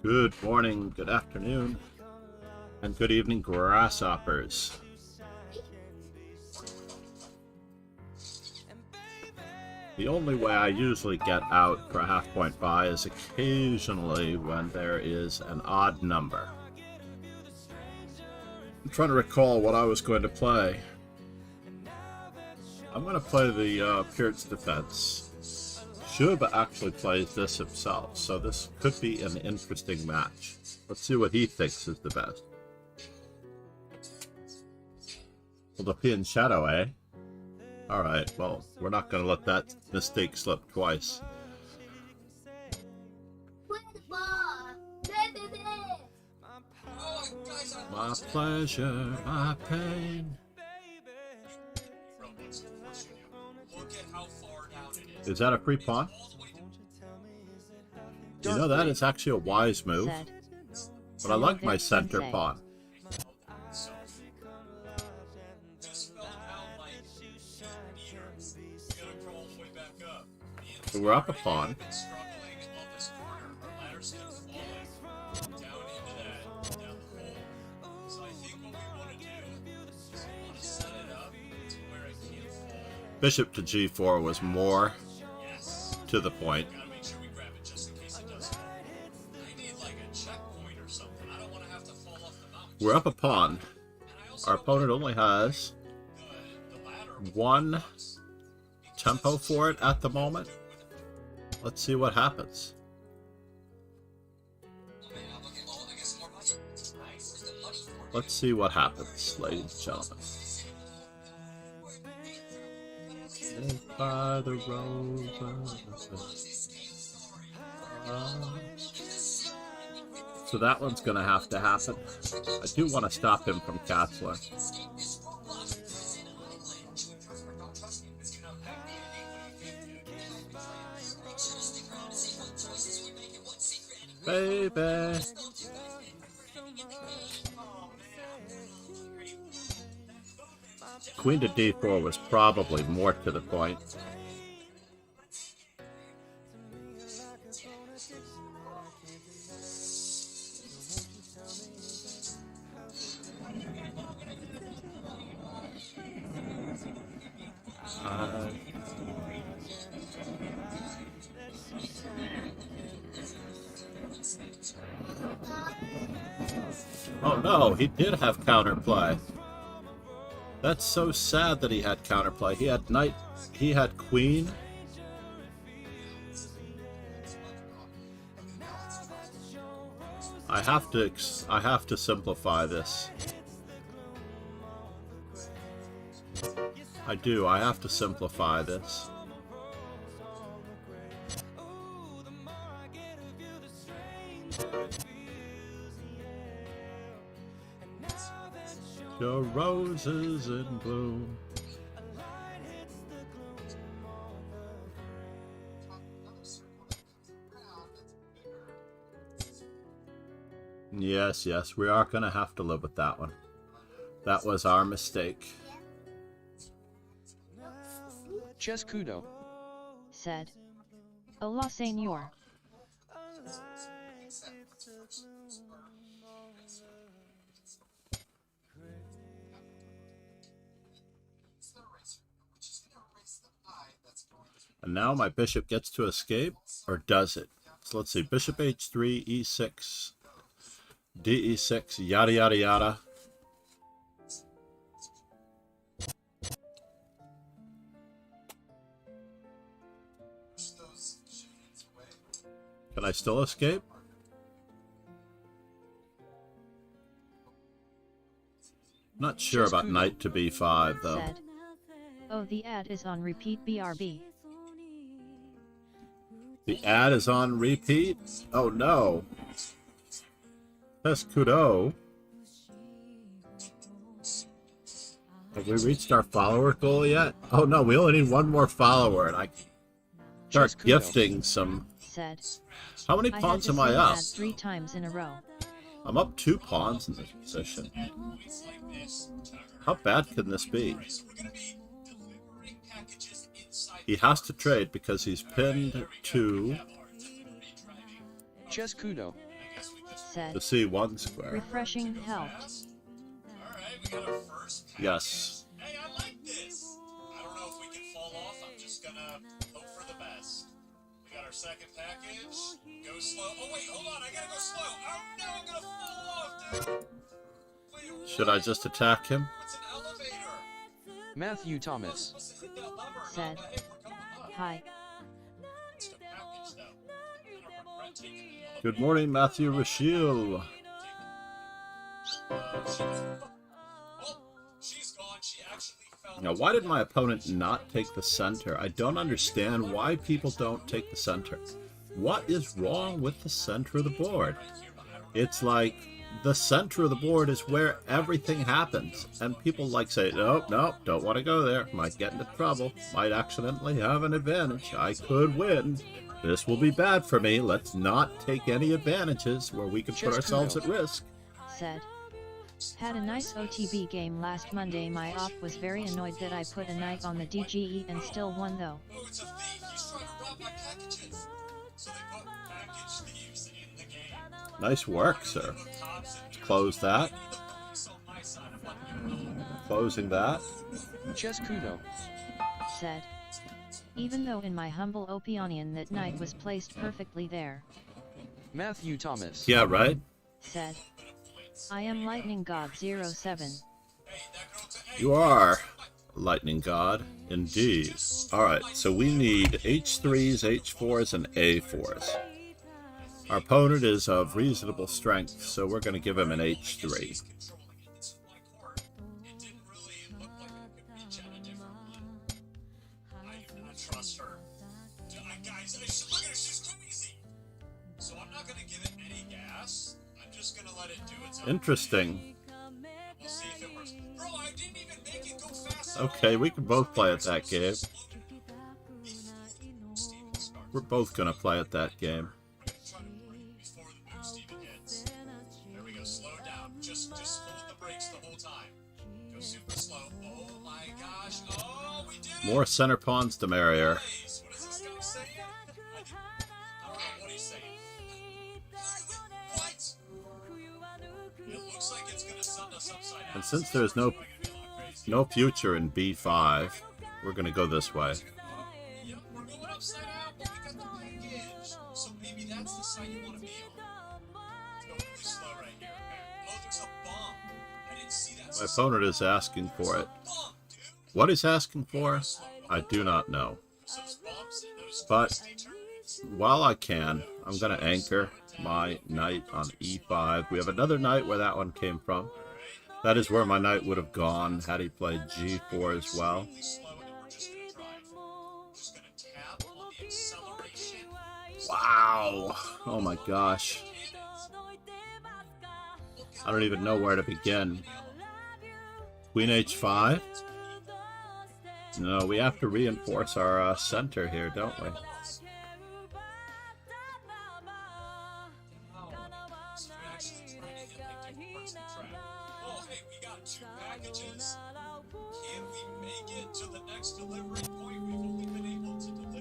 Good morning, good afternoon, and good evening, grasshoppers. The only way I usually get out for a half-point buy is occasionally when there is an odd number. I'm trying to recall what I was going to play. I'm going to play the Pirate's Defense. Shub actually plays this himself, so this could be an interesting match. Let's see what he thinks is the best. Well, the P in Shadow, eh? Alright, well, we're not going to let that mistake slip twice. My pleasure, my pain. Is that a free pawn? You know, that is actually a wise move. But I like my center pawn. So we're up a pawn. Bishop to g4 was more to the point. We're up a pawn. Our opponent only has one tempo for it at the moment. Let's see what happens. Let's see what happens, ladies and gentlemen. By the roses. So that one's going to have to happen. I do want to stop him from Katzler. Baby. Queen to d4 was probably more to the point. Oh no, he did have counterplay. That's so sad that he had counterplay. He had knight, he had queen. I have to simplify this. I do. I have to simplify this. Your roses in bloom. Yes, we are going to have to live with that one. That was our mistake. Just Kudo said, "Hola, señor." And now my bishop gets to escape, or does it? So let's see, bishop h3, e6, de6, yada yada yada. Can I still escape? Not sure about knight to b5 though. Said, "Oh, the ad is on repeat, BRB." The ad is on repeat? Oh no. Test Kudo. Have we reached our follower goal yet? Oh no, we only need one more follower and I start gifting some. Said, how many pawns am I up? 3 times in a row. I'm up 2 pawns in this position. How bad can this be? He has to trade because he's pinned to... Just Kudo said. to see one square. Refreshing helped. Alright, we got our first package. Yes. Hey, I like this. I don't know if we can fall off. I'm just gonna hope for the best. We got our second package. Go slow. Oh, wait, hold on. I gotta go slow. Oh, no, I'm gonna fall off, dude. Wait, Should I just attack him? It's an elevator. Matthew Thomas. Must hit that lever. Said. Hey, we're coming up. Hi. It's the package, though. I'm gonna regret taking the elevator. Good morning, Matthew Rachel. She's gone. She actually fell. Now, why did my opponent not take the center? I don't understand why people don't take the center. What is wrong with the center of the board? It's like the center of the board is where everything happens. And people like say, nope, nope, don't want to go there. Might get into trouble. Might accidentally have an advantage. I could win. This will be bad for me. Let's not take any advantages where we can put ourselves at risk. Said. Had a nice OTB game last Monday. My op was very annoyed that I put a knight on the DGE and still won though. Oh, it's a thief. He's trying to rob my packages. So they put package thieves in the game. Nice work, sir. Close that. Closing that. Chess Kudo. Said. Even though in my humble opinion that knight was placed perfectly there. Matthew Thomas. Yeah, right? Said. I am Lightning God 07. You are Lightning God, indeed. Alright, so we need H3s, H4s, and A4s. Our opponent is of reasonable strength, so we're going to give him an H3. Interesting. We'll see if it works. Bro, I didn't even make it go fast. Okay, we can both play at that game. We're both gonna play at that game. Before the move Steven hits. There we go, slow down. Just hold the brakes the whole time. Go super slow. Oh my gosh. Oh, we did it! More center pawns, the merrier. Nice. What is this guy saying? I don't know what he's saying. What? It looks like it's gonna send us upside down. And since there's no future in B5, we're gonna go this way. Yep, we're going upside down, but we got the package. So maybe that's the side you want to be on. Let's go really slow right here. Okay. Oh, there's a bomb. I didn't see that. My opponent is asking for it. Bomb, dude. What he's asking for, I do not know. Those bombs and those But turns. while I can, I'm gonna anchor my knight on E5. We have another knight where that one came from. That is where my knight would have gone had he played G4 as well. Wow! Oh my gosh. I don't even know where to begin. Queen H5? No, we have to reinforce our center here, don't we?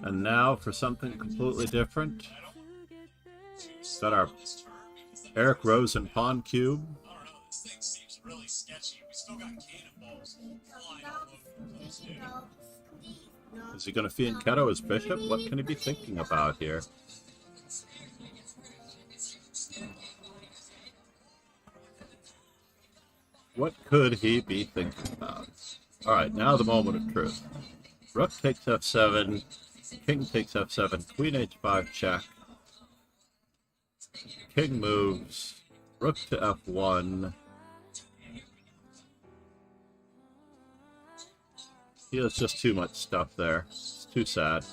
And now for something completely different. Got our Eric Rosen pawn cube. I don't know, this thing seems really sketchy. We still got cannonballs flying all over the place, dude. Is he going to fianchetto his bishop? What can he be thinking about here? What could he be thinking about? Alright, now the moment of truth. Rook takes f7, king takes f7, queen h5 check. King moves, rook to f1. He has just too much stuff there. It's too sad.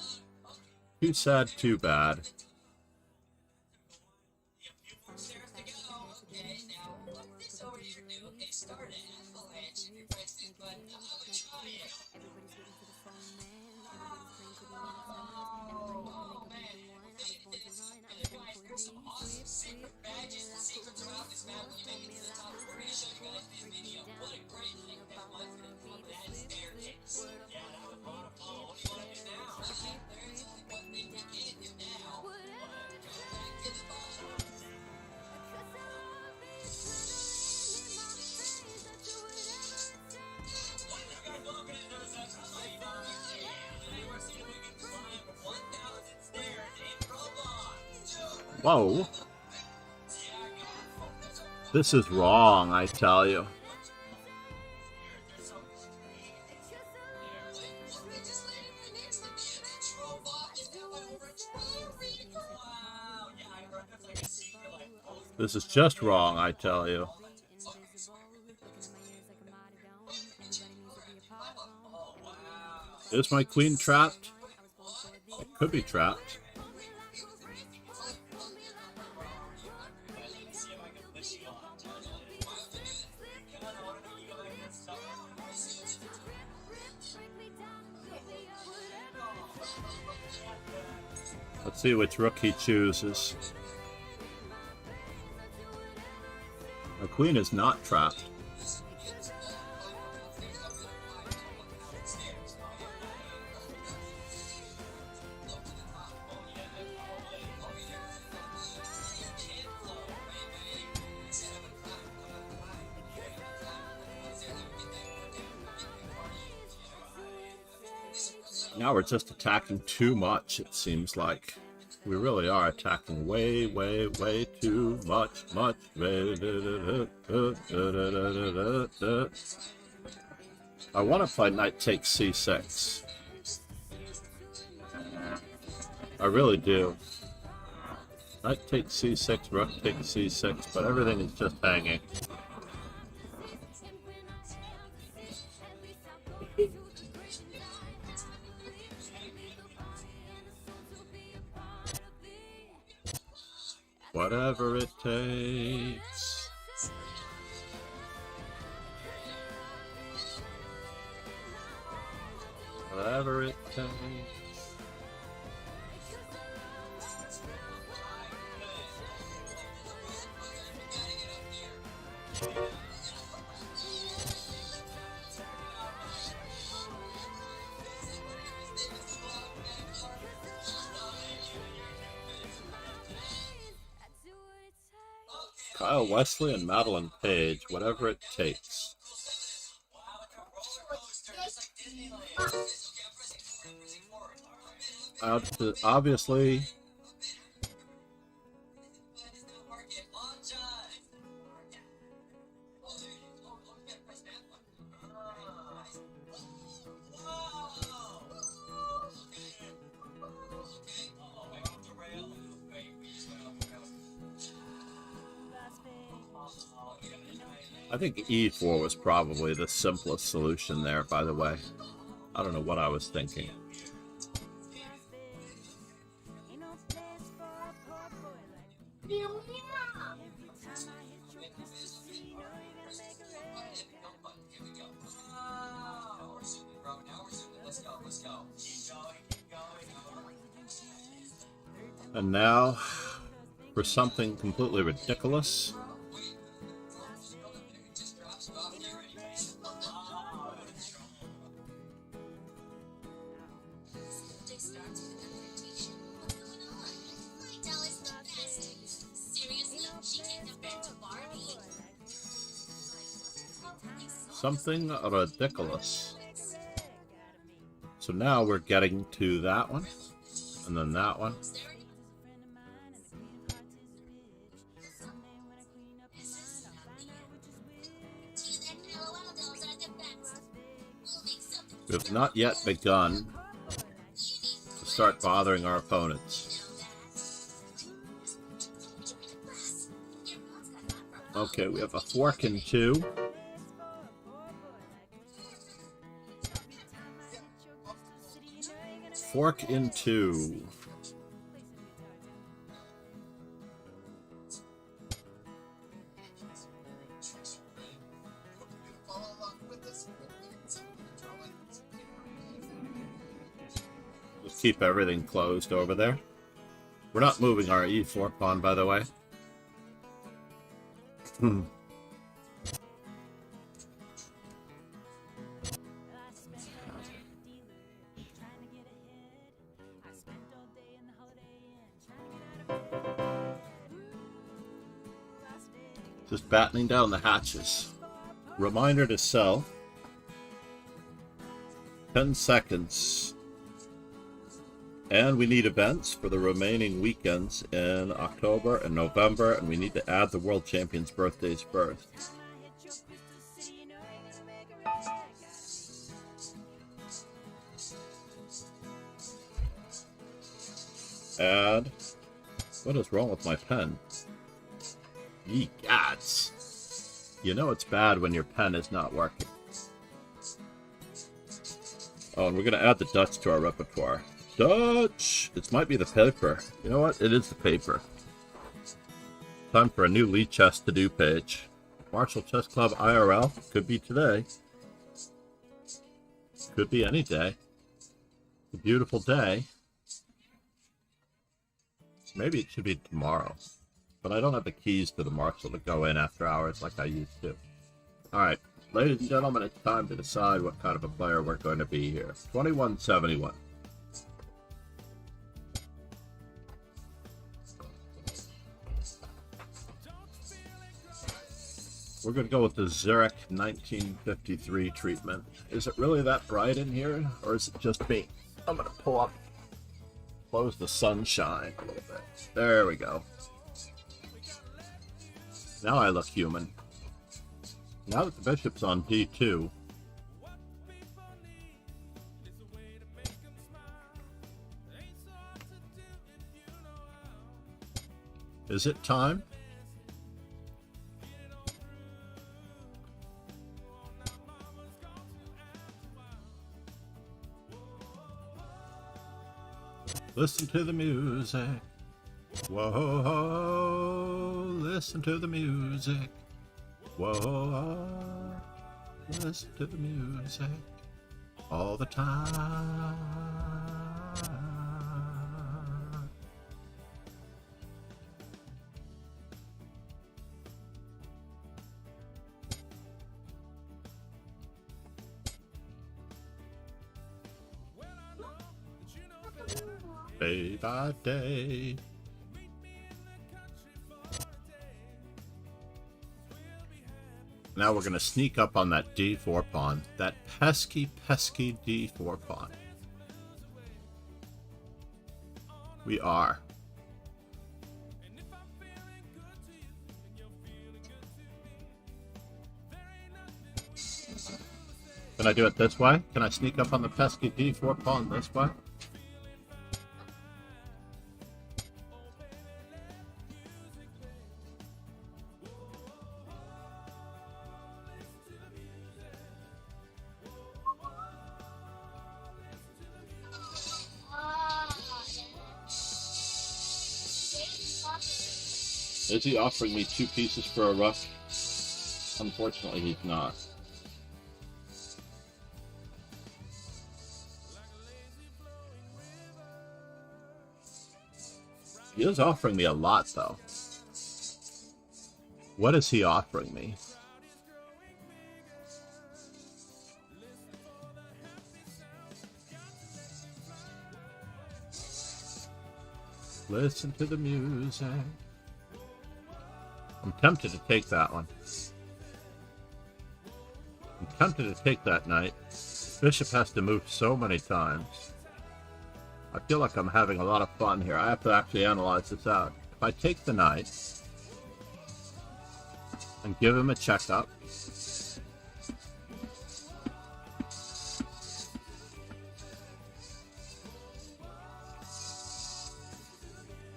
Too sad, too bad. Whoa. This is wrong, I tell you. This is just wrong, I tell you. Is my queen trapped? It could be trapped. Let's see which rook he chooses. The queen is not trapped. Now we're just attacking too much, it seems like. We really are attacking way, way, way too much. I want to play knight takes c6. I really do. Knight takes c6, rook takes c6, but everything is just hanging. Whatever it takes. Whatever it takes. Kyle Wesley and Madeline Page, whatever it takes. Obviously, I think E4 was probably the simplest solution there, by the way. I don't know what I was thinking. And now, for something completely ridiculous. Something ridiculous. So now we're getting to that one, and then that one. We have not yet begun to start bothering our opponents. Okay, we have a fork in two. Fork in two. Let's keep everything closed over there. We're not moving our e4 pawn, by the way. Just battening down the hatches. Reminder to self. 10 seconds. And we need events for the remaining weekends in October and November, and we need to add the World Champions' birthdays first. Add. What is wrong with my pen? Ye gods. You know it's bad when your pen is not working. Oh, and we're going to add the Dutch to our repertoire. Dutch! This might be the paper. You know what? It is the paper. Time for a new Lee Chess to-do page. Marshall Chess Club IRL. Could be today. Could be any day. It's a beautiful day. Maybe it should be tomorrow. But I don't have the keys to the Marshall to go in after hours like I used to. Alright, ladies and gentlemen, it's time to decide what kind of a player we're going to be here. 2171. We're going to go with the Zurich 1953 treatment. Is it really that bright in here, or is it just me? I'm going to pull up, close the sunshine a little bit. There we go. Now I look human. Now that the bishop's on d2, is it time? Listen to the music. Whoa, listen to the music. Whoa, listen to the music all the time. Day by day. Now we're going to sneak up on that d4 pawn. That pesky, pesky d4 pawn. We are. Can I do it this way? Can I sneak up on the pesky d4 pawn this way? Is he offering me 2 pieces for a rook? Unfortunately, he's not. He is offering me a lot, though. What is he offering me? Listen to the music. I'm tempted to take that one. I'm tempted to take that knight. Bishop has to move so many times. I feel like I'm having a lot of fun here. I have to actually analyze this out. If I take the knight and give him a checkup,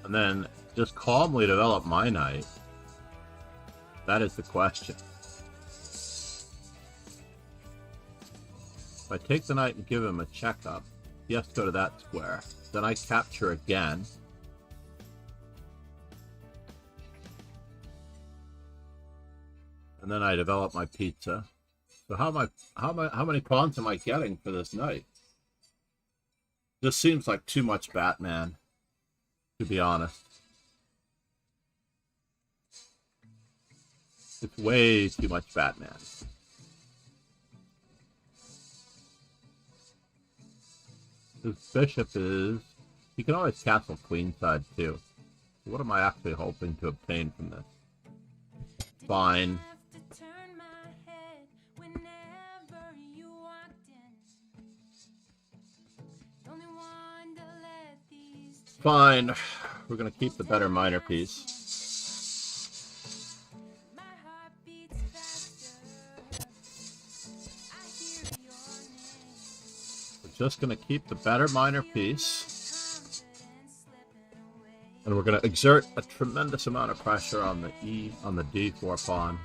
and then just calmly develop my knight, that is the question. If I take the knight and give him a checkup, he has to go to that square. Then I capture again. And then I develop my pizza. So how many pawns am I getting for this knight? This seems like too much Batman, to be honest. It's way too much Batman. This bishop is... You can always castle queenside too. So what am I actually hoping to obtain from this? Fine. Fine. We're going to keep the better minor piece. We're just going to keep the better minor piece. And we're going to exert a tremendous amount of pressure on the E, on the D4 pawn.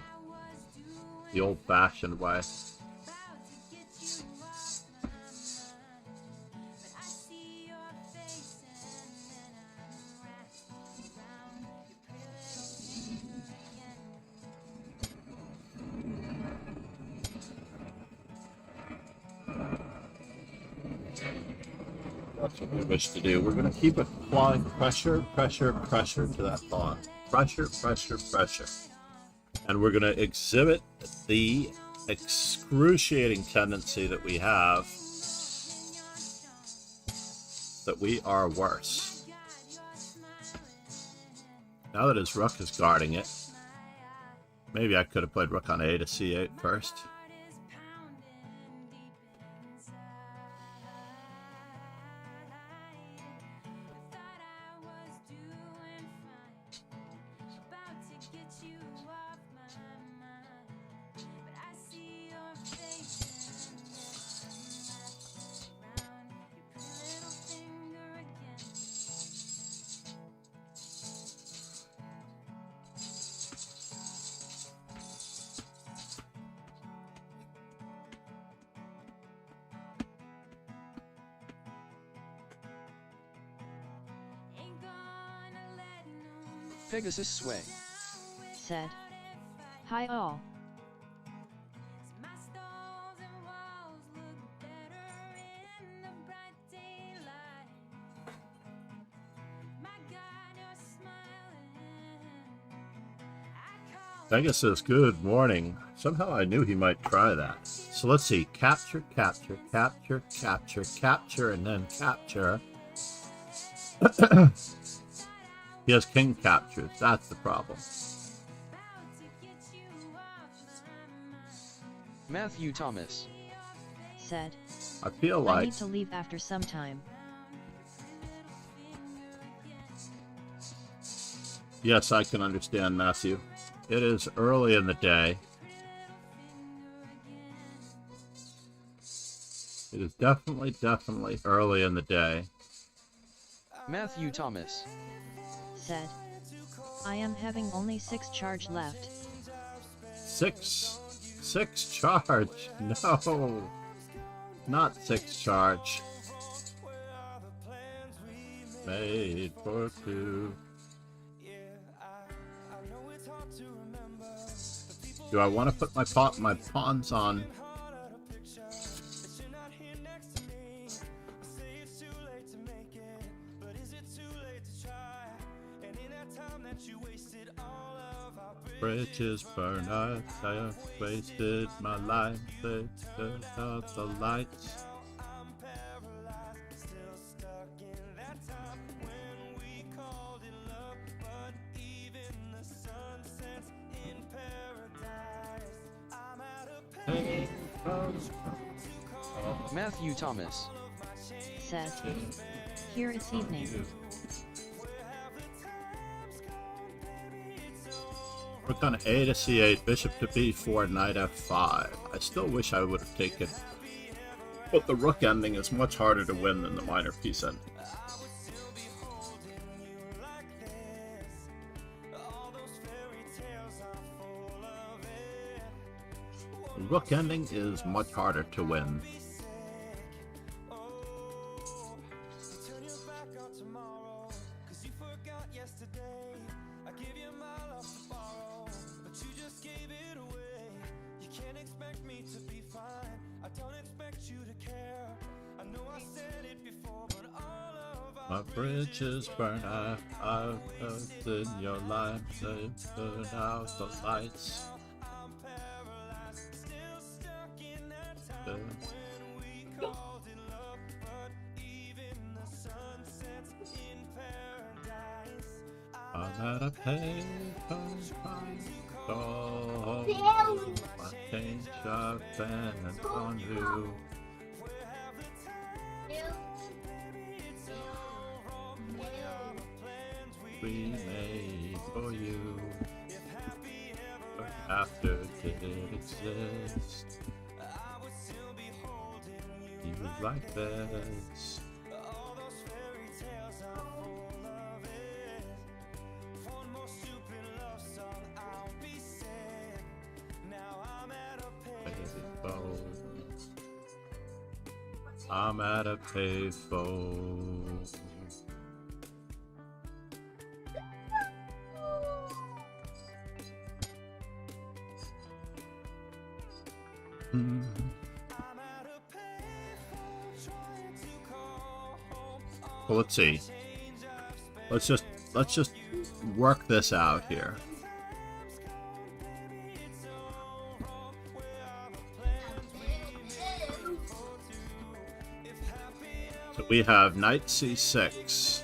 The old-fashioned way. That's what we wish to do. We're going to keep applying pressure, pressure, pressure to that pawn. Pressure, pressure, pressure. And we're going to exhibit the excruciating tendency that we have, that we are worse. Now that his rook is guarding it, maybe I could have played rook on A to C8 first. Pegasus Sway said, "Hi all. Pegasus, good morning. Somehow I knew he might try that. So let's see. Capture, capture, capture, capture, capture, and then capture. He has king captures. That's the problem. Matthew Thomas said, I feel I like need to leave after some time. Yes, I can understand, Matthew. It is early in the day. It is definitely early in the day. Matthew Thomas said, I am having only 6 charge left. 6 charge. No, not 6 charge. Made for 2. Do I want to put my pawns on? Bridges burn out, I have wasted my life, they turned out the lights. Matthew Thomas said, here it's evening. Rook on A to C8, bishop to B4, knight F5. I still wish I would have taken, but the rook ending is much harder to win than the minor piece ending. The rook ending is much harder to win. My bridges burn out, I've in your life, they burn out the lights. I'm at a payphone, my change I've been on you. we made for you. But after did it exist? You was like this. I'm at a payphone. Well, let's see. Let's just work this out here. So we have knight c6.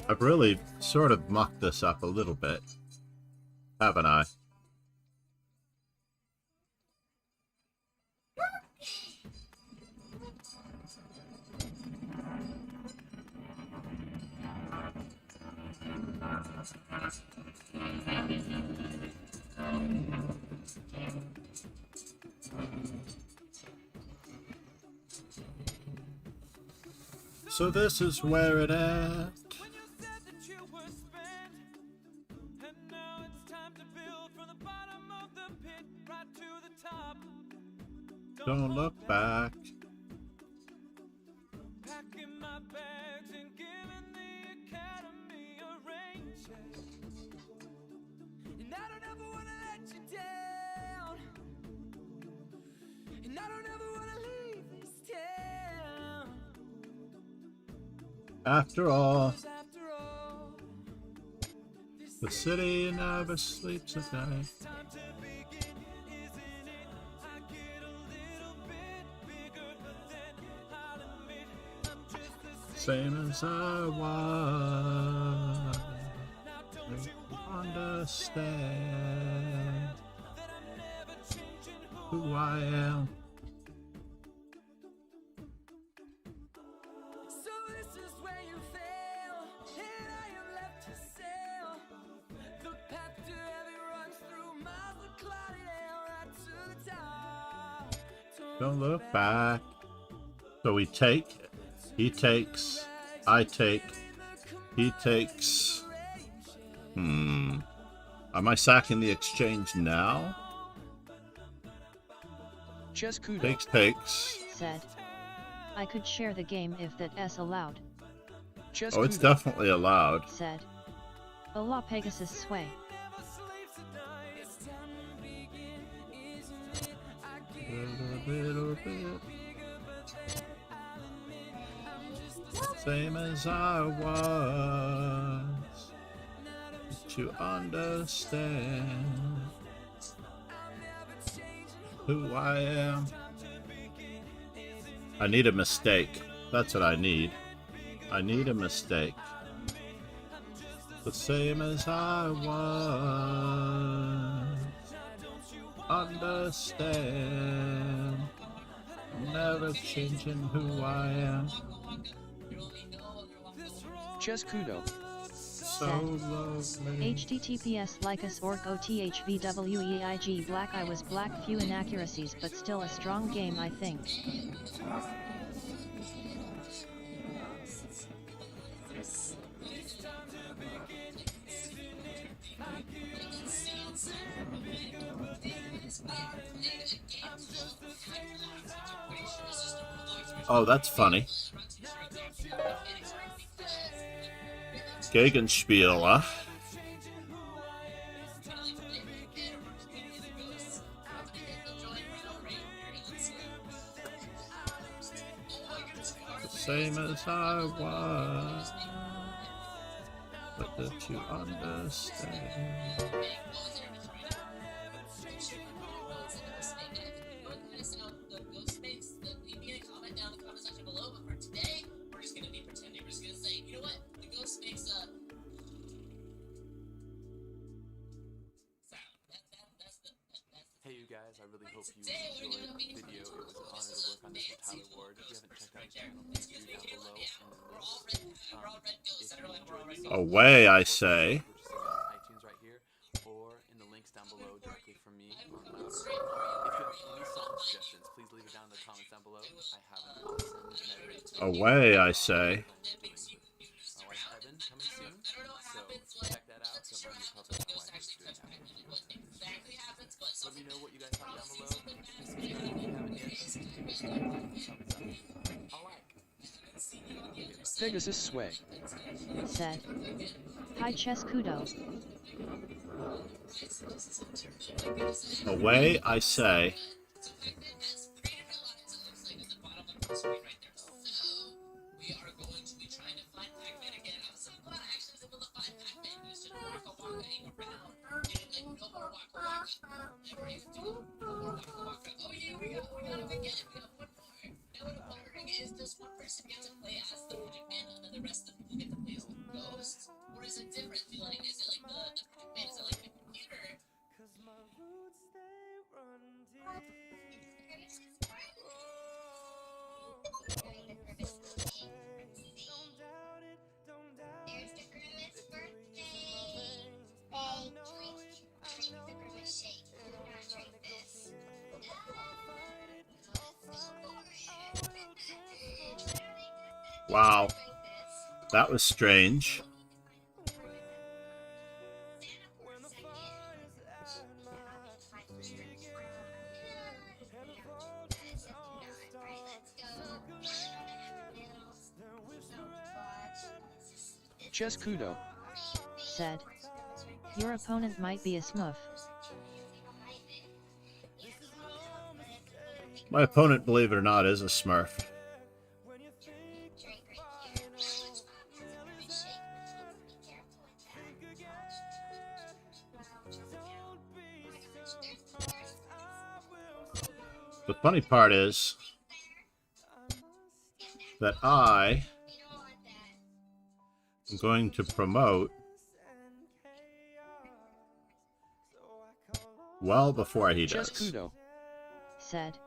I've really sort of mucked this up a little bit, haven't I? So this is where it at. Don't look back. Packing my bags and giving the academy a rain check. And I don't ever want to let you down. And I don't ever want to leave this town. After all, the city never sleeps at night. Same as I was. Understand who I am. So this is where you fail, and I am left to sail. The path to heaven runs through miles of clouded air right to the top. Don't look back. So we take, he takes, I take, he takes. Am I sacking the exchange now? Chess Kudo. Takes. Said. I could share the game if that S allowed. Chess Oh, it's Kudo. definitely allowed. Said. Allah Pegasus sway. A little bit. Same as I was. To understand who I am. I need a mistake. That's what I need. I need a mistake. The same as I was. Understand. Never changing who I am. Chess Kudo. So lovely. HTTPS like us org OTHVWEIG black. I was black, few inaccuracies but still a strong game I think. Oh, that's funny. Gegenspieler. The same as I was, but that you understand. guys. I really hope you enjoyed the video. It was an honor to work on this with Tyler Ward. If you haven't checked out his channel, please do down below in the links. If you enjoyed this Away, I say. purchasing it on iTunes right here, or in the links down below directly from me on Louder. If you have any song suggestions, please leave it down in the comments down below. I have an awesome medley. Away, I say. My wife Evan coming soon, so check that out. Don't mind the puppet. My wife is doing that with you. Let me know what you guys thought down below. Subscribe if you haven't yet. I like. Pegasus Sway. Said. Hi Chescudo. Away, I say. We are going to be trying to find Pac-Man again. I'm so glad I actually was able to find Pac-Man. You should walk-a-walking around. Getting like no more walk-a-walk. Never even do no more walk-a-walk. Oh yeah, we got him again. We got one more. Now what I'm wondering is, does one person get to play as the Pac-Man and then the rest of the people get to play as the ghost? Or is it different? Like, is it like the Pac-Man? Is it like the computer? There's the Grimace birthday. Hey, drink the Grimace shake. Do not drink this. Wow. That was strange. Chescudo. Said. Your opponent might be a smurf. My opponent, believe it or not, is a smurf. The funny part is that I am going to promote well before he does. Chescudo. Said.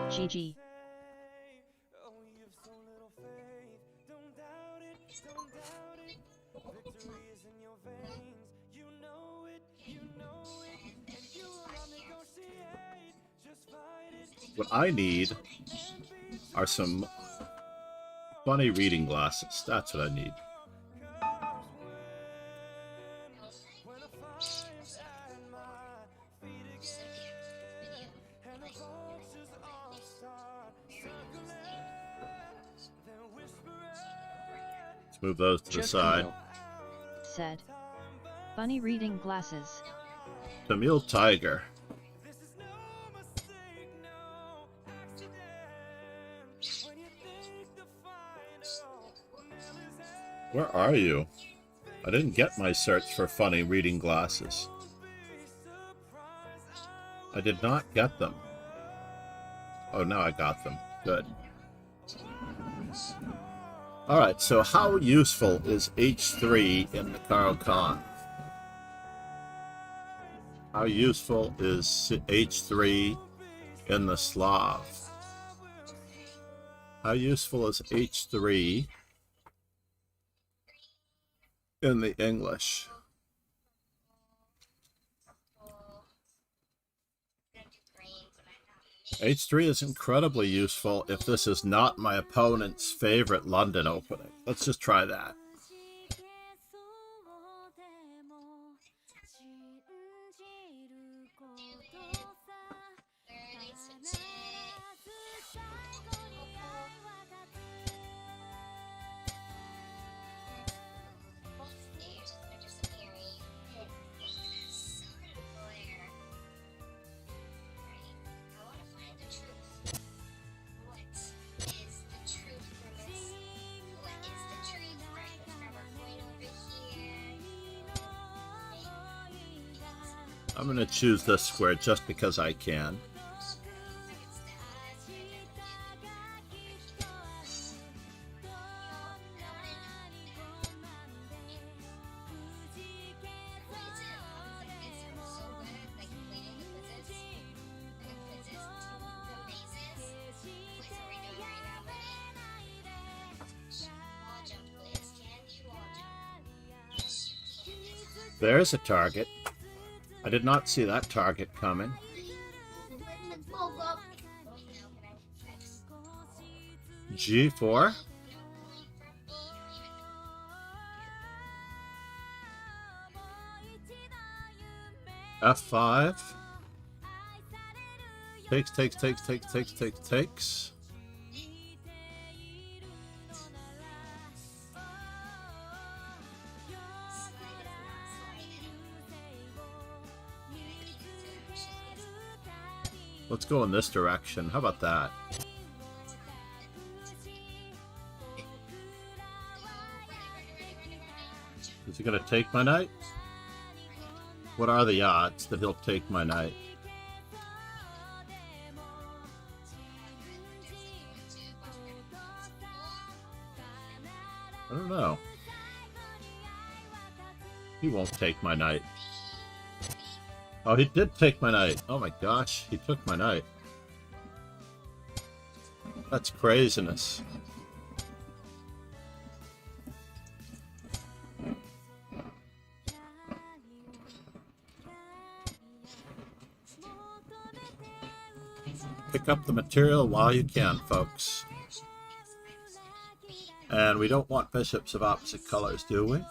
GG. What I need are some funny reading glasses. That's what I need. Let's move those to the side. Said. Bunny reading glasses. Tamil Tiger. Where are you? I didn't get my search for funny reading glasses. I did not get them. Oh, now I got them. Good. Alright, so how useful is H3 in the Carl Khan? How useful is H3 in the Slav? How useful is H3 in the English? H3 is incredibly useful if this is not my opponent's favorite London opening. Let's just try that. I'm going to choose this square just because I can. There's a target. I did not see that target coming. G4. F5. Takes. Let's go in this direction. How about that? Is he going to take my knight? What are the odds that he'll take my knight? I don't know. He won't take my knight. Oh, he did take my knight. Oh my gosh, he took my knight. That's craziness. Pick up the material while you can, folks. And we don't want bishops of opposite colors, do we?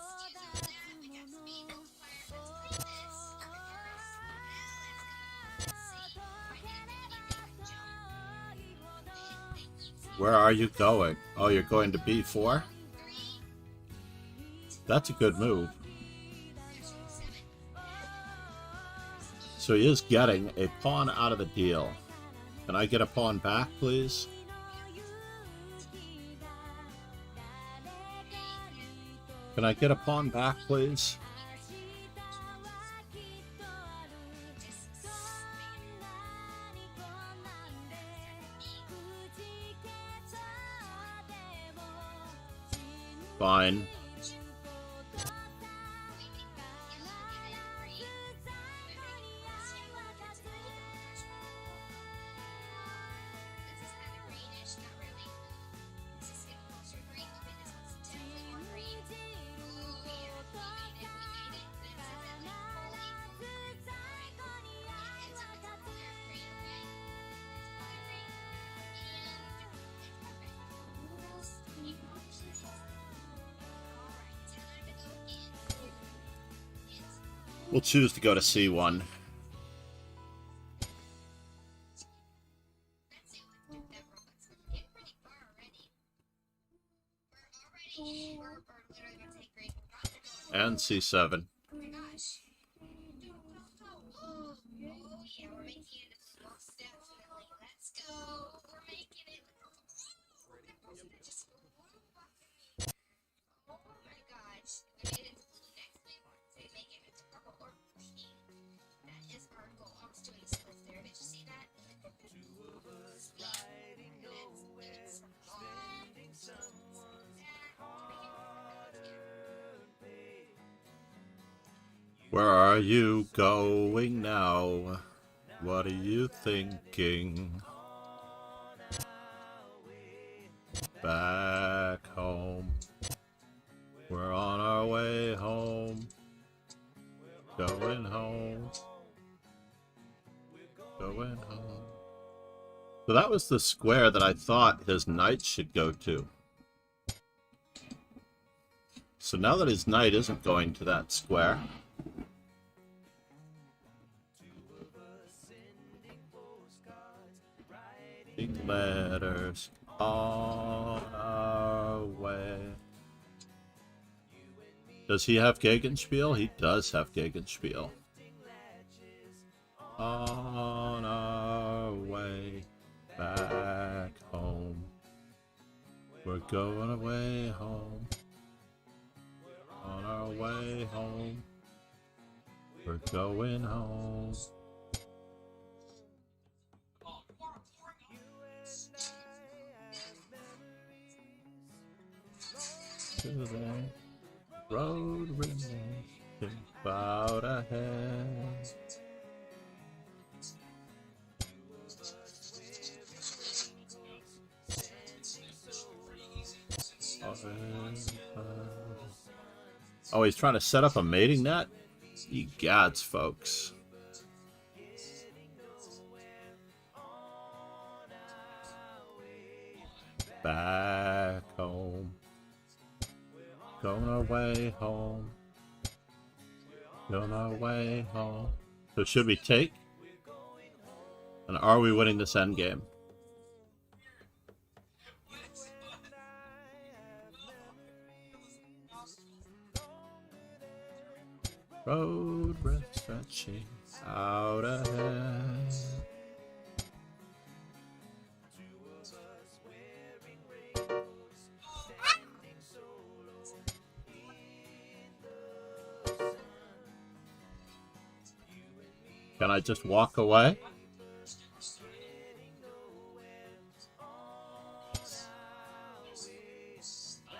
Where are you going? Oh, you're going to B4? That's a good move. So he is getting a pawn out of the deal. Can I get a pawn back, please? Can I get a pawn back, please? Fine. We'll choose to go to C1. And C7. Where are you going now? What are you thinking? Back home. We're on our way home. Going home. Going home. So that was the square that I thought his knight should go to. So now that his knight isn't going to that square, letters on our way. Does he have Gegenspiel? He does have Gegenspiel. On our way back home. We're going away home. On our way home. We're going home. To the road remains about ahead. Oh, he's trying to set up a mating net? Egads, folks. Back home. Going our way home. Going our way home. So should we take? And are we winning this end game? Road stretching out ahead. Can I just walk away?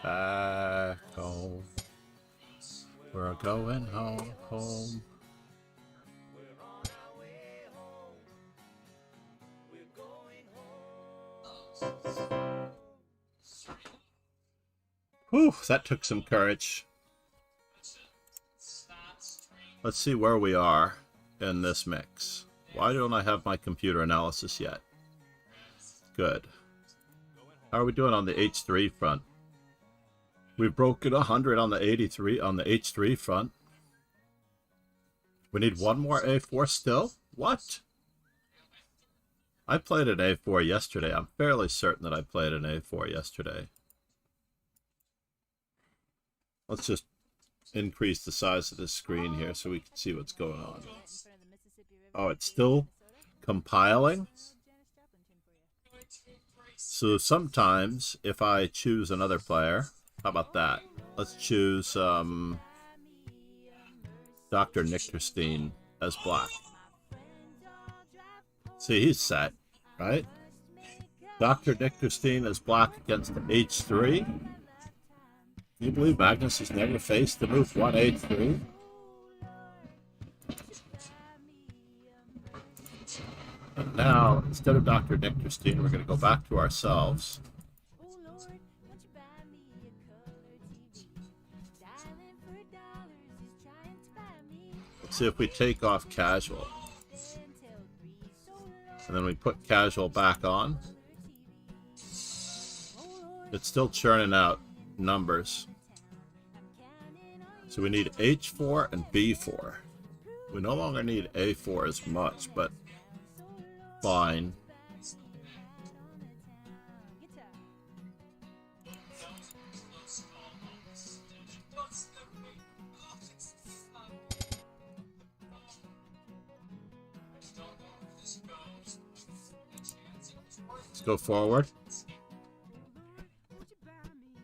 Back home. We're going home. Whew, that took some courage. Let's see where we are in this mix. Why don't I have my computer analysis yet? Good. How are we doing on the H3 front? We've broken 100 on the 83 on the H3 front. We need one more A4 still? What? I played an A4 yesterday. I'm fairly certain that I played an A4 yesterday. Let's just increase the size of this screen here so we can see what's going on. Oh, it's still compiling? So sometimes if I choose another player, how about that? Let's choose Dr. Nichterstein as black. See, he's set, right? Dr. Nichterstein as black against the H3. Can you believe Magnus has never faced the move 1 H3? And now, instead of Dr. Nichterstein, we're going to go back to ourselves. Let's see if we take off casual. And then we put casual back on. It's still churning out numbers. So we need H4 and B4. We no longer need A4 as much, but fine. Let's go forward.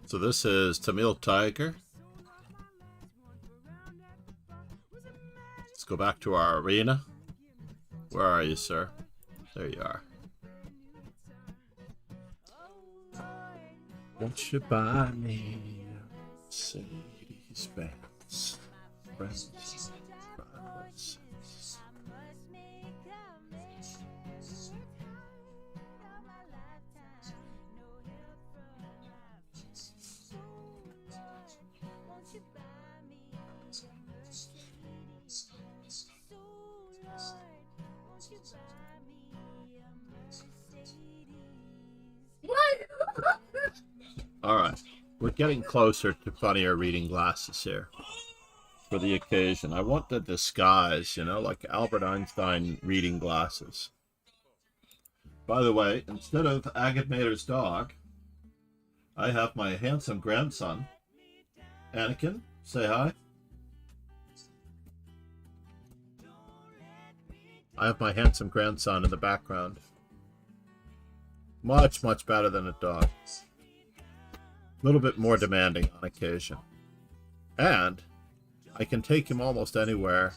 So this is Tamil Tiger. Let's go back to our arena. Where are you, sir? There you are. Won't you buy me a Mercedes Benz? Friends, brothers. Alright, we're getting closer to funnier reading glasses here for the occasion. I want the disguise, you know, like Albert Einstein reading glasses. By the way, instead of Agatmator's dog, I have my handsome grandson. Anakin, say hi. I have my handsome grandson in the background. Much, much better than a dog. A little bit more demanding on occasion. And I can take him almost anywhere.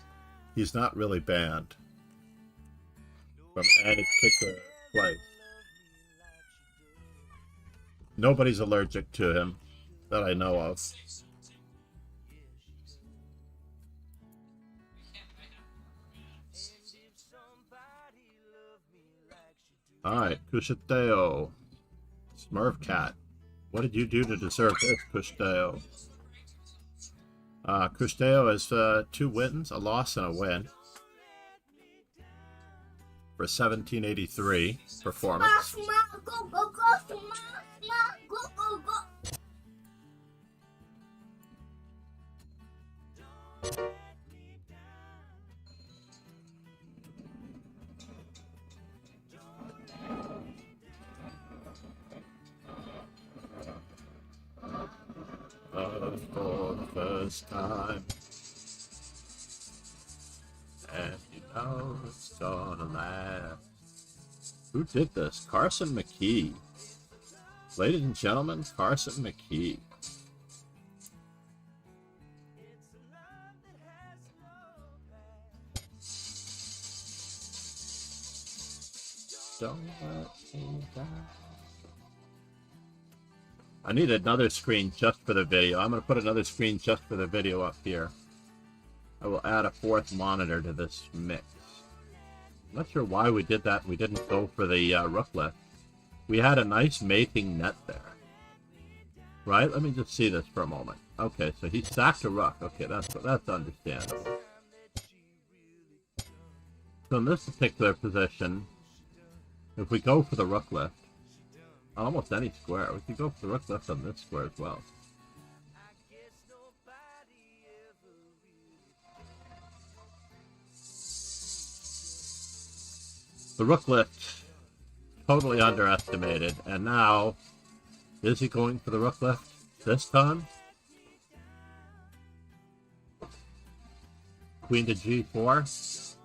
He's not really banned from any particular place. Nobody's allergic to him that I know of. Alright, Kushateo. Smurf Cat. What did you do to deserve this, Kushateo? Crusteo has 2 wins, a loss, and a win. For 1783 performance. Go, go, go, go, go, go. For the first time. And you know it's gonna last. Who did this? Carson McKee. Ladies and gentlemen, Carson McKee. Don't let me down. I need another screen just for the video. I'm going to put another screen just for the video up here. I will add a 4th monitor to this mix. I'm not sure why we did that. We didn't go for the rook lift. We had a nice mating net there. Right? Let me just see this for a moment. Okay, so he sacked a rook. Okay, that's understandable. So in this particular position, if we go for the rook lift, on almost any square, we could go for the rook lift on this square as well. The rook lift, totally underestimated, and now, is he going for the rook lift this time? Queen to g4?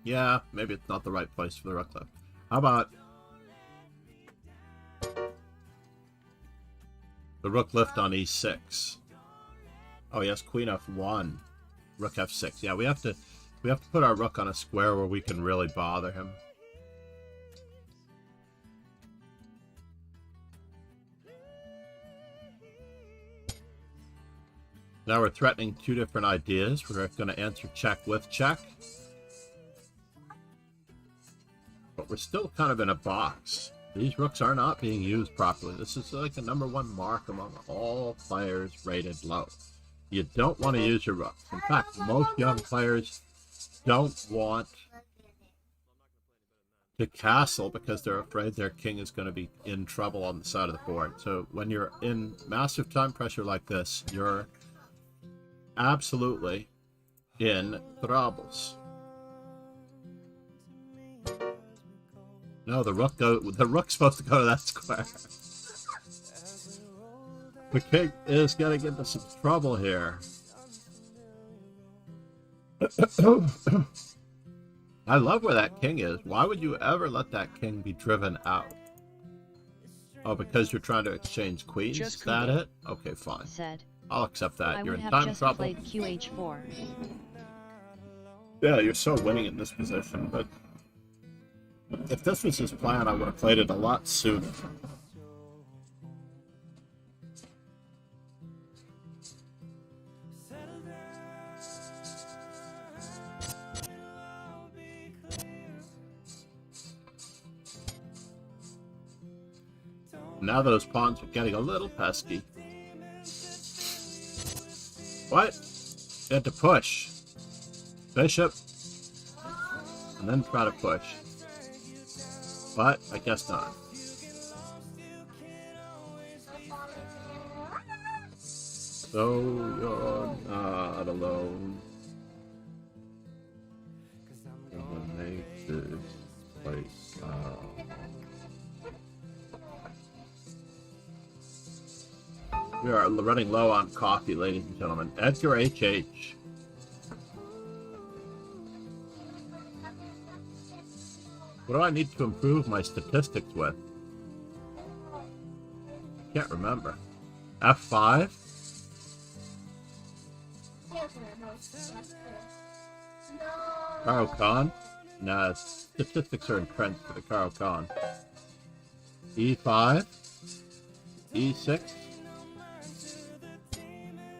Yeah, maybe it's not the right place for the rook lift. How about the rook lift on e6? Oh yes, queen f1, rook f6. Yeah, we have to put our rook on a square where we can really bother him. Now we're threatening 2 different ideas. We're going to answer check with check. But we're still kind of in a box. These rooks are not being used properly. This is like the #1 mark among all players rated low. You don't want to use your rooks. In fact, most young players don't want to castle because they're afraid their king is going to be in trouble on the side of the board. So when you're in massive time pressure like this, you're absolutely in troubles. No, the rook's supposed to go to that square. The king is getting into some trouble here. I love where that king is. Why would you ever let that king be driven out? Oh, because you're trying to exchange queens? Is that it? Okay, fine. Said. I'll accept that. I You're would in have time just trouble. played QH4. Yeah, you're so winning in this position, but if this was his plan, I would have played it a lot sooner. Now those pawns are getting a little pesky. What? You had to push. Bishop. And then try to push. But I guess not. So you're not alone. Gonna make this place We are running low on coffee, ladies and gentlemen. Edgar H.H. What do I need to improve my statistics with? Can't remember. F5? Karo Khan? Nah, statistics are entrenched for the Karo Khan. E5? E6?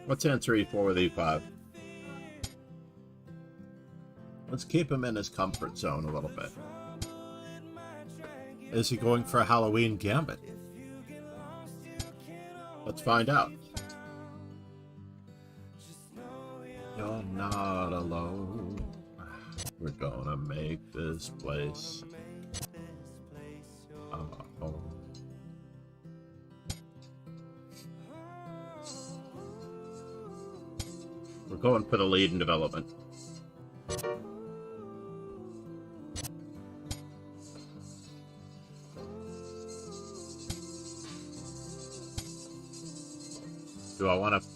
Let's answer E4 with E5. Let's keep him in his comfort zone a little bit. Is he going for a Halloween gambit? Let's find out. We're gonna make this place our home. We're going for the lead in development. Do I want to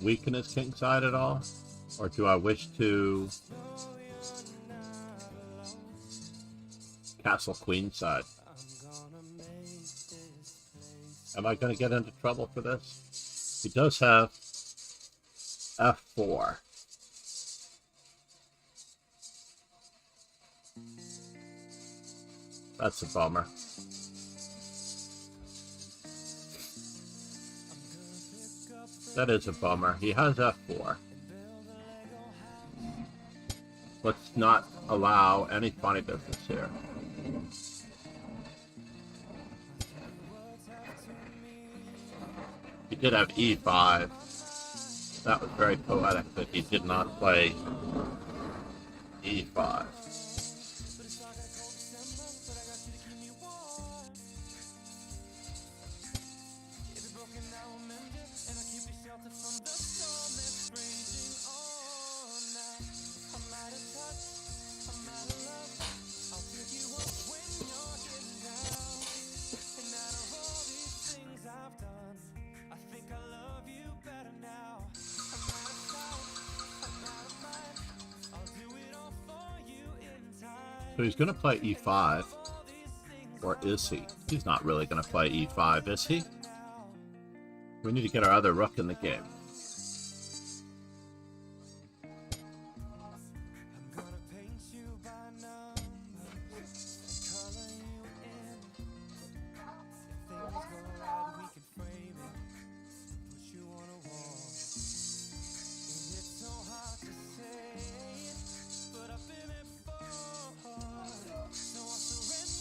weaken his king side at all? Or do I wish to castle queen side? Am I going to get into trouble for this? He does have f4. That's a bummer. That is a bummer. He has f4. Let's not allow any funny business here. He did have e5. That was very poetic that he did not play e5. So he's going to play e5, or is he? He's not really going to play e5, is he? We need to get our other rook in the game.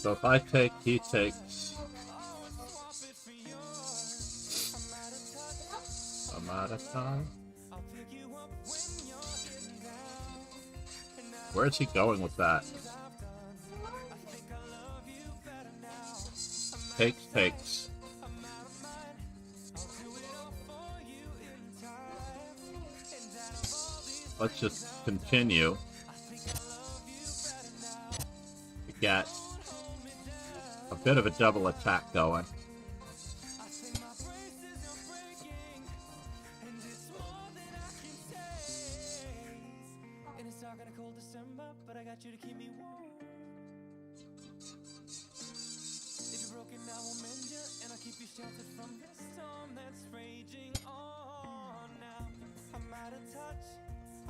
So if I take, he takes. I'm out of time. Where is he going with that? Takes. Let's just continue to get a bit of a double attack going.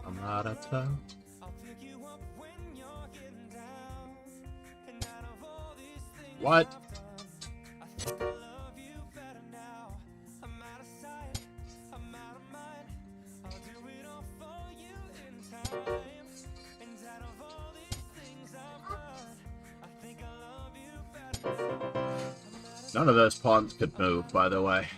I'm out of time. What? None of those pawns could move, by the way.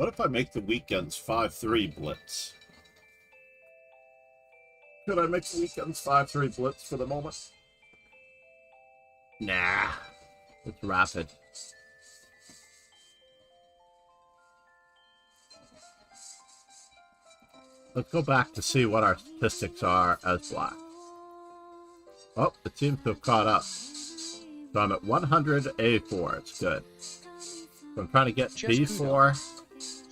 What if I make the weekends 5-3 blitz? Could I make the weekends 5-3 blitz for the moment? Nah. It's rapid. Let's go back to see what our statistics are as black. Oh, it seems to have caught up. So I'm at 100 A4. It's good. So I'm trying to get B4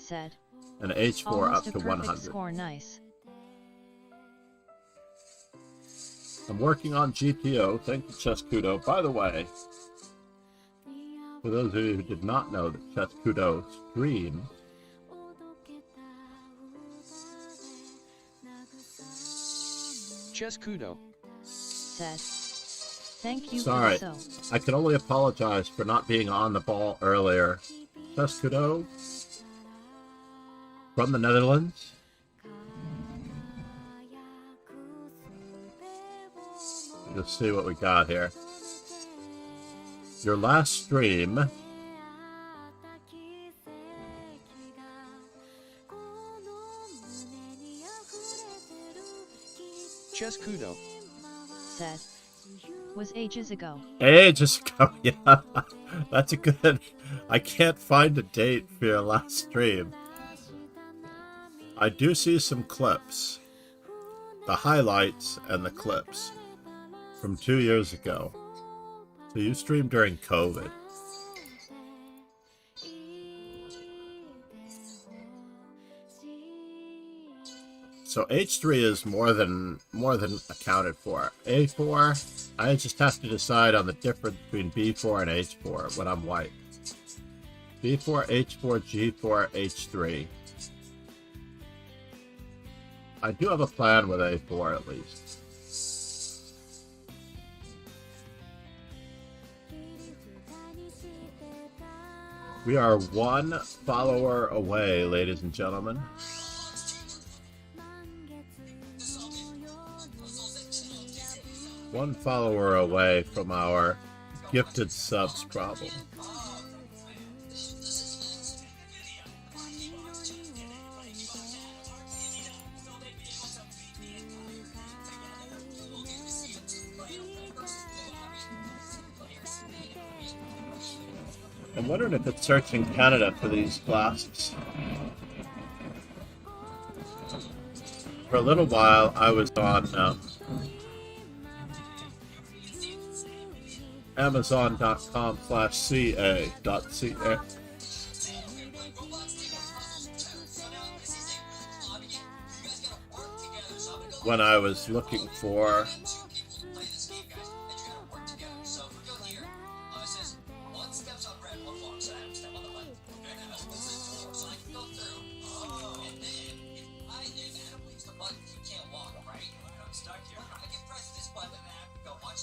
said. And H4 Almost up to a perfect 100. Score, nice. I'm working on GTO. Thank you, Chescudo. By the way, for those of you who did not know that Chescudo streams, Chescudo said. Thank you sorry, for the so. I can only apologize for not being on the ball earlier. Chescudo, from the Netherlands. You'll see what we got here. Your last stream. Just Kudo. Said. Was ages ago. Ages ago, yeah. That's a good... I can't find a date for your last stream. I do see some clips. The highlights and the clips from 2 years ago. So you streamed during COVID. So H3 is more than accounted for. A4, I just have to decide on the difference between B4 and H4 when I'm white. B4, H4, G4, H3. I do have a plan with A4 at least. We are one follower away, ladies and gentlemen. One follower away from our gifted subs problem. I'm wondering if it's searching Canada for these glasses. For a little while, I was on Amazon.com/ca.ca. When I was looking for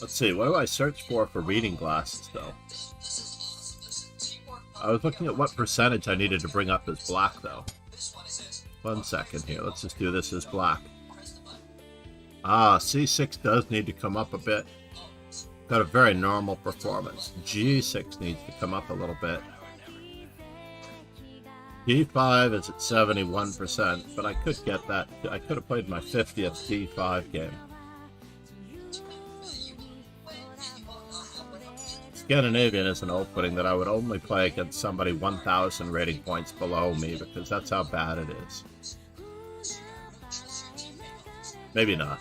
let's see, what do I search for reading glasses, though? I was looking at what percentage I needed to bring up as black, though. 1 second here. Let's just do this as black. Ah, C6 does need to come up a bit. Got a very normal performance. G6 needs to come up a little bit. D5 is at 71%, but I could get that. I could have played my 50th D5 game. Scandinavian is an opening that I would only play against somebody 1,000 rating points below me because that's how bad it is. Maybe not.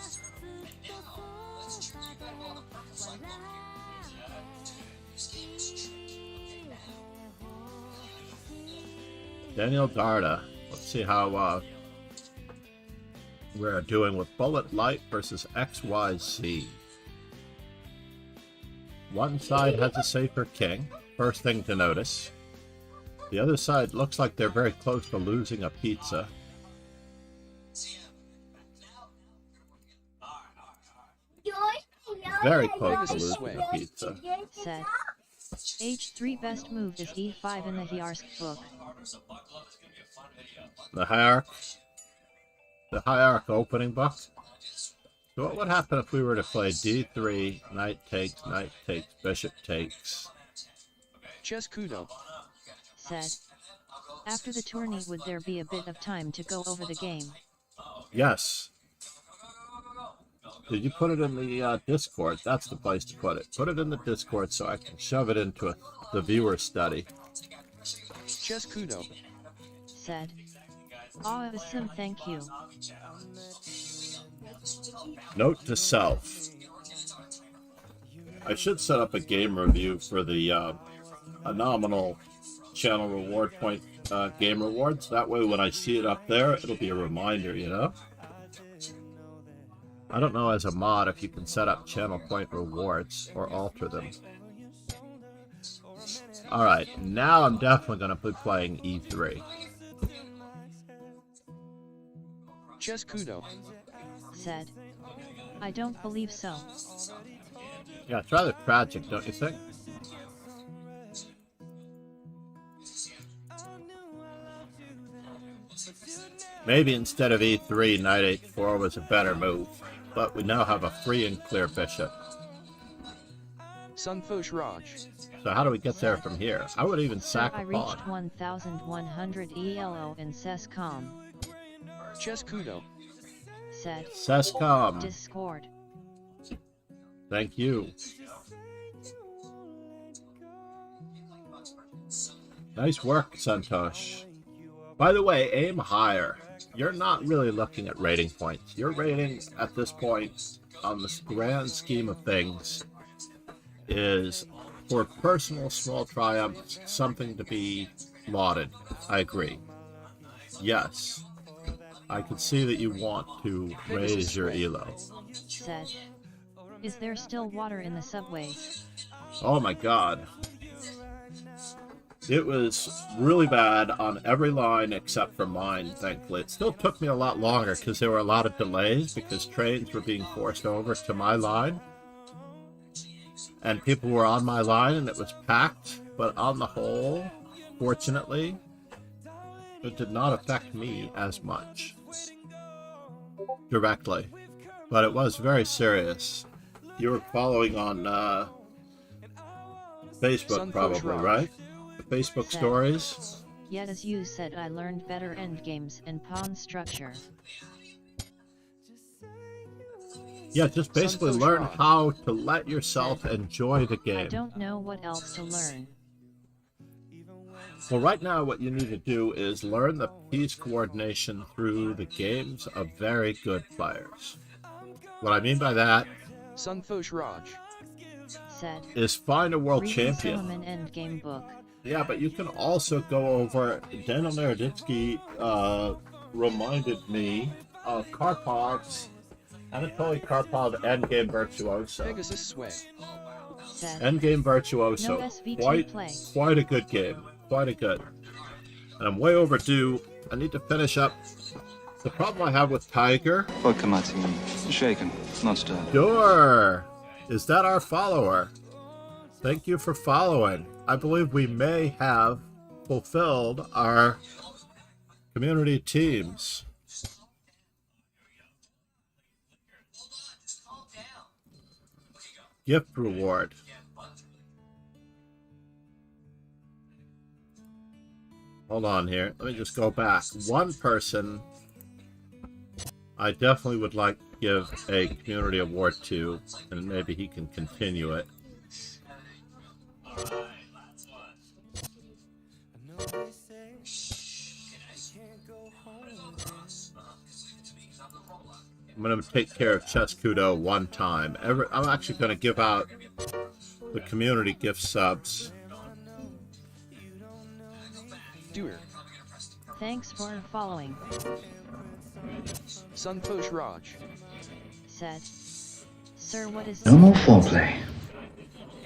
Daniel Dardha. Let's see how we're doing with Bullet Light versus XYZ. One side has a safer king, first thing to notice. The other side looks like they're very close to losing a pizza. Very close to losing a pizza. Said. H3 best move is E5 in the Hierarch book. The Hierarch opening book. So what would happen if we were to play D3, knight takes, bishop takes? Just Kudo. Said. After the tourney, would there be a bit of time to go over the game? Yes. Did you put it in the Discord? That's the place to put it. Put it in the Discord so I can shove it into the viewer study. Just Kudo. Said. Awesome, thank you. Note to self. I should set up a game review for the a nominal channel reward point game rewards. That way when I see it up there, it'll be a reminder, you know? I don't know as a mod if you can set up channel point rewards or alter them. Alright, now I'm definitely going to be playing E3. Just Kudo. Said. I don't believe so. Yeah, it's rather tragic, don't you think? Maybe instead of e3, knight h4 was a better move, but we now have a free and clear bishop. Sunfosh Raj. So how do we get there from here? I would even Sir, sack I a pawn. reached 1100 ELO in Sescom. Chess Kudo. Said. Sescom. Discord. Thank you. Nice work, Santosh. By the way, aim higher. You're not really looking at rating points. Your rating at this point, on the grand scheme of things, is, for personal small triumphs, something to be lauded. I agree. Yes. I can see that you want to raise your elo. Said. Is there still water in the subways? Oh my god. It was really bad on every line except for mine, thankfully. It still took me a lot longer because there were a lot of delays because trains were being forced over to my line. And people were on my line and it was packed. But on the whole, fortunately, it did not affect me as much directly. But it was very serious. You were following on Facebook probably, right? The Facebook stories? Yet as you said, I learned better endgames and pawn structure. Yeah, just basically learn how to let yourself enjoy the I game. don't know what else to learn. Well, right now what you need to do is learn the piece coordination through the games of very good players. What I mean by that Sunfosh Raj. Said. is find a world Reading champion. Solomon endgame book. Yeah, but you can also go over. Daniel Naroditsky reminded me of Karpov's Anatoly Karpov Endgame Virtuoso. Pegasus Sway. Said. Endgame Virtuoso. No SVT play. Quite a good game. Quite a good. And I'm way overdue. I need to finish up. The problem I have with Tiger. Vodka martini. Shaken, not stirred. Sure. Is that our follower? Thank you for following. I believe we may have fulfilled our community teams. Gift reward. Hold on here. Let me just go back. One person I definitely would like to give a community award to, and maybe he can continue it. I'm going to take care of Chess Kudo one time. I'm actually going to give out the community gift subs. Doer. Thanks for following. Sunfosh Raj. Said. Sir, what is... No more foreplay.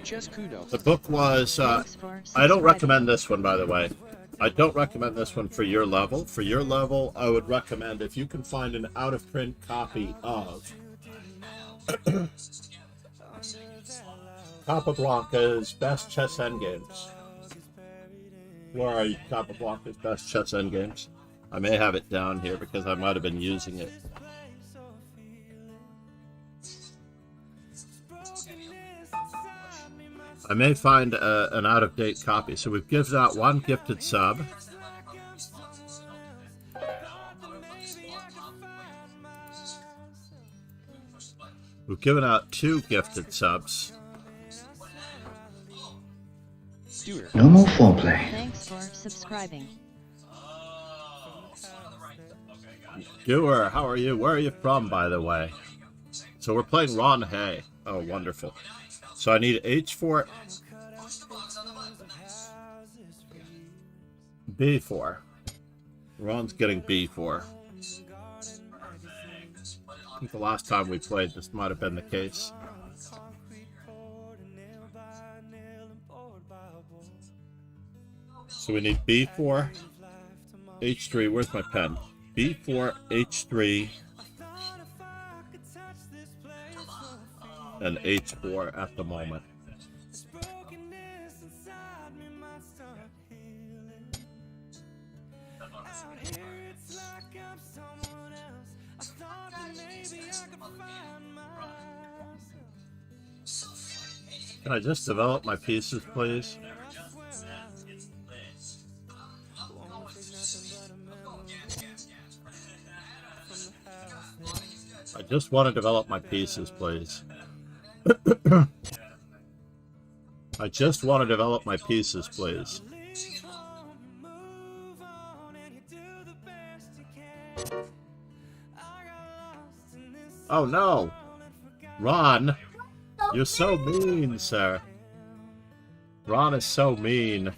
Chess Kudo. The book was... Thanks for I don't subscribing. recommend this one, by the way. I don't recommend this one for your level. For your level, I would recommend if you can find an out-of-print copy of Capablanca's Best Chess Endgames. Where are you? Capablanca's Best Chess Endgames. I may have it down here because I might have been using it. I may find an out-of-date copy. So we've given out one gifted sub. We've given out 2 gifted subs. Doer. No more foreplay. Thanks for subscribing. Doer, how are you? Where are you from, by the way? So we're playing Ron Hay. Oh, wonderful. So I need H4, B4. Ron's getting B4. I think the last time we played, this might have been the case. So we need B4, H3. Where's my pen? B4, H3, and H4 at the moment. Can I just develop my pieces, please? I just want to develop my pieces, please. I just want to develop my pieces, please. Oh no! Ron! You're so mean, sir. Ron is so mean.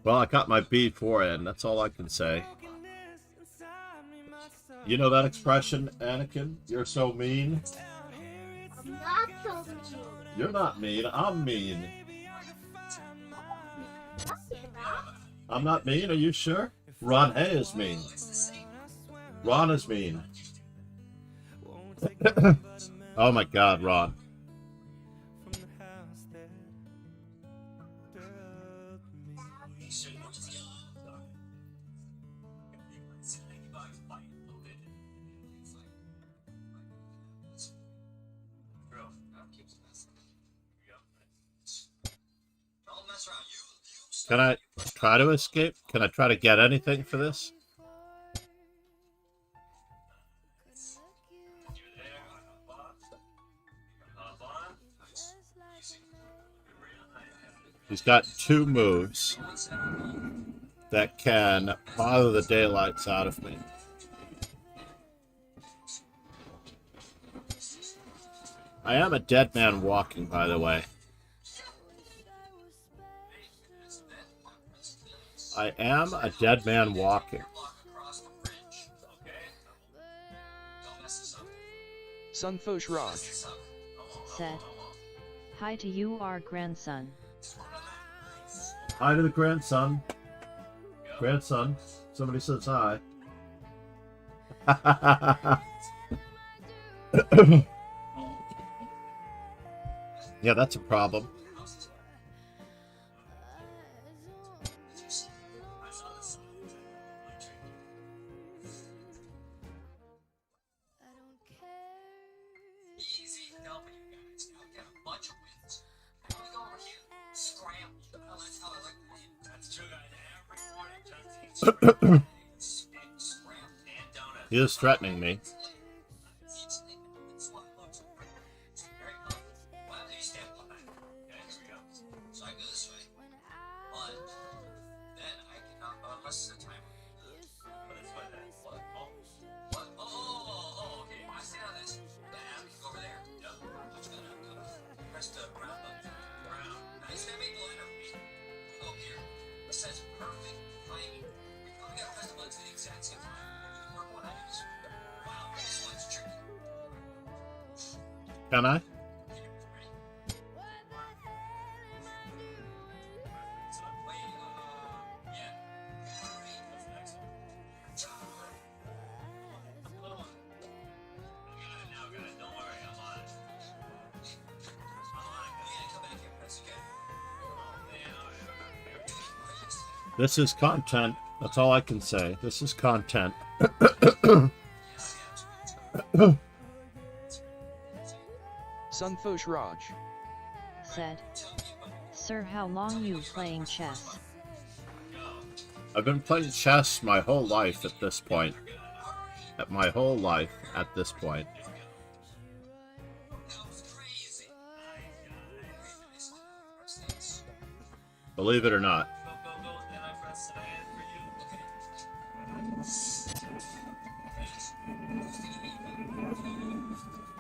Well, I got my B4 in. That's all I can say. You know that expression, Anakin? You're so mean? I'm not so mean. You're not mean. I'm mean. I'm not mean? Are you sure? Ron A is mean. Ron is mean. Oh my God, Ron. Can I try to escape? Can I try to get anything for this? He's got 2 moves that can bother the daylights out of me. I am a dead man walking, by the way. I am a dead man walking. Sunfosh Raj said, "Hi to you, our grandson." Hi to the grandson. Grandson. Somebody says hi. Yeah, that's a problem. He is threatening me. Can I? This is content. That's all I can say. This is content. Sunfosh Raj said, "Sir, how long you playing chess?" I've been playing chess my whole life at this point. My whole life at this point. Believe it or not.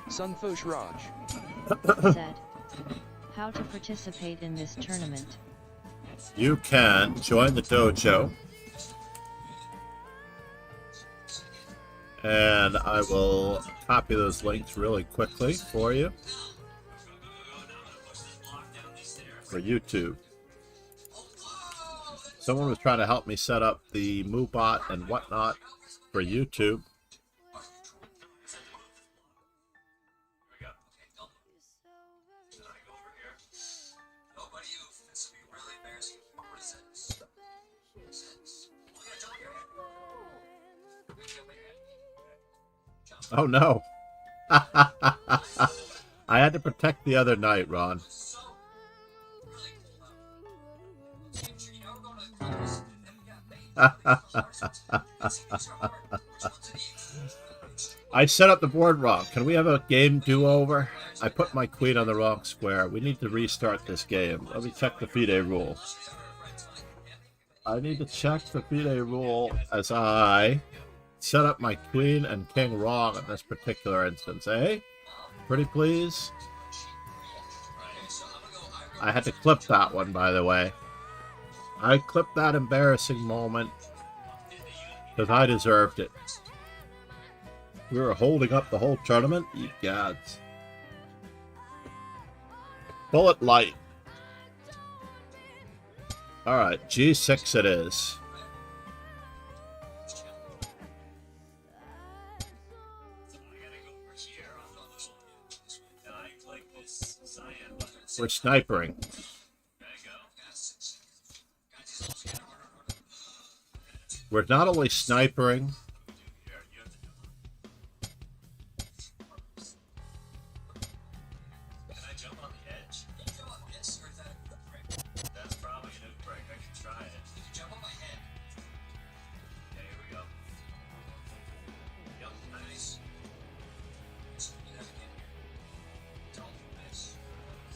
Sunfosh Raj said, "How to participate in this tournament?" You can join the dojo. And I will copy those links really quickly for you. For YouTube. Someone was trying to help me set up the MooBot and whatnot for YouTube. Oh no. I had to protect the other knight, Ron. I set up the board wrong. Can we have a game do-over? I put my queen on the wrong square. We need to restart this game. Let me check the FIDE rule. I need to check the FIDE rule as I set up my queen and king wrong in this particular instance, eh? Pretty please? I had to clip that one, by the way. I clipped that embarrassing moment because I deserved it. We were holding up the whole tournament? Ye gods. Bullet light. Alright, G6 it is. We're snipering. We're not only snipering,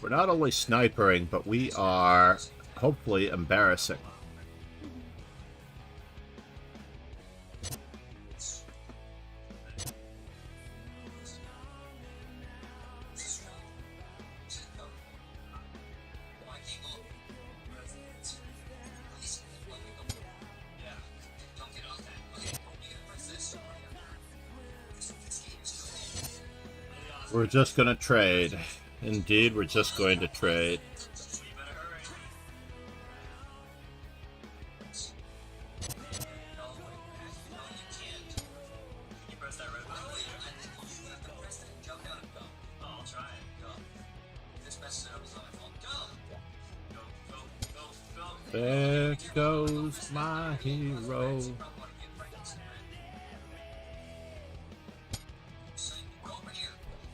we're not only snipering, but we are hopefully embarrassing. We're just going to trade. Indeed, we're just going to trade. There goes my hero.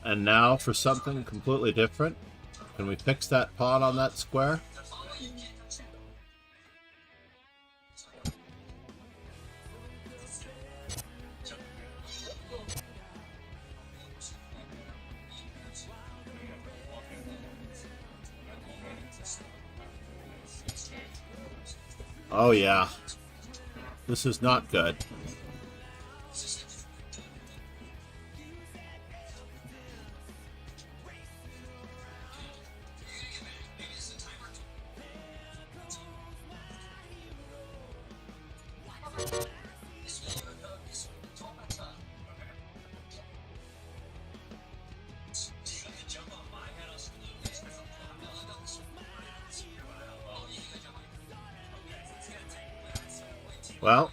And now for something completely different. Can we fix that pawn on that square? Oh yeah. This is not good. Well,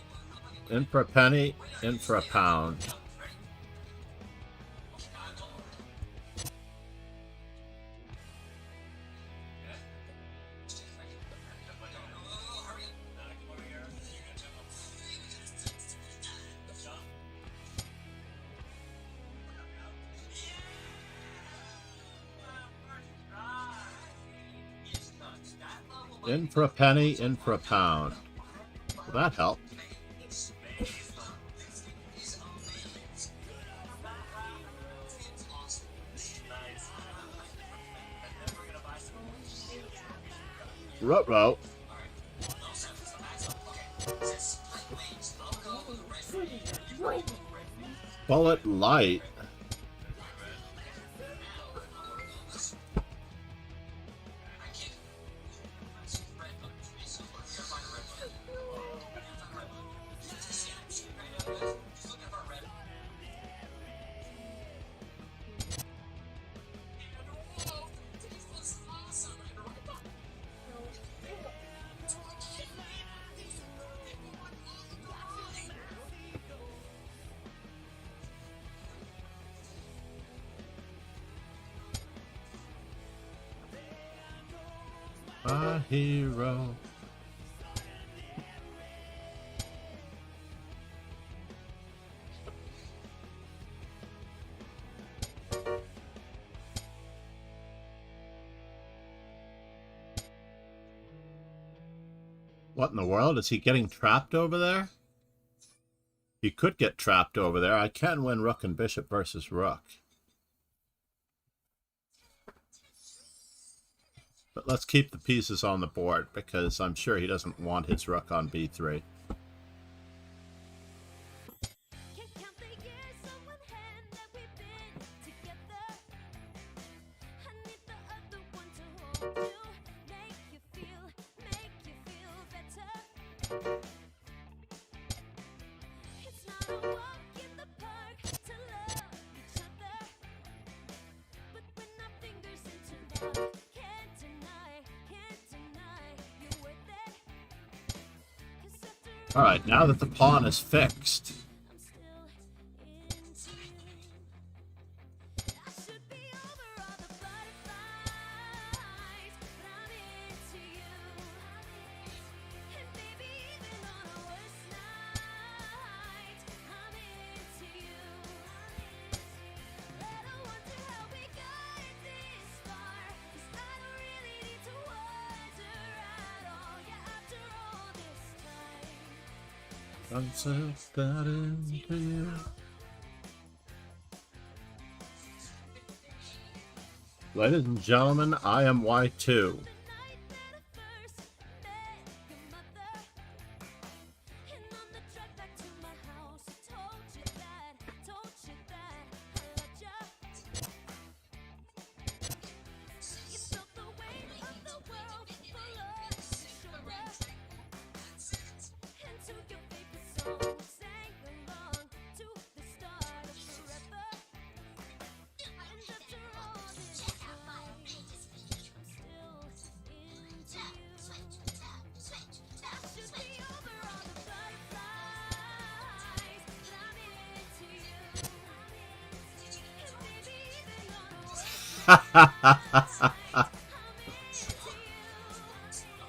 in for a penny, in for a pound. In for a penny, in for a pound. Well, that helped. Ruh-roh. Bullet light. My hero. What in the world? Is he getting trapped over there? He could get trapped over there. I can win rook and bishop versus rook. But let's keep the pieces on the board because I'm sure he doesn't want his rook on b3. Alright, now that the pawn is fixed, myself got into you. Ladies and gentlemen, I am Y2.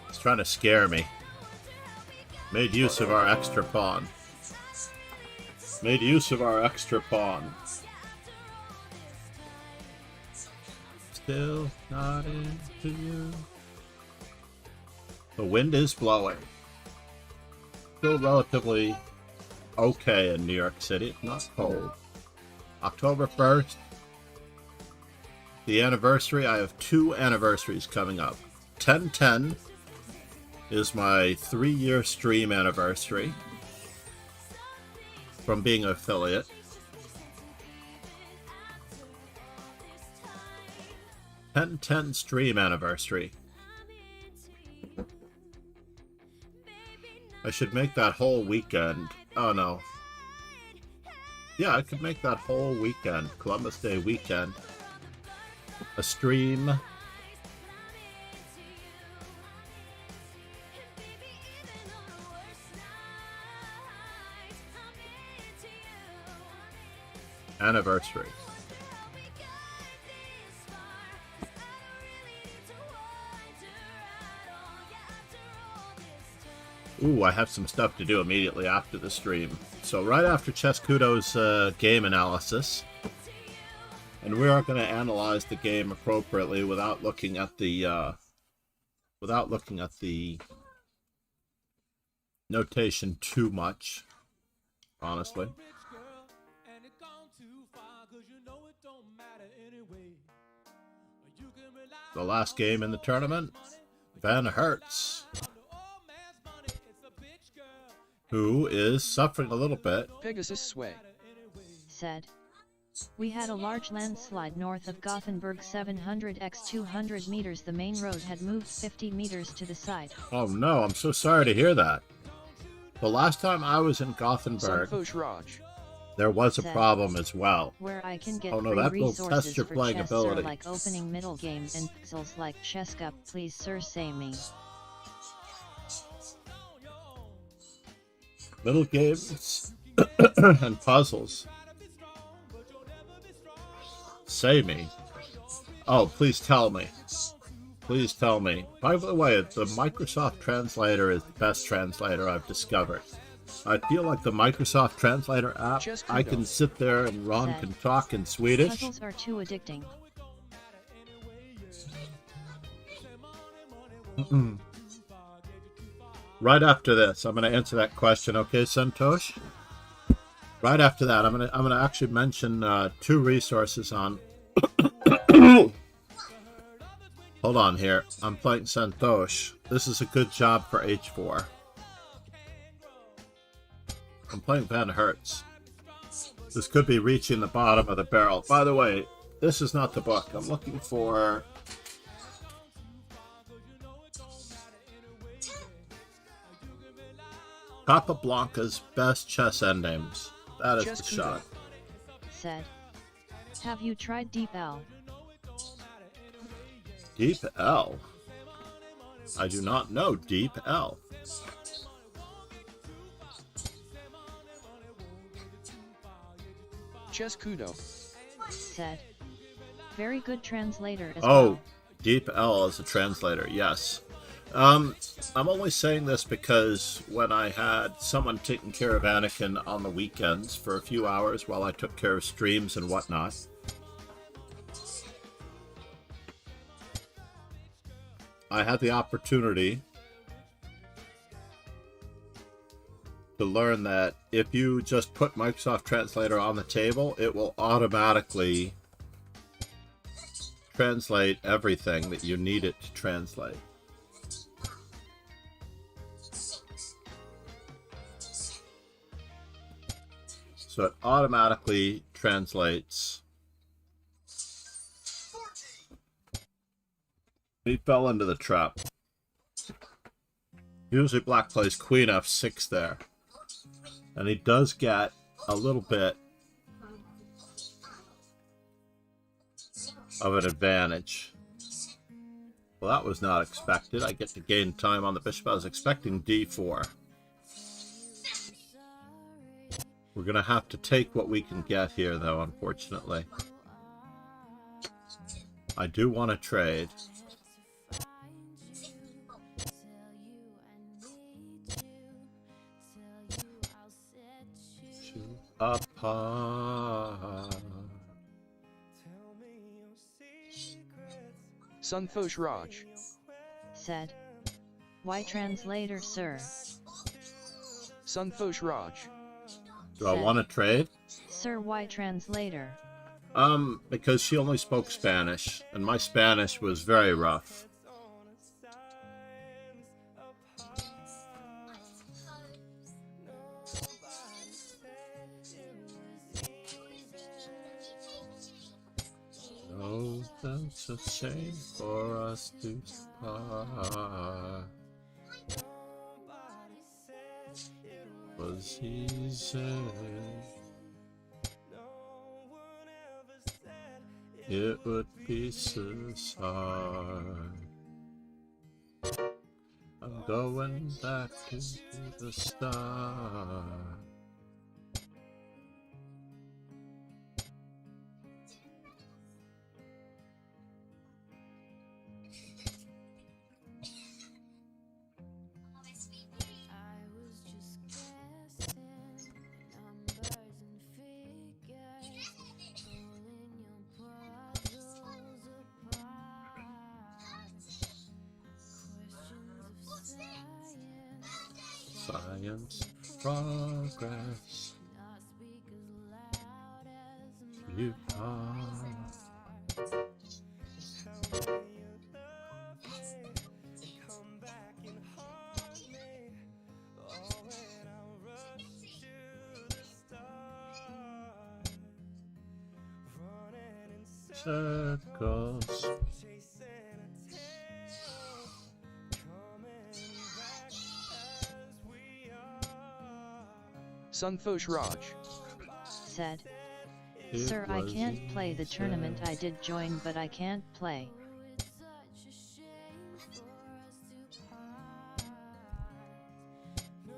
He's trying to scare me. Made use of our extra pawn. Made use of our extra pawn. Still not into you. The wind is blowing. Still relatively okay in New York City. It's not cold. October 1st. The anniversary, I have 2 anniversaries coming up. 10/10 is my 3-year stream anniversary from being an affiliate. $10 stream anniversary. I should make that whole weekend. Oh no. Yeah, I could make that whole weekend, Columbus Day weekend, a stream. Anniversary. Ooh, I have some stuff to do immediately after the stream. So right after Chescudo's game analysis, and we are going to analyze the game appropriately without looking at the notation too much, honestly. The last game in the tournament, Van Hertz, who is suffering a little bit. Pegasus Sway said, "We had a large landslide north of Gothenburg 700 x 200 meters. The main road had moved 50 meters to the side." Oh no, I'm so sorry to hear that. The last time I was in Gothenburg, there was a problem as well. Where I can get oh no, free that will resources test your for playing chess, ability. sir, like opening middle game and puzzles like Cheska. Please, sir, say me. Middle games and puzzles. Say me. Oh, please tell me. Please tell me. By the way, the Microsoft Translator is the best translator I've discovered. I feel like the Microsoft Translator app, I can sit there and Ron can talk in Swedish. Puzzles are too addicting. Right after this, I'm going to answer that question, okay, Santosh? Right after that, I'm gonna actually mention 2 resources on. Hold on here. I'm playing Santosh. This is a good job for H4. I'm playing Van Hertz. This could be reaching the bottom of the barrel. By the way, this is not the book. I'm looking for... Capablanca's best chess endgames. That is Chess the shot. Said. Have you tried Deep L? Deep L? I do not know Deep L. Chess Kudo. Said. Very good translator as Oh, well. Deep L is a translator, yes. I'm only saying this because when I had someone taking care of Anakin on the weekends for a few hours while I took care of streams and whatnot, I had the opportunity to learn that if you just put Microsoft Translator on the table, it will automatically translate everything that you need it to translate. So it automatically translates. He fell into the trap. Usually black plays queen f6 there. And he does get a little bit of an advantage. Well, that was not expected. I get to gain time on the bishop. I was expecting d4. We're going to have to take what we can get here, though, unfortunately. I do want to trade. Apart. Sunfosh Raj. Said. Why translator, sir? Sunfosh Raj. Do I want to trade? Sir, why translator? Because she only spoke Spanish, and my Spanish was very rough. Oh, that's a shame for us to part. Was easy. It would be suicide. I'm going back to the start. Science, progress, you are. Circles. Sunfosh Raj. Said. Sir, I can't play the tournament. I did join, but I can't play.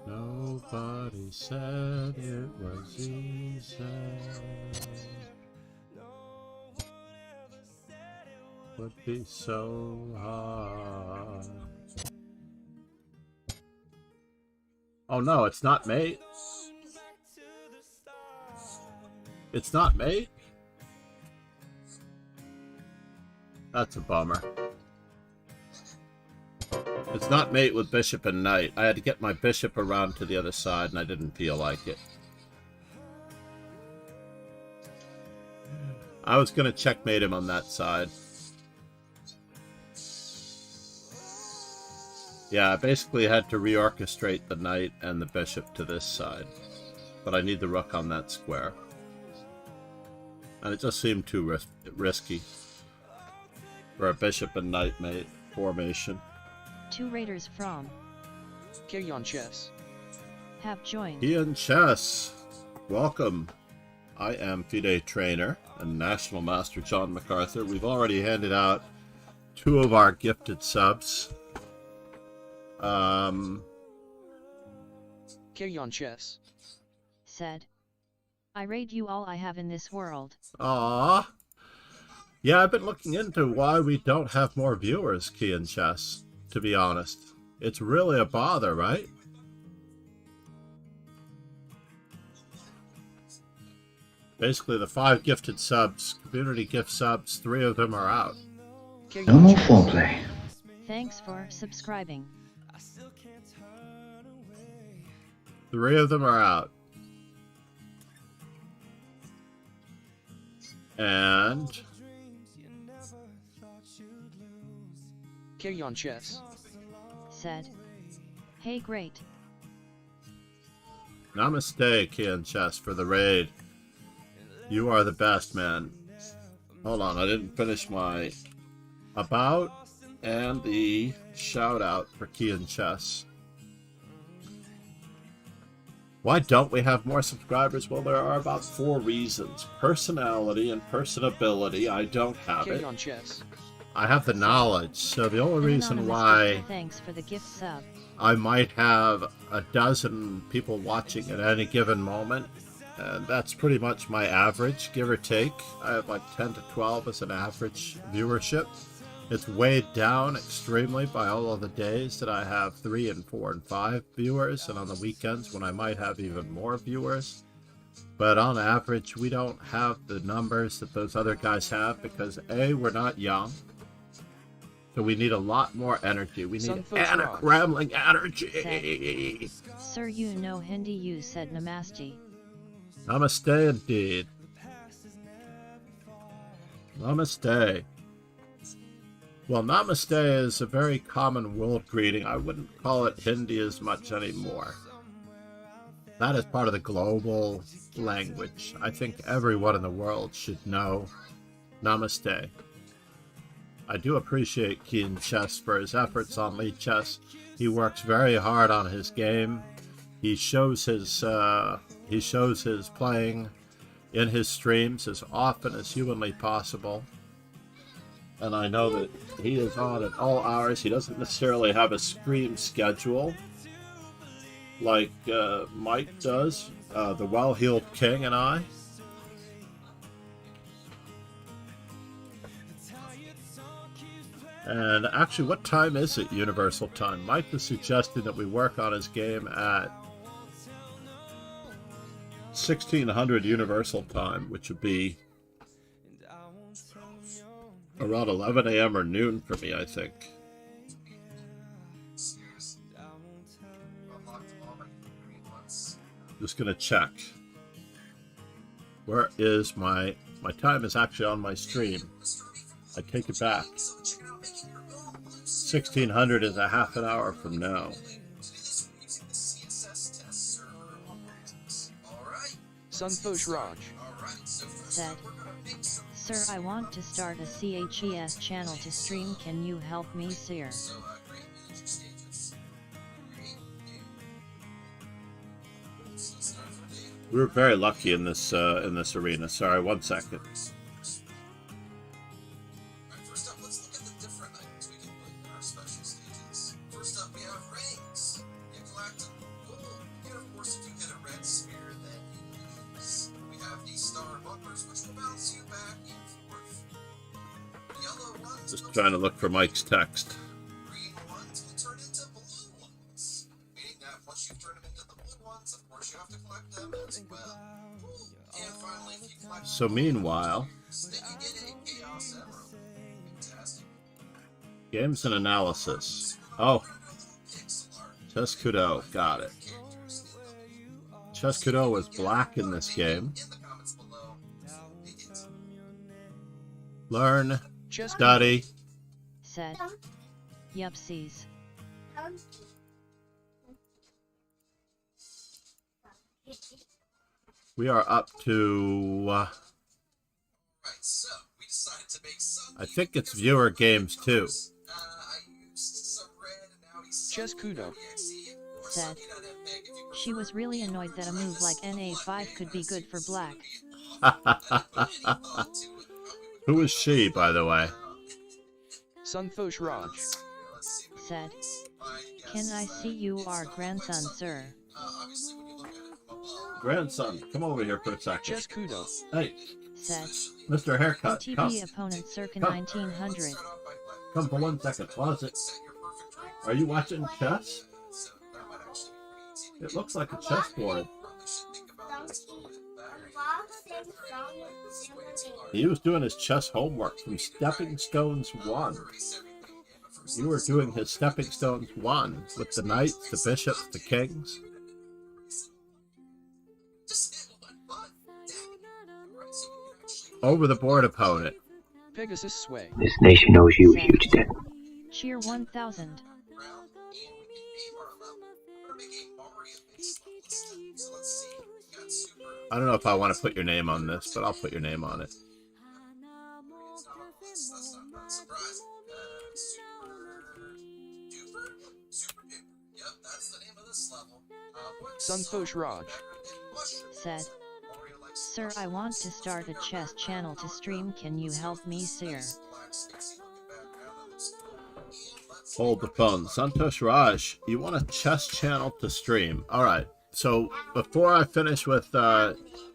Nobody said it was easy. Would be so hard. Oh no, it's not mate. It's not mate? That's a bummer. It's not mate with bishop and knight. I had to get my bishop around to the other side, and I didn't feel like it. I was going to checkmate him on that side. Yeah, I basically had to reorchestrate the knight and the bishop to this side. But I need the rook on that square. And it just seemed too risky for a bishop and knight mate formation. 2 raiders from Kayon Chess. have joined. Ian Chess, welcome. I am FIDE trainer and National Master John MacArthur. We've already handed out 2 of our gifted subs. Kayon Chess. Said, I raid you all I have in this world. Ah, yeah, I've been looking into why we don't have more viewers, Ian Chess, to be honest. It's really a bother, right? Basically, the 5 gifted subs, community gift subs, 3 of them are out. No more foreplay. Thanks for subscribing. 3 of them are out. And Kayon Chess. Said, hey great. namaste, Kian Chess, for the raid. You are the best, man. Hold on, I didn't finish my about and the shout out for Kian Chess. Why don't we have more subscribers? Well, there are about 4 reasons. Personality and personability, I don't have it. Kayon Chess. I have the knowledge, so the only reason Anonymous why Victor, thanks for the gift sub. I might have a dozen people watching at any given moment, and that's pretty much my average, give or take. I have like 10 to 12 as an average viewership. It's weighed down extremely by all of the days that I have 3 and 4 and 5 viewers, and on the weekends when I might have even more viewers. But on average, we don't have the numbers that those other guys have because A, we're not young. So we need a lot more energy. We need rambling energy. Sir, you know Hindi, you said namaste. Namaste indeed. Namaste. Well, namaste is a very common world greeting. I wouldn't call it Hindi as much anymore. That is part of the global language. I think everyone in the world should know namaste. I do appreciate Keen Chess for his efforts on Lee Chess. He works very hard on his game. He shows his playing in his streams as often as humanly possible. And I know that he is on at all hours. He doesn't necessarily have a stream schedule like Mike does, the Well-Heeled King and I. And actually, what time is it, Universal Time? Mike was suggesting that we work on his game at 1600 Universal Time, which would be around 11 a.m. or noon for me, I think. Just gonna check. Where is my time is actually on my stream. I take it back. 1600 is a half an hour from now. Sunfosh Raj. Said, Sir, I want to start a CHES channel to stream. Can you help me, sir? We were very lucky in this arena. Sorry, 1 second. First up, let's look at the different items we can put in our special stages. First up, we have rings. You collect them. Cool. And of course, if you get a red spear, then you lose. We have these star bumpers, which will bounce you back and forth. Yellow ones. Just trying to look for Mike's text. Green ones will turn into blue ones. Meaning that once you turn them into the blue ones, of course, you have to collect them as well. And finally, if you collect So meanwhile, then you get a chaos emerald. Fantastic. games and analysis. Oh, Chess Kudo, got it. Chess Kudo was black in this game. Learn, Chess study. Said. Yupsies. We are up to, I think it's viewer games too. Chess Kudo. Said. She was really annoyed that a move like NA5 could be good for black. Who is she, by the way? Sunfosh Raj. Said. Can I see your grandson, sir? Grandson, come over here for a second. Chess Kudo. Hey, Said. Mr. Haircut, come. OTP opponent circa Come. 1900. Come for 1 second. Pause it. Are you watching chess? It looks like a chessboard. He was doing his chess homework from Stepping Stones 1. You were doing his Stepping Stones 1 with the knights, the bishops, the kings. Over the board opponent. Pegasus Sway. This nation owes you a huge debt. Cheer 1000. I don't know if I want to put your name on this, but I'll put your name on it. Sunfosh Raj. Said. Sir, I want to start a chess channel to stream. Can you help me, sir? Hold the phone. Santosh Raj, you want a chess channel to stream. Alright, so before I finish with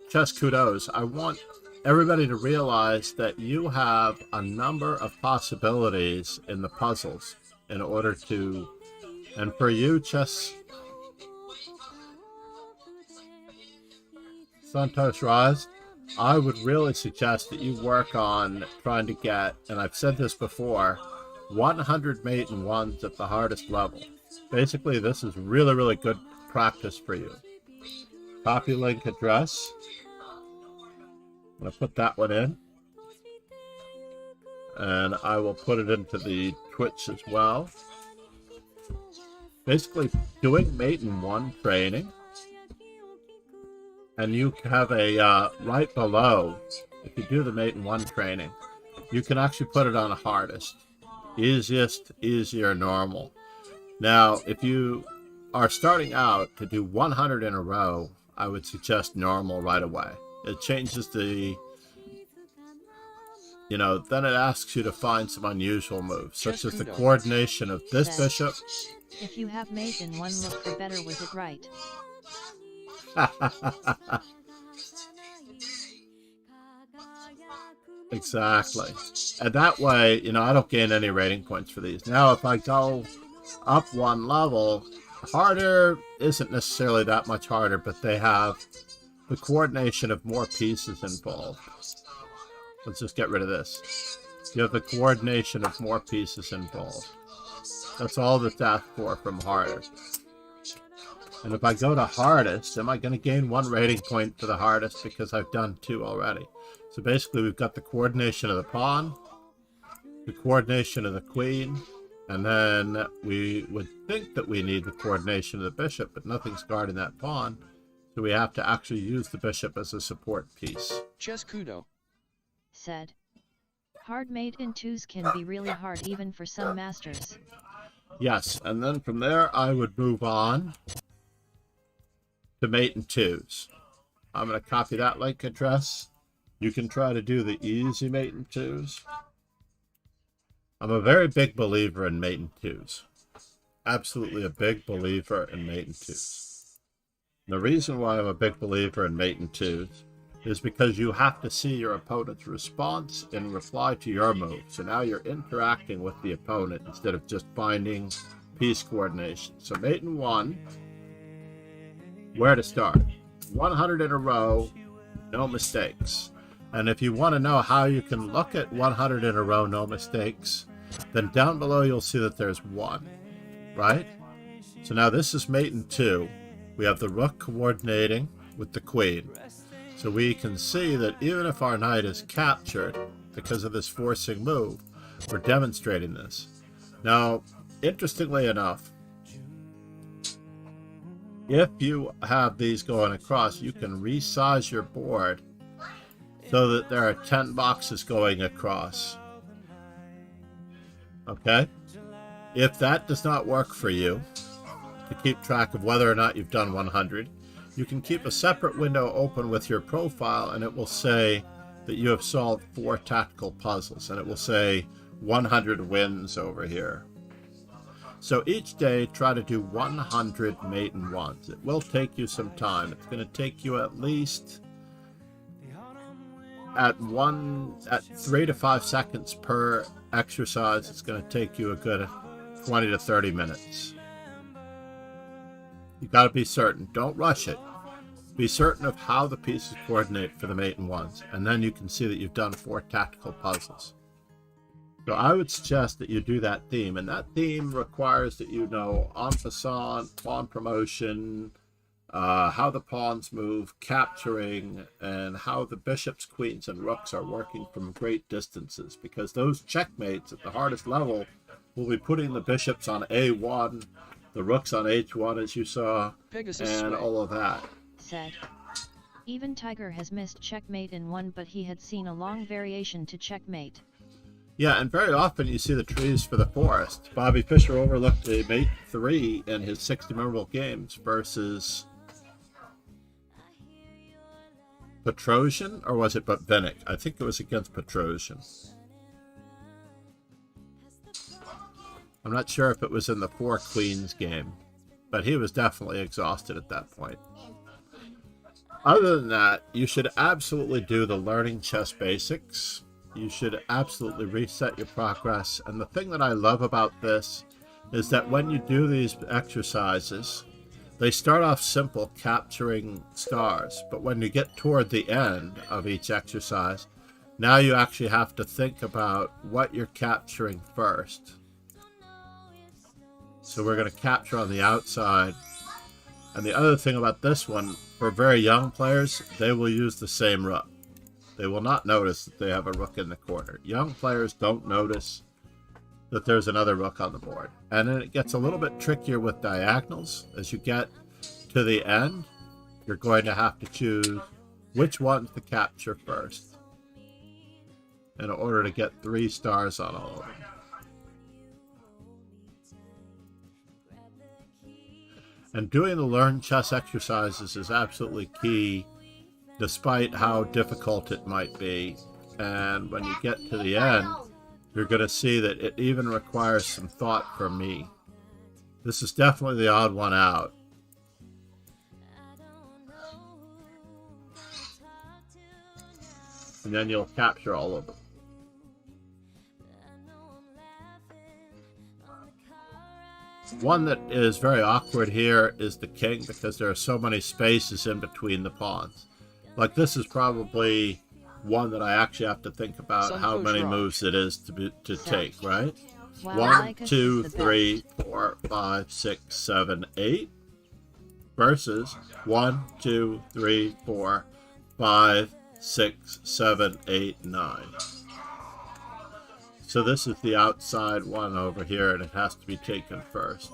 Chess Kudos, I want everybody to realize that you have a number of possibilities in the puzzles in order to... And for you, Chess... Santosh Raj, I would really suggest that you work on trying to get, and I've said this before, 100 mate and ones at the hardest level. Basically, this is really, really good practice for you. Copy link address. I'm going to put that one in. And I will put it into the Twitch as well. Basically, doing mate and one training. And you have a, right below, if you do the mate and one training, you can actually put it on a hardest. Easiest, easier, normal. Now, if you are starting out to do 100 in a row, I would suggest normal right away. It changes the, you know, then it asks you to find some unusual moves, such as the coordination of this bishop. If you have mate in one, look for better. Was it right? Exactly. And that way, you know, I don't gain any rating points for these. Now, if I go up one level, harder isn't necessarily that much harder, but they have the coordination of more pieces involved. Let's just get rid of this. You have the coordination of more pieces involved. That's all that's asked for from harder. And if I go to hardest, am I going to gain 1 rating point for the hardest because I've done 2 already? So basically we've got the coordination of the pawn, the coordination of the queen, and then we would think that we need the coordination of the bishop, but nothing's guarding that pawn. So we have to actually use the bishop as a support piece. Chess Kudo. Said. Hard mate in 2s can be really hard even for some masters. Yes, and then from there I would move on to mate in 2s. I'm going to copy that link address. You can try to do the easy mate in 2s. I'm a very big believer in mate in 2s. Absolutely a big believer in mate in 2s. The reason why I'm a big believer in mate in 2s is because you have to see your opponent's response in reply to your move. So now you're interacting with the opponent instead of just finding piece coordination. So mate in 1, where to start? 100 in a row, no mistakes. And if you want to know how you can look at 100 in a row, no mistakes, then down below you'll see that there's 1. right? So now this is mate in 2. We have the rook coordinating with the queen. So we can see that even if our knight is captured because of this forcing move, we're demonstrating this. Now, interestingly enough, if you have these going across, you can resize your board so that there are 10 boxes going across. Okay? If that does not work for you, to keep track of whether or not you've done 100, you can keep a separate window open with your profile, and it will say that you have solved 4 tactical puzzles, and it will say 100 wins over here. So each day, try to do 100 mate in 1s. It will take you some time. It's going to take you at least at 3 to 5 seconds per exercise. It's going to take you a good 20 to 30 minutes. You got to be certain. Don't rush it. Be certain of how the pieces coordinate for the mate in 1s, and then you can see that you've done 4 tactical puzzles. So I would suggest that you do that theme, and that theme requires that you know en passant, pawn promotion, how the pawns move, capturing, and how the bishops, queens, and rooks are working from great distances, because those checkmates at the hardest level will be putting the bishops on A1, the rooks on H1, as you saw, Pegasus and sway. all of that. Said. Even Tiger has missed checkmate in 1, but he had seen a long variation to checkmate. Yeah, and very often you see the trees for the forest. Bobby Fischer overlooked a mate 3 in his 60 memorable games versus Petrosian, or was it Botvinnik? I think it was against Petrosian. I'm not sure if it was in the 4 queens game, but he was definitely exhausted at that point. Other than that, you should absolutely do the learning chess basics. You should absolutely reset your progress. And the thing that I love about this is that when you do these exercises, they start off simple, capturing stars. But when you get toward the end of each exercise, now you actually have to think about what you're capturing first. So we're going to capture on the outside. And the other thing about this one, for very young players, they will use the same rook. They will not notice that they have a rook in the corner. Young players don't notice that there's another rook on the board. And then it gets a little bit trickier with diagonals. As you get to the end, you're going to have to choose which ones to capture first in order to get 3 stars on all of them. And doing the learn chess exercises is absolutely key, despite how difficult it might be. And when you get to the end, you're going to see that it even requires some thought from me. This is definitely the odd one out. And then you'll capture all of them. One that is very awkward here is the king, because there are so many spaces in between the pawns. Like, this is probably one that I actually have to think about how many moves it is to take, right? Wow, 1, 2, 3, 4, 5, 6, 7, 8 versus 1, 2, 3, 4, 5, 6, 7, 8, 9. So this is the outside one over here, and it has to be taken first.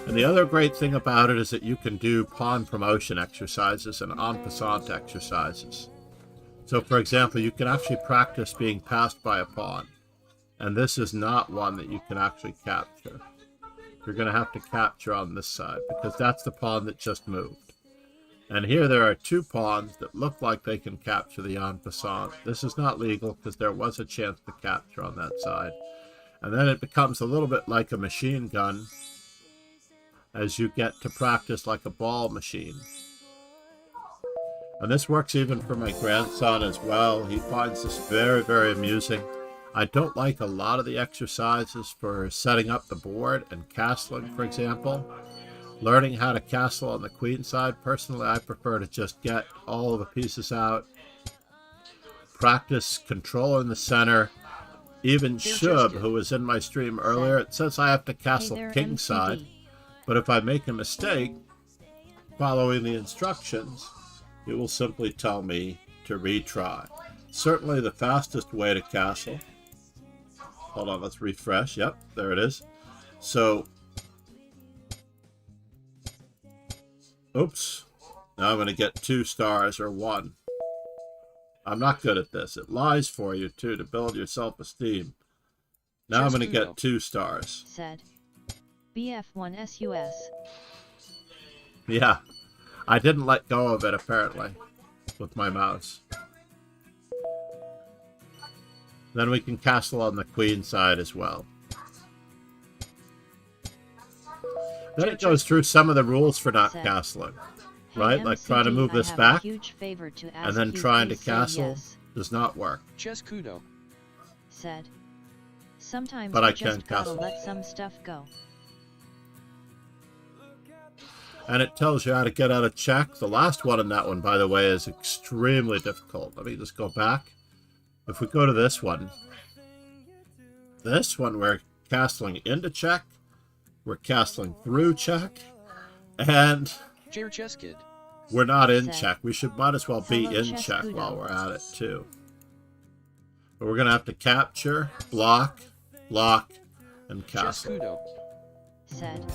And the other great thing about it is that you can do pawn promotion exercises and en passant exercises. So for example, you can actually practice being passed by a pawn. And this is not one that you can actually capture. You're going to have to capture on this side, because that's the pawn that just moved. And here there are 2 pawns that look like they can capture the en passant. This is not legal because there was a chance to capture on that side. And then it becomes a little bit like a machine gun as you get to practice like a ball machine. And this works even for my grandson as well. He finds this very, very amusing. I don't like a lot of the exercises for setting up the board and castling, for example. Learning how to castle on the queen side, personally, I prefer to just get all of the pieces out, practice controlling the center. Even Dear Shub, Jessica. who was in my stream earlier, it says I have to castle there, kingside. MCD. But if I make a mistake following the instructions, it will simply tell me to retry. Certainly the fastest way to castle. Hold on, let's refresh. Yep, there it is. So, oops. Now I'm going to get 2 stars or 1. I'm not good at this. It lies for you, too, to build your self-esteem. Now I'm going to get 2 stars. Said. BF1SUS. Yeah, I didn't let go of it, apparently, with my mouse. Then we can castle on the queen side as well. Then it goes through some of the rules for not castling. Right? Like trying to move this back, and then trying to castle does not work. Chess Kudo. Said. Sometimes But you I just can gotta castle. let some stuff go. And it tells you how to get out of check. The last one in that one, by the way, is extremely difficult. Let me just go back. If we go to this one we're castling into check, we're castling through check, and J Chess Kid. we're not in Set. check. We might as well be Hello, in Chess check Kudo. while we're at it, too. But we're going to have to capture, block, lock, and Chess castle. Kudo. Said.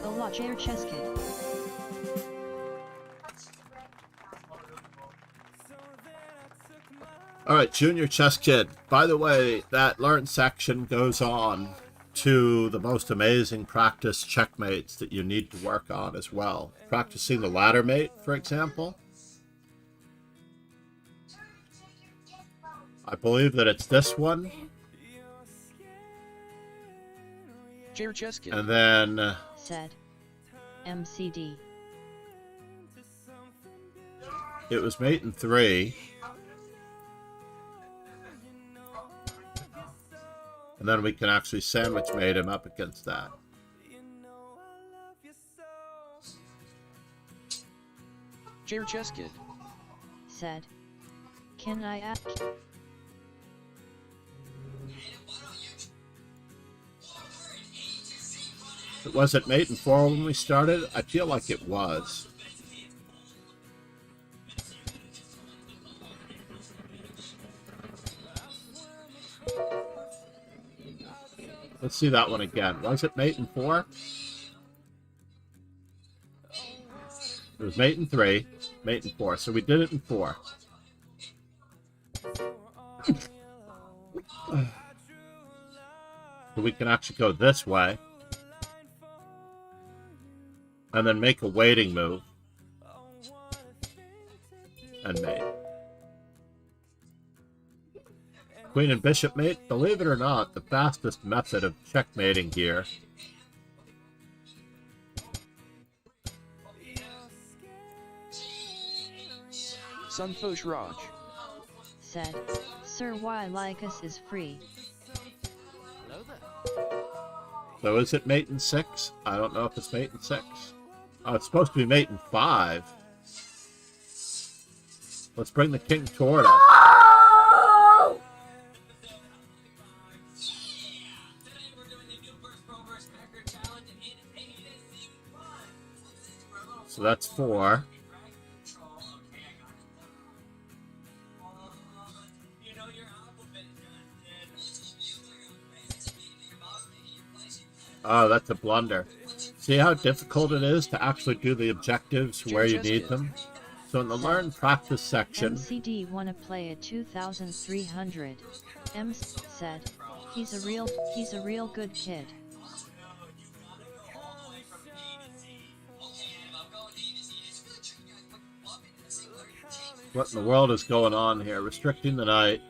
A watch air chess kid. Alright, Junior Chess Kid. By the way, that learn section goes on to the most amazing practice checkmates that you need to work on as well. Practicing the ladder mate, for example. I believe that it's this one. J Chess Kid. And then Said. MCD. it was mate in 3. And then we can actually sandwich mate him up against that. J Chess Kid. Said. Can I ask? Was it mate in 4 when we started? I feel like it was. Let's see that one again. Was it mate in 4? It was mate in 3, mate in 4. So we did it in 4. So we can actually go this way. And then make a waiting move. And mate. Queen and bishop mate, believe it or not, the fastest method of checkmating here. Sunfosh Raj. Said. Sir, why Lycus is free. Hello there. So is it mate in 6? I don't know if it's mate in 6. Oh, it's supposed to be mate in 5. Let's bring the king toward us. So that's 4. Oh, that's a blunder. See how difficult it is to actually do the objectives where you need them? So in the Learn Practice section... MCD wanna play at 2,300. M said. He's a real good kid. What in the world is going on here? Restricting the night.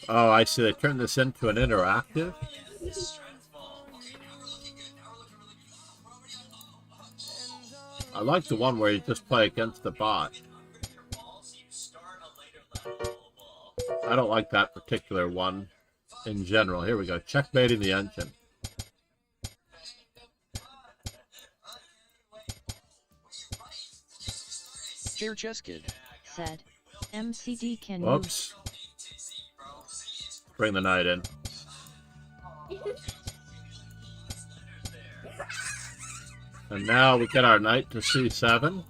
Oh, I see. They turned this into an interactive. I like the one where you just play against the bot. I don't like that particular one in general. Here we go. Checkmating the engine. Jair Cheskid. said, MCD can you... Whoops. Bring the knight in. And now we get our knight to c7.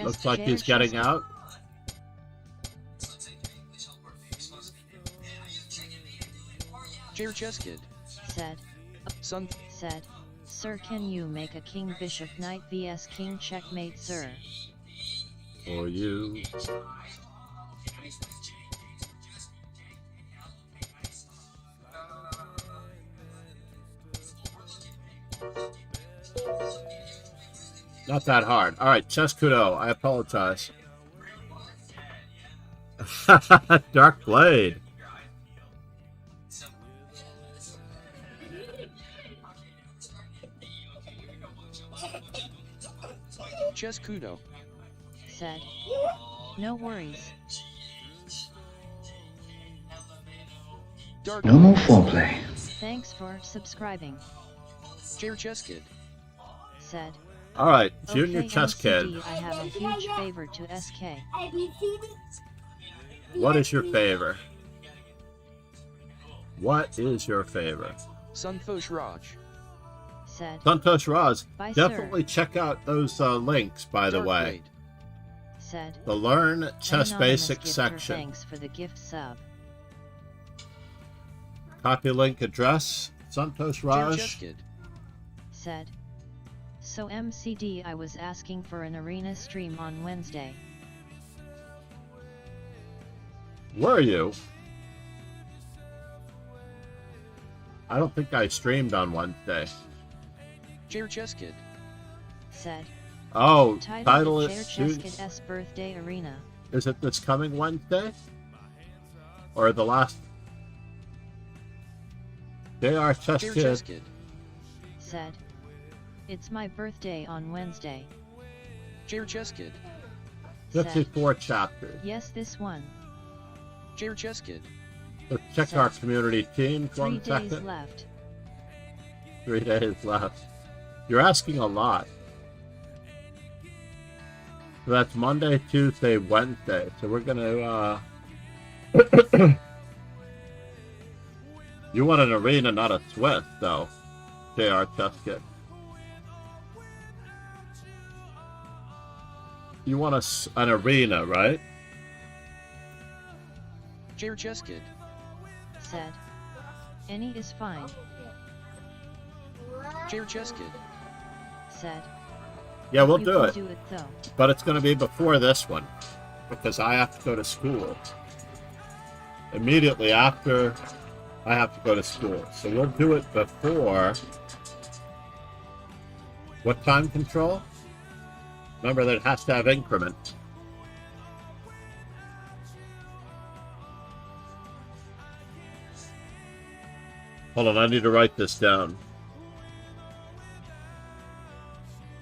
Looks like he's getting out. Jair Cheskid. Said, said, Sir, can you make a king bishop knight vs king checkmate, sir? For you. Not that hard. All right, chess kudo. I apologize. Dark Blade. Chess kudo. Said, no worries. Dark No more foreplay. Thanks for subscribing. Jair Cheskid. Said, All right, Junior okay, Chess Kid. MCD, I have a huge favor to SK. What is your favor? What is your favor? Santosh Raj. Said, Santosh Raj. Bye, Definitely check out those links, by the Dark way. Blade. said, The Learn Chess Anonymous Basic Gifter, section. thanks for the gift sub. Copy link address. Santosh Jair Raj. Cheskid. Said, so MCD, I was asking for an arena stream on Wednesday. Were you? I don't think I streamed on Wednesday. Jair Cheskid. Said, Oh, title title Jair is Cheskid's birthday arena. Is it this coming Wednesday? Or the last? JR Chess Jair Kid. Cheskid. Said, it's my birthday on Wednesday. Jair Cheskid. Said, 54 chapters. yes, this one. Jair Cheskid. Let's check our community teams 3 1 days second. left. 3 days left. You're asking a lot. So that's Monday, Tuesday, Wednesday. So we're gonna You want an arena, not a Swiss, though. JR Cheskid. You want an arena, right? Jair Cheskid. Said, any is fine. Jair Cheskid. Said, Yeah, we'll you do can it. do it though. But it's going to be before this one. Because I have to go to school. Immediately after, I have to go to school. So we'll do it before... What time control? Remember that it has to have increment. Hold on, I need to write this down.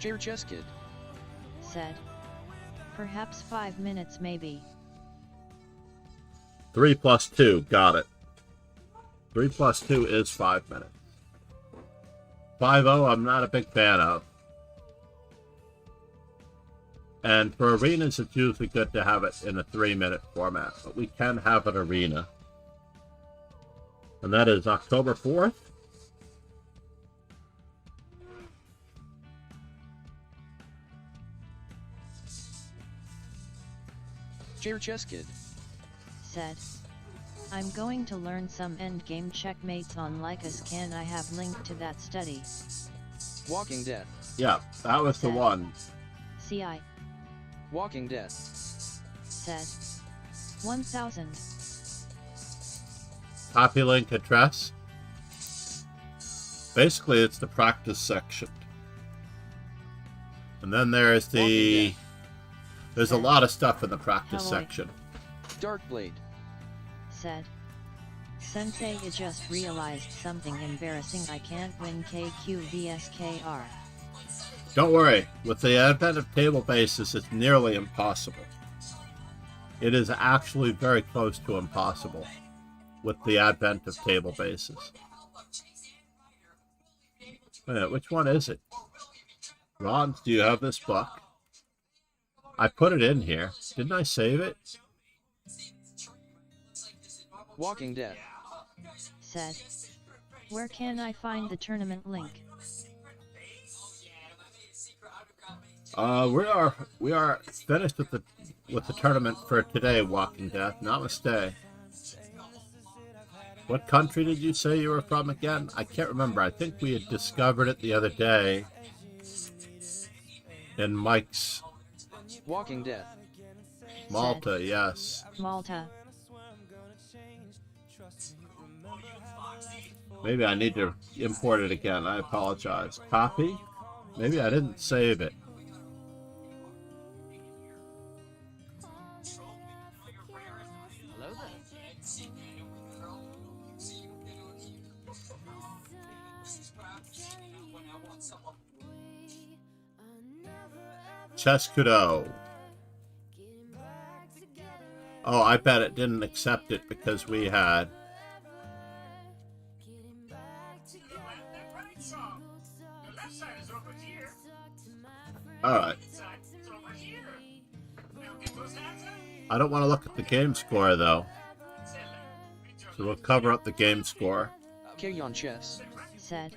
Jair Cheskid. Said, perhaps 5 minutes maybe. 3 plus 2, got it. 3 plus 2 is 5 minutes. 5-0, I'm not a big fan of. And for arenas, it's usually good to have it in a 3-minute format. But we can have an arena. And that is October 4th. Jair Cheskid. Said, I'm going to learn some endgame checkmates on Lycus. Can I have link to that study? Walking Dead. Yeah, that was the Said. one. CI. Walking Dead. Said, 1000. Copy link address. Basically, it's the practice section. And then there's the... There's a lot of stuff in the practice Hello. section. Dark Blade. Said, Sensei, I just realized something embarrassing. I can't win KQ vs KR. Don't worry, with the advent of table bases, it's nearly impossible. It is actually very close to impossible with the advent of table bases. Wait a minute, which one is it? Ron, do you have this book? I put it in here. Didn't I save it? Walking Death. Said. Where can I find the tournament link? We are finished with the tournament for today, Walking Death. Namaste. What country did you say you were from again? I can't remember. I think we had discovered it the other day in Mike's. Walking Death. Malta, yes. Malta. Maybe I need to import it again. I apologize. Copy? Maybe I didn't save it. Hello there. Chescudo. Oh, I bet it didn't accept it because we had. Alright. I don't want to look at the game score, though. So we'll cover up the game score. Kayon Chess. Said.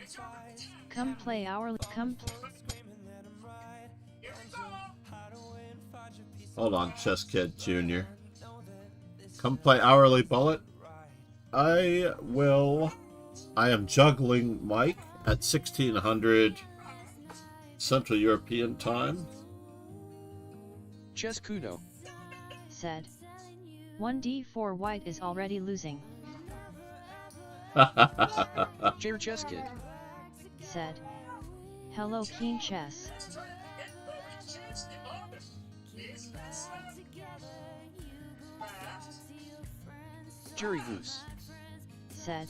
Come play our... Hold on, Chess Kid Jr. Come play Hourly Bullet. I am juggling Mike at 1600 Central European Time. Chess Kudo. Said. 1d4 white is already losing. Chair Chess Kid. Said. Hello Keen Chess. Jury Goose. Said.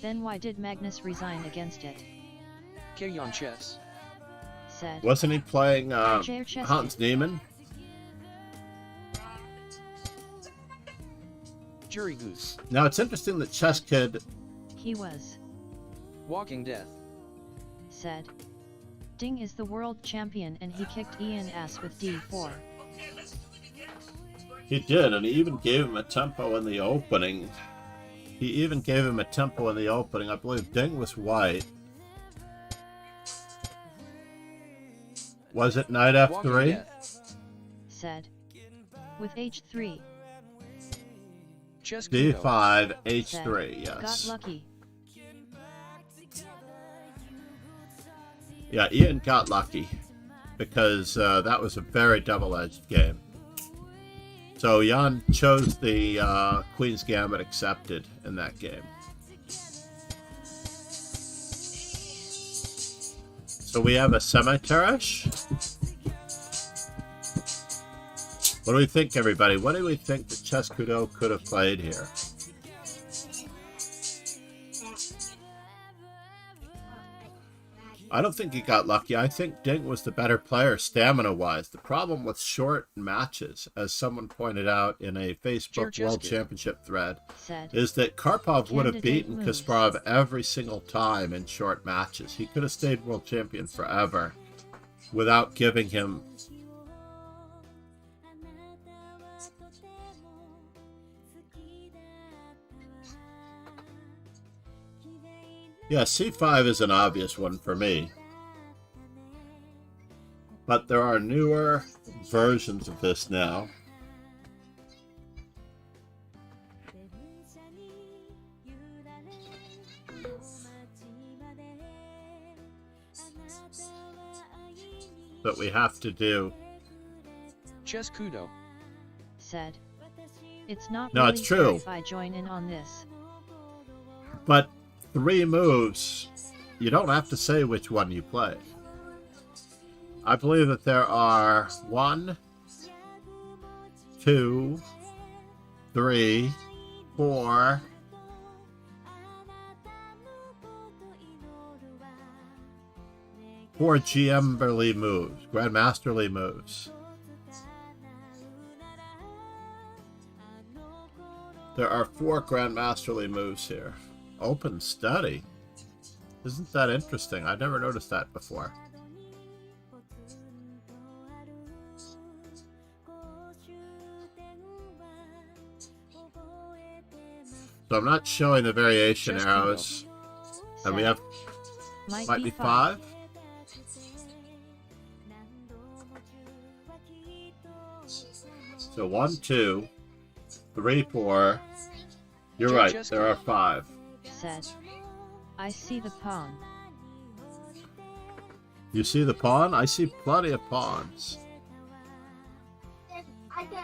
Then why did Magnus resign against it? Kayon Chess. Said. Wasn't he playing Chair Chess Hans Niemann? Jury Goose. Now it's interesting that Chess Kid. He was. Walking Death. Said. Ding is the world champion and he kicked Ian ass with d4. He did, and he even gave him a tempo in the opening. I believe Ding was white. Was it knight Walking f3? Death. Said. With h3. Chess Kudo. d5, Said. h3, Got yes. lucky. Yeah, Ian got lucky because that was a very double-edged game. So Jan chose the Queen's Gambit accepted in that game. So we have a semi-terrace. What do we think, everybody? What do we think that Chescudo could have played here? I don't think he got lucky. I think Ding was the better player stamina-wise. The problem with short matches, as someone pointed out in a Facebook World Championship thread, Said. is that Karpov would have Candidate beaten moves. Kasparov every single time in short matches. He could have stayed world champion forever without giving him... Yeah, C5 is an obvious one for me. But there are newer versions of this now. That we have to do. Chess Kudo. Said. It's not No, really it's fair true. if I join in on this. But 3 moves, you don't have to say which one you play. I believe that there are 1, 2, 3, 4, 4 GM-berly moves, Grandmasterly moves. There are 4 Grandmasterly moves here. Open study. Isn't that interesting? I've never noticed that before. So I'm not showing the variation Just arrows. And we Said, have might be 5. So 1, 2, 3, 4. You're right. There are 5. Said, I see the pawn. You see the pawn? I see plenty of pawns.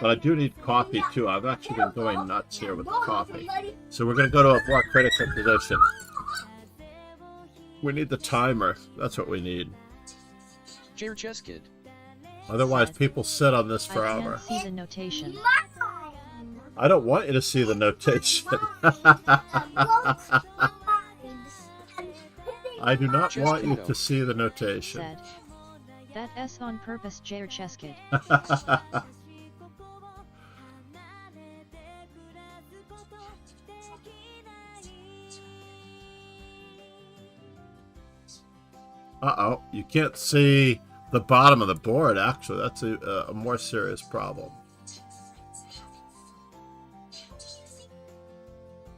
But I do need coffee too. I've actually been going nuts here with the coffee. So we're going to go to a more critical position. We need the timer. That's what we need. Jair Chess Kid. Otherwise, people sit on this I forever. can't see the notation. I don't want you to see the notation. I do not Just want you kudo. to see the notation. Said, that S on purpose, Jair Chess Kid. Uh-oh, you can't see the bottom of the board, actually. That's a more serious problem.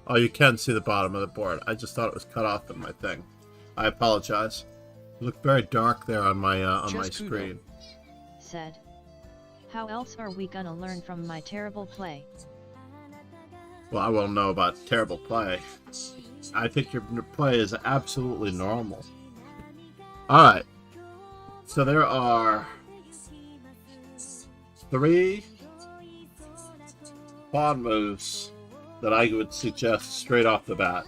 Oh, you can see the bottom of the board. I just thought it was cut off in my thing. I apologize. It looked very dark there on my screen. Said, how else are we gonna learn from my terrible play? Well, I won't know about terrible play. I think your play is absolutely normal. Alright. So there are 3 pawn moves that I would suggest straight off the bat.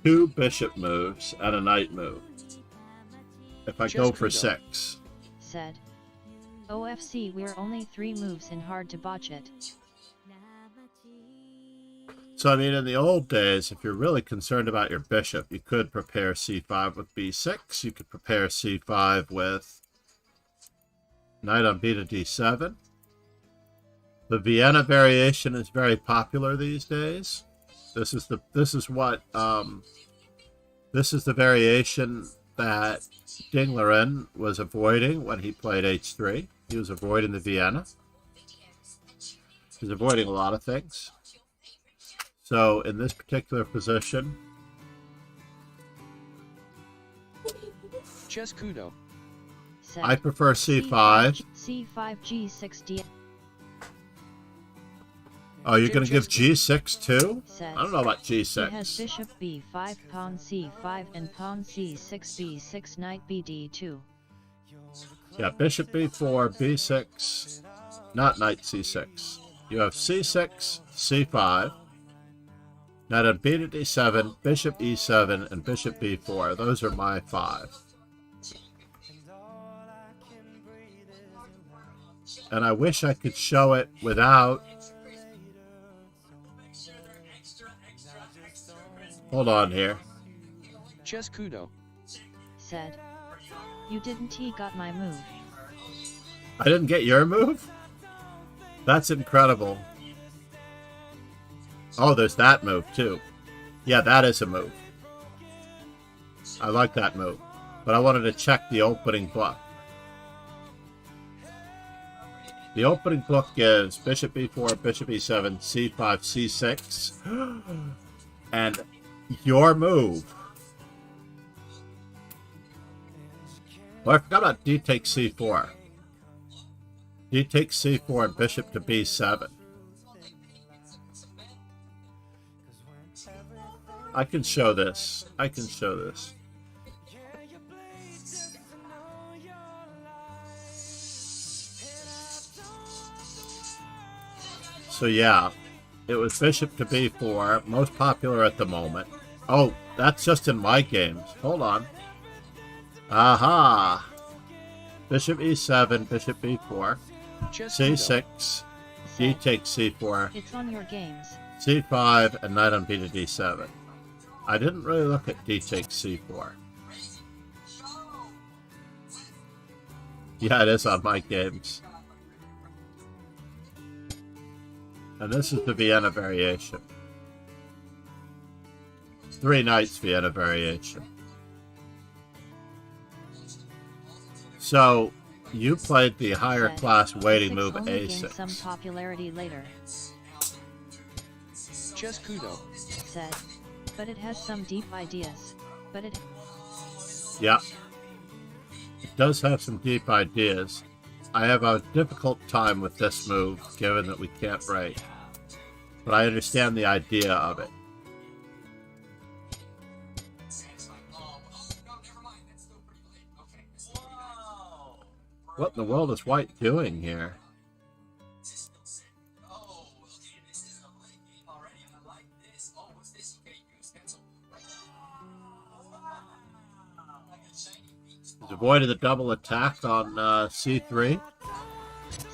2 bishop moves and a knight move. If I go for 6. Said, OFC, we're only 3 moves in, hard to botch it. So, I mean, in the old days, if you're really concerned about your bishop, you could prepare c5 with b6. You could prepare c5 with knight on b to d7. The Vienna variation is very popular these days. This is the variation that Dingleren was avoiding when he played h3. He was avoiding the Vienna. He's avoiding a lot of things. So in this particular position, Chess Kudo. Said, I prefer c5. C5 G6 D. Oh, you're going to give g6 too? Said, I don't know about he has g6. bishop b5, pawn c5, and pawn c6, b6, knight bd2. Yeah, bishop b4, b6, not knight c6. You have c6, c5, knight on b to d7, bishop e7, and bishop b4. Those are my 5. And I wish I could show it without... Hold on here. Chess Kudo. Said, you didn't, he got my move. I didn't get your move? That's incredible. Oh, there's that move too. Yeah, that is a move. I like that move. But I wanted to check the opening book. The opening book gives bishop b4, bishop e7, c5, c6. And your move. Well, I forgot about d takes c4. D takes c4 and bishop to b7. I can show this. I can show this. So yeah, it was bishop to b4, most popular at the moment. Oh, that's just in my games. Hold on. Aha! Bishop e7, bishop b4, Chess Kudo. c6, d takes c4, It's on your games. c5, and knight on b to d7. I didn't really look at d takes c4. Yeah, it is on my games. And this is the Vienna variation. 3 knights Vienna variation. So, you played the higher Said, class waiting E6 move only gained some A6. popularity later. Waiting move E6 gained some A6. popularity later. Just Kudo. Said. But it has some deep ideas. But it... Yeah. It does have some deep ideas. I have a difficult time with this move, given that we can't break. But I understand the idea of it. What in the world is White doing here? He's avoided the double attack on C3.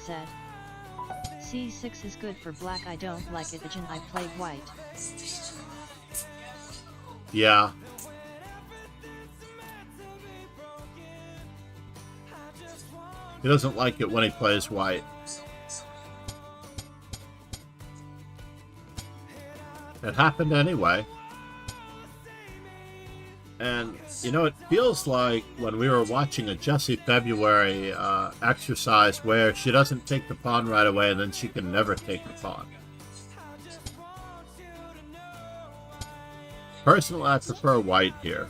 Said. C6 is good for black. I don't like it and I play white. Yeah. He doesn't like it when he plays white. It happened anyway. And, you know, it feels like when we were watching a Jessie February exercise where she doesn't take the pawn right away and then she can never take the pawn. Personally, I prefer white here.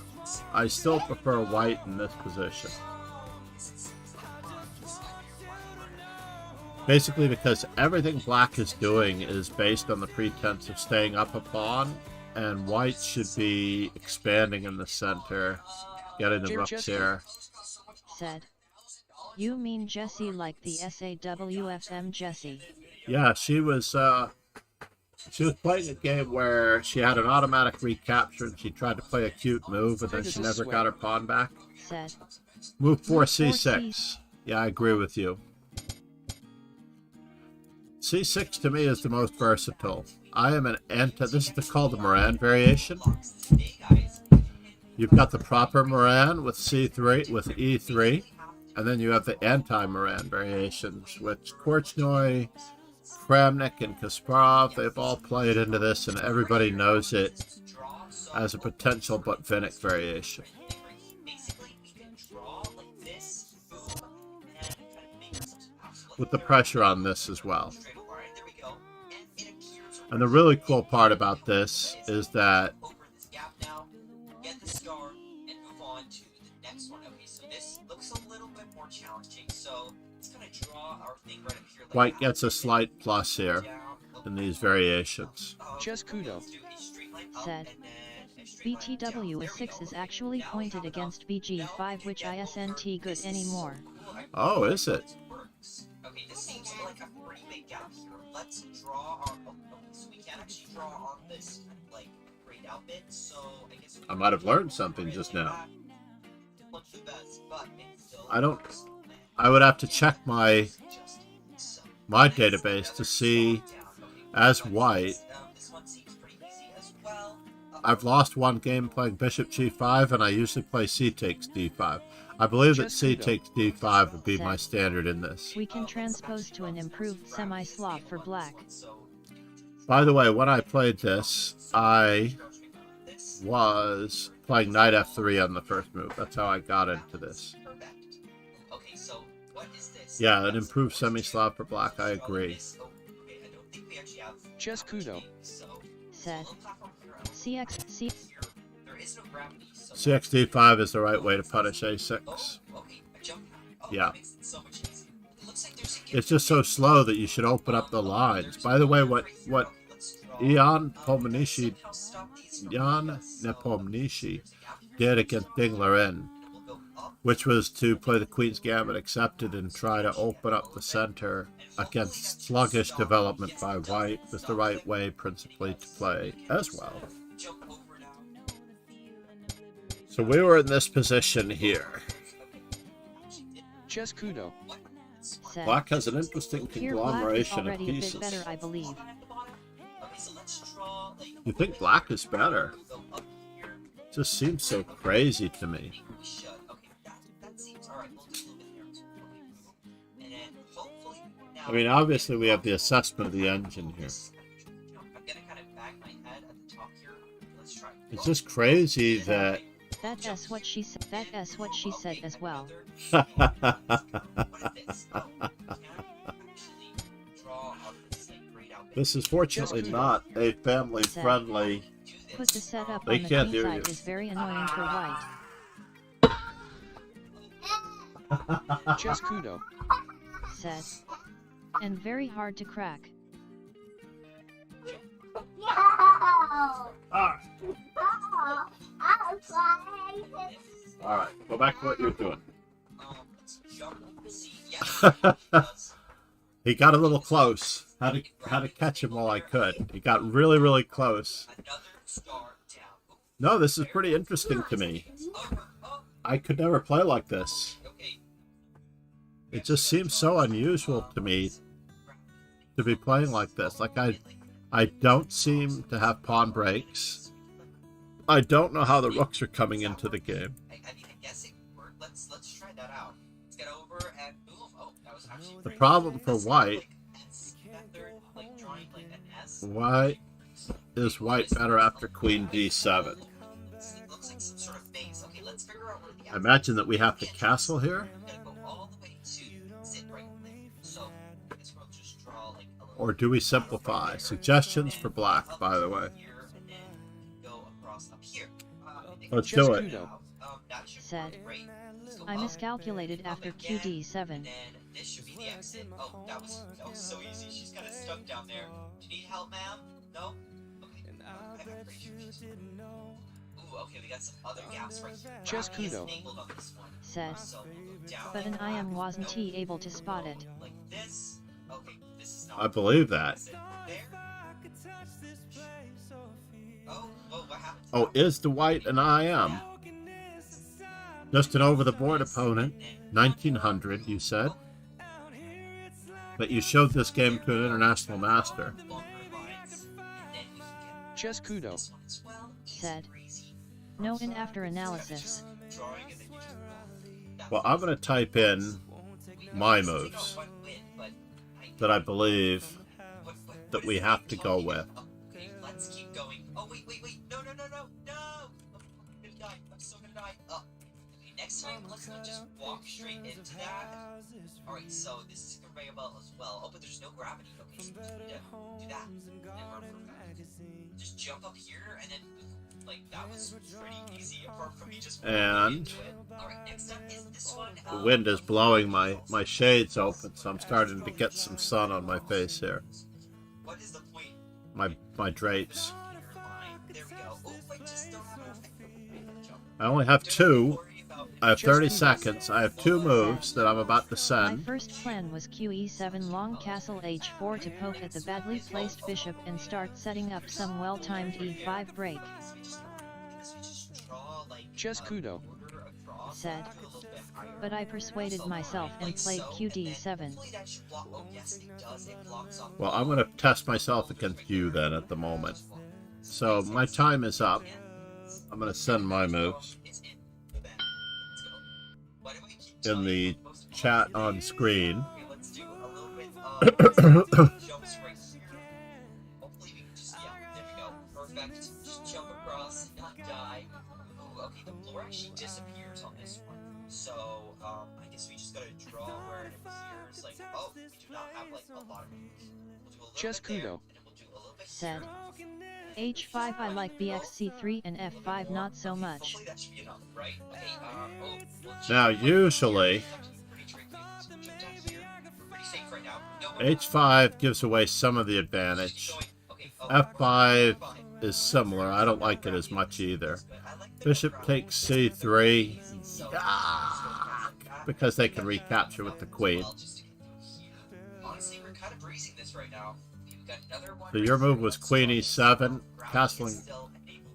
I still prefer white in this position. Basically because everything black is doing is based on the pretense of staying up a pawn, and white should be expanding in the center, getting the rooks here. Said. You mean Jessie like the SAWFM Jessie? Yeah, she was playing a game where she had an automatic recapture and she tried to play a cute move and then she never got her pawn back. Said. Move 4 C6. Yeah, I agree with you. C6 to me is the most versatile. I am an anti... This is called the Moran variation. You've got the proper Moran with C3, with E3, and then you have the anti-Moran variations, which Korchnoi, Kramnik, and Kasparov, they've all played into this, and everybody knows it as a potential Botvinnik variation. With the pressure on this as well. And the really cool part about this is that White gets a slight plus here in these variations. Just Kudo. Said. BTW6 is actually pointed against BG5, which isn't good anymore. Oh, is it? Okay, this seems like a pretty big gap here. Let's draw our... so we can actually draw on this, like, grayed out bit, so I guess... I might have learned something just now. I would have to check my database to see, as white, I've lost one game playing Bishop G5, and I usually play C takes D5. I believe that C takes D5 would be my standard in this. We can transpose to an improved semi-Slav for black. By the way, when I played this, I was playing Knight F3 on the first move. That's how I got into this. Yeah, an improved semi-Slav for black, I agree. Just Kudo. Said. CX D5 is the right way to punish A6. Yeah. It's just so slow that you should open up the lines. By the way, what Jan Nepomniachtchi did against Ding Liren, which was to play the Queen's Gambit accepted and try to open up the center against sluggish development by white, was the right way principally to play as well. So we were in this position here. Just Kudo. Said. Black has an interesting conglomeration of pieces. A bit better, I believe. You think black is better? Just seems so crazy to me. I mean, obviously we have the assessment of the engine here. It's just crazy that That's what she said. That's what she said as well. What if this? Oh, we can actually draw up this like grayed out bit. This is fortunately not a family-friendly. Do this. Put the setup They on the can't queen hear side you. is very annoying for white, Just Kudo. said. And very hard to crack. All right, go back to what you're doing. Let's jump. See, yeah. Does. He got a little close. Had to catch him while I could. He got really, really close. Another star down. No, this is pretty interesting to me. I could never play like this. Okay. It just seems so unusual to me to be playing like this. Like I don't seem to have pawn breaks. I don't know how the rooks are coming into the game. I mean, I guess it would work. Let's try that out. Let's get over and move. Oh, that was actually The pretty problem for white, S method, like drawing like an S. why is white better after queen d7? It looks like some sort of phase. Okay, let's figure out where the I imagine that we have to castle here, We're gonna go all the way to sit right there. So I guess we'll just draw like a little. or do we simplify? Suggestions for black, by the way. Here, and then go across up here. I think Let's Just do it. Kudo. that should Said. work great. Let's go I up, miscalculated after up again, QD7. And then this should be the exit. Oh, that was so easy. She's kind of stuck down there. Do you need help, ma'am? No? Okay. I have a pretty sure she's- Ooh, okay, we got some other gaps right here. Just Gravity is Kudo. angled on this one. Said. So we'll move down But like an IM that. wasn't Nope. he able to spot it. Like this. Okay, this is not. I believe that. Is it there? Oh, whoa, what happened? Oh, is the white an IM? Just an over-the-board opponent. 1900, you said. But you showed this game to an international master. Longer lines, and then we can get Just Kudo. this one as well. Easy Said. breezy. No in after analysis. Drawing and then you just Well, I'm going to type in my moves that I believe that we have to go with. Okay, let's keep going. Oh, wait. No. I'm gonna die. I'm still gonna die. Okay, next time, let's not just walk straight into that. Alright, so this is a conveyor belt as well. Oh, but there's no gravity. Okay, so do that. And run from just jump up here, and then, like, that was pretty easy, apart from me just And into it. Alright, next up is this one. the wind is blowing my shades open, so I'm starting to get some sun on my face here. What is the point? My drapes. There we go. Oh, I just don't have enough. I only have two. I have 30 Just- seconds. I have two moves that I'm about to My send. first plan was QE7 long castle h4 to poke at the badly placed bishop and start setting up some well-timed e5 break. Just Kudo. Said. But I persuaded myself and played QD7. Well, I'm going to test myself against you then at the moment. So my time is up. I'm going to send my moves in the chat on screen. Let's do a little bit of jumps right here. Hopefully we can just, yeah, there we go. Perfect. Just jump across, not die. Ooh, okay, the floor actually disappears on this one. So, I guess we just gotta draw where it appears. Like, oh, we do not have, like, a lot of moves. We'll do a little Just bit there, Kudo. and then we'll do a little bit Said. here. H5 I like bxc3 and f5 not so much. Hopefully that should be enough, right? Okay, oh, we'll Now, usually, pretty tricky. Jump down here. We're pretty safe right now. No, H5 gives away some of the advantage. okay, oh, F5 is similar. I don't like it as much either. Bishop takes C3. Yuck, because they can recapture with the queen. Honestly, we're kind of breezing this right now. We've got another one. So your move was queen E7, castling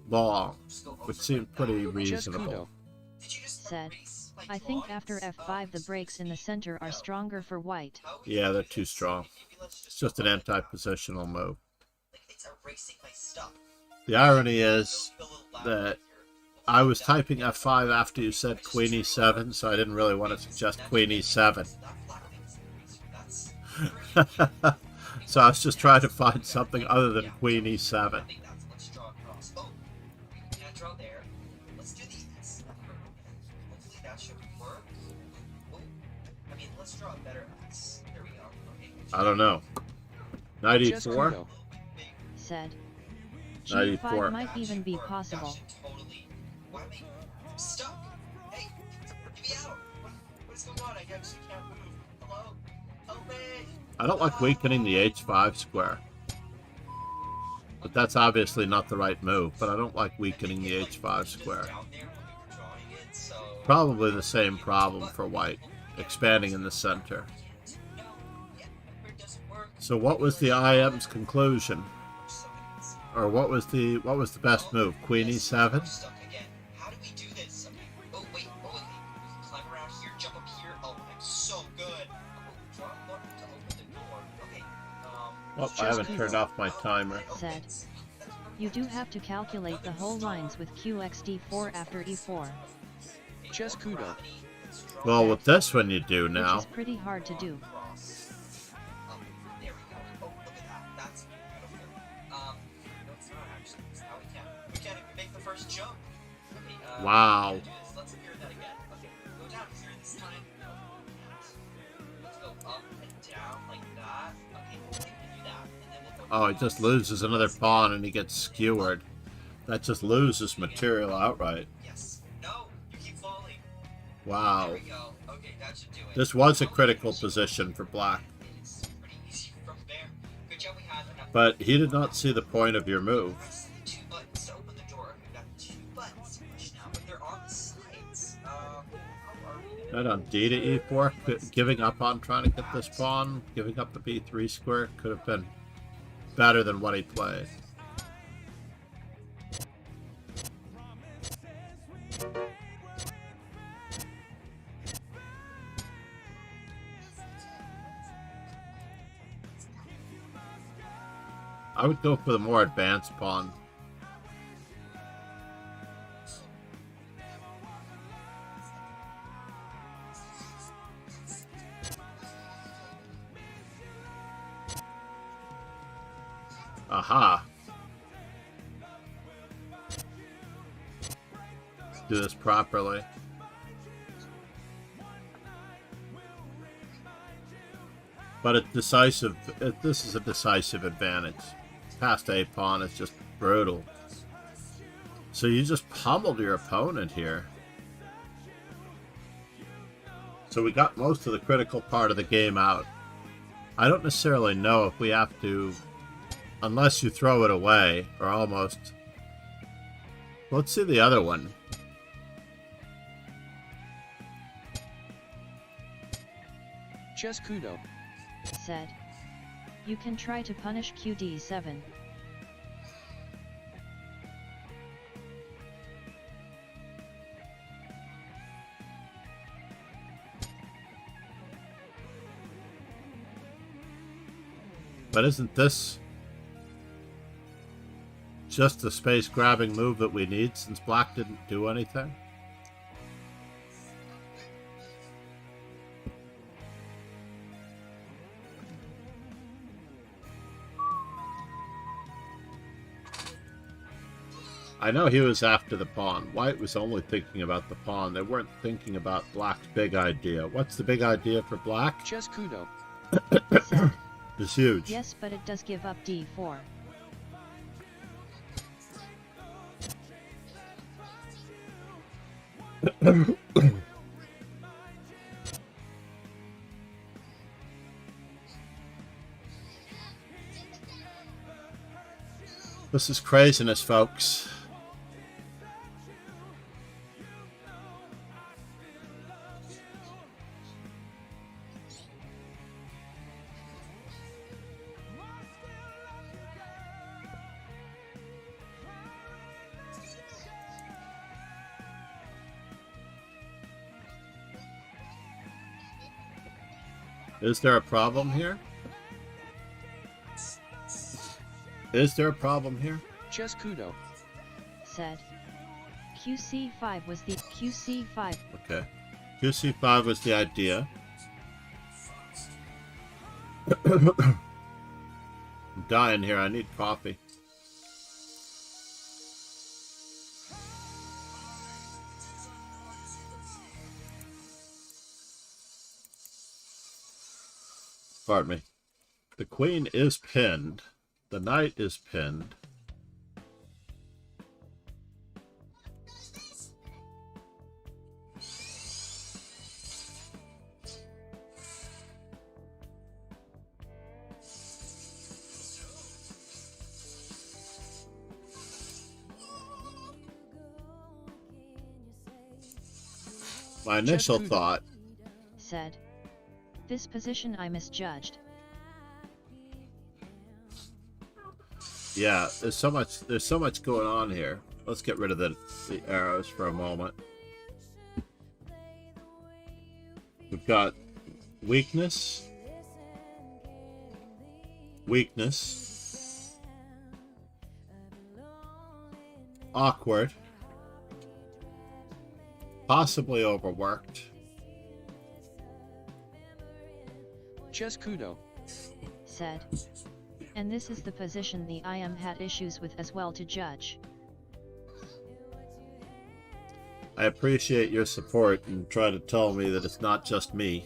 long, which seemed pretty Just reasonable. Kudo. Said. I think after f5 the breaks in the center are stronger for white. Yeah, they're too strong. It's just an anti-positional move. It's erasing my stuff. The irony is that I was typing F5 after you said Queen E7, so I didn't really want to suggest Queen E7. So I was just trying to find something other than Queen E7. Let's draw across. Oh, we can't draw there. Let's let's do these. Hopefully that should work. Oh, I mean, let's draw a better X. There we go. Okay. I don't know. Knight Just e4? Kudo. Said. Knight G5 e4. might even be possible. That should totally. Why am I stuck? Hey, get me out. What is going on? I actually can't move. Hello? Help me. I don't like weakening the h5 square. But that's obviously not the right move, but I don't like weakening the h5 square. Probably the same problem for white, expanding in the center. So what was the IM's conclusion? Or what was the best move? Queen e7? How do we do this? Oh wait, we can climb around here, jump up here. Oh, I'm so good. To open the door. Okay. Well, I haven't turned off my timer. Said. You do have to calculate the whole lines with qxd4 after e4. Just Kudo. Well, with this one you do now. Which is pretty hard to do. There we go. Oh, look at that. That's beautiful. No, it's not actually. We can't even make the first jump. Okay, Wow. Let's hear that again. Okay, go down here this time. No, let's go up and down like that. Okay, we can do that. And then we'll go Oh, he just loses another pawn and he gets skewered. That just loses material outright. Yes. No, you keep falling. Wow. There we go. Okay, that should do it. This was a critical position for black. It's pretty easy from there. Good job we had enough. But he did not see the point of your move. Press the 2 buttons to open the door. We've got 2 buttons to push now, but they're on the sides. How are we gonna... Right on d to e4, giving up on trying to get this pawn, giving up the b3 square could have been better than what he played. I would go for the more advanced pawn. Aha. Let's do this properly. But it's decisive. This is a decisive advantage. Past a pawn is just brutal. So you just pummeled your opponent here. So we got most of the critical part of the game out. I don't necessarily know if we have to, unless you throw it away, or almost. Let's see the other one. Just Kudo. Said. You can try to punish qd7. But isn't this just the space grabbing move that we need since black didn't do anything? I know he was after the pawn. White was only thinking about the pawn. They weren't thinking about black's big idea. What's the big idea for black? Just Kudo. Said. It's huge. Yes, but it does give up d4. This is craziness, folks. Is there a problem here? Is there a problem here? Just Kudo. Said. qc5 was the qc5. Okay. QC5 was the idea. I'm dying here. I need coffee. Pardon me. The queen is pinned. The knight is pinned. My initial thought said, "This position I misjudged." Yeah, there's so much going on here. Let's get rid of the arrows for a moment. We've got weakness, awkward, possibly overworked. Just Kudo said, "And this is the position the IM had issues with as well to judge." I appreciate your support and try to tell me that it's not just me.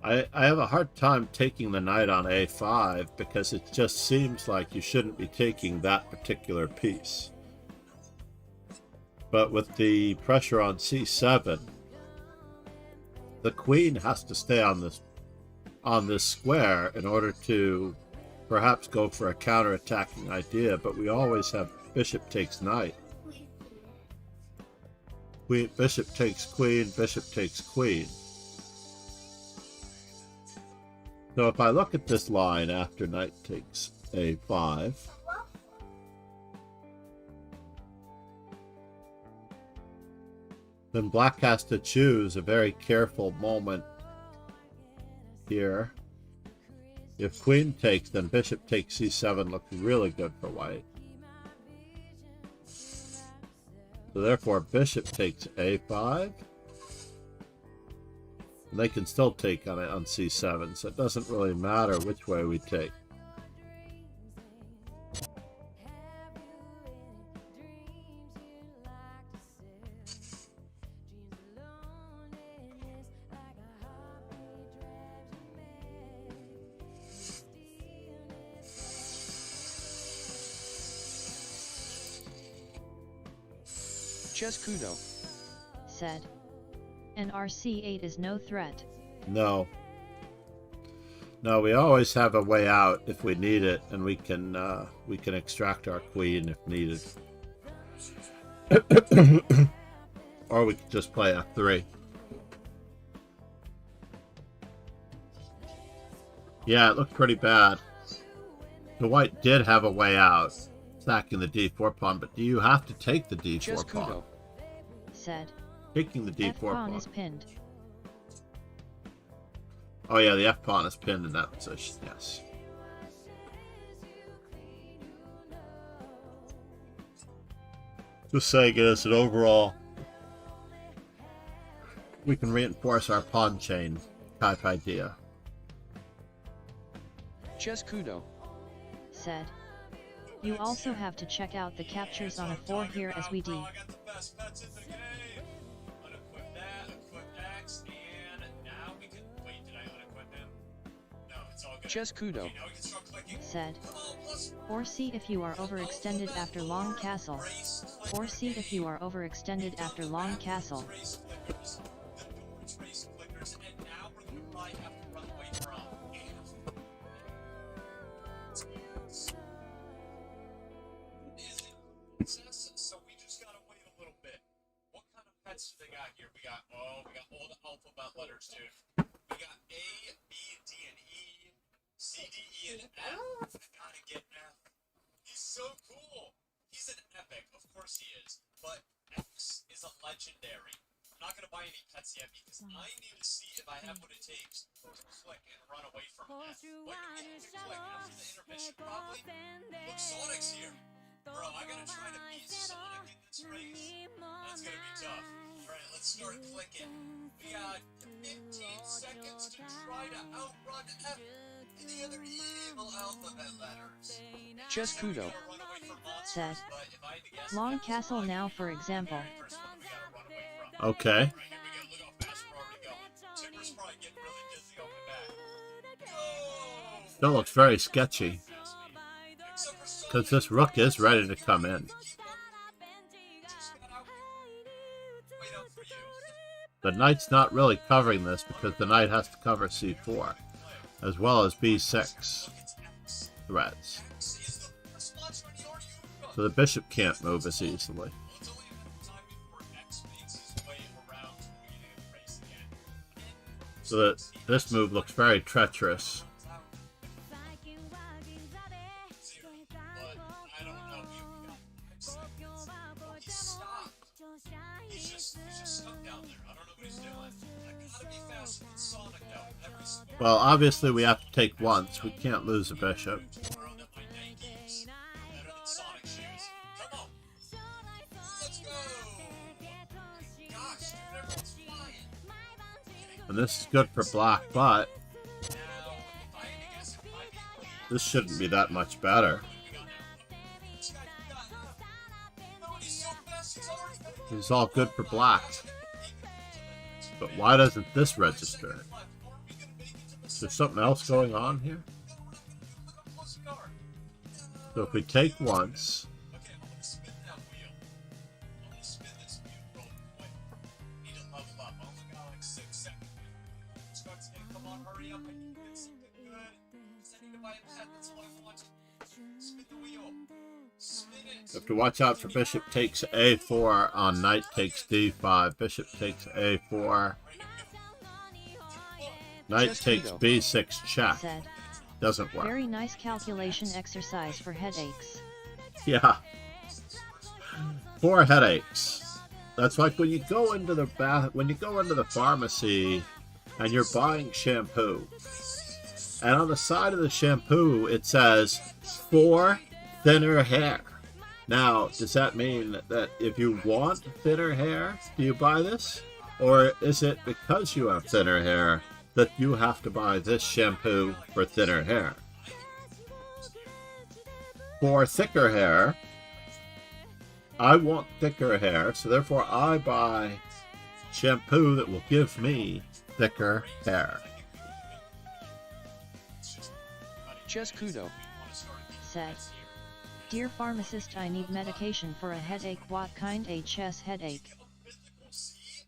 I have a hard time taking the knight on a5 because it just seems like you shouldn't be taking that particular piece. But with the pressure on c7, the queen has to stay on this square in order to perhaps go for a counter-attacking idea, but we always have bishop takes knight. Bishop takes queen, bishop takes queen. So if I look at this line after knight takes a5, then black has to choose a very careful moment here. If queen takes, then bishop takes c7 looks really good for white. So therefore bishop takes a5. And they can still take on it on c7, so it doesn't really matter which way we take. Just Kudo said, "And our c8 is no threat." No, we always have a way out if we need it, and we can extract our queen if needed. Or we could just play f3. Yeah, it looked pretty bad. The white did have a way out, stacking the d4 pawn, but do you have to take the d4 Just pawn? Kudo said, Taking the d4 "F-pawn pawn is pinned." Oh yeah, the f pawn is pinned in that position. Yes. Just saying it as an overall, we can reinforce our pawn chain type idea. Just Kudo said, "You also have to check out the captures on a 4 here as we do." I got the best pets in the game. Unequip that, equip X, and now we can. Wait, did I unequip him? No, it's all good. Just Kudo Okay, now we can start clicking. said, Come on, plus. "Or see if you are overextended after long castle." Or see if you are overextended after long castle. Trace clickers, the door trace clickers, and now we're gonna probably have to run away from. So we just gotta wait a little bit. What kind of pets do they got here? We got all the alphabet letters, dude. We got A, B, D, and E, C, D, E, and F. I gotta get F. He's so cool. He's an epic, of course he is. But X is a legendary. I'm not gonna buy any pets yet because I need to see if I have what it takes to click and run away from F. But if we click after the intermission, probably. Look, Sonic's here. Bro, I gotta try to beat Sonic in this race. That's gonna be tough. Alright, let's start clicking. We got 15 seconds to try to outrun F and the other evil alphabet letters. Just Kudo Run away from said. Long Castle now, for example. Okay. Still looks very sketchy. Because this rook is ready to come in. The knight's not really covering this because the knight has to cover c4, as well as b6 threats. So the bishop can't move as easily. So that this move looks very treacherous. Well, obviously we have to take once. We can't lose a bishop. And this is good for black, but this shouldn't be that much better. This is all good for black. But why doesn't this register? Is there something else going on here? So if we take once, you have to watch out for bishop takes a4 on knight takes d5. Bishop takes a4. Knight takes b6 check. Said. Doesn't work. Very nice calculation exercise for headaches. Yeah. For headaches. That's like when you go into the pharmacy and you're buying shampoo. And on the side of the shampoo it says for thinner hair. Now, does that mean that if you want thinner hair, do you buy this? Or is it because you have thinner hair that you have to buy this shampoo for thinner hair? For thicker hair, I want thicker hair, so therefore I buy shampoo that will give me thicker hair. Chess Kudo said. Dear pharmacist, I need medication for a headache. What kind? A chest headache.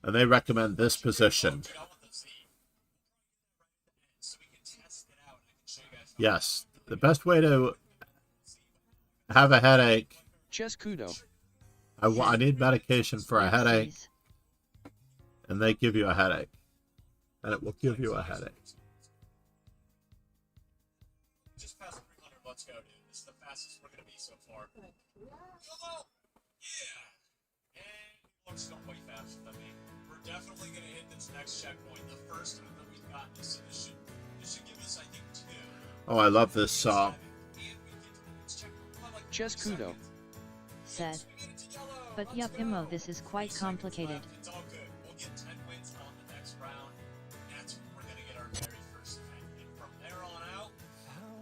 And they recommend this position. Yes, the best way to have a headache. Chess Kudo. I need medication for a headache. And they give you a headache. And it will give you a headache. Just past 300, let's go, dude. This is the fastest we're going to be so far. Hello! Yeah! And looks still way faster than me. We're definitely going to hit this next checkpoint, the first one that we've got. So this should give us, I think, 2. Oh, I love this song. Chess Kudo said. But yup, Imo, this is quite complicated. It's all good. We'll get 10 wins on the next round. That's when we're going to get our very first 10. And from there on out,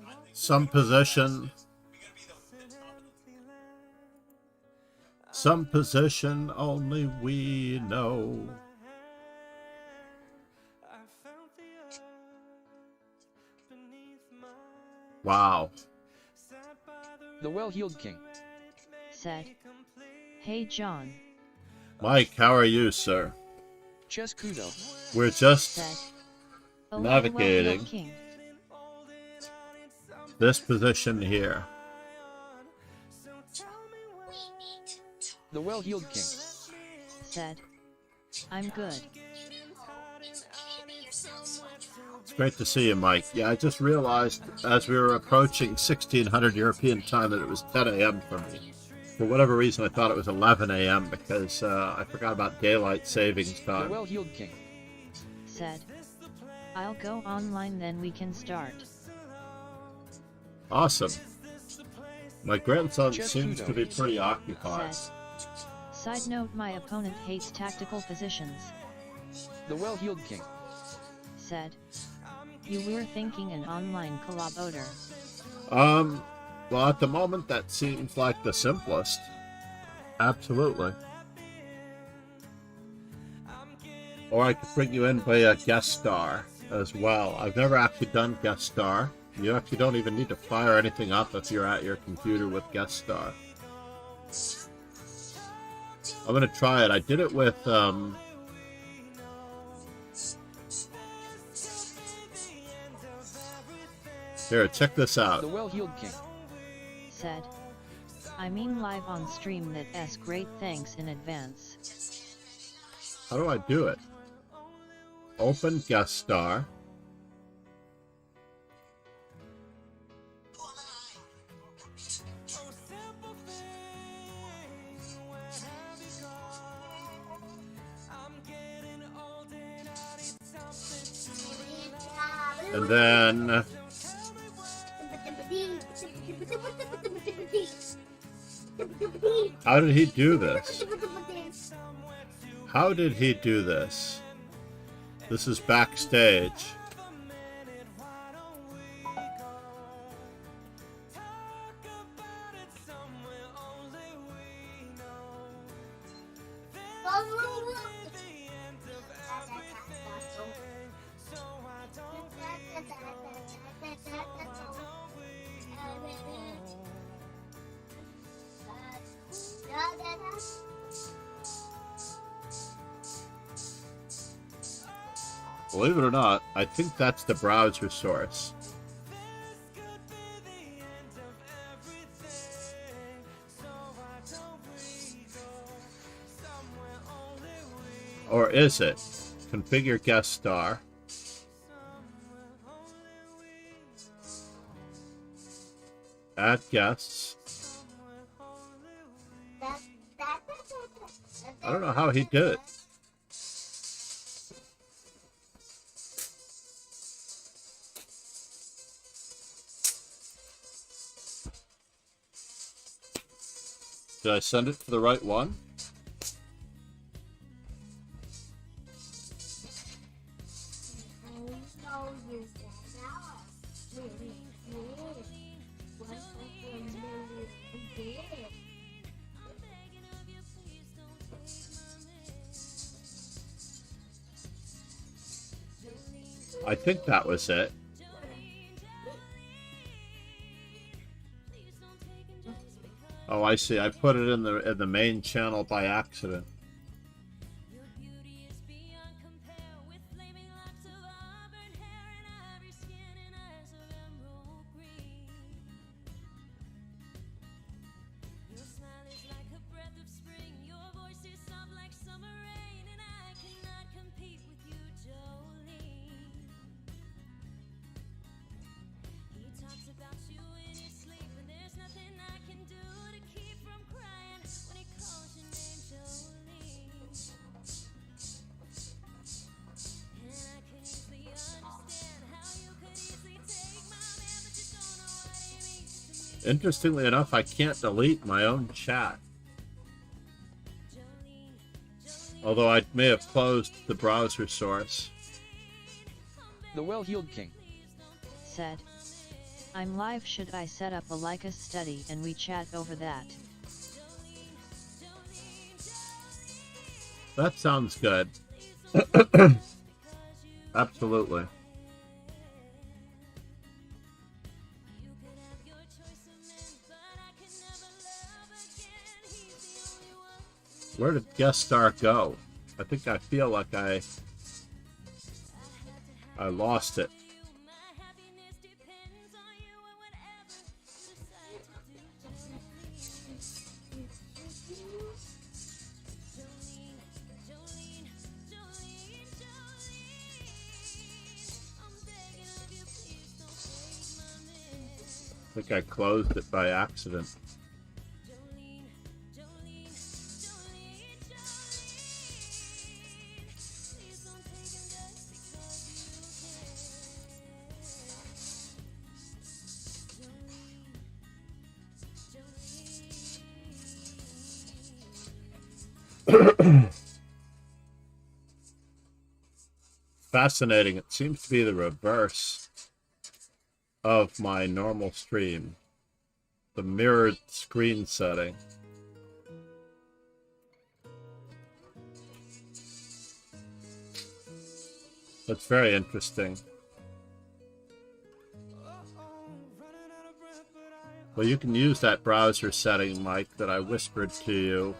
I think Some position. Some position only we know. Wow. The well-heeled king said. Hey John. Mike, how are you, sir? Chess Kudo We're just said. navigating King. this position here. The well-heeled king said. I'm good. It's great to see you, Mike. Yeah, I just realized as we were approaching 1600 European time that it was 10 a.m. for me. For whatever reason, I thought it was 11 a.m. because I forgot about daylight savings The time. well-heeled king said. I'll go online, then we can start. Awesome. My grandson Just seems Kudo to be pretty occupied. said. Side note, my opponent hates tactical positions. The well-heeled king Said. You were thinking an online collab order. Well, at the moment, that seems like the simplest. Absolutely. Or I could bring you in by a guest star as well. I've never actually done guest star. You actually don't even need to fire anything up if you're at your computer with guest star. I'm going to try it. I did it with... Here, check this out. The well-heeled king. Said. I mean live on stream that s great thanks in advance. How do I do it? Open guest star. And then... How did he do this? How did he do this? This is backstage. Believe it or not, I think that's the browser source. Or is it? Configure guest star. Add guests. I don't know how he did it. Did I send it to the right one? I think that was it. Oh, I see. I put it in the main channel by accident. Interestingly enough, I can't delete my own chat. Although I may have closed the browser source. The well-heeled king. Said. I'm live, should I set up a Leica study and we chat over that? That sounds good. Absolutely. Where did guest star go? I think I feel like I lost it. I think I closed it by accident. Fascinating. It seems to be the reverse of my normal stream. the mirrored screen setting. That's very interesting. Well, you can use that browser setting, Mike, that I whispered to you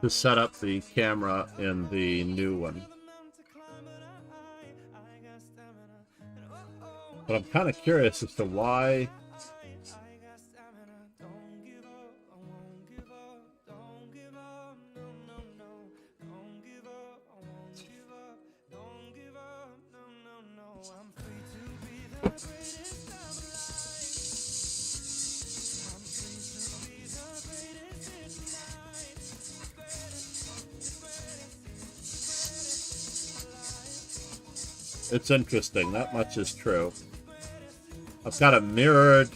to set up the camera in the new one. But I'm kind of curious as to why it's interesting. That much is true. I've got a mirrored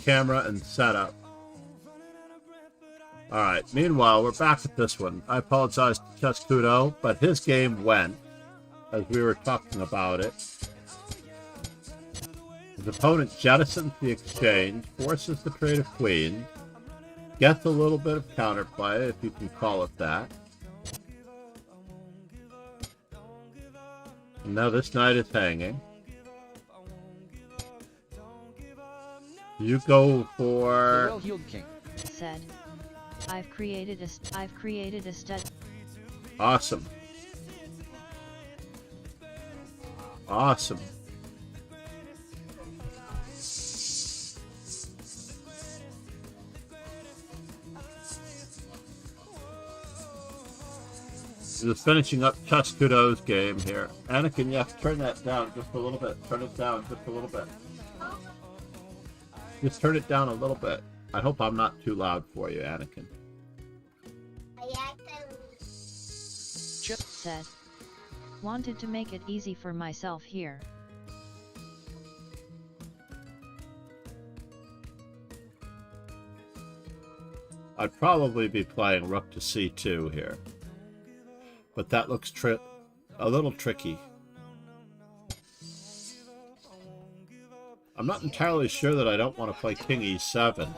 camera and setup. Alright, meanwhile, we're back at this one. I apologize to Chescudo, but his game went as we were talking about it. His opponent jettisons the exchange, forces the trade of queens, gets a little bit of counterplay, if you can call it that. And now this knight is hanging. You go for... The well-heeled king said, I've created a stud. Awesome. Awesome. Just finishing up Chescudo's game here. Anakin, you have to turn that down just a little bit. Turn it down just a little bit. Just turn it down a little bit. I hope I'm not too loud for you, Anakin. Chip said, wanted to make it easy for myself here. I'd probably be playing rook to c2 here. But that looks a little tricky. I'm not entirely sure that I don't want to play king e7.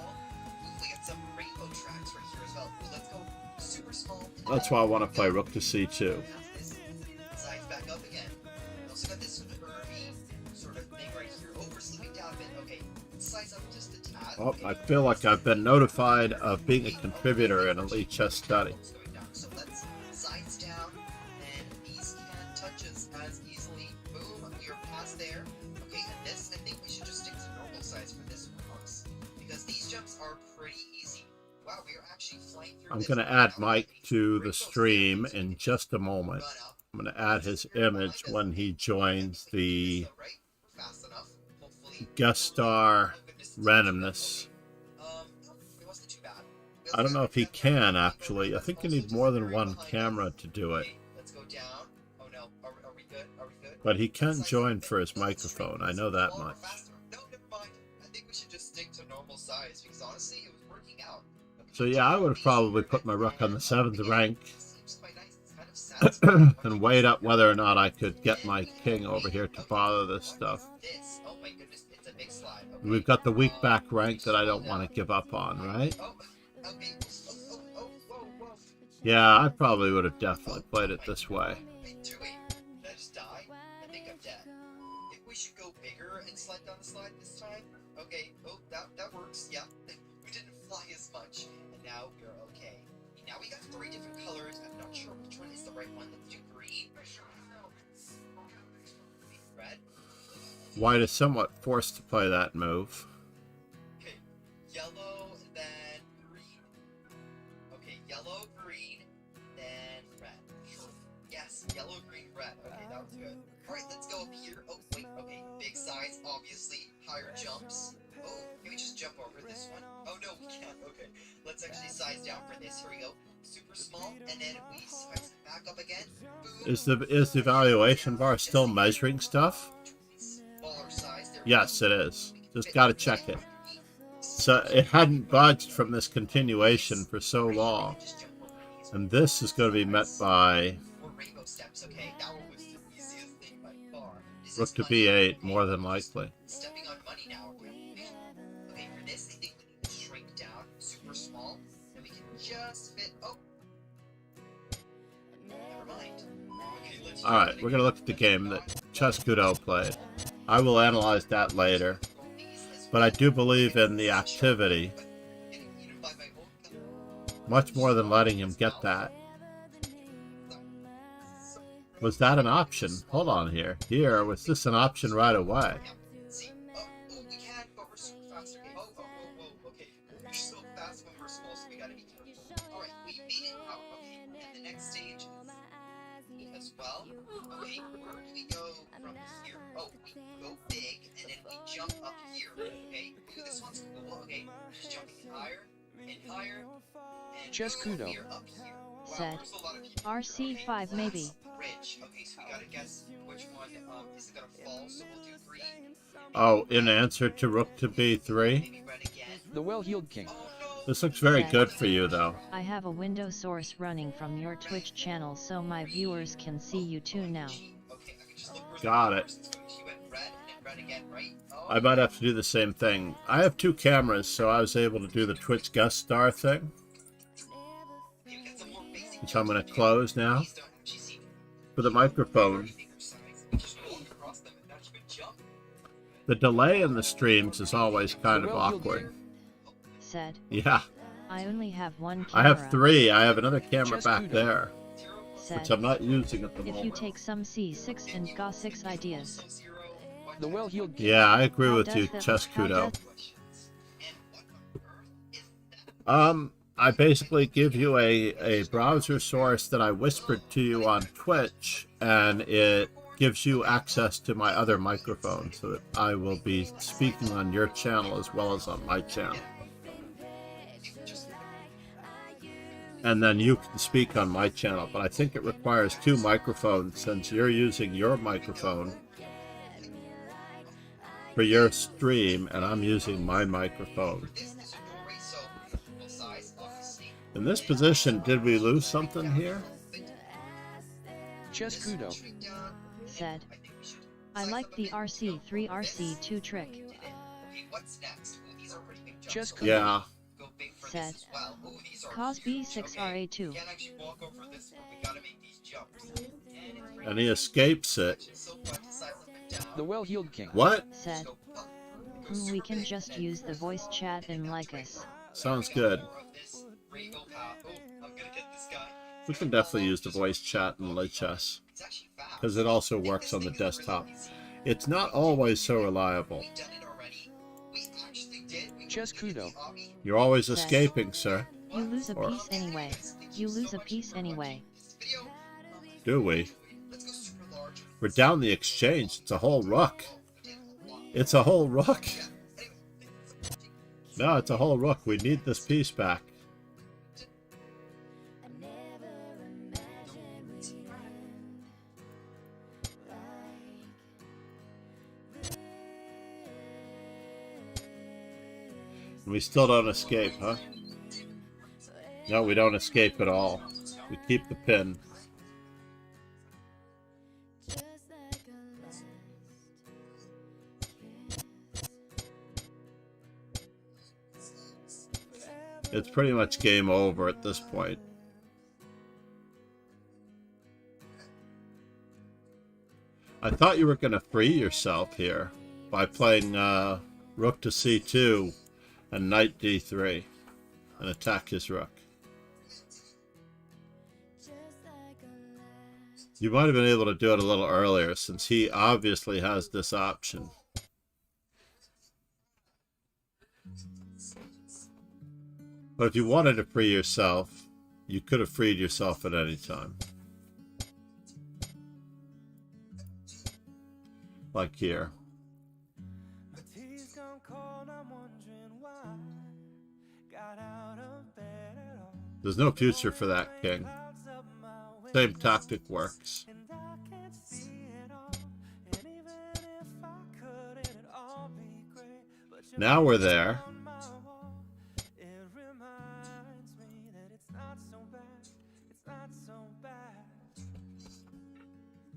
That's why I want to play rook to c2. Oh, I feel like I've been notified of being a contributor in Elite Chess Study. I'm going to add Mike to the stream in just a moment. I'm going to add his image when he joins the guest star randomness. I don't know if he can, actually. I think you need more than one camera to do it. But he can join for his microphone. I know that much. So yeah, I would have probably put my rook on the 7th rank and weighed up whether or not I could get my king over here to bother this stuff. We've got the weak back rank that I don't want to give up on, right? Yeah, I probably would have definitely played it this way. Okay, oh, that works, yeah. We didn't fly as much, and now we're okay. Now we got 3 different colors. I'm not sure which one is the right one. Let's do green. Red. White is somewhat forced to play that move. Okay, yellow, then green. Okay, yellow, green, then red. Sure. Yes, yellow, green, red. Okay, that was good. Alright, let's go up here. Oh, wait, okay. Big size, obviously. Higher jumps. Oh, can we just jump over this one? Oh, no, we can't. Okay, let's actually size down for this. Here we go. Super small, and then we size it back up again. Boom. Is the evaluation bar still measuring stuff? Yes, it is. Just gotta check it. So it hadn't budged from this continuation for so long. And this is going to be met by rook to b8, more than likely. Alright, we're going to look at the game that Chescudo played. I will analyze that later. But I do believe in the activity. Much more than letting him get that. Was that an option? Hold on here. Here, was this an option right away? See, we can, but we're super fast. Okay. Okay. We're so fast when we're small, so we gotta be careful. Alright, we made it out. Okay, and the next stage is as well. Okay, where do we go from here? Oh, we go big, and then we jump up here. Okay, ooh, this one's cool. Okay, just jumping higher and higher. And Chescudo we are up here. Wow, Said there's a lot of people here. Okay, RC5 maybe. Bridge. Okay, so we gotta guess which one is it gonna fall, so we'll do green. Oh, in answer to rook to b3? Maybe red again. the well-heeled king. Oh no! This looks very good for you, though. I have a window source running from your Twitch channel so my viewers can see you too now. Okay, I can just look where Got the- it. She went red and then red again, right? Oh, I might have to do the same thing. I have 2 cameras, so I was able to do the Twitch guest star thing, you get some more basic which I'm going to jumps. close now. Please don't actually see For the microphone, finger size. Just walk across them and that's a good jump. the delay in the streams is always kind The of well-heeled awkward. Said, Yeah, I only have one I camera. have 3. I have another camera Just back kudos. there, Said, which I'm not using at the if you moment. take some C6 and Ga6 ideas. Sub-Zero, what The well-heeled king. Yeah, I agree How with does you, the- Chescudo. how does- questions. And what on earth is that? I basically give you a browser source that I whispered to you on Twitch, and it gives you access to my other microphone, so that I will be speaking on your channel as well as on my channel. And then you can speak on my channel, but I think it requires 2 microphones since you're using your microphone for your stream, and I'm using my microphone. This is a doorway, so full size, obviously. In this position, did we lose something here? Chescudo. Straight down. Said, I think we should I size like up the a bit. RC3 RC2 trick. You did it. Okay, what's next? Ooh, these are pretty big jumps. Just so Yeah. go big for Said, this as well. Ooh, these are Cos huge. B6 Okay, RA2. you can't actually walk over this one. We gotta make these jumps. And it's And he escapes it. so fun to size up and down. The well-heeled king. What? Said, Go up. Go we super can big, just and use the voice chat and like us. Sounds good. more of this regal path. Oh, I'm gonna get this guy. We can definitely use the voice chat in Lichess, It's actually fast. because it also works on the desktop. It's not always so reliable. We've done it already. We actually did. We Chescudo. You're always escaping, sir. You lose a Or- piece anyway. You lose a piece anyway. Video. Do we? Let's go super large. We're down the exchange. It's a whole rook. It's a whole rook. No, it's a whole rook. We need this piece back. We still don't escape, huh? No, we don't escape at all. We keep the pin. It's pretty much game over at this point. I thought you were going to free yourself here by playing rook to c2 and knight d3 and attack his rook. You might have been able to do it a little earlier since he obviously has this option. But if you wanted to free yourself, you could have freed yourself at any time. Like here. There's no future for that king. Same tactic works. Now we're there.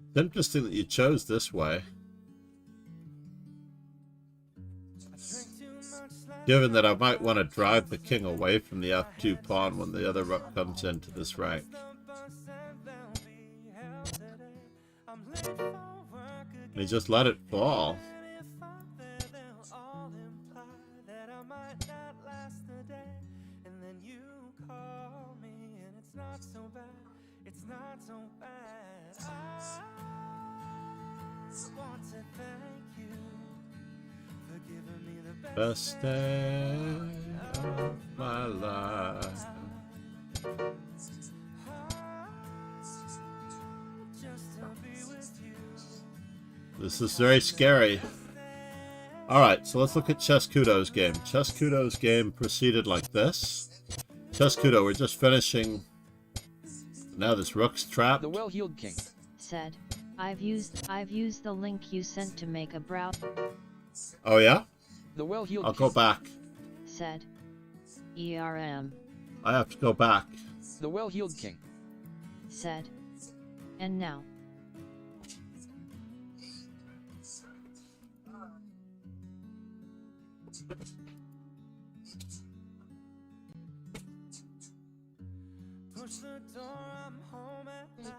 It's interesting that you chose this way. Given that I might want to drive the king away from the f2 pawn when the other rook comes into this rank. And he just let it fall. Best day of my life. This is very scary. Alright, so let's look at Cheskudo's game. Cheskudo's game proceeded like this. Cheskudo, we're just finishing. Now this rook's trapped. The well-heeled king said, I've used the link you sent to make a browse. Oh yeah? The well-heeled I'll king go back. Said, ERM. I have to go back. The well-heeled king Said, and now. Push the door, I'm home at last,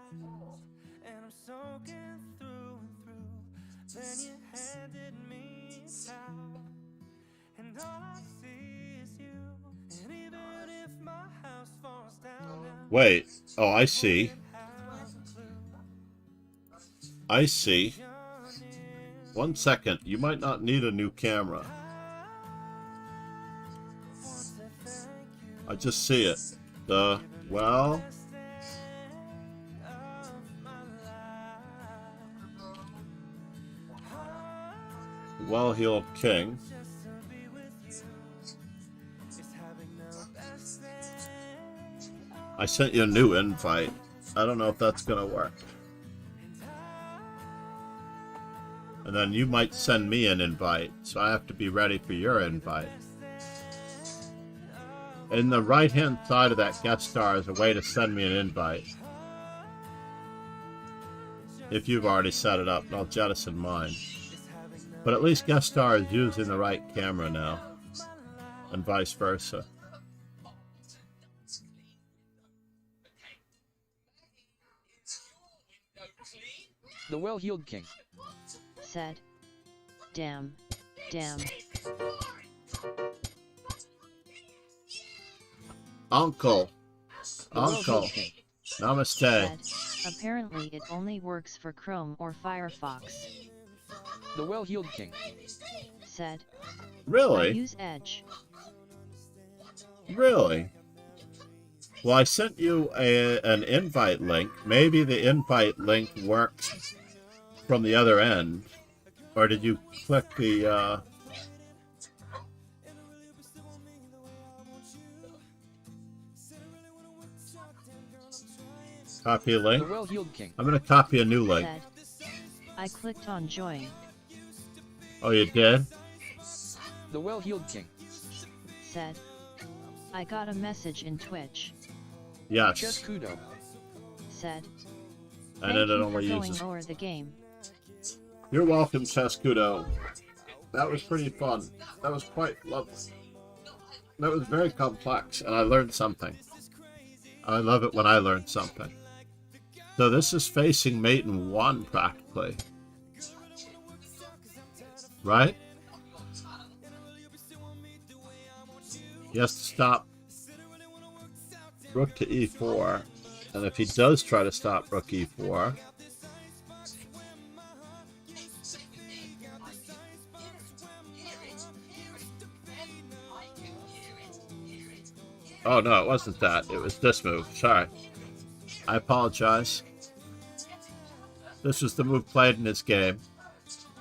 and I'm soaking through and through. Then you handed me a towel, and all I see is you. And even if my house falls down now, Wait. Oh, I see. I see. 1 second. You might not need a new camera. I just see it. The well-heeled king. I sent you a new invite. I don't know if that's gonna work. And then you might send me an invite, so I have to be ready for your invite. In the right-hand side of that guest star is a way to send me an invite. If you've already set it up, I'll jettison mine. But at least guest star is using the right camera now, and vice versa. The well-heeled king Said, damn. Uncle, namaste. Said, apparently it only works for Chrome or Firefox. The well-heeled king Said, Really? I use Edge. Really? Well, I sent you an invite link. Maybe the invite link worked from the other end. Or did you click the, copy a link? The well-heeled king I'm going to copy a new link. Said, I clicked on join. Oh, you did? The well-heeled king Said, I got a message in Twitch. Yes. Cheskudo Said, And thank then it you for only going uses. over the game. You're welcome, Cheskudo. That was pretty fun. That was quite lovely. That was very complex, and I learned something. I love it when I learn something. So this is facing mate in 1, practically. Right? He has to stop rook to e4. And if he does try to stop rook e4... Oh, no, it wasn't that. It was this move. Sorry. I apologize. This was the move played in this game.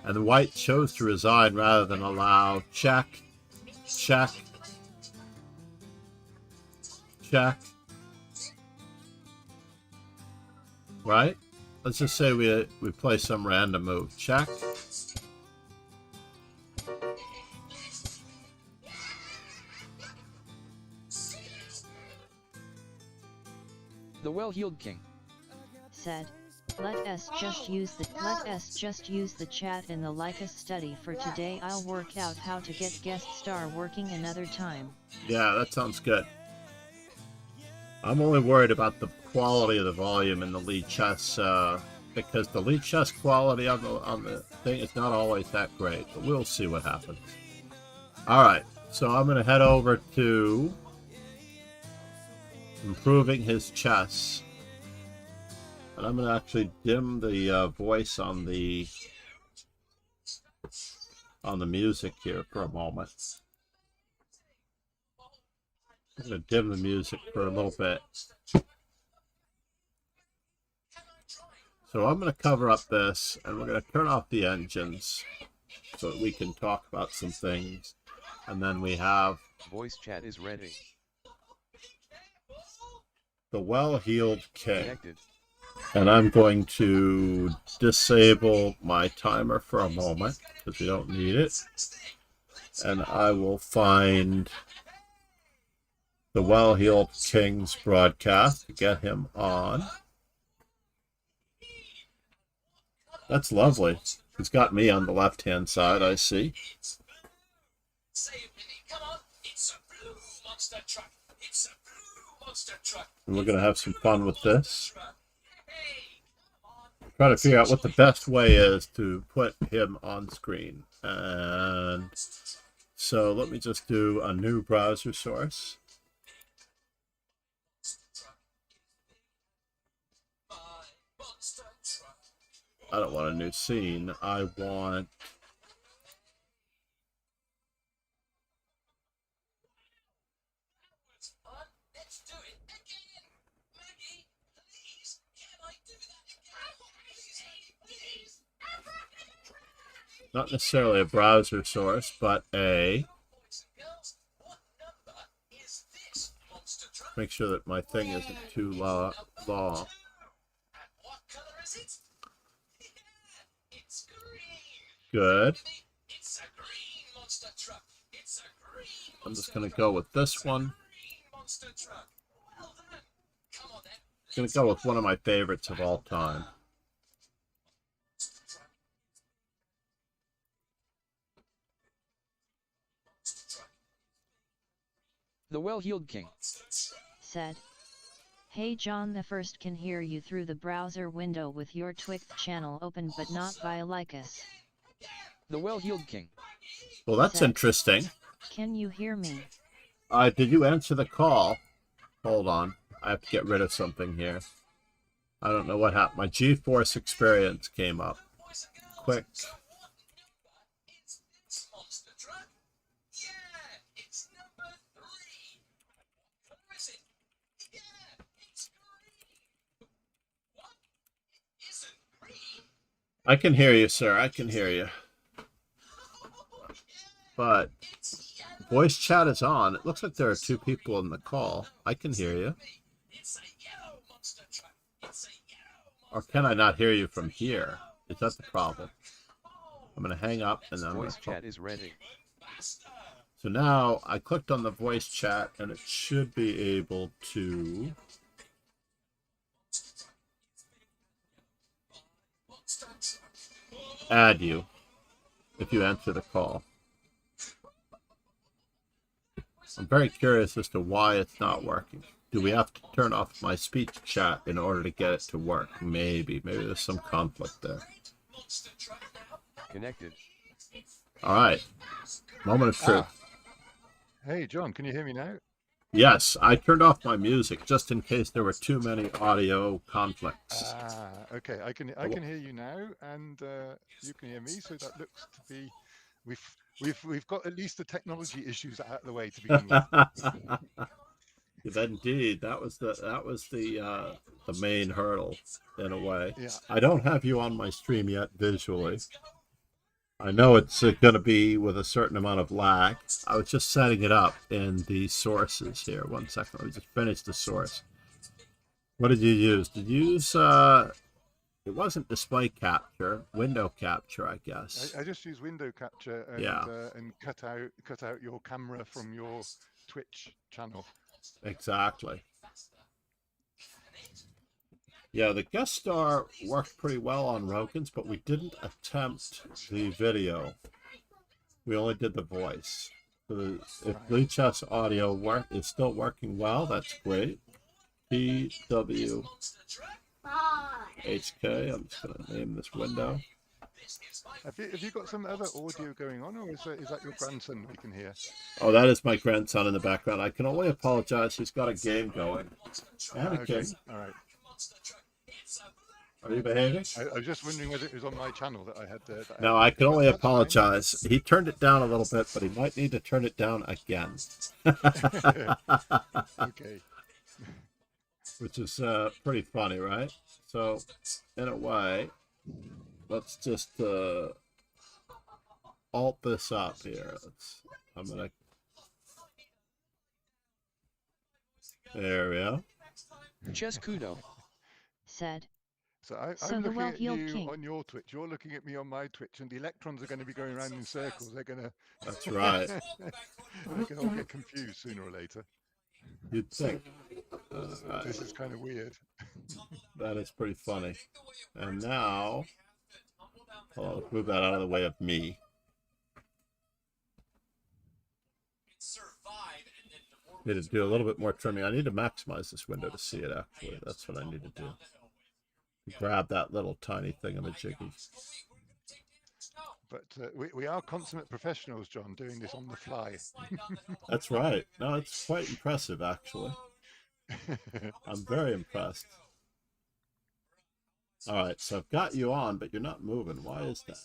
And the white chose to resign rather than allow check, check, check. Right? Let's just say we play some random move. Check. The well-heeled king Said, let us just use the chat in the Leica study for today. I'll work out how to get guest star working another time. Yeah, that sounds good. I'm only worried about the quality of the volume in the lead chess because the lead chest quality on the thing is not always that great, but we'll see what happens. All right, so I'm going to head over to improving his chess, and I'm going to actually dim the voice on the music here for a moment. I'm going to dim the music for a little bit. So I'm going to cover up this, and we're going to turn off the engines so that we can talk about some things. And then we have Voice chat is ready. the well-heeled king. Connected. And I'm going to disable my timer for a moment because we don't need it. And I will find the well-heeled king's broadcast to get him on. That's lovely. He's got me on the left-hand side, I see. And we're going to have some fun with this. Try to figure out what the best way is to put him on screen. And so let me just do a new browser source. I don't want a new scene. I want... not necessarily a browser source, but a... make sure that my thing isn't too long. Good. I'm just going to go with this one. I'm going to go with one of my favorites of all time. The well-heeled king said, "Hey John, the first can hear you through the browser window with your Twitch channel open but not via Lycus." The well-heeled king. Well, that's said, interesting. "Can you hear me?" Did you answer the call? Hold on. I have to get rid of something here. I don't know what happened. My GeForce experience came up. Quick. I can hear you, sir. I can hear you. But voice chat is on. It looks like there are two people in the call. I can hear you. Or can I not hear you from here? Is that the problem? I'm going to hang up and then voice chat is ready. So now I clicked on the voice chat and it should be able to add you if you answer the call. I'm very curious as to why it's not working. Do we have to turn off my speech chat in order to get it to work? Maybe there's some conflict there. Connected. All right. Moment of truth. Hey, John, can you hear me now? Yes, I turned off my music just in case there were too many audio conflicts. Okay, I can hear you now, and you can hear me. So that looks to be we've got at least the technology issues out of the way to begin with. Indeed, that was the main hurdle in a way. Yeah. I don't have you on my stream yet visually. I know it's going to be with a certain amount of lag. I was just setting it up in the sources here. 1 second. Let me just finish the source. What did you use? Did you use, it wasn't display capture, window capture, I guess. I just use window capture and, and cut out your camera from your Twitch channel. Exactly. Yeah, the guest star worked pretty well on Rogan's, but we didn't attempt the video. We only did the voice. So if Lichess audio is still working well, that's great. PW. HK. I'm just gonna name this window. Have you got some other audio going on, or is that your grandson we can hear? Oh, that is my grandson in the background. I can only apologize. He's got a game going. Okay, Anakin, all right. are you behaving? I was just wondering whether it was on my channel that I had. No, I can only That's fine. apologize. He turned it down a little bit, but he might need to turn it down again. Okay. Which is pretty funny, right? So, in a way, let's just alt this up here. I'm gonna. There we go. Chess Kudo said. So So I'm the looking at well-heeled you king. on your Twitch. You're looking at me on my Twitch, and the electrons are going to be going around in circles. They're going to. That's right. They can all get confused sooner or later. You'd think. Right. This is kind of weird. That is pretty funny. And now, hold on, let's move that out of the way of me. Need to do a little bit more trimming. I need to maximize this window to see it, actually. That's what I need to do. Grab that little tiny thingamajiggy. But we are consummate professionals, John, doing this on the fly. That's right. No, it's quite impressive, actually. I'm very impressed. All right, so I've got you on, but you're not moving. Why is that?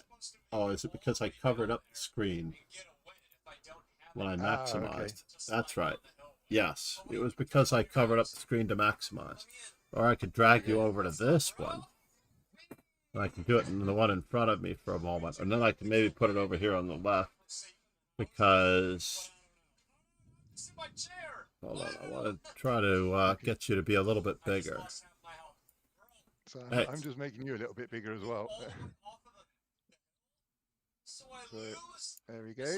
Oh, is it because I covered up the screen when I maximized? Okay. That's right. Yes, it was because I covered up the screen to maximize. Or I could drag you over to this one. And I can do it in the one in front of me for a moment. And then I can maybe put it over here on the left. Because... Hold on, I want to try to get you to be a little bit bigger. So Hey. I'm just making you a little bit bigger as well. So there we go.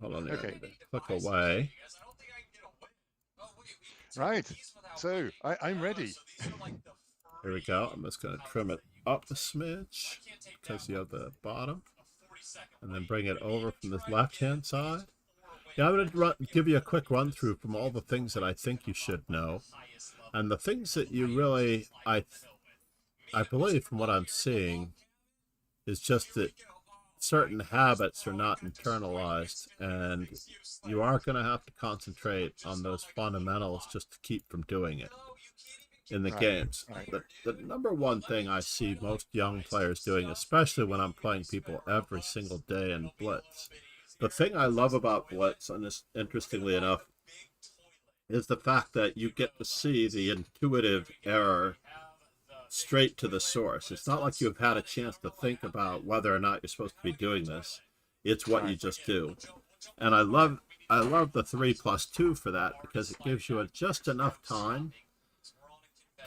Hold on there. Okay. Click away. Right. So I'm ready. Here we go. I'm just going to trim it up a smidge because you have the bottom. And then bring it over from the left-hand side. Yeah, I'm going to give you a quick run through from all the things that I think you should know. And the things that you really, I believe from what I'm seeing, is just that certain habits are not internalized, and you are going to have to concentrate on those fundamentals just to keep from doing it in the games. Right. The number one thing I see most young players doing, especially when I'm playing people every single day in Blitz, the thing I love about Blitz, and this, interestingly enough, is the fact that you get to see the intuitive error straight to the source. It's not like you've had a chance to think about whether or not you're supposed to be doing this. It's what you just do. And I love the 3+2 for that, because it gives you just enough time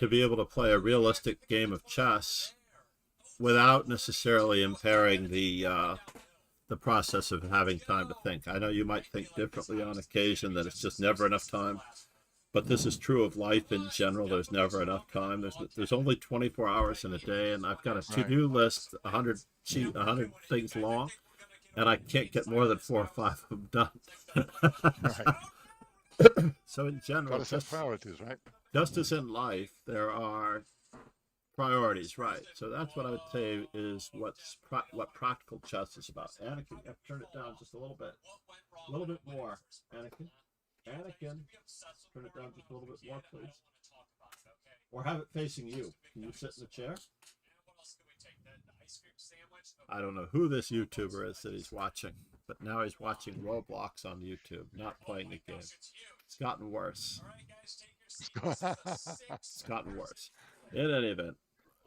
to be able to play a realistic game of chess without necessarily impairing the process of having time to think. I know you might think differently on occasion, that it's just never enough time. But this is true of life in general. There's never enough time. There's only 24 hours in a day, and I've got a to-do list, 100 things long, and I can't get more than 4 or 5 of them done. So in general, set priorities, right? Just as in life, there are priorities, right? So that's what I would say is what practical chess is about. Anakin, you have to turn it down just a little bit more, Anakin. Anakin, turn it down just a little bit more, please. Or have it facing you. Can you sit in the chair? I don't know who this YouTuber is that he's watching, but now he's watching Roblox on YouTube, not playing the game. It's gotten worse. It's gotten worse. In any event,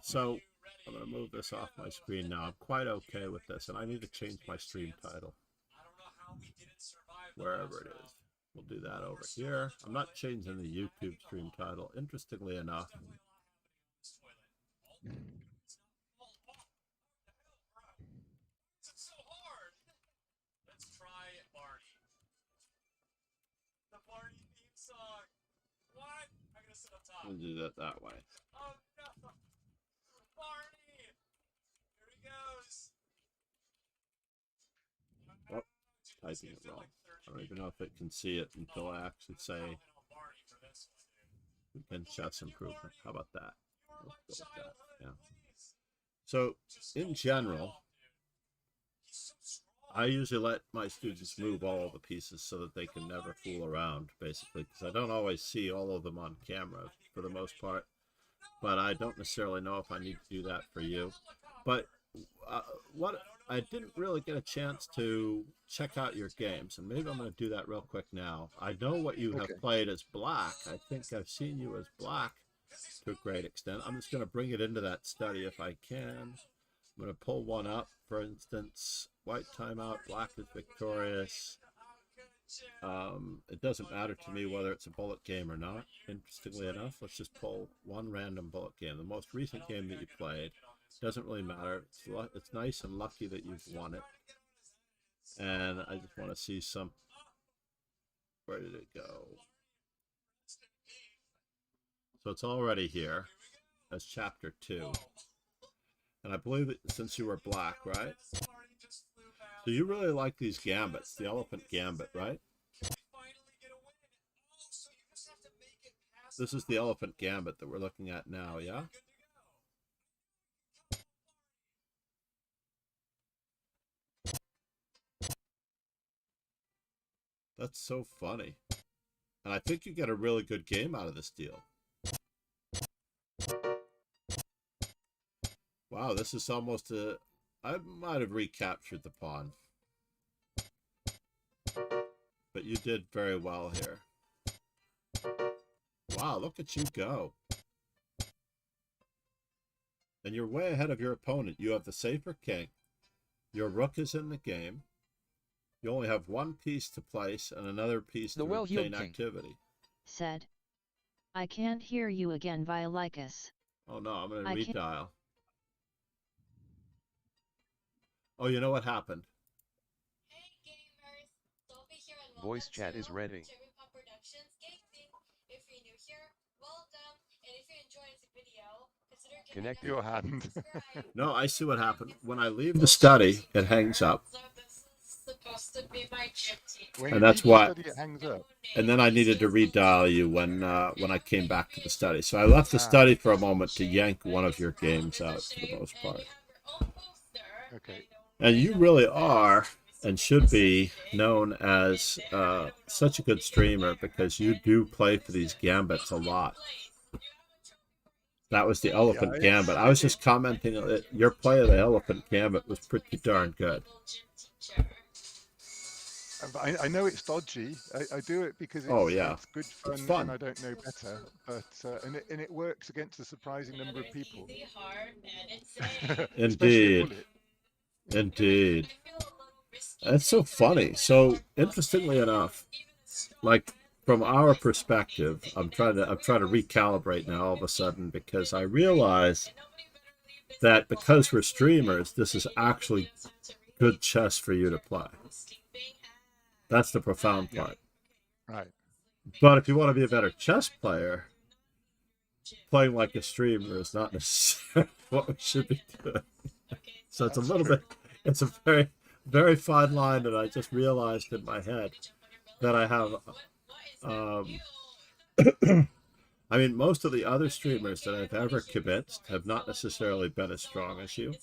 so I'm going to move this off my screen now. I'm quite okay with this, and I need to change my stream title. Wherever it is. We'll do that over here. I'm not changing the YouTube stream title, interestingly enough. We'll do that way. Oh, typing it wrong. I don't even know if it can see it until I actually say we can chess improvement. How about that? Let's go with that. Yeah. So in general, I usually let my students move all of the pieces so that they can never fool around, basically, because I don't always see all of them on camera for the most part. But I don't necessarily know if I need to do that for you. But what I didn't really get a chance to check out your games, and maybe I'm going to do that real quick now. I know what you have played as black. I think I've seen you as black to a great extent. I'm just going to bring it into that study if I can. I'm going to pull one up. For instance, white timeout, black is victorious. It doesn't matter to me whether it's a bullet game or not. Interestingly enough, let's just pull one random bullet game. The most recent game that you played. Doesn't really matter. It's nice and lucky that you've won it. And I just want to see some. Where did it go? So it's already here as chapter 2. And I believe that since you were black, right? So you really like these gambits, the elephant gambit, right? This is the elephant gambit that we're looking at now, yeah? That's so funny. And I think you get a really good game out of this deal. Wow, this is almost a... I might have recaptured the pawn. But you did very well here. Wow, look at you go. And you're way ahead of your opponent. You have the safer king. Your rook is in the game. You only have one piece to place and another piece to retain activity. Said. I can't hear you again via Lycus. Oh no, I'm going to redial. Oh, you know what happened? Hey gamers, Dolby here and Voice chat is ready. If you're new here, welcome, and if you enjoyed the video, consider Connect your hand. No, I see what happened. When I leave the study, it hangs up. So this is supposed to be my gym team. And that's why. It hangs up. And then I needed to redial you when I came back to the study. So I left the study for a moment to yank one of your games out for the most part. Okay. And you really are and should be known as such a good streamer because you do play for these gambits a lot. That was the elephant gambit. I was just commenting that your play of the elephant gambit was pretty darn good. I know it's dodgy. I do it because it's, it's good fun, it's fun and I don't know better. But and it works against a surprising number of people. Indeed. Indeed. That's so funny. So interestingly enough, like from our perspective, I'm trying to recalibrate now all of a sudden because I realize that because we're streamers, this is actually good chess for you to play. That's the profound part. Right. But if you want to be a better chess player, playing like a streamer is not necessarily what we should be doing. So it's a little bit, it's a very, very fine line that I just realized in my head that I have. I mean, most of the other streamers that I've ever convinced have not necessarily been as strong as you.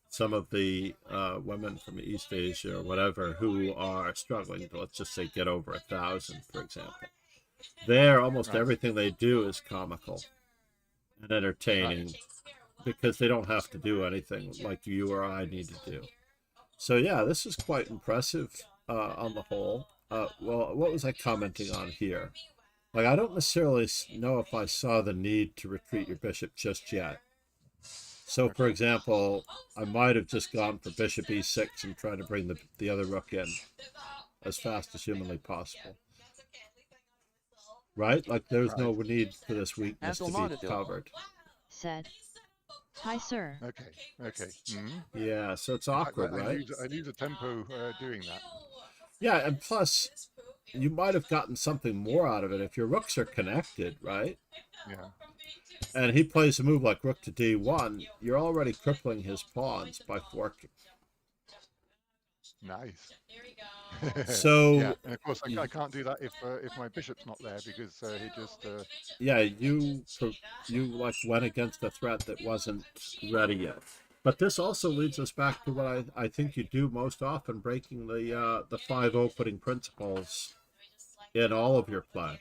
Some of the women from East Asia or whatever who are struggling to, let's just say, get over 1,000, for example. There, almost everything they do is comical and entertaining because they don't have to do anything like you or I need to do. So yeah, this is quite impressive on the whole. Well, what was I commenting on here? Like, I don't necessarily know if I saw the need to retreat your bishop just yet. So, for example, I might have just gone for bishop e6 and tried to bring the other rook in as fast as humanly possible. Right? Like, there's no need for this weakness to be covered. Said. Hi, sir. Okay. Okay. Mm-hmm. Yeah, so it's awkward, right? I lose a tempo doing that. Yeah, and plus, you might have gotten something more out of it if your rooks are connected, right? Yeah. And he plays a move like rook to d1, you're already crippling his pawns by forking. Nice. So Yeah, and of course I can't do that if my bishop's not there because he just yeah, you like went against a threat that wasn't ready yet. But this also leads us back to what I think you do most often, breaking the five opening principles in all of your play.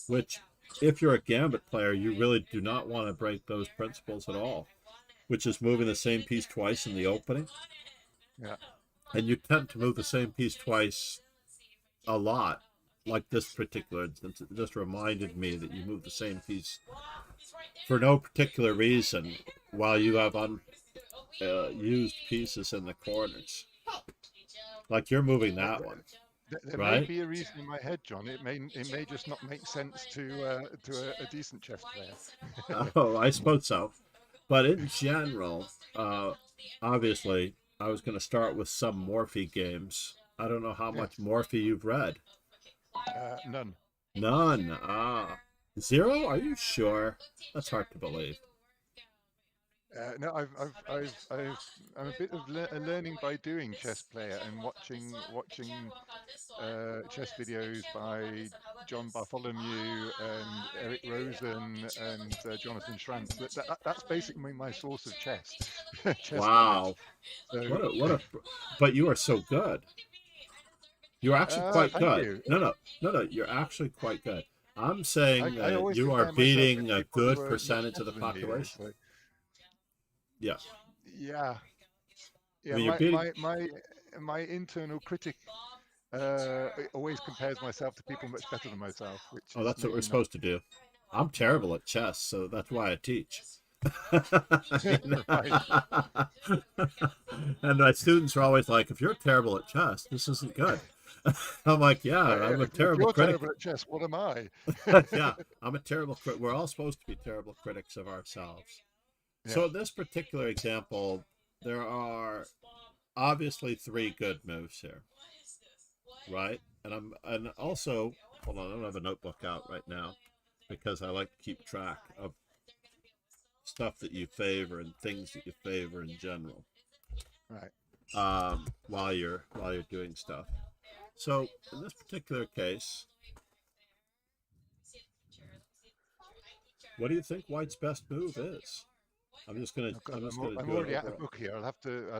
Which, if you're a gambit player, you really do not want to break those principles at all. Which is moving the same piece twice in the opening, yeah. and you tend to move the same piece twice a lot. Like this particular instance, it just reminded me that you move the same piece for no particular reason while you have used pieces in the corners. Like you're moving Well, that one, there may right? be a reason in my head, John. It may just not make sense to a decent chess player. Oh, I suppose so. But in general, obviously, I was going to start with some Morphe games. I don't know how much Yes. Morphe you've read. None. None. Zero? Are you sure? That's hard to believe. No, I'm a bit of a learning by doing chess player and watching chess videos by John Bartholomew and Eric Rosen and Jonathan Schranz. That's basically my source of chess knowledge. Wow. So, What a but you are so good. You're actually quite thank good. you. No, you're actually quite good. I'm saying I that always you are compare myself with beating a people who good are much percentage of the better than me. population. So, Yeah. yeah, I yeah. mean, you're My beating. my my my internal critic always compares myself to people much better than myself, which Oh, is that's what we're maybe not supposed to do. I'm terrible at chess, so that's why I teach. right. And my students are always like, if you're terrible at chess, this isn't good. I'm like, yeah, I'm a If terrible you're critic. terrible at chess, what am I? Yeah, I'm a terrible critic. We're all supposed to be terrible critics of ourselves. Yeah. So in this particular example, there are obviously three good moves here, right? And also, hold on, I don't have a notebook out right now because I like to keep track of stuff that you favor and things that you favor in general. Right. While you're doing stuff. So in this particular case, what do you think White's best move is? I'm just gonna I'm do it already out over. of book here. I'd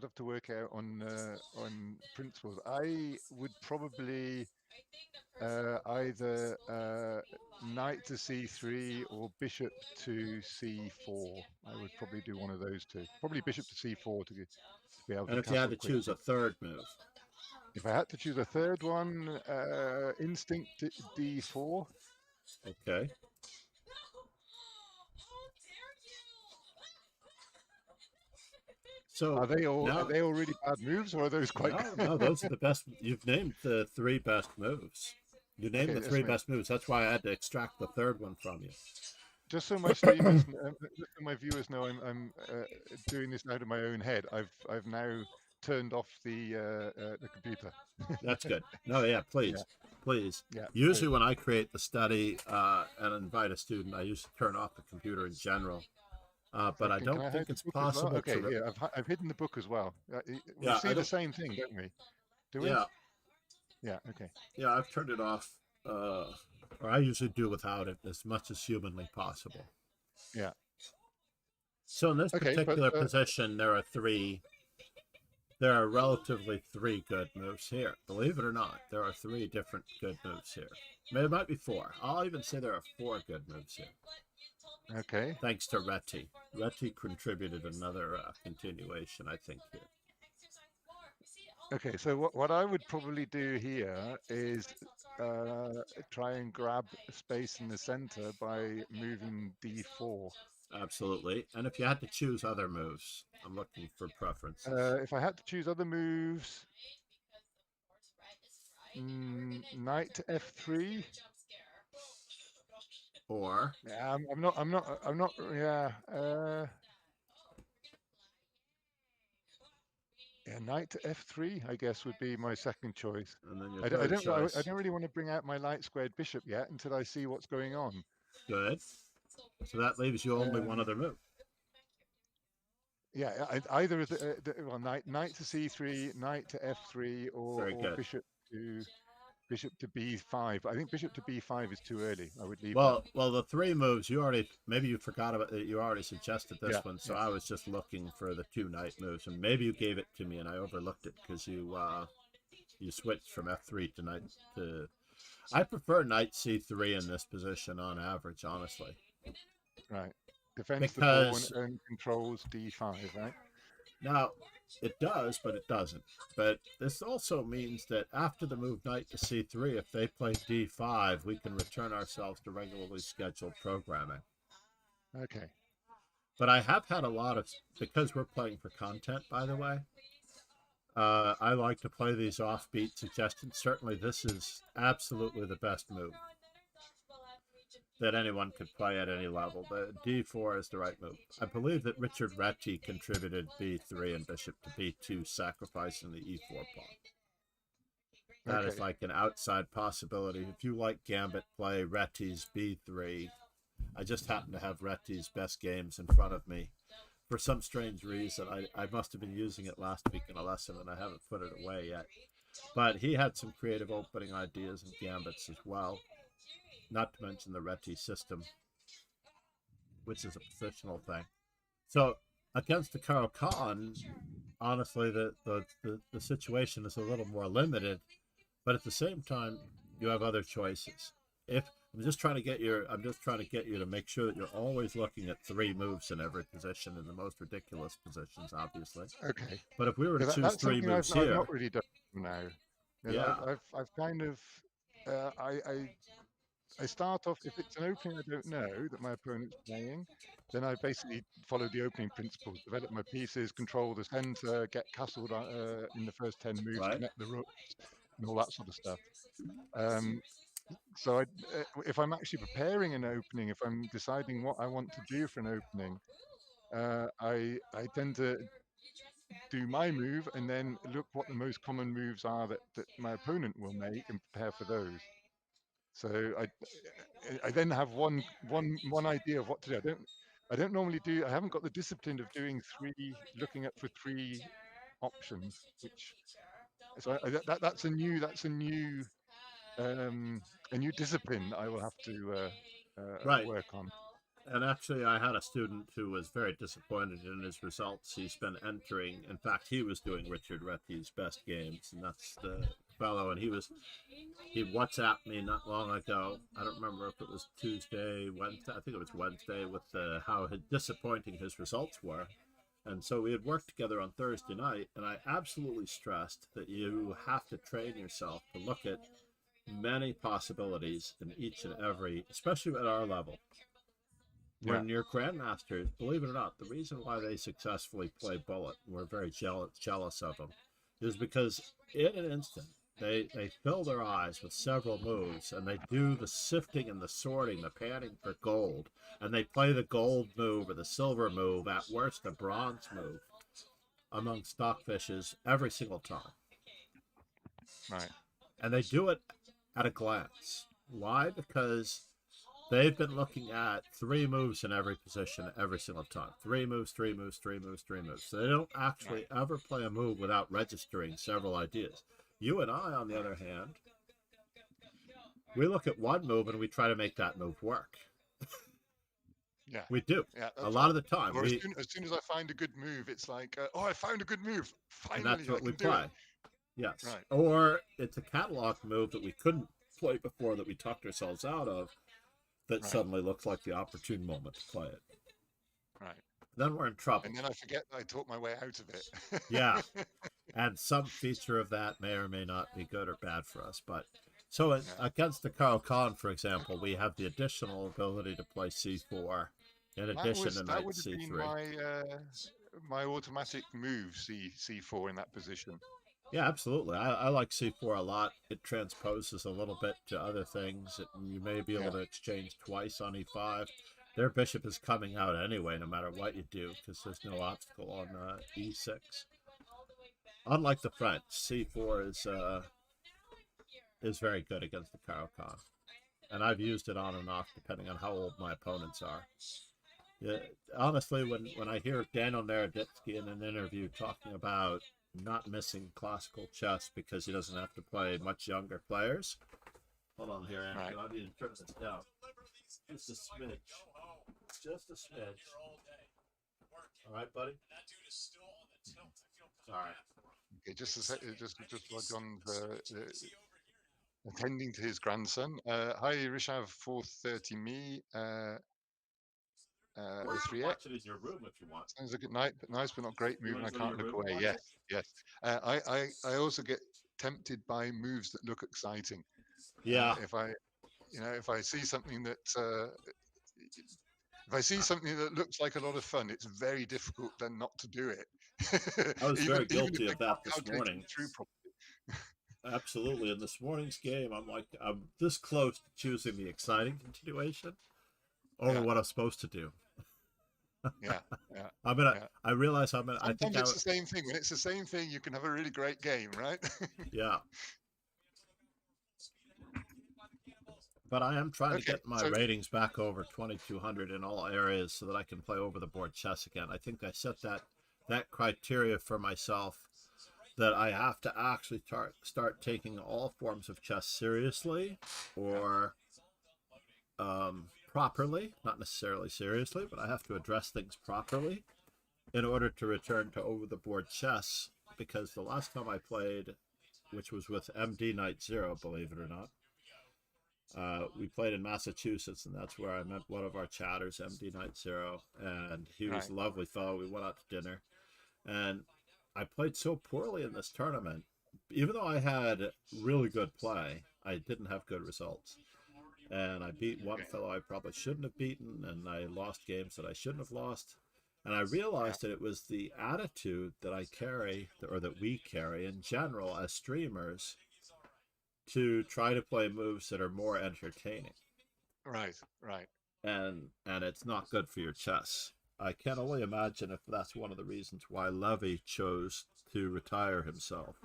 have to work out on principles. I would probably either knight to c3 or bishop to c4. I would probably do one of those two. Probably bishop to c4 to be able to And if you had castle to choose quickly. a third move, If I had to choose a third one, instinct d4. okay. So Are they now, all really bad moves, or are those quite? no, those are the best. You've named the three best moves. You named Okay, the yes, three mate. best moves. That's why I had to extract the third one from you. Just so my streamers, just so my viewers know, I'm doing this out of my own head. I've now turned off the computer. That's good. No, yeah, Yeah, please, please. yeah. Usually, when I create the study and invite a student, I usually turn off the computer in general. So But I can don't I think hide the it's book as well? possible Okay, to. here I've hidden the book as well. We Yeah, see I the don't. same thing, don't we? Do we? Yeah, Yeah. Okay. yeah, I've turned it off. Or I usually do without it as much as humanly possible. Yeah. So in this Okay, but particular position, there are relatively three good moves here. Believe it or not, there are three different good moves here. Maybe it might be four. I'll even say there are four good moves here. okay. Thanks to Reti. Reti contributed another continuation, I think, here. Okay. So what I would probably do here is try and grab space in the center by moving d4. Absolutely. And if you had to choose other moves, I'm looking for preferences. If I had to choose other moves, knight to f3. Or Yeah, I'm not. Yeah. Yeah, knight to f3, I guess, would be my second choice. and then your I third don't. I choice. don't really want to bring out my light squared bishop yet until I see what's going on. Good. So that leaves you only one Um, other move. Yeah, either of well, knight to c3, knight to f3, Very or good. bishop to b5. I think bishop to b5 is too early. I would leave that. Well, the three moves you already, maybe you forgot about it. You already suggested this Yeah, one, so yeah. I was just looking for the two knight moves, and maybe you gave it to me and I overlooked it because you switched from f3 to knight to. I prefer knight c3 in this position on average, honestly, Right. Defends the pawn because and controls d5, right? now it does, but it doesn't. But this also means that after the move knight to c3, if they play d5, we can return ourselves to regularly scheduled programming. Okay. But I have had a lot of, because we're playing for content, by the way, I like to play these offbeat suggestions. Certainly, this is absolutely the best move that anyone could play at any level. The d4 is the right move. I believe that Richard Reti contributed b3 and bishop to b2, sacrificing the e4 pawn. That is like an outside possibility. If you like gambit play, Reti's b3. I just happen to have Reti's best games in front of me. For some strange reason, I must have been using it last week in a lesson and I haven't put it away yet. But he had some creative opening ideas and gambits as well. Not to mention the Reti system, which is a positional thing. So against the Caro-Kann, honestly, the situation is a little more limited, but at the same time, you have other choices. If I'm just trying to get you to make sure that you're always looking at three moves in every position, in the most ridiculous positions, obviously. Okay. But if we were to choose that's three something moves I've here, not really done now. yeah, I've kind of I start off, if it's an opening I don't know that my opponent's playing, then I basically follow the opening principles, develop my pieces, control the center, get castled in the first 10 moves, right, connect the rooks, and all that sort of stuff. So if I'm actually preparing an opening, if I'm deciding what I want to do for an opening, I tend to do my move and then look what the most common moves are that my opponent will make and prepare for those. So I then have one idea of what to do. I don't normally do. I haven't got the discipline of doing looking at for three options. Which so that's a new discipline that I will have to right. work on. And actually, I had a student who was very disappointed in his results. He's been entering. In fact, he was doing Richard Reti's best games, and that's the fellow. And he WhatsApped me not long ago. I don't remember if it was Tuesday, Wednesday. I think it was Wednesday, with how disappointing his results were. And so we had worked together on Thursday night, and I absolutely stressed that you have to train yourself to look at many possibilities in each and every, especially at our level. When your grandmasters, believe it or not, the reason why they successfully play bullet, and we're very jealous of them, is because in an instant, they fill their eyes with several moves, and they do the sifting and the sorting, the panning for gold, and they play the gold move or the silver move, at worst the bronze move, among stockfishes every single time. Right. And they do it at a glance. Why? Because they've been looking at three moves in every position every single time. Three moves, three moves, three moves, three moves. So they don't actually ever play a move without registering several ideas. You and I, on the other hand, we look at one move and we try to make that move work. Yeah. We do. Yeah, a lot of the time. Or as soon as I find a good move, it's like, oh, I found a good move. Finally, and that's what we do play. It. Yes. Right. Or it's a catalog move that we couldn't play before that we talked ourselves out of that suddenly looks like the opportune moment to play it. Right. Then we're in trouble. And then I forget that I talked my way out of it. Yeah. And some feature of that may or may not be good or bad for us. But so against the Caro-Kann, for example, we have the additional ability to play c4 in addition to knight c3. My automatic move c4 in that position. Yeah, absolutely. I like c4 a lot. It transposes a little bit to other things. You may be able to exchange twice on e5. Their bishop is coming out anyway, no matter what you do, because there's no obstacle on e6. Unlike the French, c4 is very good against the Caro-Kann. And I've used it on and off depending on how old my opponents are. Yeah, honestly, when I hear Daniel Naroditsky in an interview talking about not missing classical chess because he doesn't have to play much younger players. Hold on here, Right. Andrew. I need to turn this down. Just a smidge. Just a smidge. All right, buddy. Sorry. Okay, just a sec, just while John's attending to his grandson. Hi, Rishav 430 me. Or you can 3x. watch it in your room if you want. Sounds like a nice but not great You move, and want I to go to can't your look room and away. watch Yes, it? yes. I also get tempted by moves that look exciting. Yeah. If I, if I see something that if I see something that looks like a lot of fun, it's very difficult then not to do it. I was even very even if guilty I of that can't this calculate morning. it through properly. Absolutely. In this morning's game, I'm this close to choosing the exciting continuation over Yeah, what I'm supposed to do. yeah, yeah, I'm gonna. yeah. I realize I'm gonna. I think Sometimes it's the same thing. When it's the same thing, you can have a really great game, right? Yeah. But I am trying to Okay, get my so ratings back over 2200 in all areas so that I can play over the board chess again. I think I set that criteria for myself that I have to actually start taking all forms of chess seriously or properly, not necessarily seriously, but I have to address things properly in order to return to over the board chess. Because the last time I played, which was with MD Knight Zero, believe it or not, we played in Massachusetts, and that's where I met one of our chatters, MD Knight Zero, and he was right, a lovely fellow. We went out to dinner, and I played so poorly in this tournament. Even though I had really good play, I didn't have good results. And I beat one okay, fellow I probably shouldn't have beaten, and I lost games that I shouldn't have lost. And I yeah, realized that it was the attitude that I carry, or that we carry in general as streamers, to try to play moves that are more entertaining. right, right. And it's not good for your chess. I can only imagine if that's one of the reasons why Levy chose to retire himself.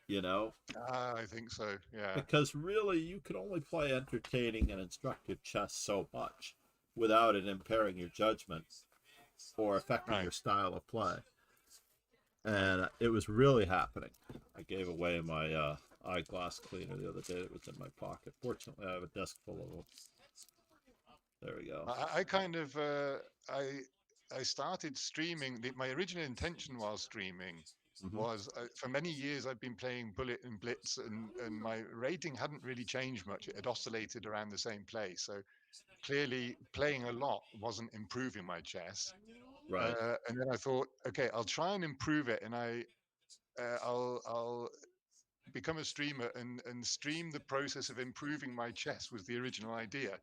You know, I think so. Yeah, because really you can only play entertaining and instructive chess so much without it impairing your judgment or affecting right, your style of play. right. And it was really happening. I gave away my eyeglass cleaner the other day that was in my pocket. Fortunately, I have a desk full of them. There we go. I kind of I started streaming. My original intention while streaming Mm-hmm. was for many years I've been playing Bullet and Blitz, and my rating hadn't really changed much. It had oscillated around the same place. So clearly, playing a lot wasn't improving my chess. Right. And then I thought, okay, I'll try and improve it, and I'll become a streamer and stream the process of improving my chess was the original idea.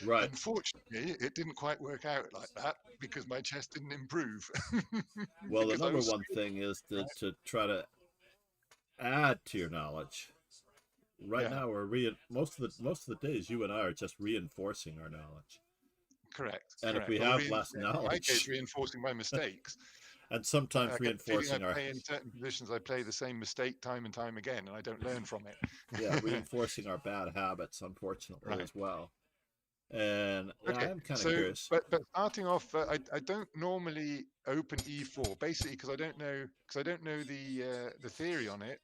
Right. Unfortunately, it didn't quite work out like that because my chess didn't improve Well, the because I number was one screwed, thing is right? to try to add to your knowledge. Right Yeah, now, most of the days you and I are just reinforcing our knowledge. correct, And if correct. we Or have less in my case, knowledge, reinforcing my mistakes. and sometimes I get the feeling I reinforcing our play in certain positions, I play the same mistake time and time again, and I don't learn from yeah, it. reinforcing our bad habits, unfortunately, Right. as well. And yeah, I Okay, am kind of so curious. but starting off, I don't normally open e4 basically because I don't know the theory on it.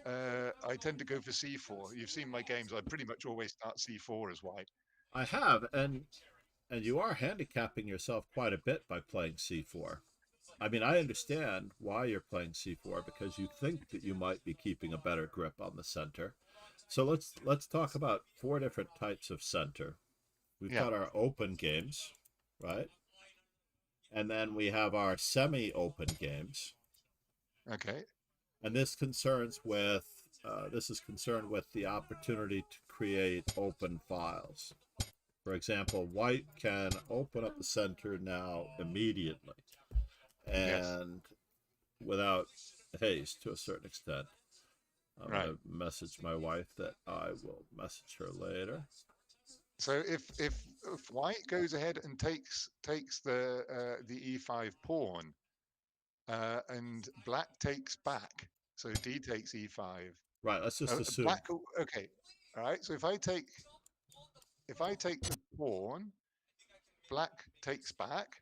I tend to go for c4. You've seen my games. I pretty much always start c4 as white. I have, and you are handicapping yourself quite a bit by playing c4. I mean, I understand why you're playing c4 because you think that you might be keeping a better grip on the center. So let's talk about four different types of center. We've Yeah. got our open games, right? And then we have our semi-open games, Okay. and this is concerned with the opportunity to create open files. For example, white can open up the center now immediately Yes. and without haste to a certain extent. I'm Right. going to message my wife that I will message her later. So if white goes ahead and takes the e5 pawn, and black takes back, so d takes e5. Right, let's just assume. Black. Okay. All right. So if I take the pawn, black takes back,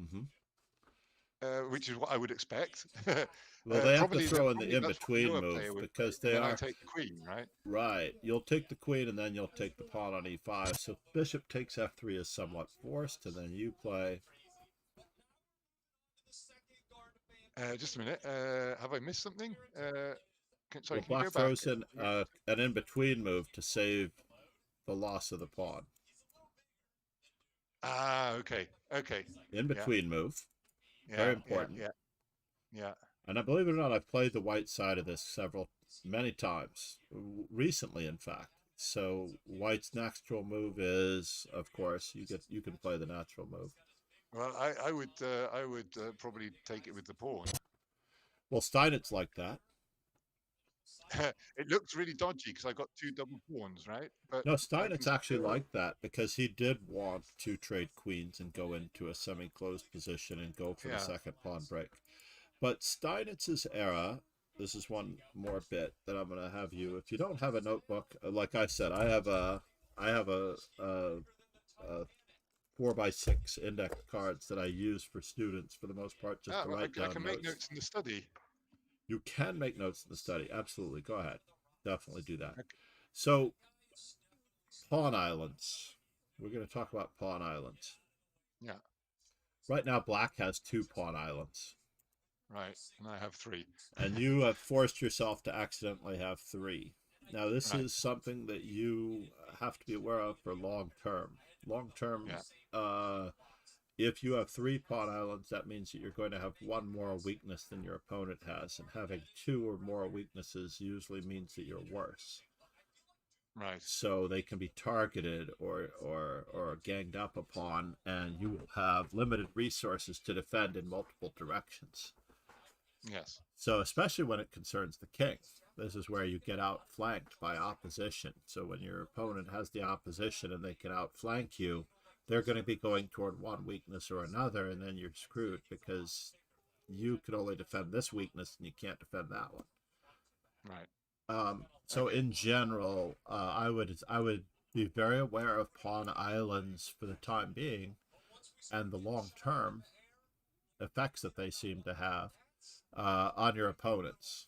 Mm-hmm. which is what I would expect. Well, they have to Probably throw in the that's what the in-between lower move player would play, because and they then I are take the queen, right? right. You'll take the queen and then you'll take the pawn on e5. So bishop takes f3 is somewhat forced, and then you play. Just a minute. Have I missed something? Sorry, Well, can you black go back? throws in an in-between move to save the loss of the pawn. Ah, okay, okay. In-between move, Yeah, very yeah, important. yeah, yeah. And I believe it or not, I've played the white side of this many times, recently, in fact. So white's natural move is, of course, you can play the natural move. Well, I would probably take it with the pawn. Well, Steinitz like that. It looks really dodgy because I got two double pawns, right? But No, I can Steinitz actually still... liked that because he did want to trade queens and go into a semi-closed position and go for the second pawn break. But Steinitz's era, this is one more bit that I'm going to have you. If you don't have a notebook, like I said, I have a 4x6 index cards that I use for students for the most part, just to write down I can make notes in the study. You can make notes in the study. Absolutely. Go ahead. Definitely do that. Okay. So, pawn islands. We're going to talk about pawn islands. Yeah. Right now, black has 2 pawn islands. Right. And I have 3. And you have forced yourself to accidentally have 3. Now, this is something that you have to be aware of for long term. Long term, if you have 3 pawn islands, that means that you're going to have 1 moral weakness than your opponent has. And having 2 or more weaknesses usually means that you're worse. Right. So they can be targeted or ganged up upon, and you will have limited resources to defend in multiple directions. Yes. So especially when it concerns the king, this is where you get outflanked by opposition. So when your opponent has the opposition and they can outflank you, they're going to be going toward one weakness or another, and then you're screwed because you can only defend this weakness and you can't defend that one. Right. So in general, I would be very aware of pawn islands for the time being, and the long-term effects that they seem to have on your opponents.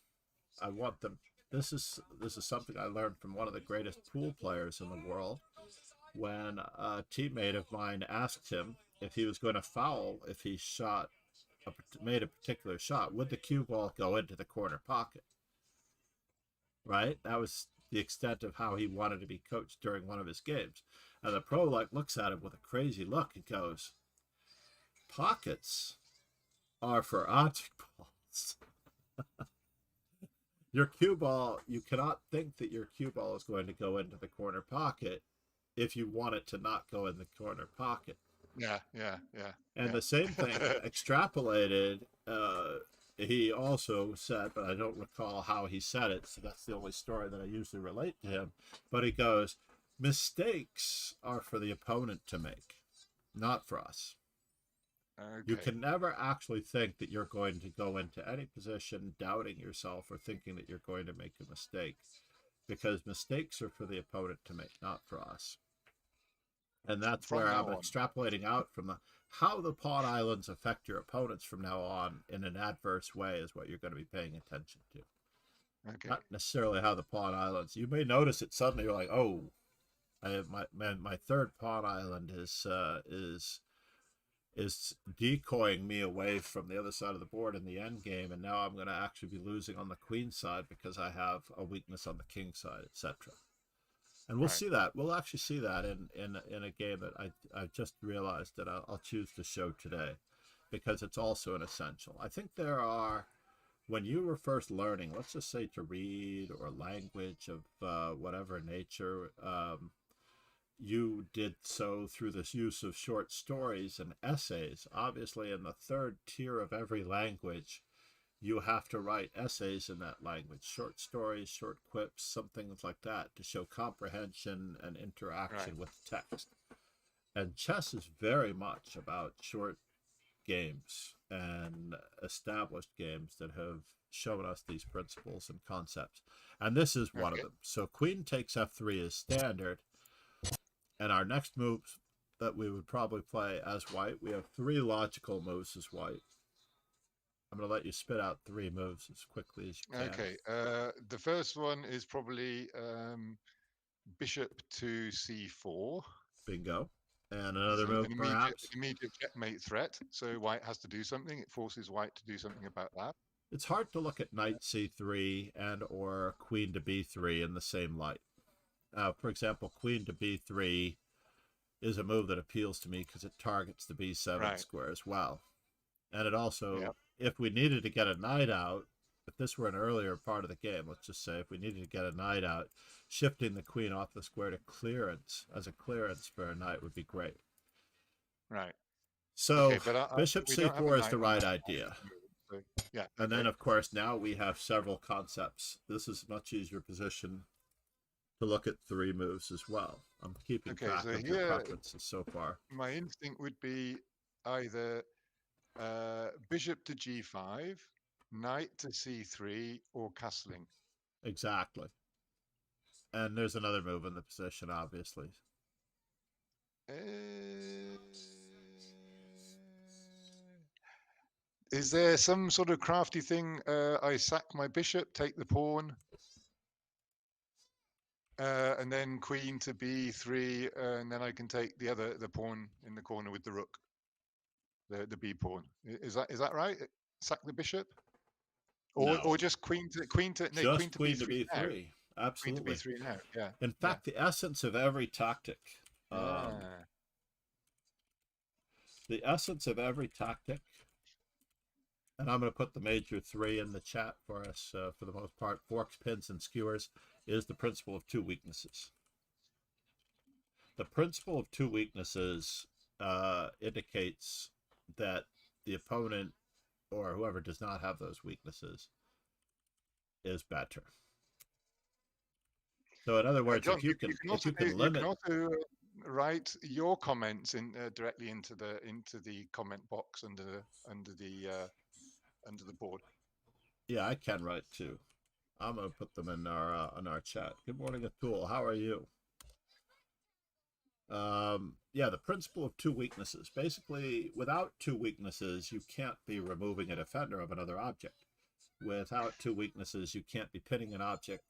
I want them. This is something I learned from one of the greatest pool players in the world. When a teammate of mine asked him if he was going to foul if he made a particular shot, would the cue ball go into the corner pocket? Right? That was the extent of how he wanted to be coached during one of his games. And the pro looks at him with a crazy look and goes, "Pockets are for object balls." Your cue ball, you cannot think that your cue ball is going to go into the corner pocket if you want it to not go in the corner pocket. Yeah. And the same thing extrapolated, he also said, but I don't recall how he said it, so that's the only story that I usually relate to him. But he goes, mistakes are for the opponent to make, not for us. Okay. You can never actually think that you're going to go into any position doubting yourself or thinking that you're going to make a mistake, because mistakes are for the opponent to make, not for us. And that's where I'm extrapolating out from how the pawn islands affect your opponents from now on in an adverse way is what you're going to be paying attention to. Okay. Not necessarily how the pawn islands. You may notice it suddenly. You're like, oh, I have my third pawn island is decoying me away from the other side of the board in the end game, and now I'm going to actually be losing on the queen side because I have a weakness on the king side, etc. And we'll see that. We'll actually see that in a game that I just realized that I'll choose to show today, because it's also an essential. I think there are, when you were first learning, let's just say to read or language of whatever nature, you did so through this use of short stories and essays. Obviously, in the third tier of every language, you have to write essays in that language, short stories, short quips, some things like that, to show comprehension and interaction with text. And chess is very much about short games and established games that have shown us these principles and concepts. And this is one of them. So queen takes f3 is standard. And our next move that we would probably play as white. We have 3 logical moves as white. I'm going to let you spit out 3 moves as quickly as you can. Okay. The first one is probably bishop to c4. Bingo. And another An move, perhaps? immediate checkmate threat. So white has to do something. It forces white to do something about that. It's hard to look at knight c3 and or queen to b3 in the same light. For example, queen to b3 is a move that appeals to me because it targets the b7 square as well. And it also, if we needed to get a knight out, if this were an earlier part of the game, let's just say if we needed to get a knight out, shifting the queen off the square to clearance as a clearance for a knight would be great. Right. So okay, but bishop c4 is the right idea. So, yeah. And then, of course, now we have several concepts. This is a much easier position to look at 3 moves as well. I'm keeping track of your preferences so far. My instinct would be either bishop to g5, knight to c3, or castling. Exactly. And there's another move in the position, obviously. Is there some sort of crafty thing? I sack my bishop, take the pawn, and then queen to b3, and then I can take the pawn in the corner with the rook, the b pawn. Is that right? Sack the bishop, or just queen to queen to b3. Absolutely. Queen to b3 now. Yeah. In fact, the essence of every tactic. The essence of every tactic, and I'm going to put the major 3 in the chat for us for the most part, forks, pins, and skewers, is the principle of 2 weaknesses. The principle of 2 weaknesses indicates that the opponent, or whoever does not have those weaknesses, is better. So in other words, John, if you can limit... You can also write your comments in directly into the comment box under the board. Yeah, I can write too. I'm going to put them in our chat. Good morning, Atul. How are you? Yeah, the principle of 2 weaknesses. Basically, without 2 weaknesses, you can't be removing a defender of another object. Without 2 weaknesses, you can't be pinning an object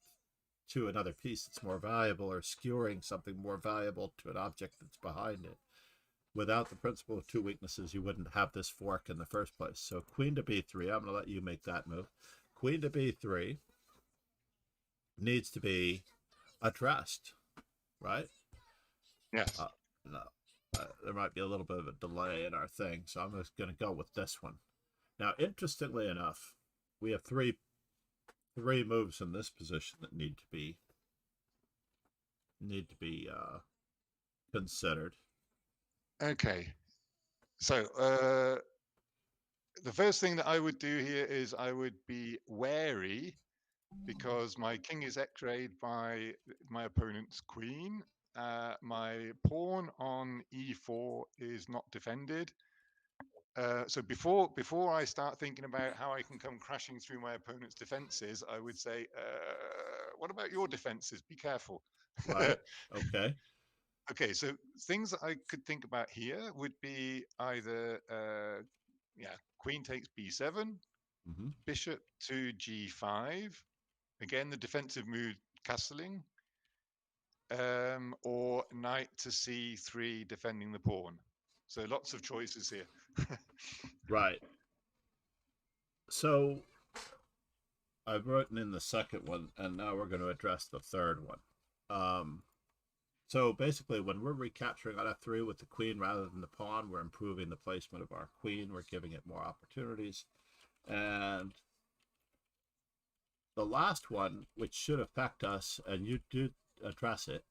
to another piece that's more valuable or skewering something more valuable to an object that's behind it. Without the principle of 2 weaknesses, you wouldn't have this fork in the first place. So queen to b3, I'm going to let you make that move. Queen to b3 needs to be addressed, right? Yes. No, there might be a little bit of a delay in our thing, so I'm just going to go with this one. Now, interestingly enough, we have three moves in this position that need to be considered. Okay. So the first thing that I would do here is I would be wary because my king is x-rayed by my opponent's queen. My pawn on e4 is not defended. So before I start thinking about how I can come crashing through my opponent's defenses, I would say, what about your defenses? Be careful. Right. Okay. Okay, so things that I could think about here would be either, queen takes b7, bishop to g5, again, the defensive move castling, or knight to c3, defending the pawn. So lots of choices here. Right. So I've written in the second one, and now we're going to address the third one. So basically, when we're recapturing on f3 with the queen rather than the pawn, we're improving the placement of our queen. We're giving it more opportunities. And the last one, which should affect us, and you do address it,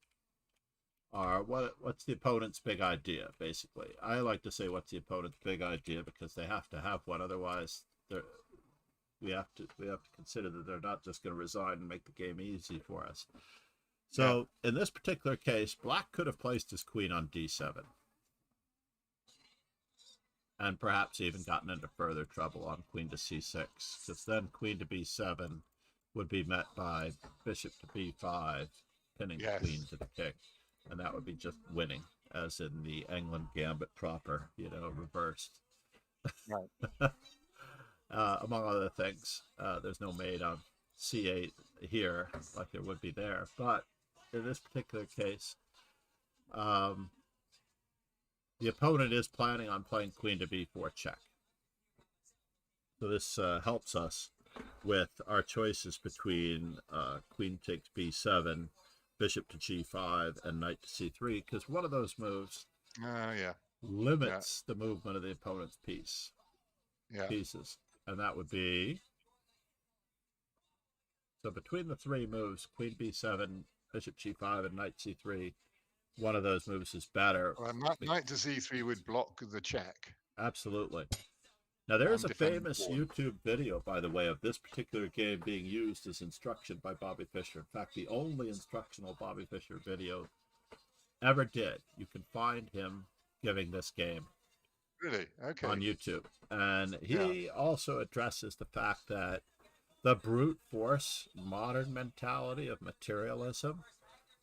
are what's the opponent's big idea, basically. I like to say what's the opponent's big idea because they have to have one. Otherwise, we have to consider that they're not just going to resign and make the game easy for us. So in this particular case, black could have placed his queen on d7 and perhaps even gotten into further trouble on queen to c6, because then queen to b7 would be met by bishop to b5, pinning queen to the king, and that would be just winning. as in the England gambit proper, reversed. Right. Among other things, there's no mate on c8 here like there would be there. But in this particular case, the opponent is planning on playing queen to b4 check. So this helps us with our choices between queen takes b7, bishop to g5, and knight to c3, because one of those moves limits the movement of the opponent's pieces. And that would be, so between the three moves, queen b7, bishop g5, and knight c3, one of those moves is better. Well, knight to c3 would block the check. Absolutely. Now, there is a famous YouTube video, by the way, of this particular game being used as instruction by Bobby Fischer. In fact, the only instructional Bobby Fischer video ever did. You can find him giving this game. Really? Okay. On YouTube. And he also addresses the fact that the brute force modern mentality of materialism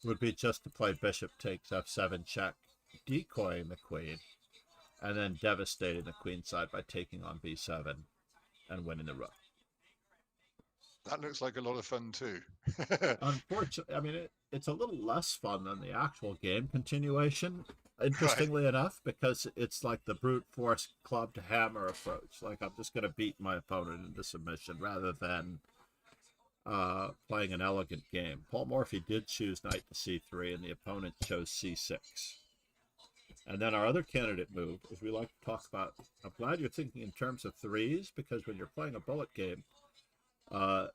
would be just to play bishop takes f7 check, decoying the queen, and then devastating the queen side by taking on b7 and winning the rook. That looks like a lot of fun too. Unfortunately, I mean, it's a little less fun than the actual game continuation, interestingly enough, because it's like the brute force club to hammer approach. Like, I'm just going to beat my opponent into submission rather than playing an elegant game. Paul Morphy did choose knight to c3, and the opponent chose c6. And then our other candidate move, as we like to talk about, I'm glad you're thinking in terms of threes, because when you're playing a bullet game,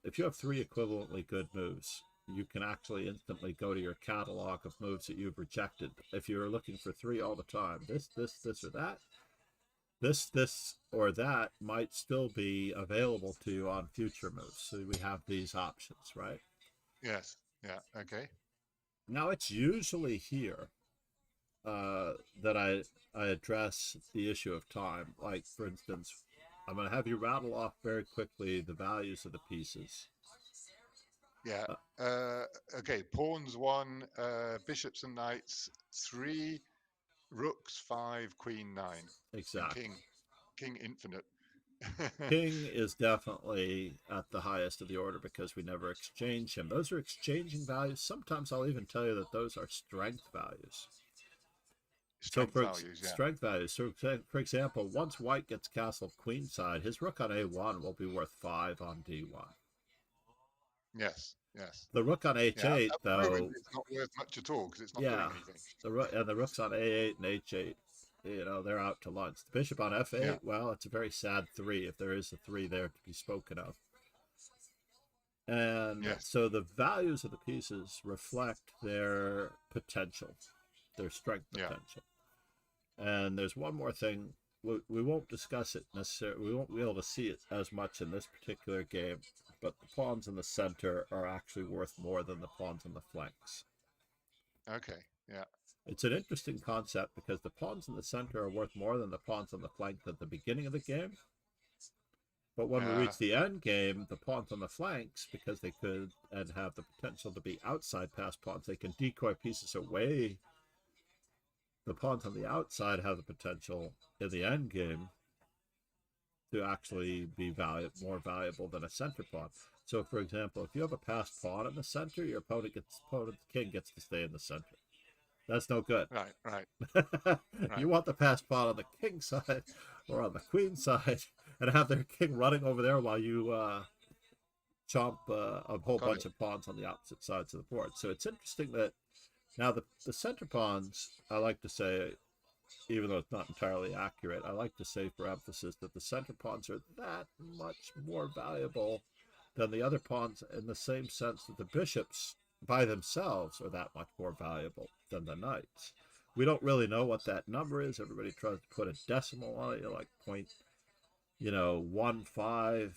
if you have three equivalently good moves, you can actually instantly go to your catalog of moves that you've rejected. If you're looking for three all the time, this or that, this or that might still be available to you on future moves. So we have these options, right? Yes. Yeah. Okay. Now, it's usually here that I address the issue of time. Like, for instance, I'm going to have you rattle off very quickly the values of the pieces. Yeah. Okay. Pawns 1, bishops and knights 3, rooks 5, queen 9. Exactly. King infinite. King is definitely at the highest of the order because we never exchange him. Those are exchanging values. Sometimes I'll even tell you that those are strength values. Strength values. So, for example, once white gets castled queenside, his rook on a1 will be worth 5 on d1. Yes. The rook on h8, though, it's not worth much at all because it's not doing anything. The rooks on a8 and h8, they're out to lunch. The bishop on f8, well, it's a very sad 3 if there is a 3 there to be spoken of. And so the values of the pieces reflect their potential, their strength potential. And there's one more thing. We won't discuss it necessarily. We won't be able to see it as much in this particular game, but the pawns in the center are actually worth more than the pawns in the flanks. Okay, yeah. It's an interesting concept because the pawns in the center are worth more than the pawns on the flank at the beginning of the game. But when we reach the end game, the pawns on the flanks, because they could and have the potential to be outside pass pawns, they can decoy pieces away. The pawns on the outside have the potential in the end game to actually be more valuable than a center pawn. So, for example, if you have a passed pawn in the center, your opponent's king gets to stay in the center. That's no good. Right. You want the passed pawn on the king side or on the queen side and have their king running over there while you chomp a whole bunch of pawns on the opposite sides of the board. So it's interesting that now the center pawns, I like to say, even though it's not entirely accurate, I like to say for emphasis that the center pawns are that much more valuable than the other pawns in the same sense that the bishops by themselves are that much more valuable than the knights. We don't really know what that number is. Everybody tries to put a decimal on it, like 0.15, 0.25,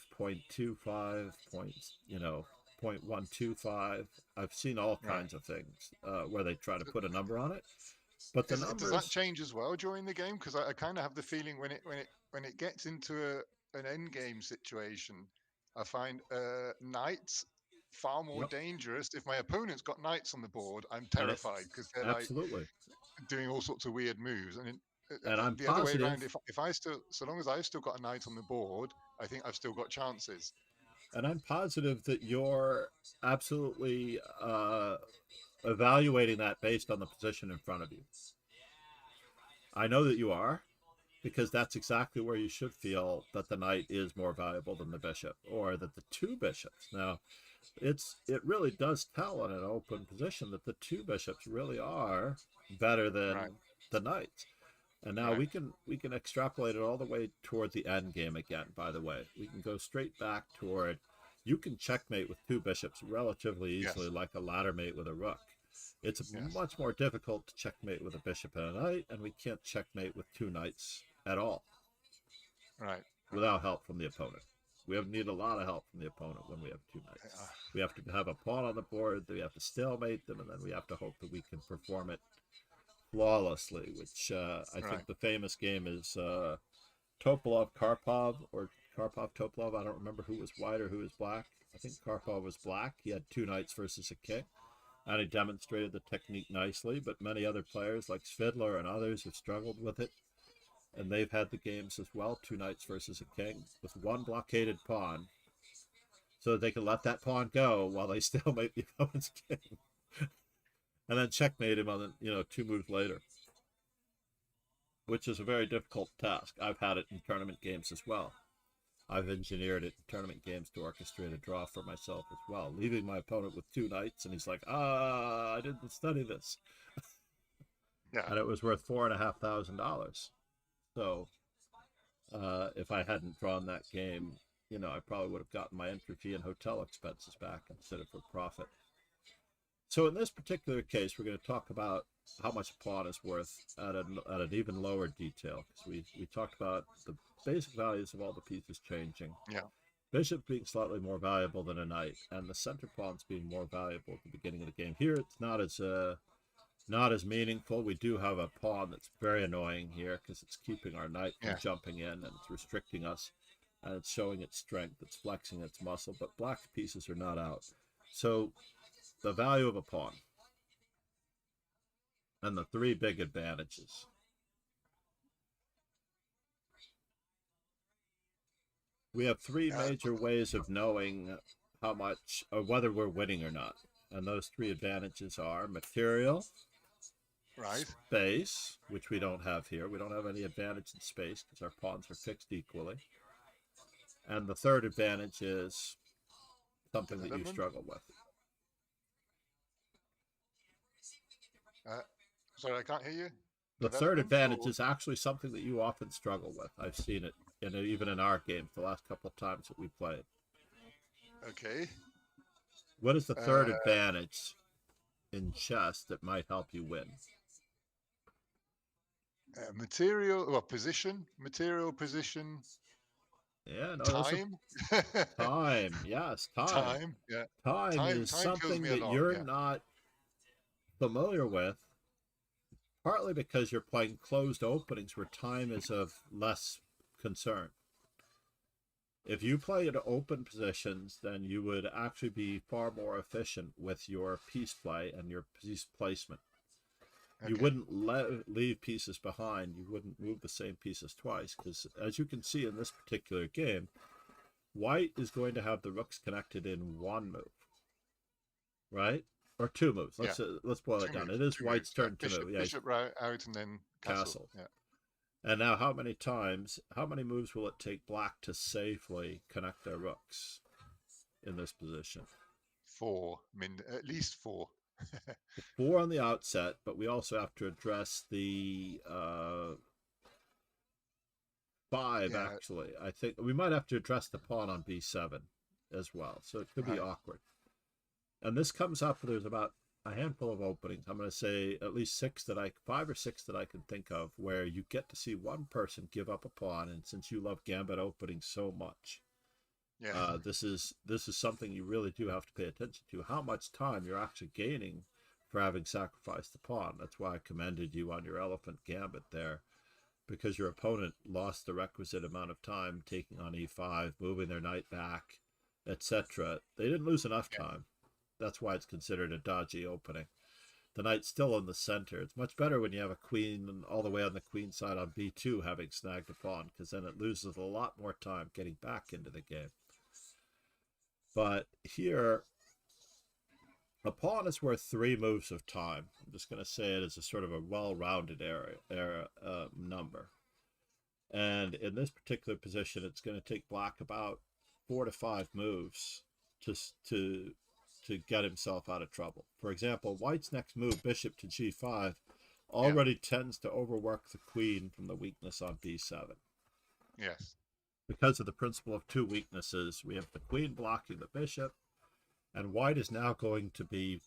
0.125. I've seen all kinds of things where they try to put a number on it. But the numbers, does that change as well during the game? Because I kind of have the feeling when it gets into an end game situation, I find knights far more dangerous. If my opponent's got knights on the board, I'm terrified because they're doing all sorts of weird moves. And And I'm the other way positive, around, if I still, so long as I've still got a knight on the board, I think I've still got chances. and I'm positive that you're absolutely evaluating that based on the position in front of you. I know that you are, because that's exactly where you should feel that the knight is more valuable than the bishop, or that the two bishops. Now, it really does tell in an open position that the two bishops really are better than Right. the knights. And now Right. we can extrapolate it all the way toward the end game again. By the way, we can go straight back toward, you can checkmate with two bishops relatively easily, Yes. like a ladder mate with a rook. It's Yes. much more difficult to checkmate with a bishop and a knight, and we can't checkmate with two knights at all Right. without help from the opponent. We need a lot of help from the opponent when we have two knights. We have to have a pawn on the board, we have to stalemate them, and then we have to hope that we can perform it flawlessly, which I think the famous game is Topolov-Karpov, or Karpov-Topolov. I don't remember who was white or who was black. I think Karpov was black. He had two knights versus a king, and he demonstrated the technique nicely, but many other players like Svidler and others have struggled with it, and they've had the games as well, two knights versus a king, with one blockaded pawn, so that they can let that pawn go while they stalemate the opponent's king. And then checkmate him on the, 2 moves later, which is a very difficult task. I've had it in tournament games as well. I've engineered it in tournament games to orchestrate a draw for myself as well, leaving my opponent with two knights, and he's like, I didn't study this. Yeah. And it was worth $4,500. So if I hadn't drawn that game, I probably would have gotten my entry fee and hotel expenses back instead of for profit. So in this particular case, we're going to talk about how much a pawn is worth at an even lower detail, because we talked about the basic values of all the pieces changing. Yeah. Bishop being slightly more valuable than a knight, and the center pawns being more valuable at the beginning of the game. Here, it's not as meaningful. We do have a pawn that's very annoying here because it's keeping our knight from jumping in, and it's restricting us, and it's showing its strength. It's flexing its muscle, but black pieces are not out. So the value of a pawn and the three big advantages. We have three major ways of knowing how much, or whether we're winning or not. And those three advantages are material, space, which we don't have here. We don't have any advantage in space because our pawns are fixed equally. And the third advantage is something that you struggle with. Sorry, I can't hear you. The third advantage is actually something that you often struggle with. I've seen it even in our games the last couple of times that we played. Okay. What is the third advantage in chess that might help you win? Material position. Yeah, no, time. Time, yes, time. Time, yeah. Time is something that you're not familiar with, partly because you're playing closed openings where time is of less concern. If you play in open positions, then you would actually be far more efficient with your piece play and your piece placement. You wouldn't leave pieces behind. You wouldn't move the same pieces twice, because as you can see in this particular game, white is going to have the rooks connected in one move, right? Or two moves. Let's boil it down. It is white's turn to move. Bishop out and then castle. Yeah. And now how many moves will it take black to safely connect their rooks in this position? 4. At least 4. 4 on the outset, but we also have to address the 5, actually. I think we might have to address the pawn on b7 as well, so it could be awkward. And this comes up, there's about a handful of openings. I'm going to say at least 5 or 6 that I can think of, where you get to see one person give up a pawn, and since you love gambit openings so much, this is something you really do have to pay attention to, how much time you're actually gaining for having sacrificed the pawn. That's why I commended you on your elephant gambit there, because your opponent lost the requisite amount of time taking on e5, moving their knight back, etc. They didn't lose enough time. That's why it's considered a dodgy opening. the knight's still in the center. It's much better when you have a queen all the way on the queen side on b2 having snagged a pawn, because then it loses a lot more time getting back into the game. But here, a pawn is worth 3 moves of time. I'm just going to say it as a sort of a well-rounded number. And in this particular position, it's going to take black about 4 to 5 moves to get himself out of trouble. For example, white's next move, bishop to g5, already tends to overwork the queen from the weakness on b7. Yes. Because of the principle of 2 weaknesses, we have the queen blocking the bishop, and white is now going to be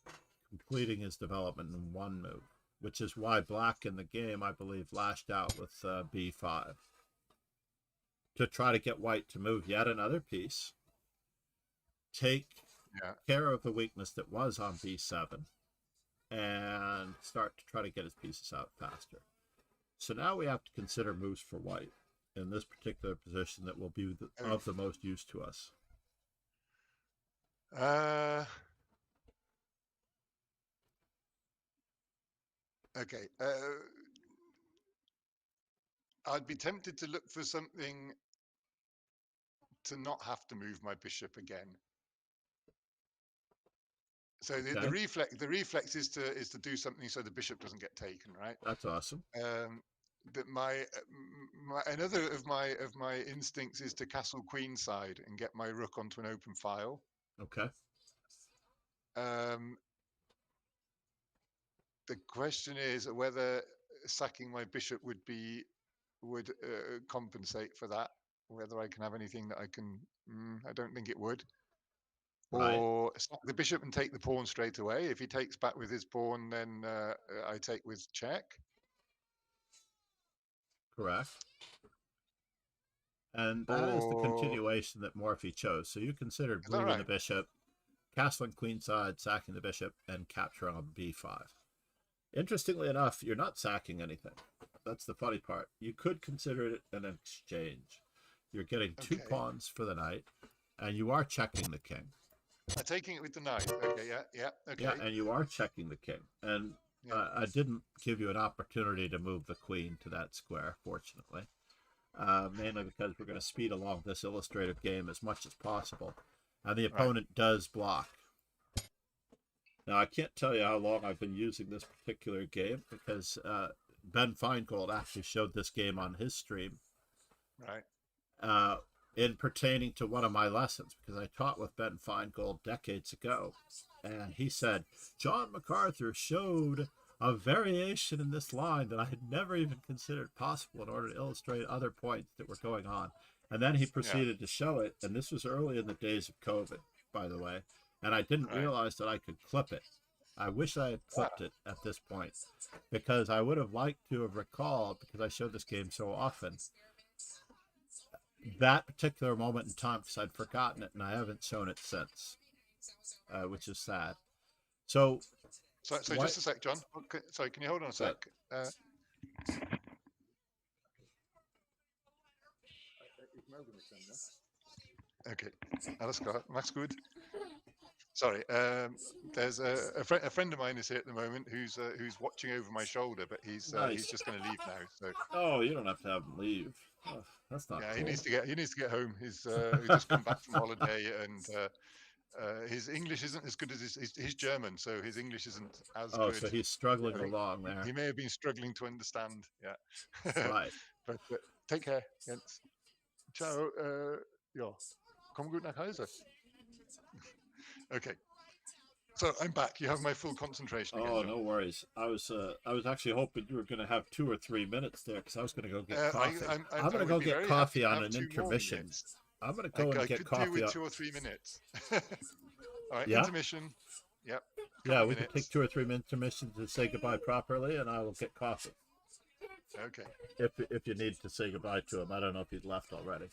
completing his development in 1 move, which is why black in the game, I believe, lashed out with b5 to try to get white to move yet another piece, take care of the weakness that was on b7, and start to try to get his pieces out faster. So now we have to consider moves for white in this particular position that will be of the most use to us. Okay. I'd be tempted to look for something to not have to move my bishop again. So the reflex is to do something so the bishop doesn't get taken, right? That's awesome. That another of my instincts is to castle queenside and get my rook onto an open file. Okay. The question is whether sacking my bishop would compensate for that. Whether I can have anything that I can. I don't think it would. Right. Or sack the bishop and take the pawn straight away. If he takes back with his pawn, then I take with check. Correct. And that is the continuation that Morphy chose. So you considered moving the bishop, castling queenside, sacking the bishop, and capturing on b5. Interestingly enough, you're not sacking anything. That's the funny part. You could consider it an exchange. You're getting 2 pawns for the knight, and you are checking the king. I'm taking it with the knight. Okay, okay. Yeah, and you are checking the king. And I didn't give you an opportunity to move the queen to that square, fortunately. Mainly because we're going to speed along this illustrative game as much as possible. And the opponent does block. Now, I can't tell you how long I've been using this particular game, because Ben Feingold actually showed this game on his stream. Right. In pertaining to one of my lessons, because I taught with Ben Feingold decades ago. And he said, John MacArthur showed a variation in this line that I had never even considered possible in order to illustrate other points that were going on. And then he proceeded to show it. And this was early in the days of COVID, by the way. And I didn't realize that I could clip it. I wish I had clipped it at this point, because I would have liked to have recalled, because I showed this game so often, that particular moment in time, because I'd forgotten it and I haven't shown it since, which is sad. So just a sec, John. Okay, sorry, can you hold on a sec? Okay, alles klar, mach's gut. Sorry, there's a friend of mine is here at the moment who's watching over my shoulder, but he's just going to leave now. So. Oh, you don't have to have him leave. Oh, that's not. Yeah, cool. he needs to get home. He's just come back from holiday, and his English isn't as good as he's German, so his English isn't as good. Oh, so he's struggling along there. He may have been struggling to understand. Yeah. Right. But take care, Jens. Ciao. Ja, komm gut nach Hause. Okay. So I'm back. You have my full concentration again. Oh, no worries. I was actually hoping you were going to have 2 or 3 minutes there, because I was going to go get coffee. I'm going to go get coffee on an intermission. I'm going to go and get coffee. I could do with 2 or 3 minutes. All right, intermission. Yep. Yeah, we can take 2 or 3 minute intermission to say goodbye properly, and I will get coffee. Okay. If you need to say goodbye to him, I don't know if he's left already.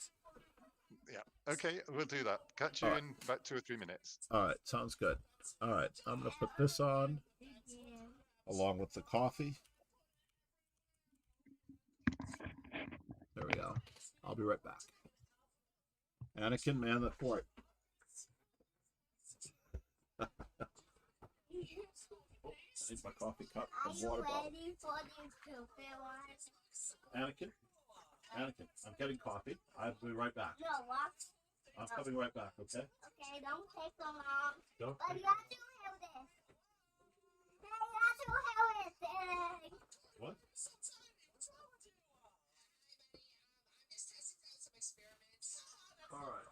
Yeah. Okay, we'll do that. Catch you in about 2 or 3 minutes. All right, sounds good. All right, I'm going to put this on along with the coffee. There we go. I'll be right back. Anakin, man the fort. need my coffee cup Are and you water bottle. ready for the stupid one? Anakin, I'm getting coffee. I'll be right back. No, what? I'm coming right back, okay? Okay, don't take so long. Don't But take- you have to hold this. Hey, you have to hold it. What? All right.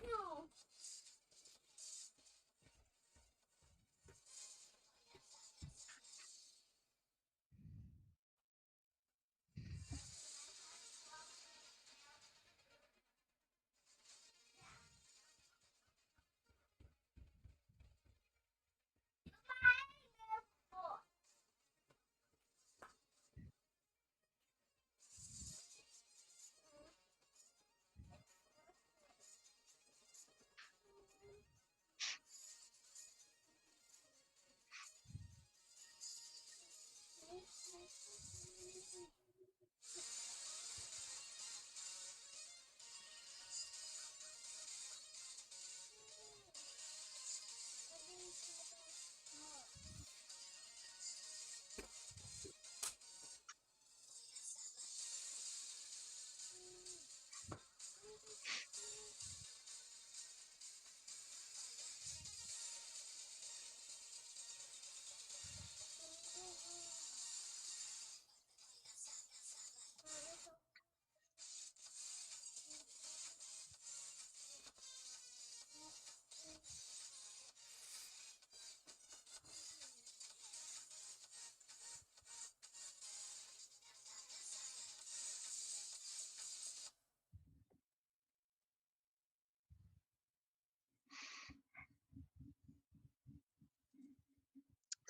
No.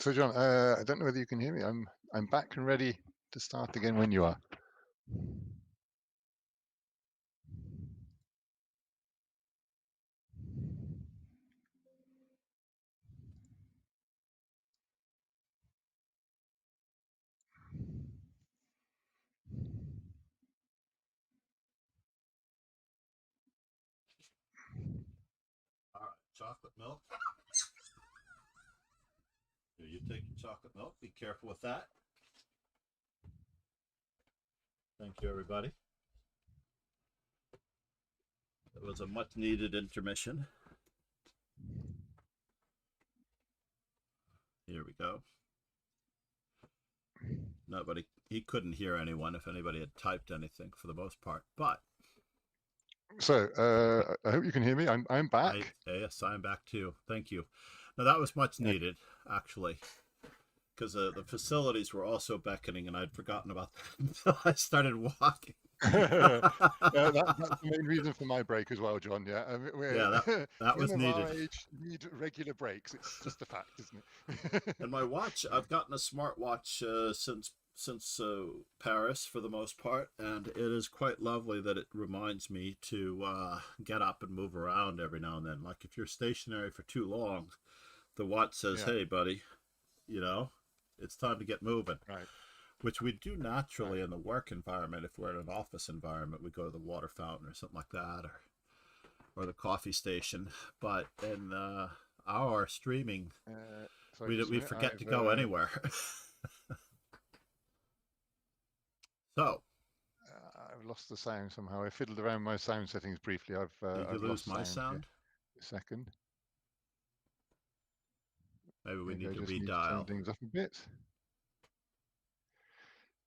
So John, I don't know whether you can hear me. I'm back and ready to start again when you are. All right. Chocolate milk. Here, you take your chocolate milk. Be careful with that. Thank you, everybody. It was a much needed intermission. Here we go. Nobody, he couldn't hear anyone if anybody had typed anything for the most part, but. So I hope you can hear me. I'm back. Yes, I'm back too. Thank you. Now that was much needed, actually, because the facilities were also beckoning, and I'd forgotten about that until I started walking. That's the main reason for my break as well, John. Yeah, I mean, that was needed. Our age need regular breaks. It's just a fact, isn't it? And my watch, I've gotten a smartwatch since Paris for the most part, and it is quite lovely that it reminds me to get up and move around every now and then. Like if you're stationary for too long, the watch says, "Hey, buddy, you know, it's time to get moving." Right. Which we do naturally in the work environment. If we're in an office environment, we go to the water fountain or something like that, or the coffee station. But in our streaming, we forget to go anywhere. So I've lost the sound somehow. I fiddled around my sound settings briefly. Did you lose my sound? A second. Maybe we need to just redial. Turn things up a bit.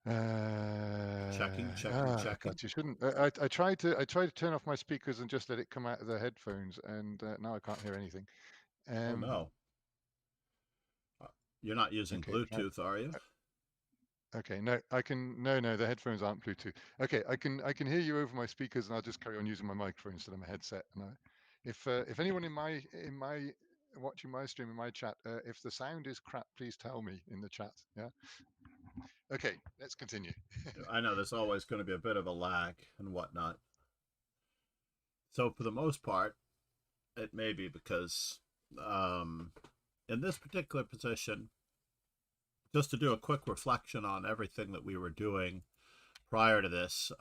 Checking. God, you shouldn't. I tried to turn off my speakers and just let it come out of the headphones, and now I can't hear anything. Oh no! You're not using Bluetooth, are you? Okay, no, I can. No, the headphones aren't Bluetooth. Okay, I can hear you over my speakers, and I'll just carry on using my microphone instead of my headset. And if anyone in my watching my stream in my chat, if the sound is crap, please tell me in the chat. Yeah. Okay, let's continue. I know there's always going to be a bit of a lag and whatnot. So for the most part, it may be because in this particular position, just to do a quick reflection on everything that we were doing prior to this,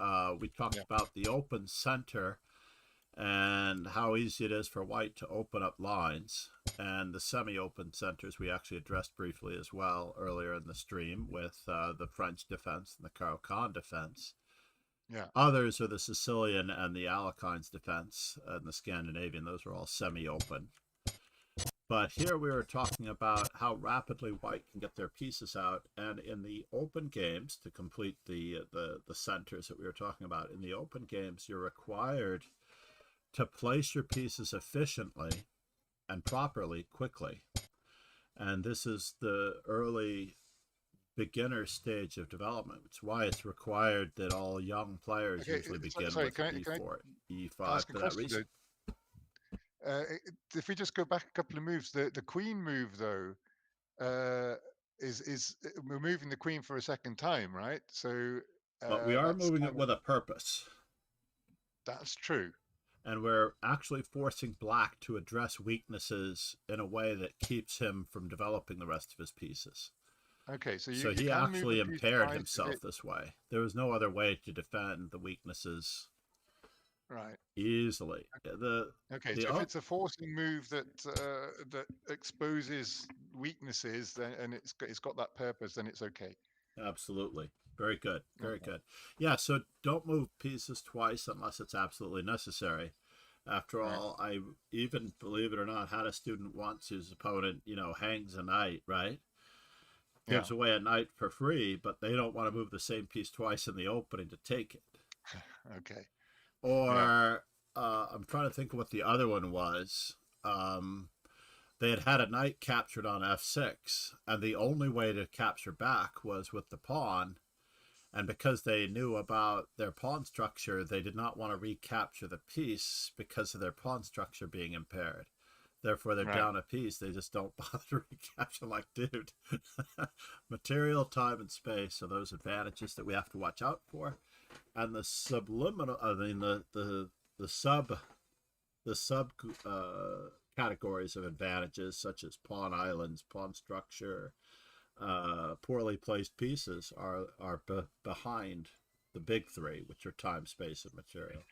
we talked about the open center and how easy it is for white to open up lines, and the semi-open centers we actually addressed briefly as well earlier in the stream with the French defense and the Caro-Kann defense. Yeah. Others are the Sicilian and the Alekhines defense and the Scandinavian. Those are all semi-open. But here we were talking about how rapidly white can get their pieces out, and in the open games, to complete the centers that we were talking about, in the open games, you're required to place your pieces efficiently and properly, quickly. And this is the early beginner stage of development. It's why it's required that all young players usually begin with E4, E5 for that reason. If we just go back a couple of moves, the queen move though is we're moving the queen for a second time, right? So but we are moving it with a purpose. That's true. And we're actually forcing black to address weaknesses in a way that keeps him from developing the rest of his pieces. Okay, so he actually impaired himself this way. There was no other way to defend the weaknesses easily. So if it's a forcing move that exposes weaknesses, then and it's got that purpose, then it's okay. Absolutely. Very good. Very good. Yeah, so don't move pieces twice unless it's absolutely necessary. After all, I even, believe it or not, had a student once whose opponent, hangs a knight, right? Gives away a knight for free, but they don't want to move the same piece twice in the opening to take it. Okay. Or I'm trying to think of what the other one was. They had a knight captured on f6, and the only way to capture back was with the pawn. And because they knew about their pawn structure, they did not want to recapture the piece because of their pawn structure being impaired. Therefore, they're down a piece. They just don't bother to recapture. Like, dude, material, time, and space are those advantages that we have to watch out for. And the subliminal, the sub categories of advantages, such as pawn islands, pawn structure, poorly placed pieces are behind the big three, which are time, space, and material.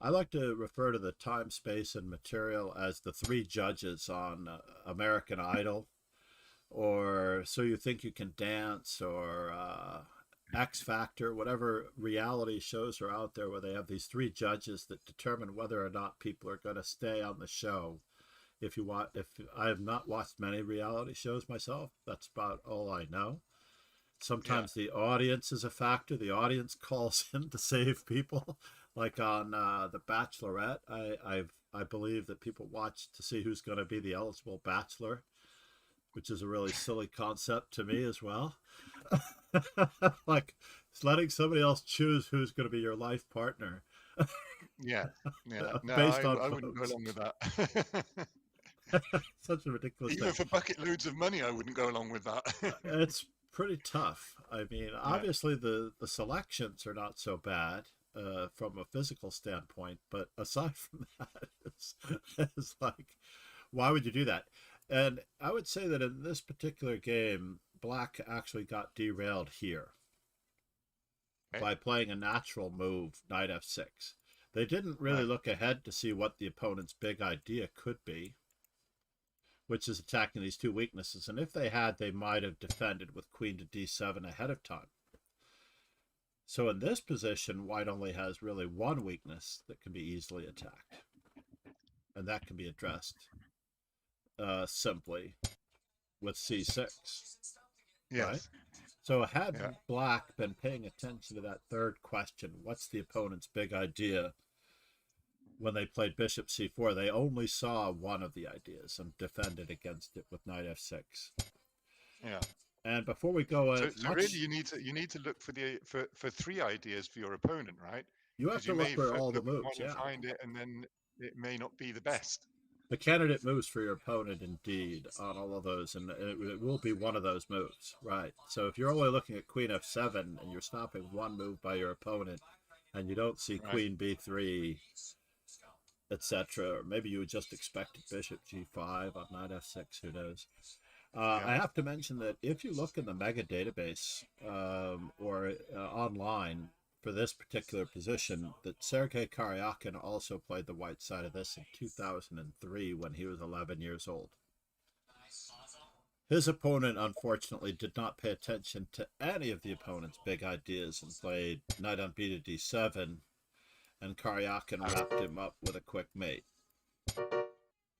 I like to refer to the time, space, and material as the three judges on American Idol. or So You Think You Can Dance, or X Factor, whatever reality shows are out there where they have these three judges that determine whether or not people are going to stay on the show. If I have not watched many reality shows myself, that's about all I know. Yeah. Sometimes the audience is a factor. The audience calls in to save people, like on The Bachelorette. I believe that people watch to see who's going to be the eligible bachelor, which is a really silly concept to me as well. Like, it's letting somebody else choose who's going to be your life partner. Yeah. Yeah. No, Based on I wouldn't go votes. along with that. Such a ridiculous Even thing. for bucket loads of money, I wouldn't go along with that. It's pretty tough. I mean, obviously the selections are not so bad from a physical standpoint, but aside from that, it's like, why would you do that? And I would say that in this particular game, Black actually got derailed here by playing a natural move, knight f6. They didn't really look ahead to see what the opponent's big idea could be, which is attacking these two weaknesses. And if they had, they might have defended with queen to d7 ahead of time. So in this position, white only has really one weakness that can be easily attacked. And that can be addressed simply with c6. Yes. Right? So had Black been paying attention to that third question, what's the opponent's big idea? When they played bishop c4, they only saw one of the ideas and defended against it with knight f6. Yeah. And before we go so really you need to look for three ideas for your opponent, right? You have to look for all the moves, and find it, and then it may not be the best. The candidate moves for your opponent, indeed, on all of those, and it will be one of those moves, right? So if you're only looking at queen f7 and you're stopping one move by your opponent, and you don't see queen b3, etc., or maybe you just expected bishop g5 on knight f6, who knows? I have to mention that if you look in the mega database or online for this particular position, that Sergei Karyakin also played the white side of this in 2003 when he was 11 years old. His opponent, unfortunately, did not pay attention to any of the opponent's big ideas and played knight on b to d7, and Karyakin wrapped him up with a quick mate.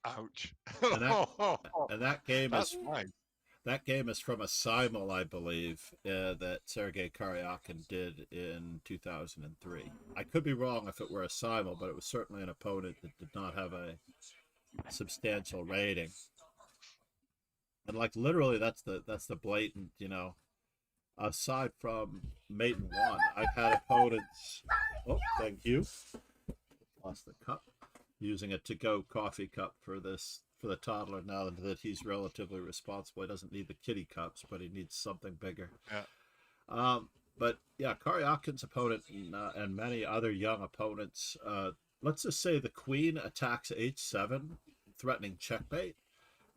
Ouch. And that game That's is fine. That game is from a simul, I believe, that Sergei Karyakin did in 2003. I could be wrong if it were a simul, but it was certainly an opponent that did not have a substantial rating. And like literally, that's the blatant, aside from mate and one, I've had opponents. Oh, thank you. Lost the cup. Using a to-go coffee cup for the toddler now that he's relatively responsible. He doesn't need the kitty cups, but he needs something bigger. Yeah. But yeah, Karyakin's opponent and many other young opponents, let's just say the queen attacks h7, threatening checkmate,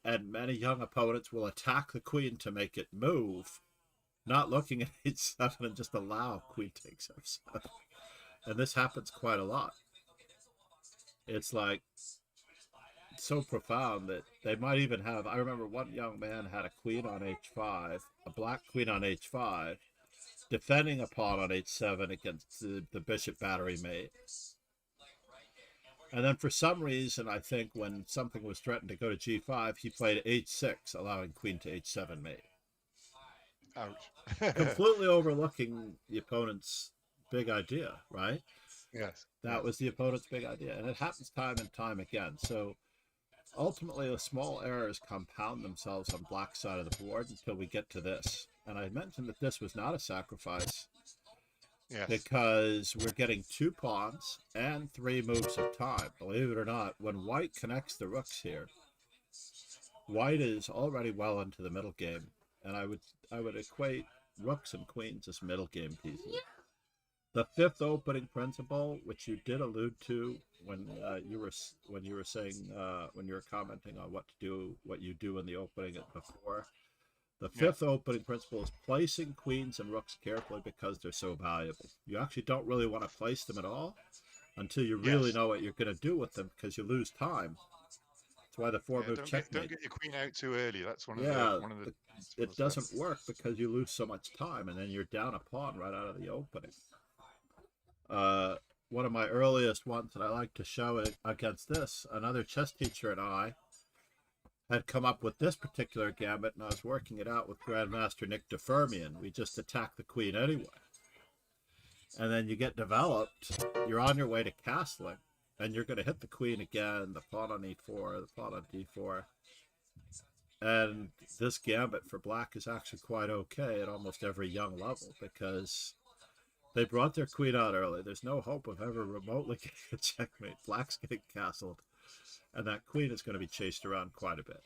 and many young opponents will attack the queen to make it move, not looking at h7 and just allow queen takes f7. And this happens quite a lot. It's like so profound that they might even have, I remember one young man had a queen on h5, a black queen on h5, defending a pawn on h7 against the bishop battery mate. And then for some reason, I think when something was threatened to go to g5, he played h6, allowing queen to h7 mate. Ouch. Completely overlooking the opponent's big idea, right? Yes. That was the opponent's big idea. And it happens time and time again. So ultimately, the small errors compound themselves on Black's side of the board until we get to this. And I mentioned that this was not a sacrifice because we're getting 2 pawns and 3 moves of time. Believe it or not, when white connects the rooks here, white is already well into the middle game. And I would equate rooks and queens as middle game pieces. The fifth opening principle, which you did allude to when you were commenting on what you do in the opening before. The fifth opening principle is placing queens and rooks carefully because they're so valuable. You actually don't really want to place them at all until you really know what you're going to do with them, because you lose time. That's why the four move don't checkmate. get your queen out too early. That's one of Yeah, the it doesn't work because you lose so much time, and then you're down a pawn right out of the opening. One of my earliest ones that I like to show it against this, another chess teacher and I had come up with this particular gambit, and I was working it out with Grandmaster Nick DeFermian. We just attack the queen anyway. And then you get developed, you're on your way to castling, and you're going to hit the queen again, the pawn on e4, the pawn on d4. And this gambit for black is actually quite okay at almost every young level because they brought their queen out early. There's no hope of ever remotely getting a checkmate. Black's getting castled, and that queen is going to be chased around quite a bit.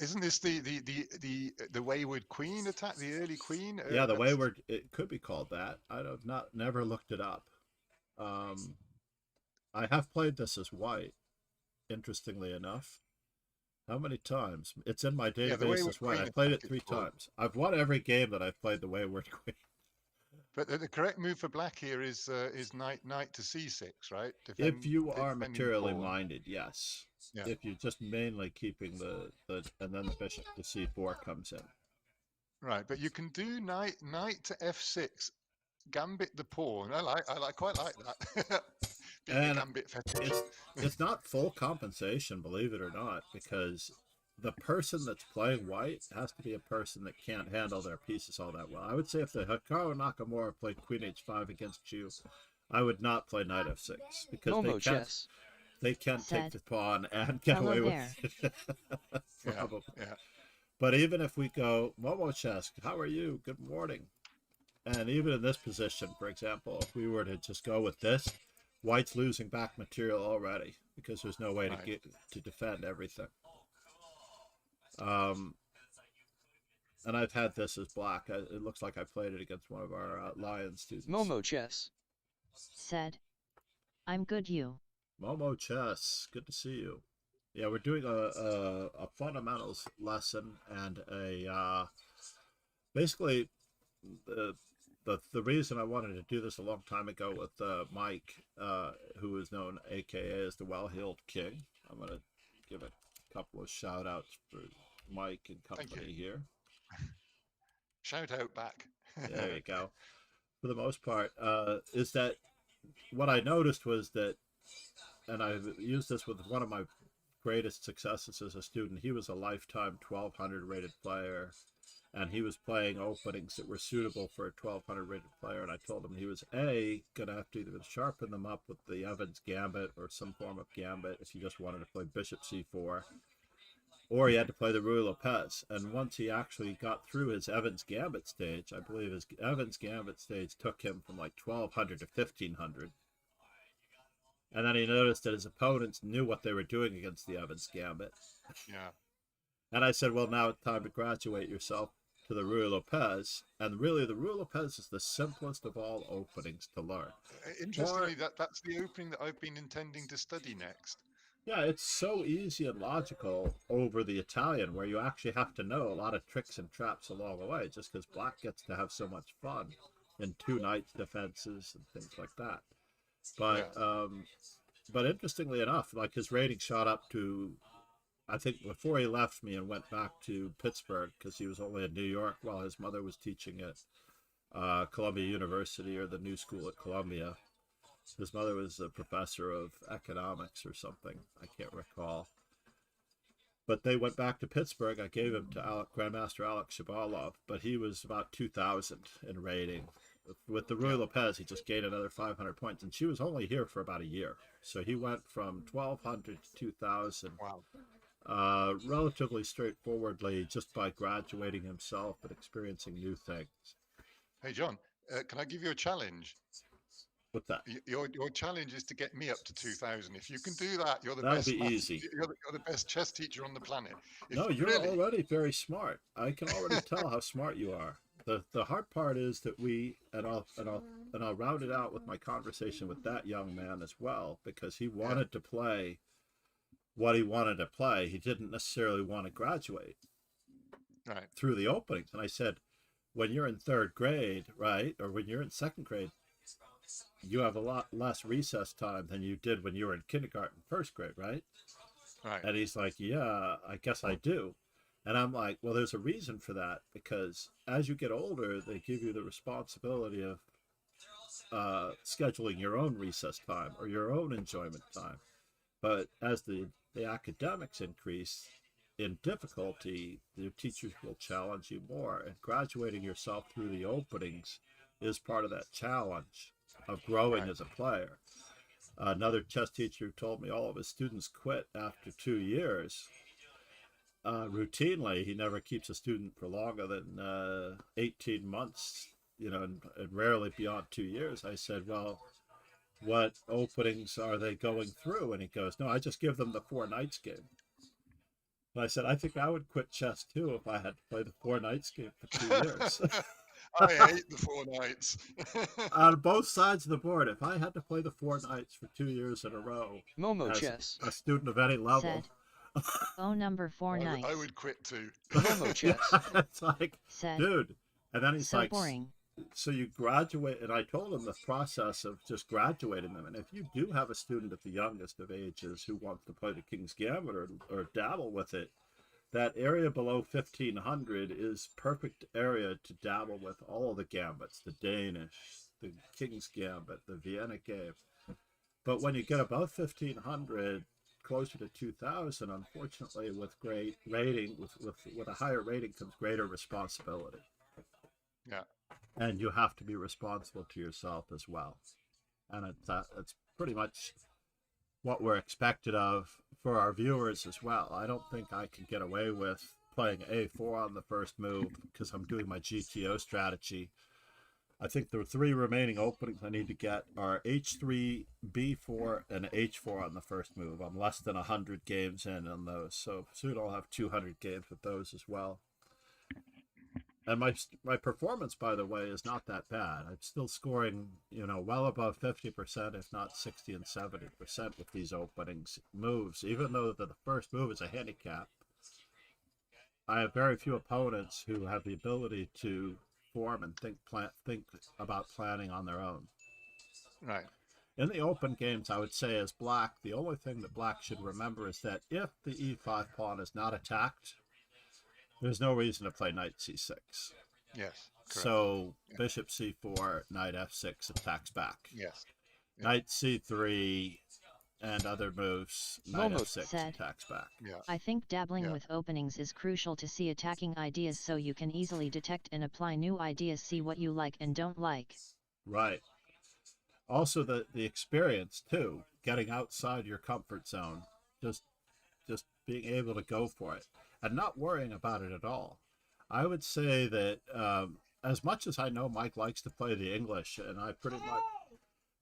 Isn't this the wayward queen attack, the early queen? Yeah, the wayward, it could be called that. I have never looked it up. I have played this as white, interestingly enough. How many times? It's in my database as white. I played it 3 times. I've won every game that I've played the wayward queen. But the correct move for black here is knight to c6, right? If you are materially minded, yes. Yeah. If you're just mainly keeping the and then the bishop to c4 comes in. Right, but you can do knight to f6, gambit the pawn. I quite like that. And it's not full compensation, believe it or not, because the person that's playing white has to be a person that can't handle their pieces all that well. I would say if the Hikaru Nakamura played queen h5 against you, I would not play knight f6 because they can't take the pawn and get away with it. Probably. Yeah. But even if we go, Momo Chess, how are you? Good morning. And even in this position, for example, if we were to just go with this, white's losing back material already because there's no way to defend everything. And I've had this as black. It looks like I played it against one of our Lion students. Momo Chess said, "I'm good, you." Momo Chess, good to see you. Yeah, we're doing a fundamentals lesson and a basically the reason I wanted to do this a long time ago with Mike, who is known AKA as the Well-Heeled King. I'm going to give a couple of shout outs for Mike and company here. Shout out back. There you go. For the most part, is that what I noticed was that, and I've used this with one of my greatest successes as a student. He was a lifetime 1200 rated player, and he was playing openings that were suitable for a 1200 rated player. And I told him he was going to have to either sharpen them up with the Evans Gambit or some form of Gambit if he just wanted to play Bishop C4, or he had to play the Ruy Lopez. And once he actually got through his Evans Gambit stage, I believe his Evans Gambit stage took him from like 1200 to 1500. And then he noticed that his opponents knew what they were doing against the Evans Gambit. Yeah. And I said, well, now it's time to graduate yourself to the Ruy Lopez. And really, the Ruy Lopez is the simplest of all openings to learn. Interestingly, that's the opening that I've been intending to study next. Yeah, it's so easy and logical over the Italian, where you actually have to know a lot of tricks and traps along the way, just because black gets to have so much fun in 2 knights defenses and things like that. But interestingly enough, like his rating shot up to, I think before he left me and went back to Pittsburgh, because he was only in New York while his mother was teaching at Columbia University or the New School at Columbia. His mother was a professor of economics or something. I can't recall. But they went back to Pittsburgh. I gave him to Grandmaster Alex Shabalov, but he was about 2,000 in rating. With the Ruy Lopez, he just gained another 500 points, and she was only here for about a year. So he went from 1,200 to 2,000. Wow. Relatively straightforwardly, just by graduating himself and experiencing new things. Hey, John, can I give you a challenge? What's that? Your challenge is to get me up to 2,000. If you can do that, you're the That'll best. Be easy. You're the best chess teacher on the planet. No, you're already very smart. I can already tell how smart you are. The hard part is that I'll round it out with my conversation with that young man as well, because he wanted to play what he wanted to play. He didn't necessarily want to graduate through the openings. And I said, when you're in 3rd grade, right, or when you're in 2nd grade, you have a lot less recess time than you did when you were in kindergarten, 1st grade, right? Right. And he's like, yeah, I guess I do. And I'm like, well, there's a reason for that, because as you get older, they give you the responsibility of scheduling your own recess time or your own enjoyment time. But as the academics increase in difficulty, the teachers will challenge you more. And graduating yourself through the openings is part of that challenge of growing Right. as a player. Another chess teacher told me all of his students quit after 2 years. Routinely, he never keeps a student for longer than 18 months, and rarely beyond 2 years. I said, well, what openings are they going through? And he goes, no, I just give them the 4 nights game. And I said, I think I would quit chess too if I had to play the 4 nights game for 2 years. I hate the 4 nights. On both sides of the board, if I had to play the 4 nights for 2 years in a row Momo as chess. a student of any level, Said. Oh, number 4 nights. I would quit too. Momo chess. it's like, Said. dude. And then he's So like, boring. so you graduate, and I told him the process of just graduating them. And if you do have a student at the youngest of ages who wants to play the King's Gambit or dabble with it, that area below 1500 is perfect area to dabble with all of the gambits, the Danish, the King's Gambit, the Vienna game. But when you get above 1500, closer to 2000, unfortunately, with great rating, with a higher rating comes greater responsibility. Yeah. And you have to be responsible to yourself as well. And it's pretty much what we're expected of for our viewers as well. I don't think I can get away with playing A4 on the first move because I'm doing my GTO strategy. I think the 3 remaining openings I need to get are H3, B4, and H4 on the first move. I'm less than 100 games in on those, so soon I'll have 200 games with those as well. And my performance, by the way, is not that bad. I'm still scoring, well above 50%, if not 60 and 70% with these openings moves. Even though the first move is a handicap, I have very few opponents who have the ability to form and think about planning on their own. Right. In the open games, I would say as black, the only thing that black should remember is that if the e5 pawn is not attacked, there's no reason to play knight c6. Yes. Correct. So bishop c4, knight f6 attacks back. Yes. Yeah. Knight c3 and other moves, knight f6 Said. attacks back. Yeah. I think dabbling with openings is crucial to see attacking ideas so you can easily detect and apply new ideas, see what you like and don't like. Right. Also the experience too, getting outside your comfort zone, just being able to go for it and not worrying about it at all. I would say that as much as I know Mike likes to play the English, and I pretty much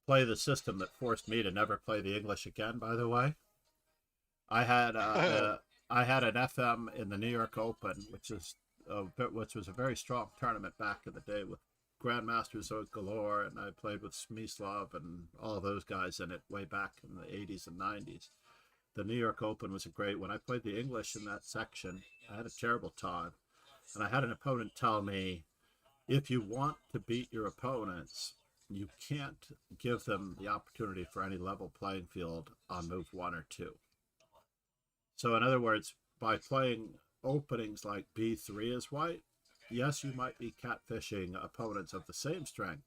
play the system that forced me to never play the English again, by the way. I had an FM in the New York Open, which was a very strong tournament back in the day with grandmasters galore, and I played with Smyslov and all of those guys in it way back in the 80s and 90s. The New York Open was a great one. I played the English in that section. I had a terrible time. And I had an opponent tell me, if you want to beat your opponents, you can't give them the opportunity for any level playing field on move 1 or 2. So in other words, by playing openings like b3 as white, yes, you might be catfishing opponents of the same strength,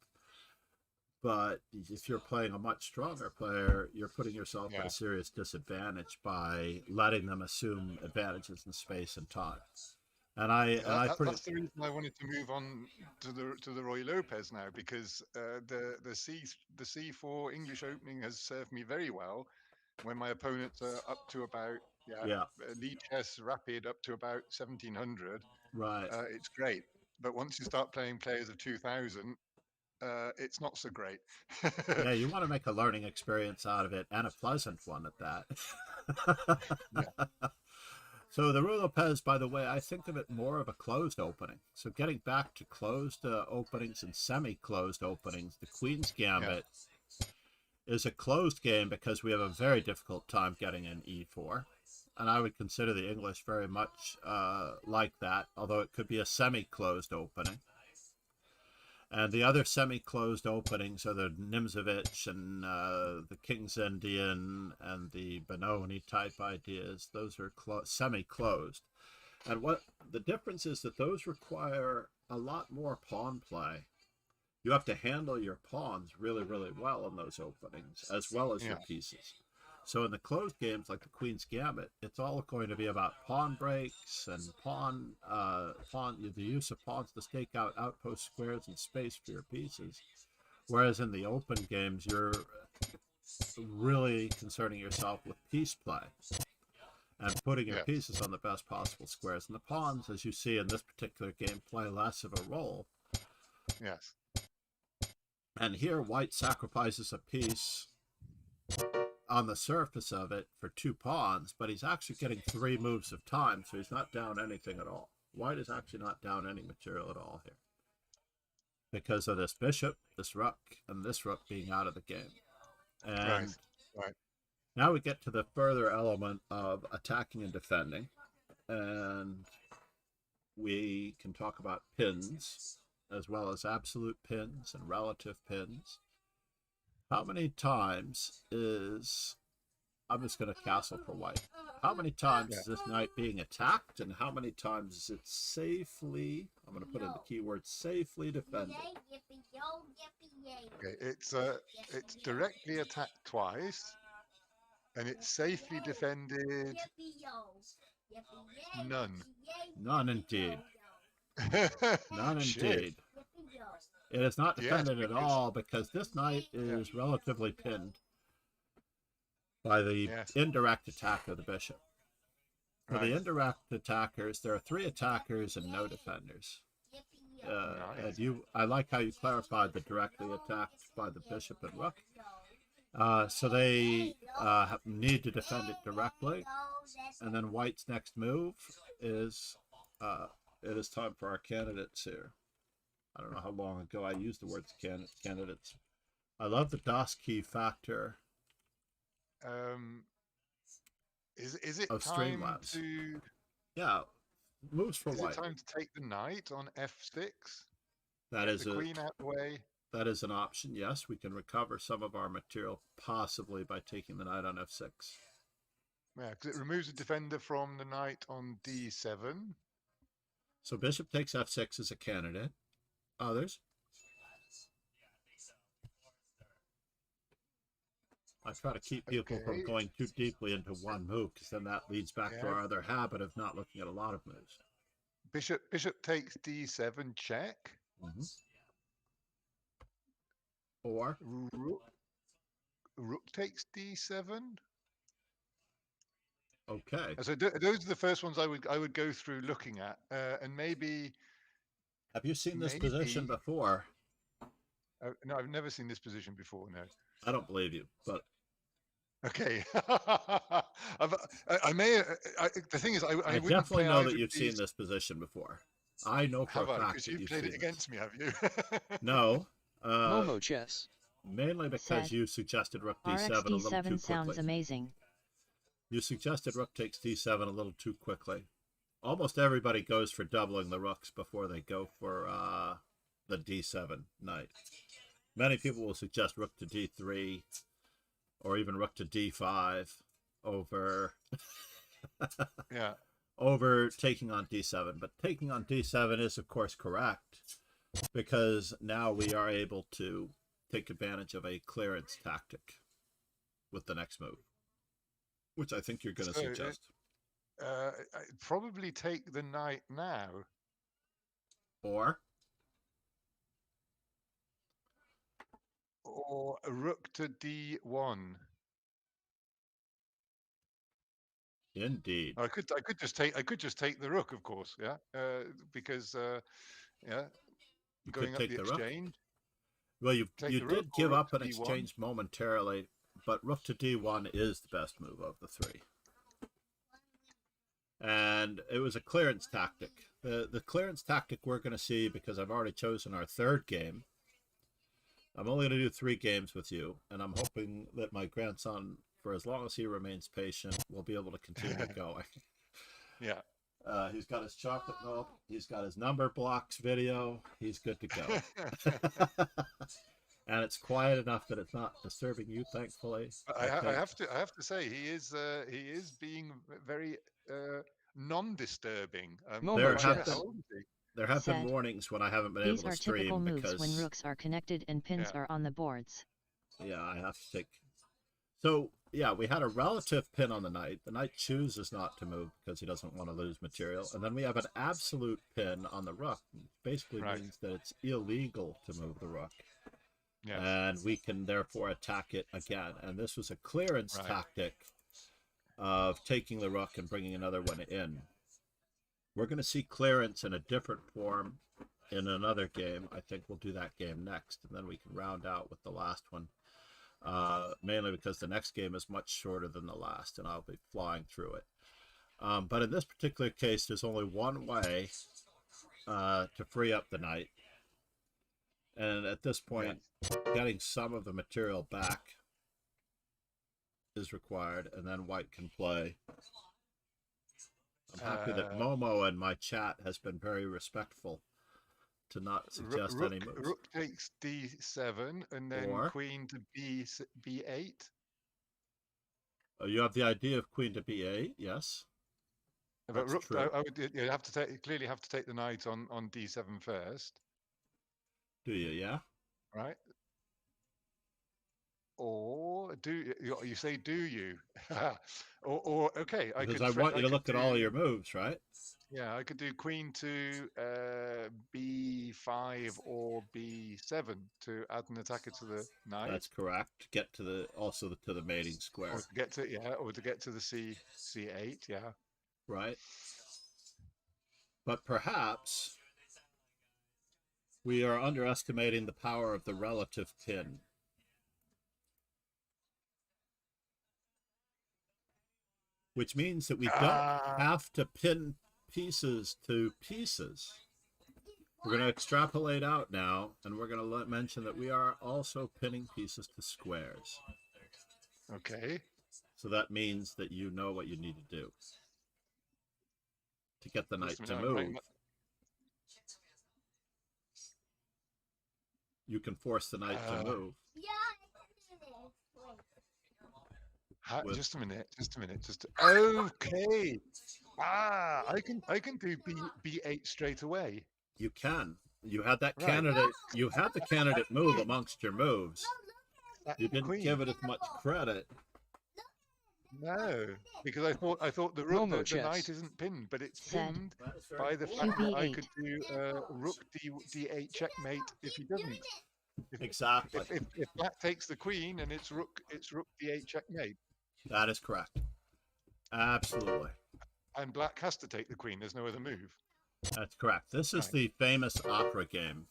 but if you're playing a much stronger player, you're putting yourself at a serious disadvantage by letting them assume advantages in space and time. And that's the reason I wanted to move on to the Roy Lopez now, because the C4 English opening has served me very well when my opponents are up to about lead chess rapid up to about 1700. Right. It's great, but once you start playing players of 2000, it's not so great. Yeah, you want to make a learning experience out of it, and a pleasant one at that. Yeah. So the Roy Lopez, by the way, I think of it more of a closed opening. So getting back to closed openings and semi-closed openings, the Queen's Gambit is a closed game because we have a very difficult time getting in e4. And I would consider the English very much like that, although it could be a semi-closed opening. And the other semi-closed openings are the Nimzovich and the King's Indian and the Benoni type ideas. Those are semi-closed. And what the difference is that those require a lot more pawn play. You have to handle your pawns really, really well in those openings, as well as your pieces. So in the closed games like the Queen's Gambit, it's all going to be about pawn breaks and the use of pawns to stake out outpost squares and space for your pieces. Whereas in the open games, you're really concerning yourself with piece play and putting your pieces on the best possible squares. And the pawns, as you see in this particular game, play less of a role. Yes. And here, white sacrifices a piece on the surface of it for 2 pawns, but he's actually getting 3 moves of time, so he's not down anything at all. White is actually not down any material at all here because of this bishop, this rook, and this rook being out of the game. And now we get to the further element of attacking and defending, and we can talk about pins as well as absolute pins and relative pins. How many times is, I'm just going to castle for white. How many times is this knight being attacked, and how many times is it safely, I'm going to put in the keyword, safely defended? Okay, it's directly attacked twice, and it's safely defended none. None indeed. None indeed. It is not defended at all because this knight is relatively pinned by the indirect attack of the bishop. For the indirect attackers, there are 3 attackers and no defenders. And I like how you clarified the directly attacked by the bishop and rook. So they need to defend it directly. And then white's next move is, it is time for our candidates here. I don't know how long ago I used the words candidates. I love the DOS key factor. Is it of time Streamlabs. to? Yeah, moves for white. Is it time to take the knight on f6? That is the queen out the way. That is an option. Yes, we can recover some of our material possibly by taking the knight on f6. Yeah, because it removes the defender from the knight on d7. So bishop takes f6 as a candidate. Others? I try to keep people from going too deeply into one move, because then that leads back to our other habit of not looking at a lot of moves. Bishop takes d7 check. Or rook takes d7. Okay. So those are the first ones I would go through looking at, and maybe. Have you seen this position before? No, I've never seen this position before. No. I don't believe you, but. Okay. I may. The thing is, I definitely know that you've seen this position before. I know for a fact because you've that played it against me, have you? No. Momo chess. Mainly because you suggested rook d7 a little too quickly. Sounds amazing. You suggested rook takes d7 a little too quickly. Almost everybody goes for doubling the rooks before they go for the d7 knight. Many people will suggest rook to d3 or even rook to d5 over over taking on d7. But taking on d7 is, of course, correct, because now we are able to take advantage of a clearance tactic with the next move, which I think you're going to suggest. I'd probably take the knight now. Or a rook to d1. Indeed. I could just take the rook, of course, because going up the exchange. Well, you did give up an exchange momentarily, but rook to d1 is the best move of the 3. And it was a clearance tactic. The clearance tactic we're going to see, because I've already chosen our 3rd game. I'm only going to do 3 games with you, and I'm hoping that my grandson, for as long as he remains patient, will be able to continue going. Yeah. He's got his chocolate milk. He's got his number blocks video. He's good to go. And it's quiet enough that it's not disturbing you, thankfully. I have to say he is being very non-disturbing. There how have old is he? There have been Said, warnings when I haven't been These able to are typical stream moves because when rooks are connected and pins Yeah. are on the boards. yeah, I have to take. So yeah, we had a relative pin on the knight. The knight chooses not to move because he doesn't want to lose material, and then we have an absolute pin on the rook. Basically Right. means that it's illegal to move the rook. Yes. And we can therefore attack it again. And this was a clearance Right. tactic of taking the rook and bringing another one in. We're going to see clearance in a different form in another game. I think we'll do that game next, and then we can round out with the last one. Mainly because the next game is much shorter than the last, and I'll be flying through it. But in this particular case, there's only one way to free up the knight. And at this point, getting some of the material back is required, and then white can play. I'm happy that Momo in my chat has been very respectful to not suggest any moves. Rook takes d7 and then Or- queen to b8. You have the idea of queen to b8, yes. But That's rook, true. I would you have to clearly have to take the knight on d7 first, Do you, yeah? right? Or do you say do you? or okay, I Because could. I want you to could look at all do- your moves, right? Yeah, I could do queen to b5 or b7 to add an attacker to the knight. That's correct. Get to the to the mating square, Or to get to the c8, yeah. right? But perhaps we are underestimating the power of the relative pin. Which means that we don't have to pin pieces to pieces. We're going to extrapolate out now, and we're going to mention that we are also pinning pieces to squares. Okay. So that means that you know what you need to do to get the knight Just a to minute, I'm writing move. You can force the knight to move. Yeah, I can do this. Wait. Just a minute. Okay. I can do b8 straight away. You can. You had that Right. candidate. You had the candidate move amongst your moves. You didn't Queen. give it as much credit. No, because I thought the rook, Momo the knight chess. isn't pinned, but it's Said. pinned That is very by the cool. fact that I QB8. could do rook d8 checkmate if he doesn't. Exactly. If black takes the queen and it's rook d8 checkmate, That is correct. Absolutely. and black has to take the queen. There's no other move. That's correct. This is Right. the famous opera game,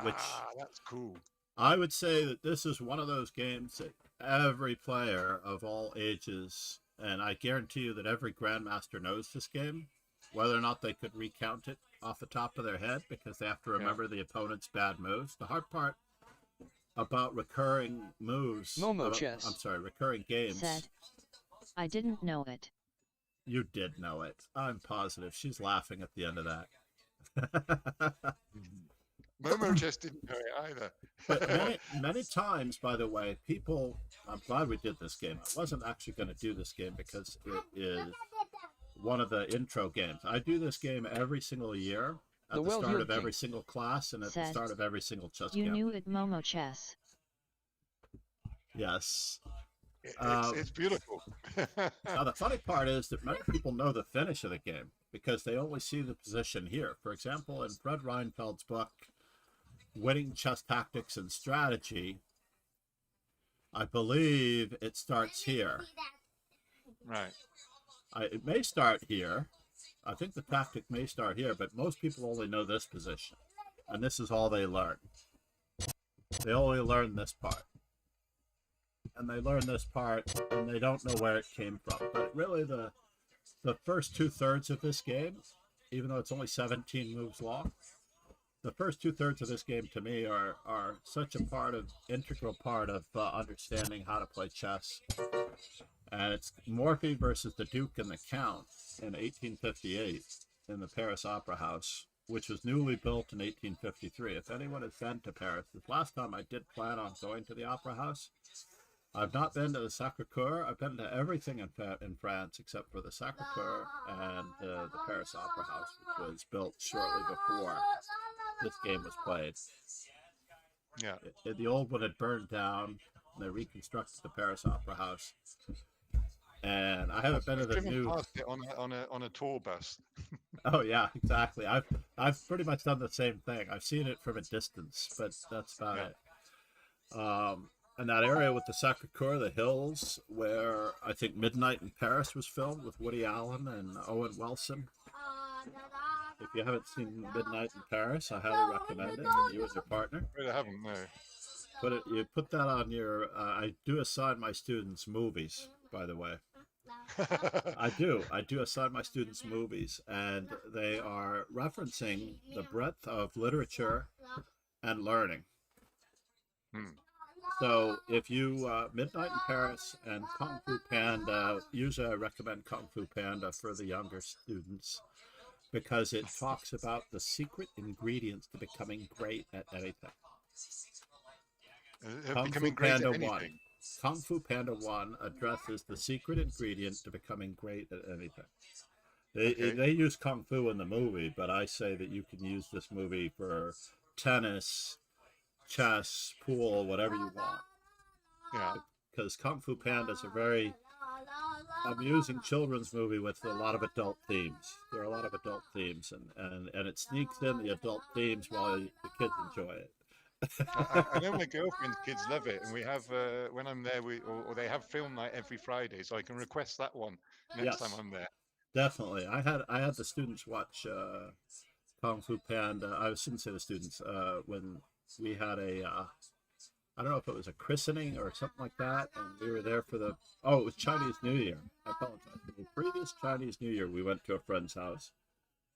which That's cool. I would say that this is one of those games that every player of all ages, and I guarantee you that every grandmaster knows this game, whether or not they could recount it off the top of their head because they have to remember the opponent's bad moves. The hard part about recurring moves, Momo chess. I'm sorry, recurring games. Said, I didn't know it. You did know it. I'm positive. She's laughing at the end of that. Momo just didn't know it either. But many times, by the way, people, I'm glad we did this game. I wasn't actually going to do this game because it is one of the intro games. I do this game every single year at The the start well-heeled of every king. single class and at the Said, start of every single chess You camp. knew it, Momo Chess. Yes. It's beautiful. Now, the funny part is that many people know the finish of the game because they only see the position here. For example, in Fred Reinfeld's book, Winning Chess Tactics and Strategy, I believe it starts here. Right. It may start here. I think the tactic may start here, but most people only know this position. And this is all they learn. They only learn this part. And they learn this part, and they don't know where it came from. But really, the first 2/3 of this game, even though it's only 17 moves long, the first 2/3 of this game to me are such a integral part of understanding how to play chess. And it's Morphy versus the Duke and the Count in 1858 in the Paris Opera House, which was newly built in 1853. If anyone has been to Paris, this last time I did plan on going to the Opera House. I've not been to the Sacré-Cœur. I've been to everything in France except for the Sacré-Cœur and the Paris Opera House, which was built shortly before this game was played. Yeah. The old one had burned down, and they reconstructed the Paris Opera House. And I haven't been to the driven new. past it on a tour bus. Oh yeah, exactly. I've pretty much done the same thing. I've seen it from a distance, but that's about it. And that area with the Sacré-Cœur, the hills, where I think Midnight in Paris was filmed with Woody Allen and Owen Wilson. If you haven't seen Midnight in Paris, I highly recommend it. You and your partner. I haven't, no. You put that on your. I do assign my students movies, by the way. I do assign my students movies, and they are referencing the breadth of literature and learning. So if you Midnight in Paris and Kung Fu Panda, usually I recommend Kung Fu Panda for the younger students because it talks about the secret ingredients to becoming great at anything. Kung Fu Panda 1. Kung Fu Panda 1 addresses the secret ingredient to becoming great at anything. They use Kung Fu in the movie, but I say that you can use this movie for tennis, chess, pool, whatever you want. Yeah. Because Kung Fu Panda is a very amusing children's movie with a lot of adult themes. There are a lot of adult themes, and it sneaks in the adult themes while the kids enjoy it. I know my girlfriend's kids love it, and we have when I'm there, or they have film night every Friday, so I can request that one next time I'm there. Definitely, I had the students watch Kung Fu Panda. I shouldn't say the students. When we had I don't know if it was a christening or something like that, and we were there for it was Chinese New Year. I apologize. The previous Chinese New Year, we went to a friend's house.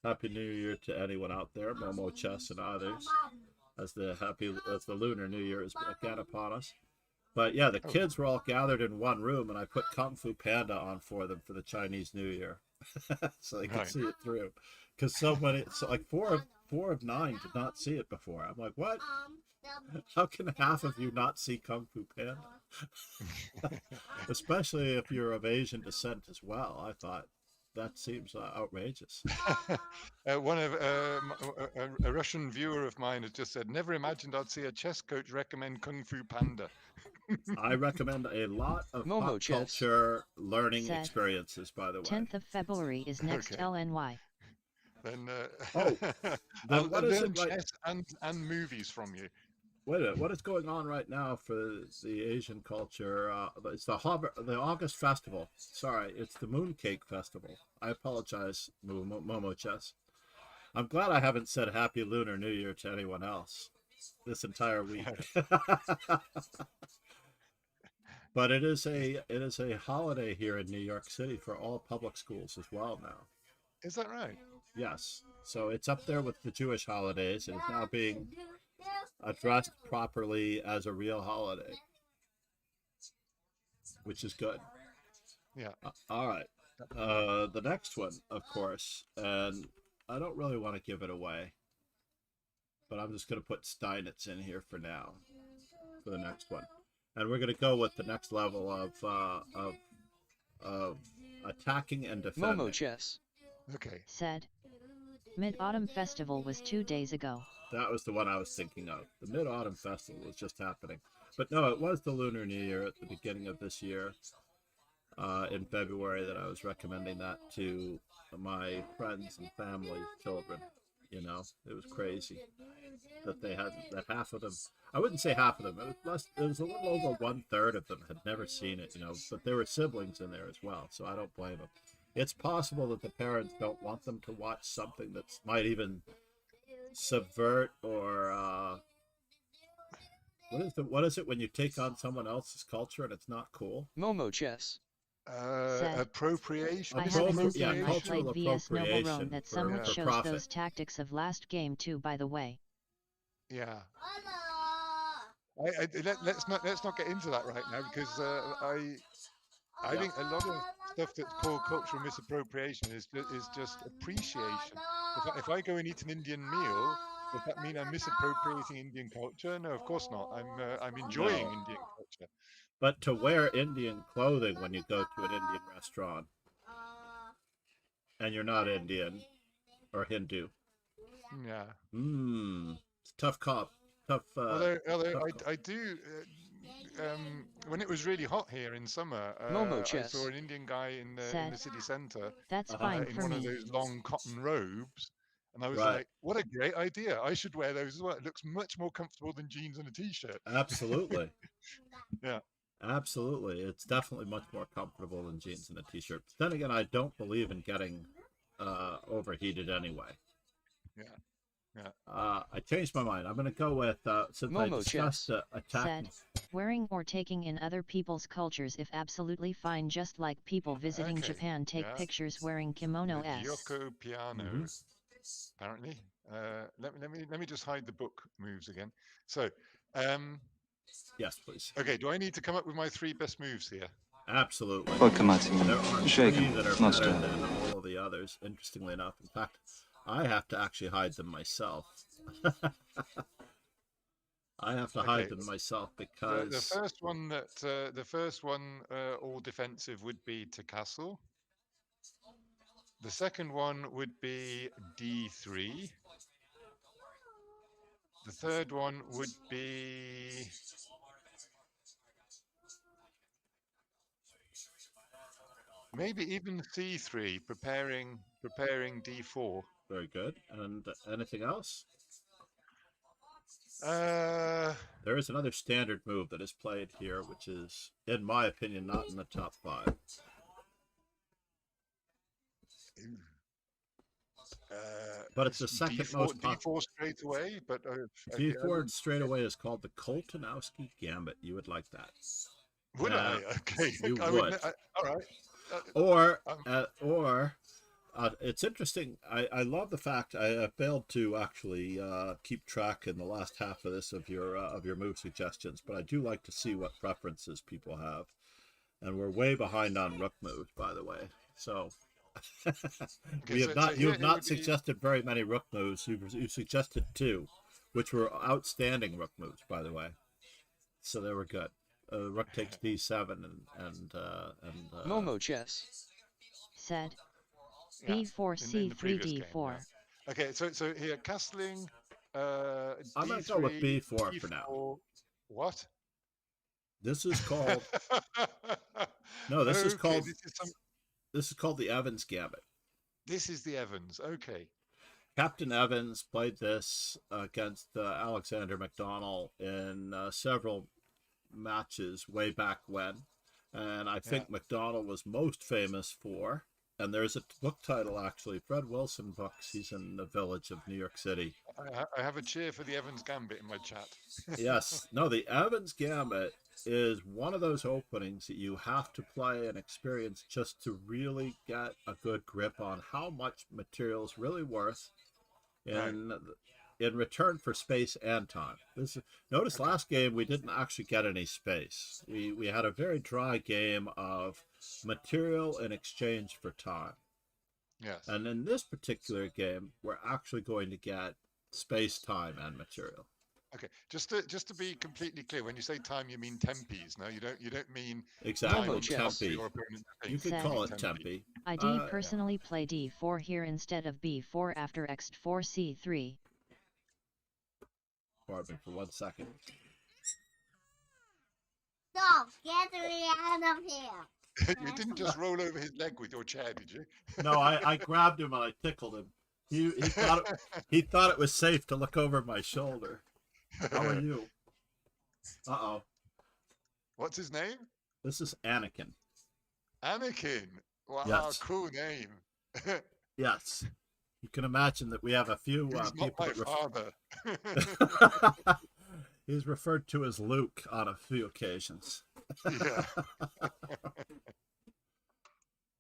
Happy New Year to anyone out there, Momo Chess and others. As the Lunar New Year is again upon us. But yeah, the kids were all gathered in one room, and I put Kung Fu Panda on for them for the Chinese New Year, so they could see it through. Because like four of 9 did not see it before. I'm like, what? How can half of you not see Kung Fu Panda? Especially if you're of Asian descent as well. I thought that seems outrageous. One of a Russian viewer of mine has just said, "Never imagined I'd see a chess coach recommend Kung Fu Panda." I recommend a lot of pop culture learning experiences. By the way, 10th of February is next LNY. Then then what is it chess and movies from you. Wait a minute, what is going on right now for the Asian culture? It's the August Festival. Sorry, it's the Mooncake Festival. I apologize, Momo Chess. I'm glad I haven't said Happy Lunar New Year to anyone else this entire week. But it is a holiday here in New York City for all public schools as well now. Is that right? Yes. So it's up there with the Jewish holidays. It is now being addressed properly as a real holiday, which is good. Yeah. All right. The next one, of course, and I don't really want to give it away, but I'm just going to put Steinitz in here for now, for the next one. And we're going to go with the next level of attacking and defending. Momo Chess. Okay. Said. Mid-Autumn Festival was 2 days ago. That was the one I was thinking of. The Mid-Autumn Festival was just happening. But no, it was the Lunar New Year at the beginning of this year, in February, that I was recommending that to my friends and family, children. You know, it was crazy that that half of them, I wouldn't say half of them, it was a little over 1/3 of them had never seen it, you know, but there were siblings in there as well, so I don't blame them. It's possible that the parents don't want them to watch something that might even subvert or what is it when you take on someone else's culture and it's not cool? Momo Chess. Appropriation. I haven't seen I played VS Noble Rome that somewhat shows those tactics of last game too, by the way. Yeah. Let's not get into that right now, because I think a lot of stuff that's called cultural misappropriation is just appreciation. If I go and eat an Indian meal, does that mean I'm misappropriating Indian culture? No, of course not. I'm enjoying No. Indian culture. But to wear Indian clothing when you go to an Indian restaurant and you're not Indian or Hindu, Yeah. it's tough cop. Tough. Although Tough call. I do. When it was really hot here in summer, Momo I saw Chess an Indian guy in the Said, city centre that's Uh-huh. fine in for one of me. those long cotton robes, and I was Right. like, "What a great idea! I should wear those as well. It looks much more comfortable than jeans and a t-shirt." Absolutely. Yeah. Absolutely. It's definitely much more comfortable than jeans and a t-shirt. But then again, I don't believe in getting overheated anyway. Yeah. Yeah. I changed my mind. I'm going to go with, since I Momo discussed Chess. attacking. Said, wearing or taking in other people's cultures if absolutely fine, just like people visiting Okay. Japan take Yeah. pictures wearing kimono s. Gyoko piano. Mhm. Apparently. Let me just hide the book moves again. So, um, Yes, please. okay. Do I need to come up with my 3 best moves here? Absolutely. Vodka martini. There are Shaken, 3 that are not better stirred. than all of the others, interestingly enough. In fact, I have to actually hide them myself. I have to hide Okay. them myself The because first one all defensive would be to castle. The second one would be d3. The third one would be maybe even c3, preparing d4. very good. And anything else? Uh, There is another standard move that is played here, which is, in my opinion, not in the top 5. But it's the second d4 most popular. d4 straight away. But D4 straight away is called the Koltanowski Gambit. You would like that. would I? Okay, You I would. all right. Or it's interesting. I love the fact I failed to actually keep track in the last half of this of your move suggestions, but I do like to see what preferences people have, and we're way behind on rook moves, by the way. So Okay, you have here not would be- suggested very many rook moves. You suggested 2, which were outstanding rook moves, by the way. So they were good. Rook takes d7 and Momo Chess. Said, yeah, b4 in the c3 previous game, d4. yeah. Okay, so here castling. I'm going d3, to go with b4 for now. d4. What? This is called no. This is Okay, called this is called the Evans Gambit. This is the Evans. Okay. Captain Evans played this against Alexander McDonnell in several matches way back when, and I think McDonnell was most famous for. And there's a book title actually, Fred Wilson books. He's in the Village of New York City. I have a cheer for the Evans Gambit in my chat. Yes, no, the Evans Gambit is one of those openings that you have to play and experience just to really get a good grip on how much material is really worth in return for space and time. Notice last game we didn't actually get any space. We had a very dry game of material in exchange for time. Yes. And in this particular game, we're actually going to get space, time, and material. Okay, just to be completely clear, when you say time, you mean tempies. No, you don't mean exactly Momo tempi. You could call it tempi. I personally play d4 here instead of b4 after x4 c3. Pardon me for 1 second. Stop! Get me out of here! You didn't just roll over his leg with your chair, did you? No, I grabbed him and I tickled him. He thought it was safe to look over my shoulder. How are you? Uh-oh. What's his name? This is Anakin. Anakin. Wow, yes. Cool name. Yes. You can imagine that we have a few He's people. Not my father. He's referred to as Luke on a few occasions. Yeah.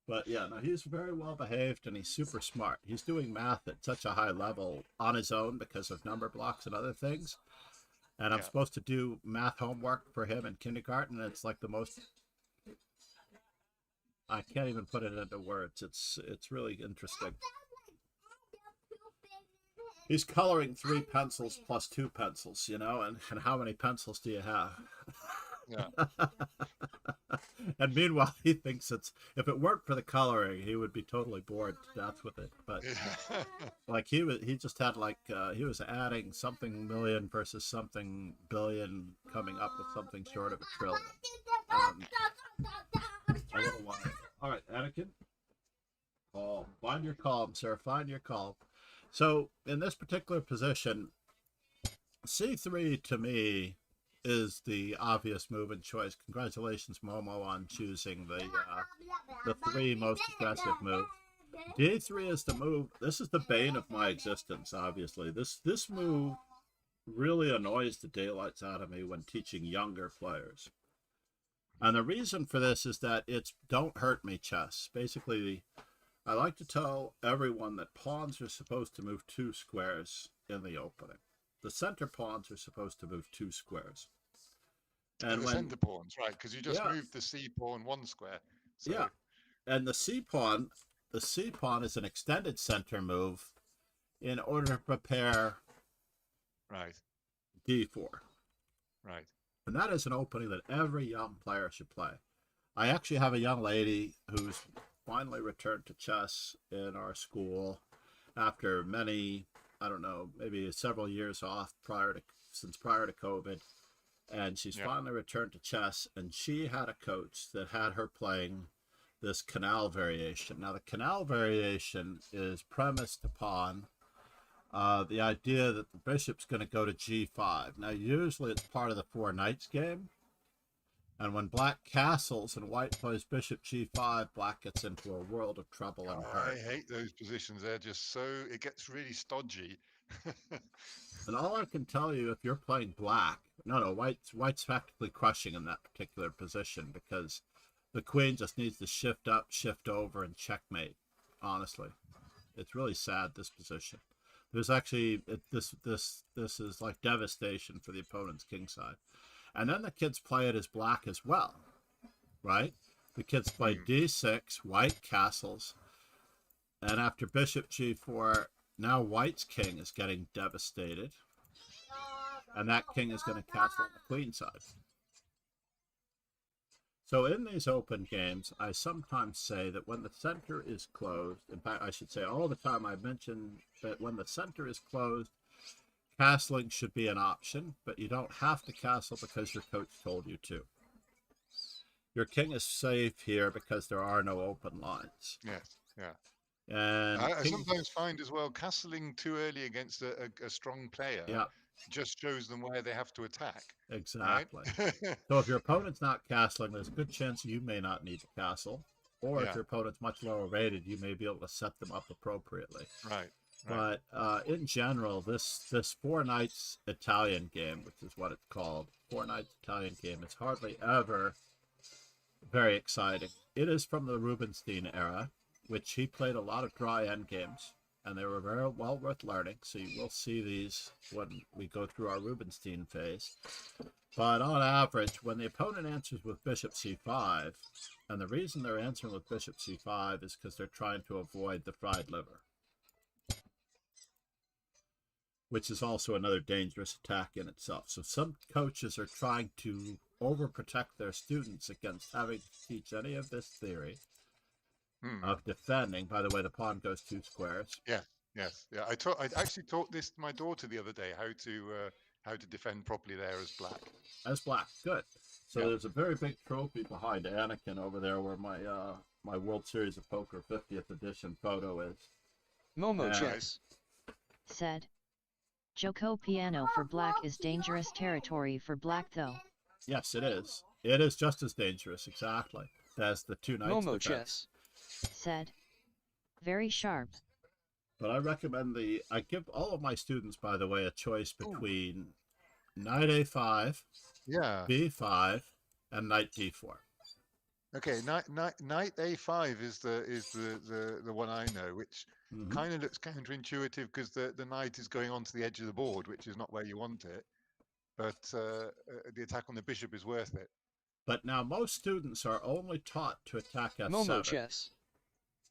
But yeah, no, he's very well behaved and he's super smart. He's doing math at such a high level on his own because of number blocks and other things. And I'm supposed to do math homework for him in kindergarten. And it's like the most I can't even put it into words. It's really interesting. He's coloring 3 pencils plus 2 pencils, you know, and how many pencils do you have? Yeah. And meanwhile, he thinks if it weren't for the coloring, he would be totally bored to death with it. But like he just had he was adding something million versus something billion, coming up with something short of a trillion. A little while. All right, Anakin. Calm. Find your calm, sir. Find your calm. So in this particular position, C3 to me is the obvious move and choice. Congratulations, Momo, on choosing the 3 most aggressive moves. D3 is the move. This is the bane of my existence, obviously. This move really annoys the daylights out of me when teaching younger players. And the reason for this is that it's don't hurt me chess. Basically, I like to tell everyone that pawns are supposed to move 2 squares in the opening. The center pawns are supposed to move 2 squares. And the center pawns, right? Because you just moved the C pawn 1 square. So... Yeah, and the C pawn is an extended center move in order to prepare D4. Right. And that is an opening that every young player should play. I actually have a young lady who's finally returned to chess in our school after many, I don't know, maybe several years off since prior to COVID. And she's finally returned to chess, and she had a coach that had her playing this canal variation. Now, the canal variation is premised upon the idea that the bishop's going to go to g5. Now, usually it's part of the 4 knights game. And when black castles and white plays bishop g5, black gets into a world of trouble and hurt. I hate those positions. They're just so... It gets really stodgy. And all I can tell you, if you're playing black... No, white's practically crushing in that particular position because the queen just needs to shift up, shift over, and checkmate, honestly. It's really sad, this position. There's actually... This is like devastation for the opponent's king side. And then the kids play it as black as well, right? The kids play d6, white castles, and after bishop g4, now white's king is getting devastated, and that king is going to castle on the queen side. So in these open games, I sometimes say that when the center is closed, in fact, I should say all the time I mention that when the center is closed, castling should be an option, but you don't have to castle because your coach told you to. Your king is safe here because there are no open lines. Yes, yeah. And I sometimes find as well, castling too early against a strong player just shows them where they have to attack. Exactly. Right? So if your opponent's not castling, there's a good chance you may not need to castle. Or if your opponent's much lower rated, you may be able to set them up appropriately. Right. But in general, this 4 knights Italian game, which is what it's called, 4 knights Italian game, is hardly ever very exciting. It is from the Rubinstein era, which he played a lot of dry endgames, and they were very well worth learning. So you will see these when we go through our Rubinstein phase. But on average, when the opponent answers with bishop c5, and the reason they're answering with bishop c5 is because they're trying to avoid the fried liver, which is also another dangerous attack in itself. So some coaches are trying to overprotect their students against having to teach any of this theory of defending. By the way, the pawn goes 2 squares. Yes. Yeah. I actually taught this to my daughter the other day, how to defend properly there as black. As black, good. So there's a very big trophy behind Anakin over there where my World Series of Poker 50th edition photo is. Momo Chess said. Joko piano for black is dangerous territory for black though. Yes, it is. It is just as dangerous, exactly, as the 2 knights Momo defense. Chess said. Very sharp. But I recommend I give all of my students, by the way, a choice between knight a5, b5, and knight d4. Okay, knight a5 is the one I know, which kind of looks counterintuitive because the knight is going onto the edge of the board, which is not where you want it. But the attack on the bishop is worth it. But now most students are only taught to attack f7. Momo chess.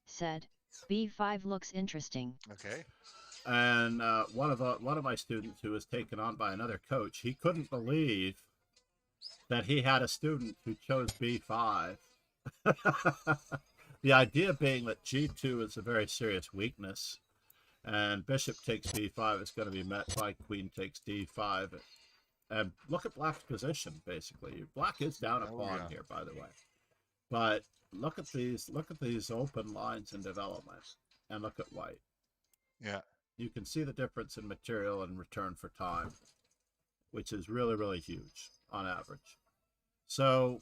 Said, b5 looks interesting. Okay. And one of my students who was taken on by another coach, he couldn't believe that he had a student who chose b5. The idea being that g2 is a very serious weakness, and bishop takes b5 is going to be met by queen takes d5. And look at black's position, basically. Black is down a pawn here, by the way. But look at these open lines in development, and look at white. Yeah. You can see the difference in material in return for time, which is really, really huge on average. So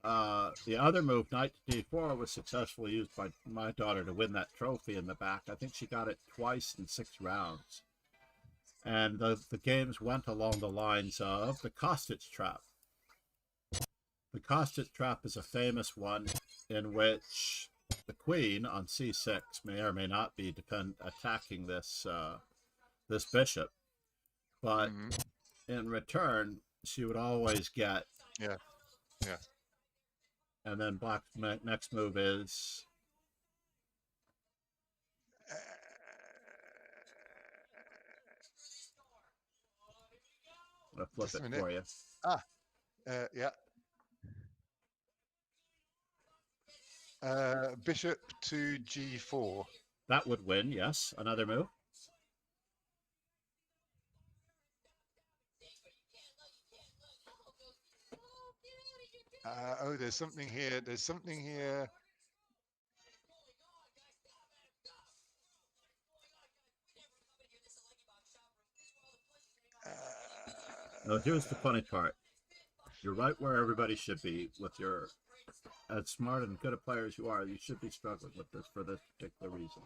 the other move, knight to d4, was successfully used by my daughter to win that trophy in the back. I think she got it twice in 6 rounds. And the games went along the lines of the Kostic trap. The Kostic trap is a famous one in which the queen on c6 may or may not be attacking this this bishop, but in return she would always get. Yeah. And then black's next move is I'm gonna flip it for you. Yeah. Bishop to g4. That would win, yes. Another move. There's something here. There's something here. Now, here's the funny part. You're right where everybody should be with your, as smart and good a player as you are, you should be struggling with this for this particular reason.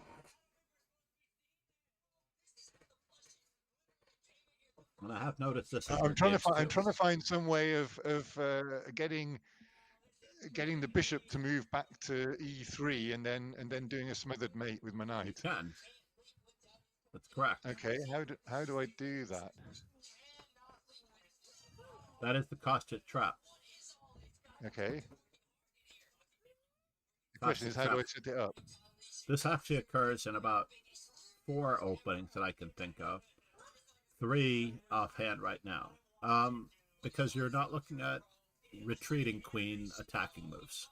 And I have noticed this. I'm trying to find some way of getting the bishop to move back to e3 and then doing a smothered mate with my knight. You can. That's correct. Okay. How do I do that? That is the Kostic trap. Okay. The question is, how do I set it up? This actually occurs in about 4 openings that I can think of. 3 offhand right now. Because you're not looking at retreating queen attacking moves.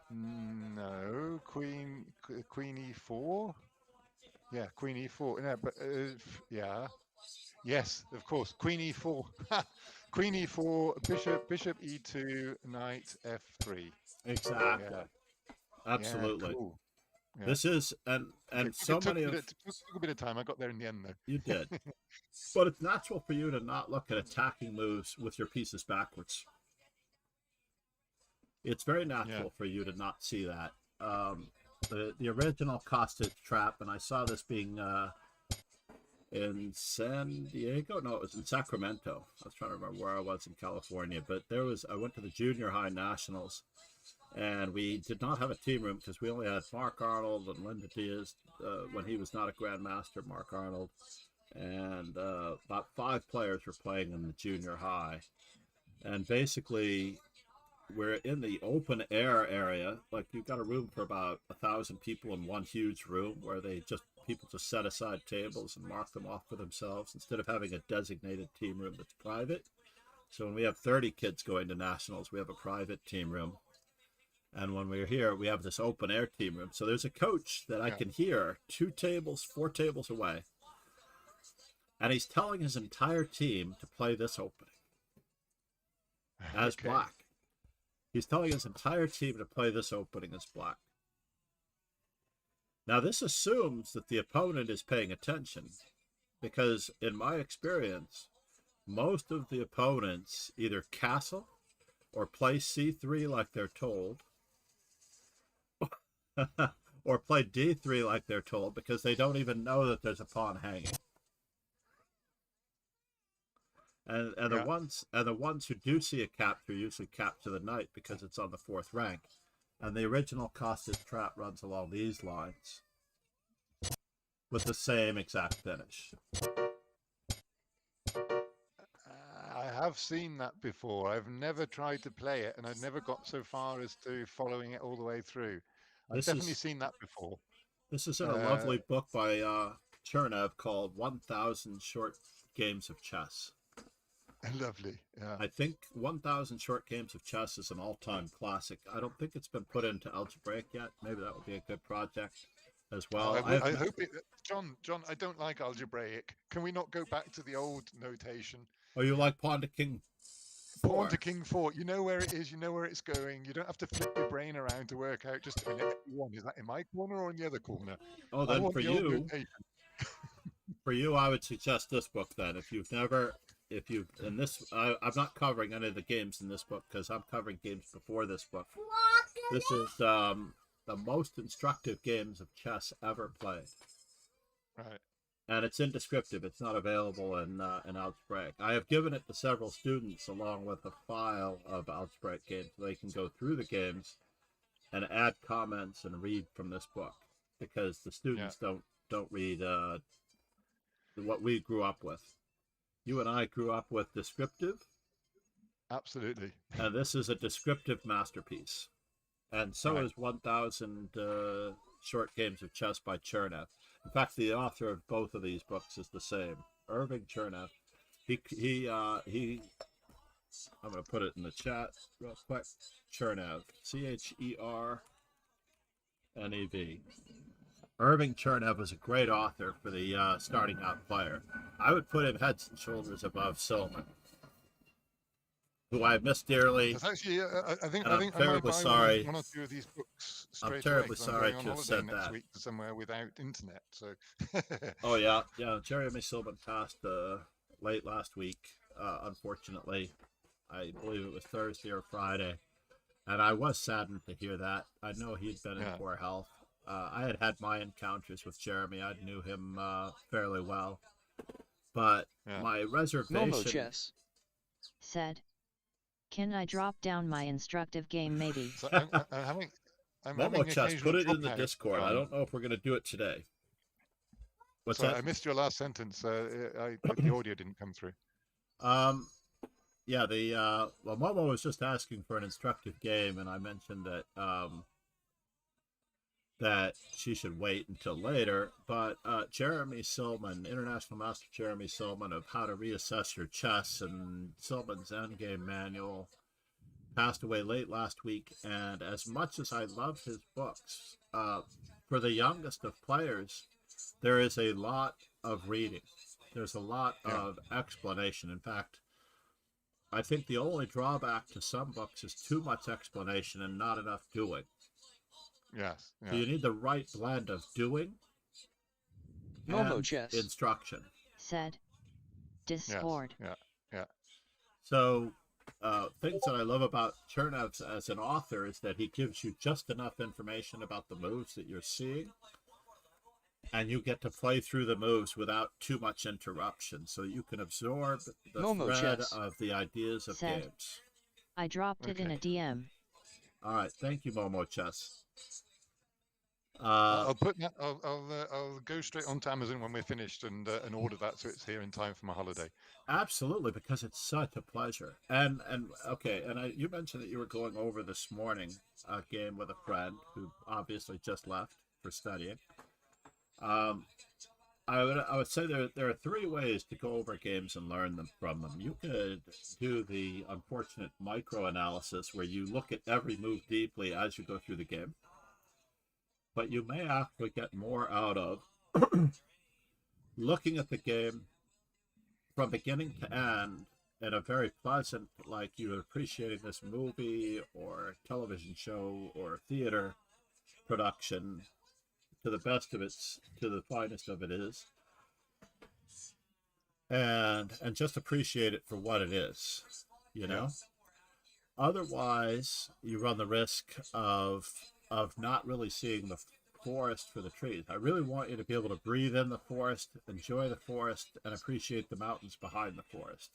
No, queen e4. Yeah, queen e4. No, but yeah, yes, of course, queen e4. Queen e4, bishop e2, knight f3. Exactly. Yeah. Absolutely. Yeah, cool. Yeah. This is and so many of it took a bit of time. I got there in the end, though. You did. But it's natural for you to not look at attacking moves with your pieces backwards. It's very natural for you to not see that. The original Kostic trap, and I saw this being in San Diego. No, it was in Sacramento. I was trying to remember where I was in California, but I went to the junior high nationals, and we did not have a team room because we only had Mark Arnold and Linda Diaz when he was not a grandmaster. Mark Arnold and about 5 players were playing in the junior high, and basically we're in the open air area. Like, you've got a room for about 1,000 people in one huge room where people just set aside tables and mark them off for themselves instead of having a designated team room that's private. So when we have 30 kids going to nationals, we have a private team room. And when we're here, we have this open air team room. So there's a coach that I can hear 4 tables away. And he's telling his entire team to play this opening as black. He's telling his entire team to play this opening as black. Now, this assumes that the opponent is paying attention, because in my experience, most of the opponents either castle or play c3 like they're told, or play d3 like they're told, because they don't even know that there's a pawn hanging. And the ones who do see a capture usually capture the knight because it's on the 4th rank. And the original Kostic trap runs along these lines with the same exact finish. have seen that before. I've never tried to play it, and I've never got so far as to following it all the way through. I've This definitely is seen that before. this is in a Uh, lovely book by Chernev called 1,000 Short Games of Chess. Lovely. Yeah. I think 1,000 Short Games of Chess is an all-time classic. I don't think it's been put into algebraic yet. Maybe that would be a good project as well. I hope it, John. I don't like algebraic. Can we not go back to the old notation? Oh, you like pawn to king Pawn 4? to king 4. You know where it is. You know where it's going. You don't have to flip your brain around to work out. Just a minute. One, is that in my corner or in the other corner? Oh, I then want for the old you, notation. I would suggest this book then. I'm not covering any of the games in this book because I'm covering games before this book. This is the most instructive games of chess ever played. Right. And it's in descriptive. It's not available in algebraic. I have given it to several students along with a file of algebraic games so they can go through the games and add comments and read from this book because the students don't read what we grew up with. You and I grew up with descriptive. Absolutely. And this is a descriptive masterpiece. And so is 1,000 Short Games of Chess by Chernev. In fact, the author of both of these books is the same, Irving Chernev. He I'm going to put it in the chat real quick. Chernev, Chernev. Irving Chernev was a great author for the starting out player. I would put him heads and shoulders above Silman, who I miss dearly. That's actually, I think I'm terribly sorry. One or two of these books straight I'm terribly away, sorry I'm to going have on said holiday next that. week to somewhere without internet. So. Oh yeah. Jeremy Silman passed late last week. Unfortunately, I believe it was Thursday or Friday, and I was saddened to hear that. I know he'd been in poor health. I had my encounters with Jeremy. I knew him fairly well, but my reservation. Momo Chess said, "Can I drop down my instructive game, maybe?" So I'm having Momo Chess, put it in the dropout. Discord. I don't know if we're going to do it today. What's Sorry, that? I missed your last sentence. The audio didn't come through. Yeah, well, Momo was just asking for an instructive game, and I mentioned that she should wait until later. But Jeremy Silman, International Master Jeremy Silman of How to Reassess Your Chess and Silman's Endgame Manual, passed away late last week. And as much as I love his books, for the youngest of players, there is a lot of reading. There's a lot of explanation. In fact, I think the only drawback to some books is too much explanation and not enough doing. Yes. Yeah. So you need the right blend of doing and instruction. Said, Discord. Yes. Yeah. So things that I love about Chernev as an author is that he gives you just enough information about the moves that you're seeing, and you get to play through the moves without too much interruption, so you can absorb the thread of the ideas of games. I dropped it in a DM. All right, thank you, Momo Chess. I'll put that. I'll go straight onto Amazon when we're finished and order that so it's here in time for my holiday. Absolutely, because it's such a pleasure. And okay, and you mentioned that you were going over this morning a game with a friend who obviously just left for studying. I would say there are three ways to go over games and learn them from them. You could do the unfortunate micro-analysis where you look at every move deeply as you go through the game. But you may actually get more out of looking at the game from beginning to end in a very pleasant, like you're appreciating this movie or television show or theater production to the best of its, to the finest of it is, and just appreciate it for what it is, you know? Otherwise, you run the risk of not really seeing the forest for the trees. I really want you to be able to breathe in the forest, enjoy the forest, and appreciate the mountains behind the forest.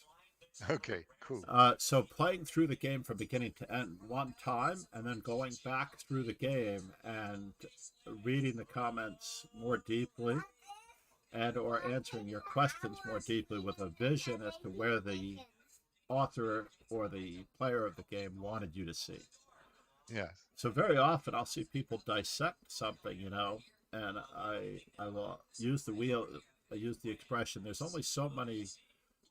Okay, cool. So playing through the game from beginning to end one time, and then going back through the game and reading the comments more deeply, and or answering your questions more deeply with a vision as to where the author or the player of the game wanted you to see. Yes. So very often I'll see people dissect something, and I will use the wheel. I use the expression, there's only so many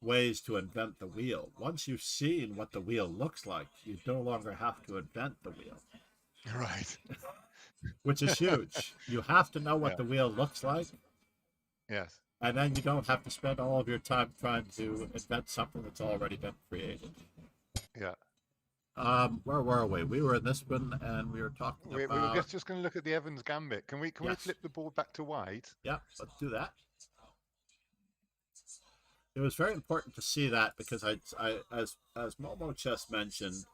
ways to invent the wheel. Once you've seen what the wheel looks like, you no longer have to invent the wheel. Right. Which is huge. You have to know what Yeah. the wheel looks like. Yes. And then you don't have to spend all of your time trying to invent something that's already been created. Yeah. Where were we? We were in this one, and we were talking We about... were just going to look at the Evans Gambit. Can we Yes. flip the board back to white? Yeah, let's do that. It was very important to see that because as Momo just mentioned,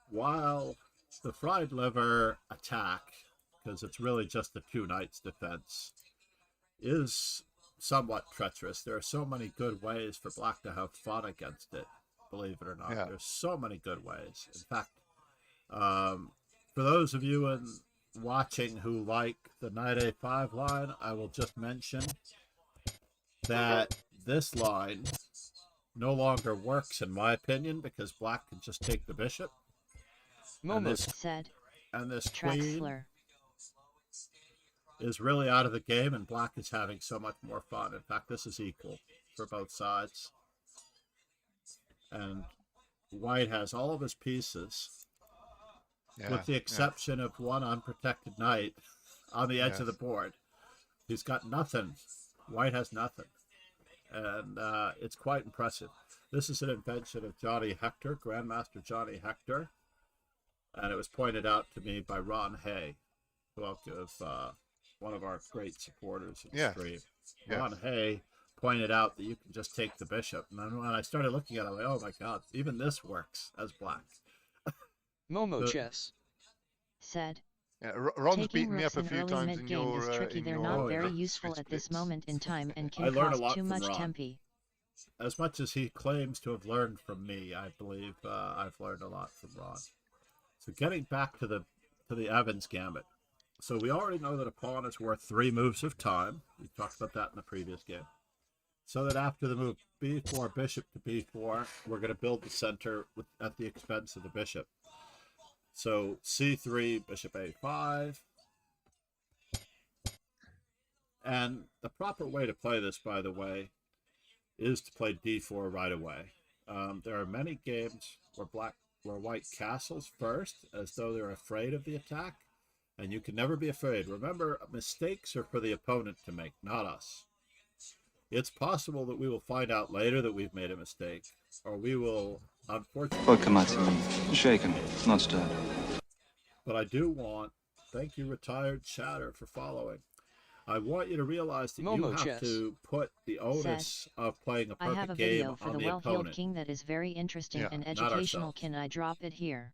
while the fried liver attack, because it's really just the 2 knights defense, is somewhat treacherous. There are so many good ways for black to have fun against it, believe it or not. Yeah. There's so many good ways. In fact, for those of you watching who like the knight a5 line, I will just mention that this line no longer works, in my opinion, because black can just take the bishop. Momo said. And this queen Traxler is really out of the game, and black is having so much more fun. In fact, this is equal for both sides. And white has all of his pieces, with the exception of one unprotected knight on the edge of the board. He's got nothing. White has nothing. And it's quite impressive. This is an invention of Johnny Hector, Grandmaster Johnny Hector. And it was pointed out to me by Ron Hay, who I'll give one of our great supporters of the stream. Ron Hay pointed out that you can just take the bishop. And then when I started looking at it, I'm like, oh my God, even this works as black. Momo chess said. Yeah, Ron's Taking beaten me up rooks a few in early times in mid-game your... is tricky. They're not very useful at this moment in time and can cost too much tempi. As much as he claims to have learned from me, I believe I've learned a lot from Ron. So getting back to the Evans Gambit. So we already know that a pawn is worth 3 moves of time. We talked about that in the previous game. So that after the move b4, bishop to b4, we're going to build the center at the expense of the bishop. So c3, bishop a5. And the proper way to play this, by the way, is to play d4 right away. There are many games where white castles first, as though they're afraid of the attack, and you can never be afraid. Remember, mistakes are for the opponent to make, not us. It's possible that we will find out later that we've made a mistake, or we will, unfortunately... Shaken, not stirred. But I do want, thank you, Retired Chatter, for following. I want you to realize that you have to put the onus of playing a perfect game on the opponent. I have a video for the well-heeled king that is very interesting and educational. Can I drop it here?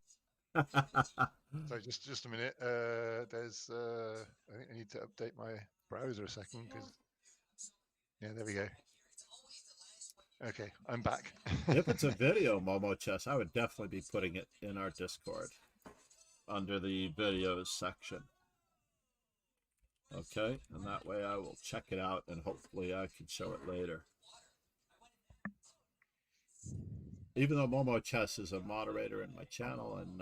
Sorry, just a minute. There's I think I need to update my browser a second because there we go. Okay, I'm back. If it's a video, Momo Chess, I would definitely be putting it in our Discord under the videos section. Okay, and that way I will check it out and hopefully I can show it later. Even though Momo Chess is a moderator in my channel and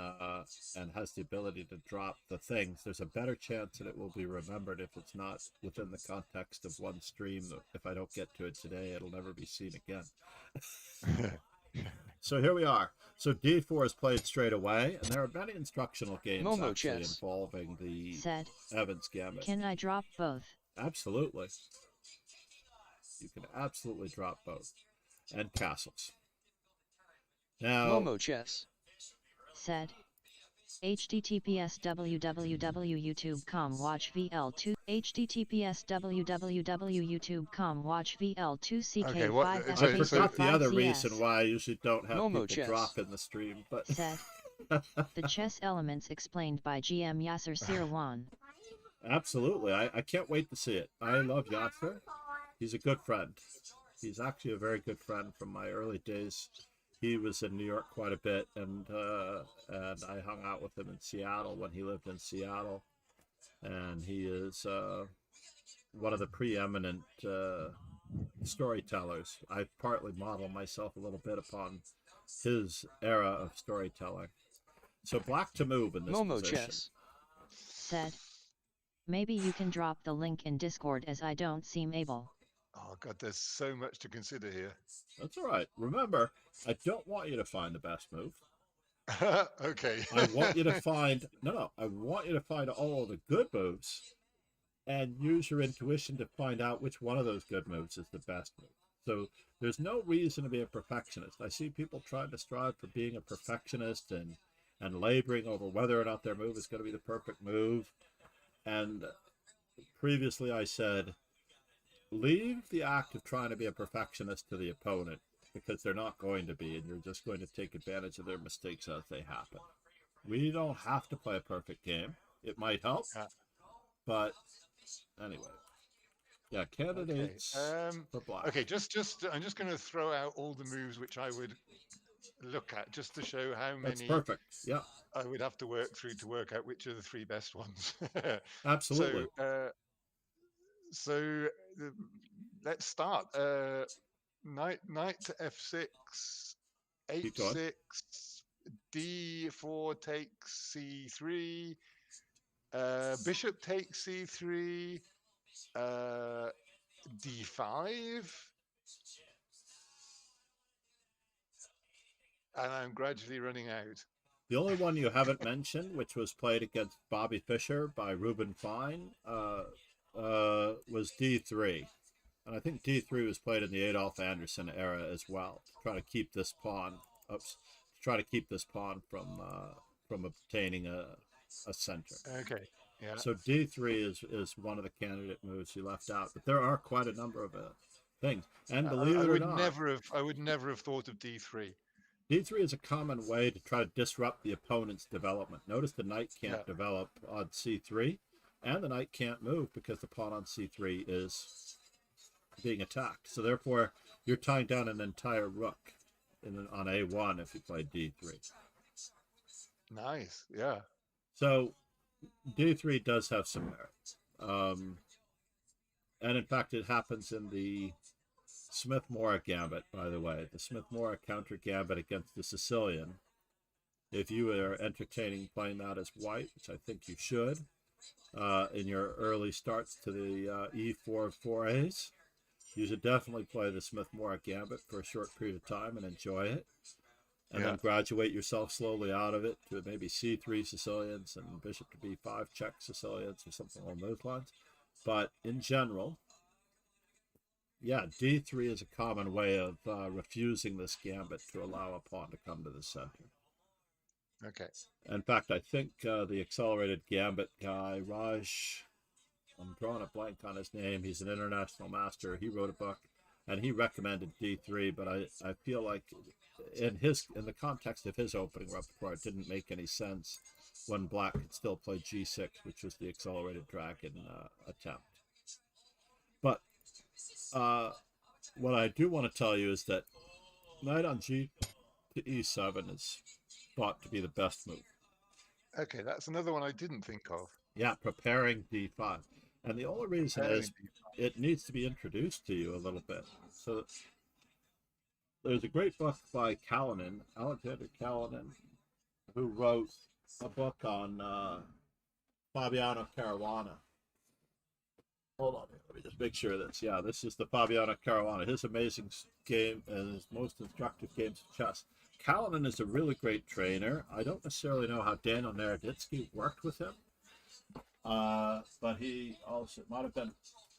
has the ability to drop the things, there's a better chance that it will be remembered if it's not within the context of one stream. If I don't get to it today, it'll never be seen again. So here we are. So d4 is played straight away, and there are many instructional games involving the Evans Gambit. Can I drop both? Absolutely. You can absolutely drop both. And castles. Now, Momo chess said. https www.youtube.com watch VL2 https www.youtube.com watch VL2 CK5 I forgot the other reason why I usually don't have people drop in the stream, but said. The chess elements explained by GM Yasser Sirwan. Absolutely. I can't wait to see it. I love Yasser. He's a good friend. He's actually a very good friend from my early days. He was in New York quite a bit, and I hung out with him in Seattle when he lived in Seattle. And he is one of the preeminent storytellers. I partly model myself a little bit upon his era of storytelling. So black to move in this Momo position. chess. Said. Maybe you can drop the link in Discord as I don't seem able. Oh God, there's so much to consider here. That's all right. Remember, I don't want you to find the best move. Okay. I want you to find I want you to find all of the good moves and use your intuition to find out which one of those good moves is the best move. So there's no reason to be a perfectionist. I see people trying to strive for being a perfectionist and laboring over whether or not their move is going to be the perfect move. And previously I said, leave the act of trying to be a perfectionist to the opponent, because they're not going to be, and you're just going to take advantage of their mistakes as they happen. We don't have to play a perfect game. It might help, but anyway. Yeah, candidates for black. Okay, I'm just going to throw out all the moves which I would look at just to show how many. That's perfect. Yeah. I would have to work through to work out which are the three best ones. Absolutely. So let's start. Knight to f6, h6, d4 takes c3, bishop takes c3, d5, and I'm gradually running out. The only one you haven't mentioned, which was played against Bobby Fischer by Ruben Fine, was d3. And I think d3 was played in the Adolf Anderson era as well, to try to keep this pawn from obtaining a center. Okay. Yeah. So d3 is one of the candidate moves you left out, but there are quite a number of things. And believe it or not, I would never have thought of d3. d3 is a common way to try to disrupt the opponent's development. Notice the knight can't develop on c3, and the knight can't move because the pawn on c3 is being attacked. So therefore, you're tying down an entire rook on a1 if you play d3. Nice, yeah. So d3 does have some merit. And in fact, it happens in the Smith-Morra gambit, by the way. The Smith-Morra counter gambit against the Sicilian. If you are entertaining playing that as white, which I think you should, in your early starts to the e4 forays, you should definitely play the Smith-Morra gambit for a short period of time and enjoy it. And then graduate yourself slowly out of it to maybe c3 Sicilians and bishop to b5 check Sicilians or something along those lines. But in general, yeah, d3 is a common way of refusing this gambit to allow a pawn to come to the center. Okay. In fact, I think the accelerated gambit guy, Raj, I'm drawing a blank on his name. He's an international master. He wrote a book, and he recommended d3. But I feel like in the context of his opening repertoire, it didn't make any sense when black could still play g6, which was the accelerated dragon attempt. But what I do want to tell you is that knight on g to e7 is thought to be the best move. Okay, that's another one I didn't think of. Yeah, preparing d5. And the only reason is it needs to be introduced to you a little bit. So there's a great book by Kalinin, Alexander Kalinin, who wrote a book on Fabiano Caruana. Hold on, let me just make sure that's, this is the Fabiano Caruana, his amazing game and his most instructive games of chess. Kalinin is a really great trainer. I don't necessarily know how Daniel Naroditsky worked with him, but he also might have been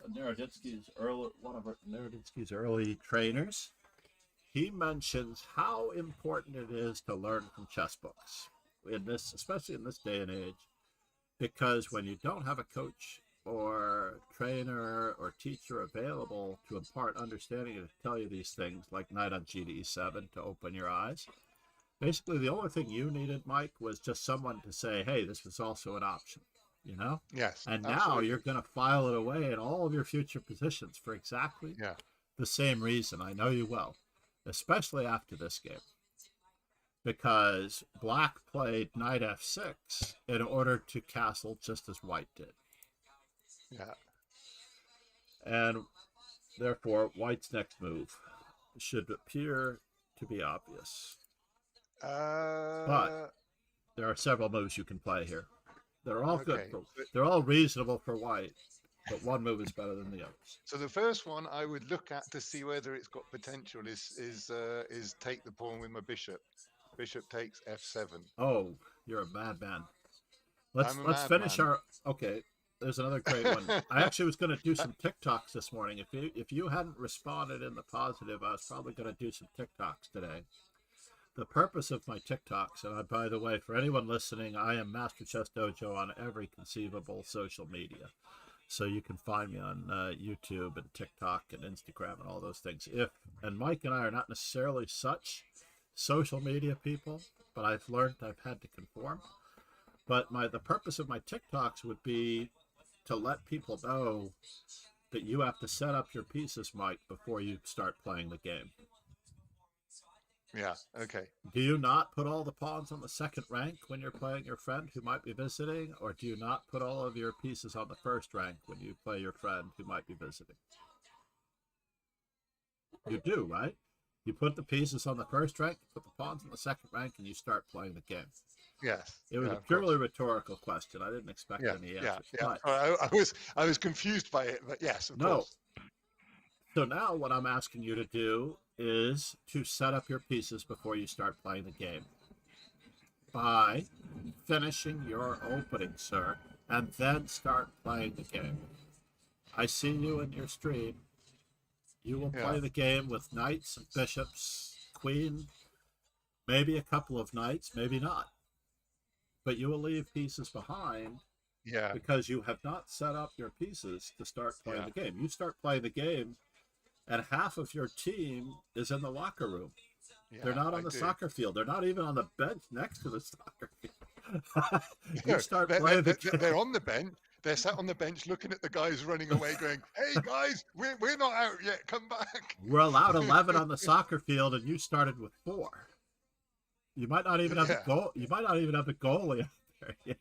one of Naroditsky's early trainers. He mentions how important it is to learn from chess books especially in this day and age, because when you don't have a coach or trainer or teacher available to impart understanding and to tell you these things, like knight on g to e7 to open your eyes, basically the only thing you needed, Mike, was just someone to say, hey, this was also an option, you know? Yes. And absolutely. now you're going to file it away in all of your future positions for exactly the same reason. I know you will, especially after this game, because black played knight f6 in order to castle just as white did. Yeah. And therefore, white's next move should appear to be obvious. Uh, there are several moves you can play here. They're all good. okay. They're all reasonable for white, but one move is better than the others. So the first one I would look at to see whether it's got potential is take the pawn with my bishop. Bishop takes f7. Oh, you're a madman. I'm a Let's finish madman. our. Okay, there's another great one. I actually was going to do some TikToks this morning. If you hadn't responded in the positive, I was probably going to do some TikToks today. The purpose of my TikToks, and by the way, for anyone listening, I am Master Chess Dojo on every conceivable social media. So you can find me on YouTube and TikTok and Instagram and all those things. And Mike and I are not necessarily such social media people, but I've learned I've had to conform. But the purpose of my TikToks would be to let people know that you have to set up your pieces, Mike, before you start playing the game. Yeah, okay. Do you not put all the pawns on the second rank when you're playing your friend who might be visiting? Or do you not put all of your pieces on the first rank when you play your friend who might be visiting? You do, right? You put the pieces on the first rank, you put the pawns on the second rank, and you start playing the game. Yes. It was a purely rhetorical question. I didn't expect any answers. Yeah. But I was confused by it, but yes, of course. So now what I'm asking you to do is to set up your pieces before you start playing the game by finishing your opening, sir, and then start playing the game. I see you in your stream. You will play the game with knights and bishops, queen, maybe a couple of knights, maybe not. But you will leave pieces behind because you have not set up your pieces to start playing the game. You start playing the game, and half of your team is in the locker room. They're not on the soccer field. They're not even on the bench next to the soccer field. You start playing the game. They're on the bench. They're sat on the bench looking at the guys running away going, hey, guys, we're not out yet. Come back. We're allowed 11 on the soccer field, and you started with 4. You might not even have the goal. You might not even have the goalie out there.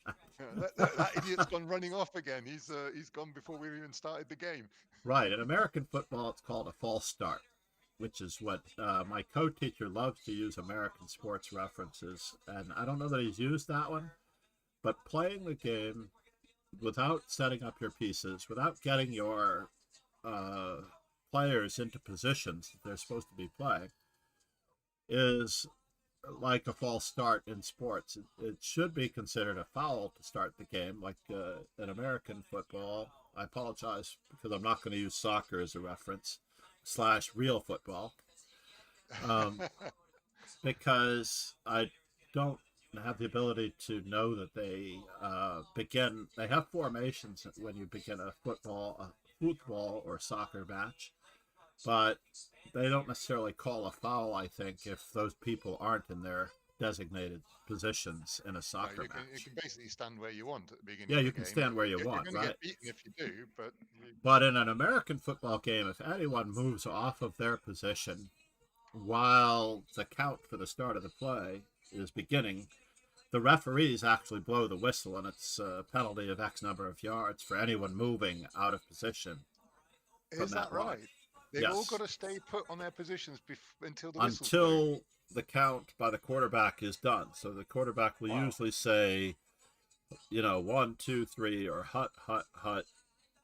That idiot's gone running off again. He's gone before we even started the game. Right. In American football, it's called a false start, which is what my co-teacher loves to use American sports references. And I don't know that he's used that one, but playing the game without setting up your pieces, without getting your players into positions that they're supposed to be playing, is like a false start in sports. It should be considered a foul to start the game, like in American football. I apologize because I'm not going to use soccer as a reference / real football, because I don't have the ability to know that they they have formations when you begin a football or soccer match, but they don't necessarily call a foul, I think, if those people aren't in their designated positions in a soccer match. You can basically stand where you want at the beginning. Yeah, of you the can game. stand where you You're want, gonna right? Get beaten if you do, but in an American football game, if anyone moves off of their position while the count for the start of the play is beginning, the referees actually blow the whistle, and it's a penalty of X number of yards for anyone moving out of position. Is that right? They've all got to stay put on their positions until the whistle's blown. The count by the quarterback is done. So the quarterback will usually say, 1, 2, 3, or hut, hut, hut,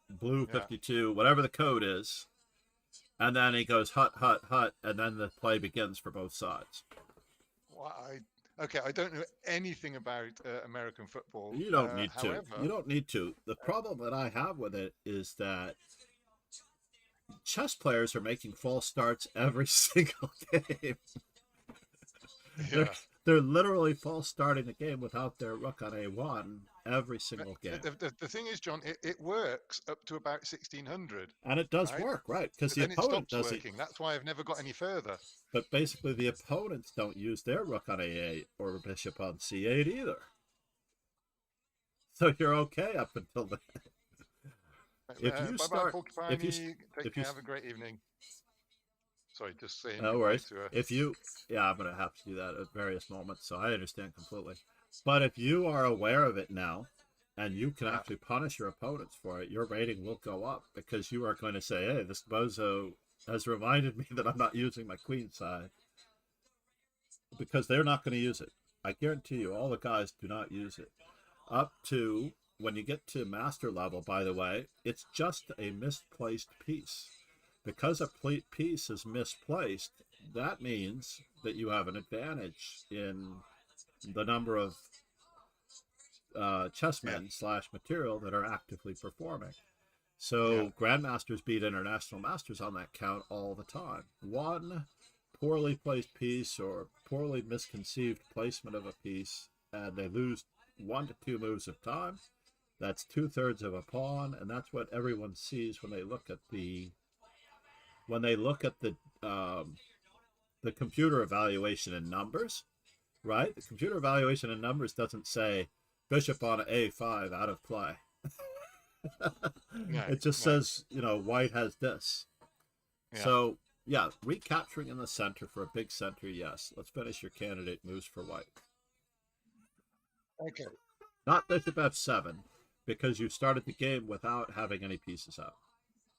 blue 52, whatever the code is. And then he goes hut, hut, hut, and then the play begins for both sides. Well, I don't know anything about American football. You don't need to. You don't need to. The problem that I have with it is that chess players are making false starts every single game. They're literally false starting the game without their rook on A1 every single game. The thing is, John, it works up to about 1600. And it does work, right? Because the opponent doesn't. Working. That's why I've never got any further. But basically, the opponents don't use their rook on A8 or bishop on C8 either. So you're okay up until then. If you start, if you have a great evening. Sorry, just saying. No worries. I'm going to have to do that at various moments, so I understand completely. But if you are aware of it now, and you can actually punish your opponents for it, your rating will go up, because you are going to say, hey, this bozo has reminded me that I'm not using my queen side. because they're not going to use it. I guarantee you, all the guys do not use it. Up to when you get to master level, by the way, it's just a misplaced piece. Because a piece is misplaced, that means that you have an advantage in the number of chessmen / material that are actively performing. So grandmasters beat international masters on that count all the time. One poorly placed piece or poorly misconceived placement of a piece, and they lose 1 to 2 moves of time. That's 2/3 of a pawn, and that's what everyone sees when they look at the computer evaluation in numbers, right? The computer evaluation in numbers doesn't say bishop on a5 out of play. It just says, white has this. So, yeah, recapturing in the center for a big center, yes. Let's finish your candidate moves for white. Okay. Not bishop f7, because you started the game without having any pieces out.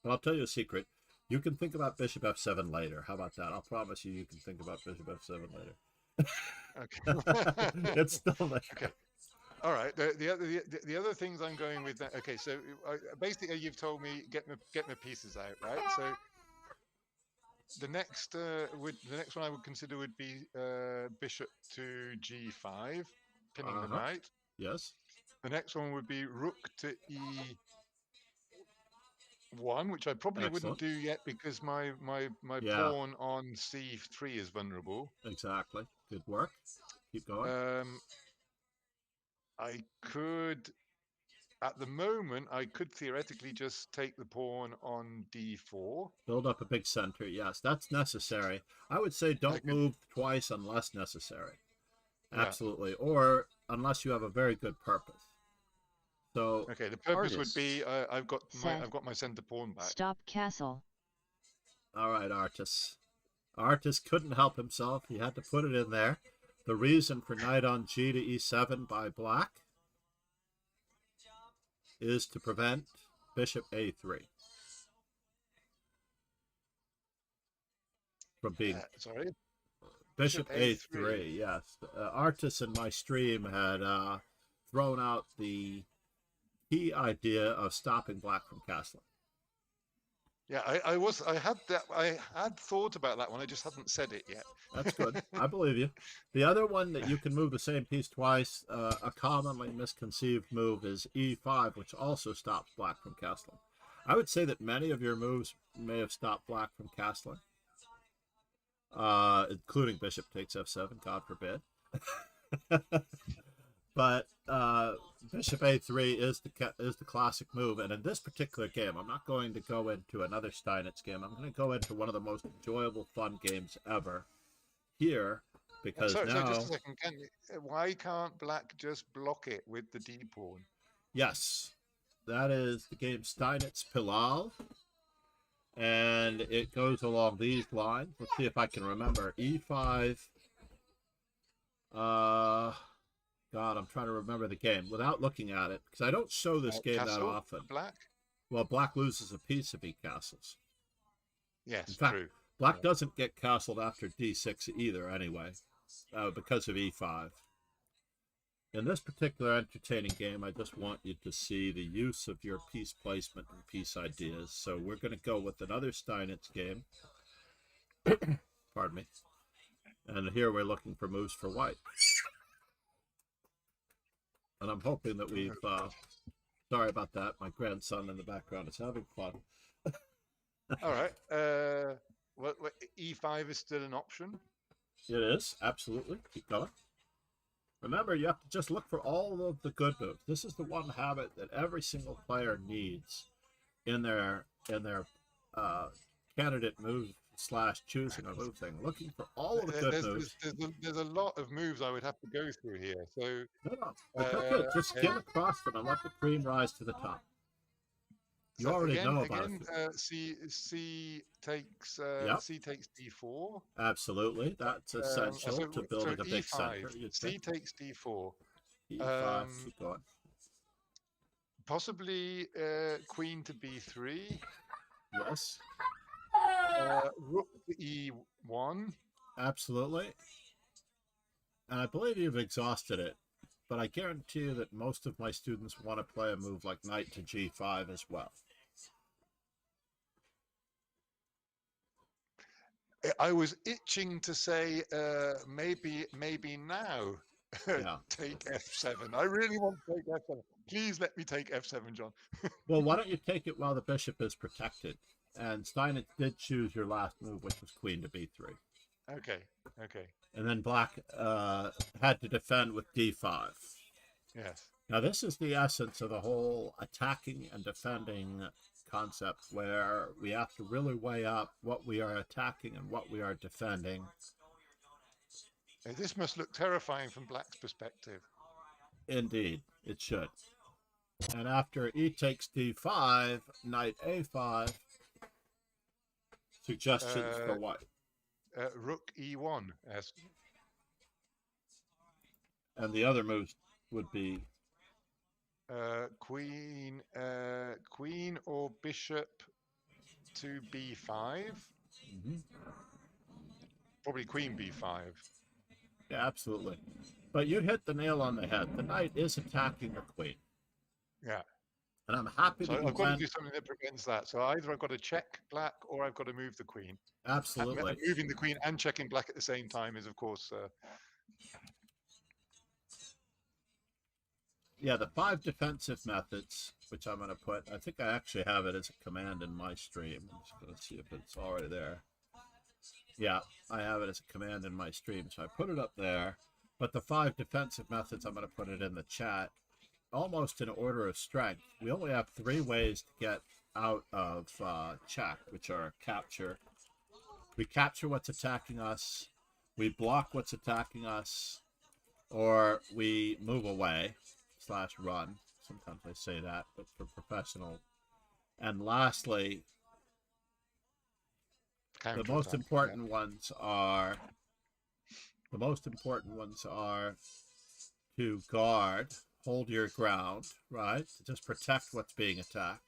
But I'll tell you a secret. You can think about bishop f7 later. How about that? I'll promise you can think about bishop f7 later. Okay. It's still there. Okay. All right. The other things I'm going with that. Okay. So basically, you've told me get my pieces out, right? So the next one I would consider would be bishop to g5, pinning the knight. Yes. The next one would be rook to e1, which I probably wouldn't do yet because my pawn on c3 is vulnerable. Exactly. Good work. Keep going. I could, at the moment, I could theoretically just take the pawn on d4. Build up a big center. Yes, that's necessary. I would say don't move twice unless necessary. Absolutely. Or unless you have a very good purpose. So okay, the purpose would be I've got my center pawn back. Stop castle. All right, Artis. Artis couldn't help himself. He had to put it in there. The reason for knight on g to e7 by black is to prevent bishop a3 from being sorry. Bishop a3. Yes. Artis in my stream had thrown out the key idea of stopping black from castling. Yeah, I had thought about that one. I just hadn't said it yet. That's good. I believe you. The other one that you can move the same piece twice, a commonly misconceived move is e5, which also stops black from castling. I would say that many of your moves may have stopped black from castling, including bishop takes f7, God forbid. But bishop a3 is the classic move, and in this particular game, I'm not going to go into another Steinitz game. I'm going to go into one of the most enjoyable, fun games ever here, because now. So just a second, why can't black just block it with the d pawn? Yes, that is the game Steinitz Pilal, and it goes along these lines. Let's see if I can remember. E5. God, I'm trying to remember the game without looking at it, because I don't show this game that often. Black? Well, black loses a piece if he castles. Yes, in fact, true. Black doesn't get castled after d6 either, anyway, because of e5. In this particular entertaining game, I just want you to see the use of your piece placement and piece ideas. So we're going to go with another Steinitz game. Pardon me. And here we're looking for moves for white. And I'm hoping that we've, sorry about that, my grandson in the background is having fun. All right. E5 is still an option? It is, absolutely. Keep going. Remember, you have to just look for all of the good moves. This is the one habit that every single player needs in their candidate move / choosing a move thing. Looking for all of the good moves. There's a lot of moves I would have to go through here. So no, okay. Just skim across them and let the cream rise to the top. You already know about it. C takes d4. Absolutely, that's essential to building a big center. C takes d4. E5, keep going. Possibly queen to b3. Yes. Rook to e1. Absolutely. and I believe you've exhausted it, but I guarantee you that most of my students want to play a move like knight to g5 as well. I was itching to say maybe now Yeah. take f7. I really want to take f7. Please let me take f7, John. Well, why don't you take it while the bishop is protected? And Steinitz did choose your last move, which was queen to b3. Okay. And then black had to defend with d5. Yes. Now, this is the essence of the whole attacking and defending concept, where we have to really weigh up what we are attacking and what we are defending. This must look terrifying from black's perspective. Indeed, it should. And after e takes d5, knight a5, suggestions for white. Rook e1. Yes. And the other moves would be queen or bishop to b5. Probably queen b5. Yeah, absolutely. But you hit the nail on the head. The knight is attacking the queen. Yeah. And I'm happy so that I've got to do something that prevents that. So either I've got to check black or I've got to move the queen. Absolutely. And moving the queen and checking black at the same time is, of course... Yeah, the 5 defensive methods, which I'm going to put, I think I actually have it as a command in my stream. I'm just going to see if it's already there. Yeah, I have it as a command in my stream, so I put it up there. But the 5 defensive methods, I'm going to put it in the chat, almost in order of strength. We only have 3 ways to get out of check, which are capture. We capture what's attacking us, we block what's attacking us, or we move away / run. Sometimes I say that, but for professional. And lastly, the most important ones are to guard, hold your ground, right? Just protect what's being attacked,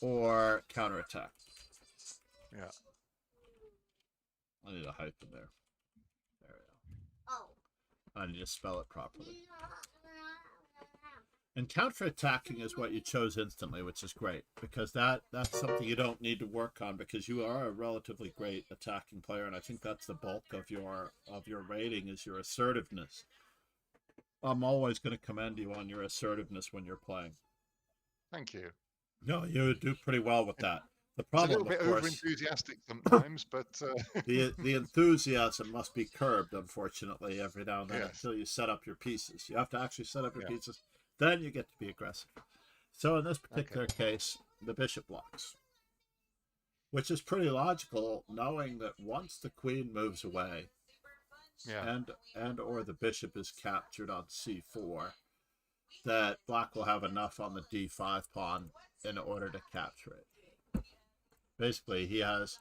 or counterattack. Yeah. I need a hyphen there. There we go. I need to spell it properly. And counterattacking is what you chose instantly, which is great, because that's something you don't need to work on, because you are a relatively great attacking player, and I think that's the bulk of your rating is your assertiveness. I'm always going to commend you on your assertiveness when you're playing. Thank you. No, you do pretty well with that. The It's a problem, little bit of course, over-enthusiastic sometimes, but... the enthusiasm must be curbed, unfortunately, every now and then, Yes. until you set up your pieces. You have to actually set up your pieces. Then you get to be aggressive. So in this particular case, the bishop blocks, which is pretty logical, knowing that once the queen moves away, and or the bishop is captured on c4, that black will have enough on the d5 pawn in order to capture it. Basically, he has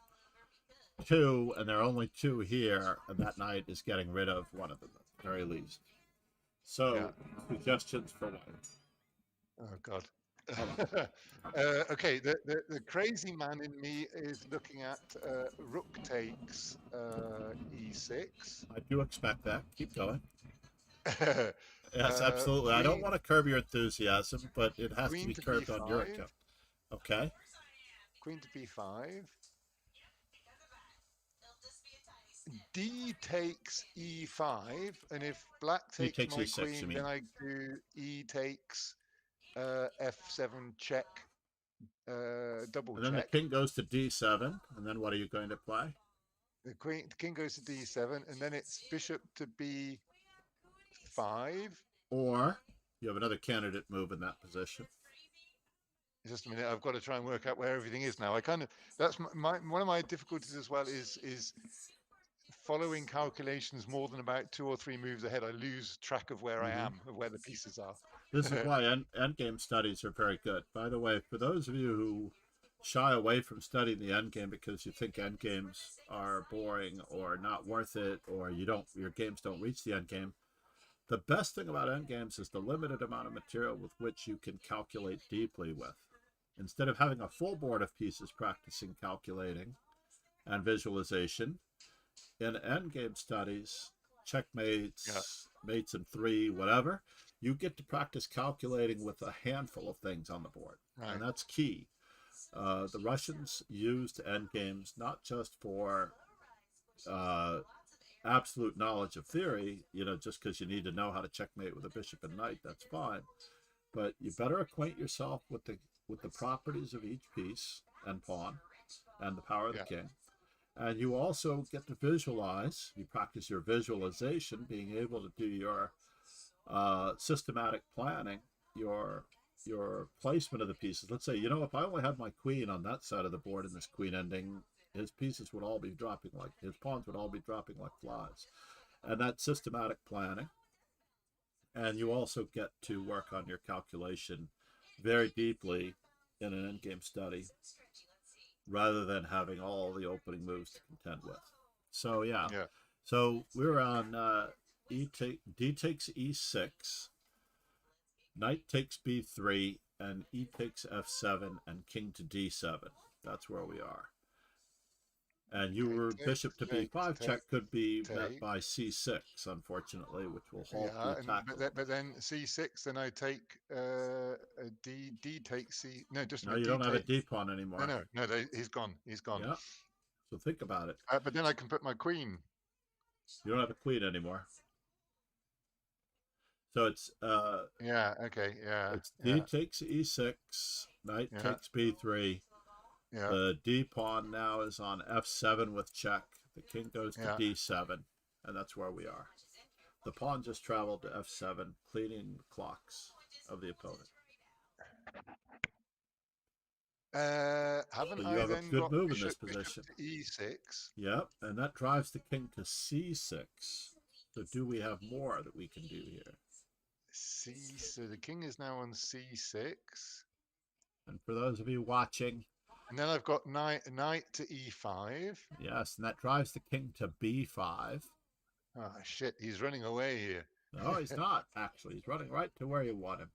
2, and there are only 2 here, and that knight is getting rid of one of them at the very least. So, suggestions for white. Oh, God. Okay, the crazy man in me is looking at rook takes e6. I do expect that. Keep going. Yes, Yes, absolutely. I don't want to curb your enthusiasm, but it has to be curbed on your account. Okay. Queen to b5. D takes e5, and if black takes my e6, queen, then I do e takes f7 check, double and then check. the king goes to d7, and then what are you going to play? The king goes to d7, and then it's bishop to b5. Or you have another candidate move in that position. Just a minute, I've got to try and work out where everything is now. That's one of my difficulties as well is following calculations more than about 2 or 3 moves ahead. I lose track of where I am, of where the pieces are. This is why endgame studies are very good. By the way, for those of you who shy away from studying the endgame because you think endgames are boring or not worth it, or your games don't reach the endgame, the best thing about endgames is the limited amount of material with which you can calculate deeply with. Instead of having a full board of pieces practicing calculating and visualization, in endgame studies, checkmates, mates in 3, whatever. You get to practice calculating with a handful of things on the board, Right. and that's key. The Russians used endgames not just for absolute knowledge of theory, just because you need to know how to checkmate with a bishop and knight, that's fine. But you better acquaint yourself with the properties of each piece and pawn and the power of the king. And you also get to visualize. You practice your visualization, being able to do your systematic planning, your placement of the pieces. Let's say, if I only had my queen on that side of the board in this queen ending, his pieces would all be dropping his pawns would all be dropping like flies. And that's systematic planning. And you also get to work on your calculation very deeply in an endgame study, rather than having all the opening moves to contend with. So yeah. So we're on D takes E6, knight takes B3, and E takes F7, and king to D7. That's where we are. And your bishop to B5 check could be met by C6, unfortunately, which will halt the attack. But then C6, then I take D takes C. No, just no, you don't have a D pawn anymore. No, he's gone. He's gone. Yeah. So think about it. But then I can put my queen. You don't have a queen anymore. So it's It's D takes E6, knight takes B3. Yeah. The D pawn now is on F7 with check. The king goes to D7, and that's where we are. The pawn just traveled to F7, cleaning the clocks of the opponent. Haven't so you I have then a good got move in this position. To E6. Yep, and that drives the king to C6. So do we have more that we can do here? So the king is now on C6. And for those of you watching, and then I've got knight to E5. Yes, and that drives the king to B5. Oh shit, he's running away here. No, he's not, actually. He's running right to where you want him.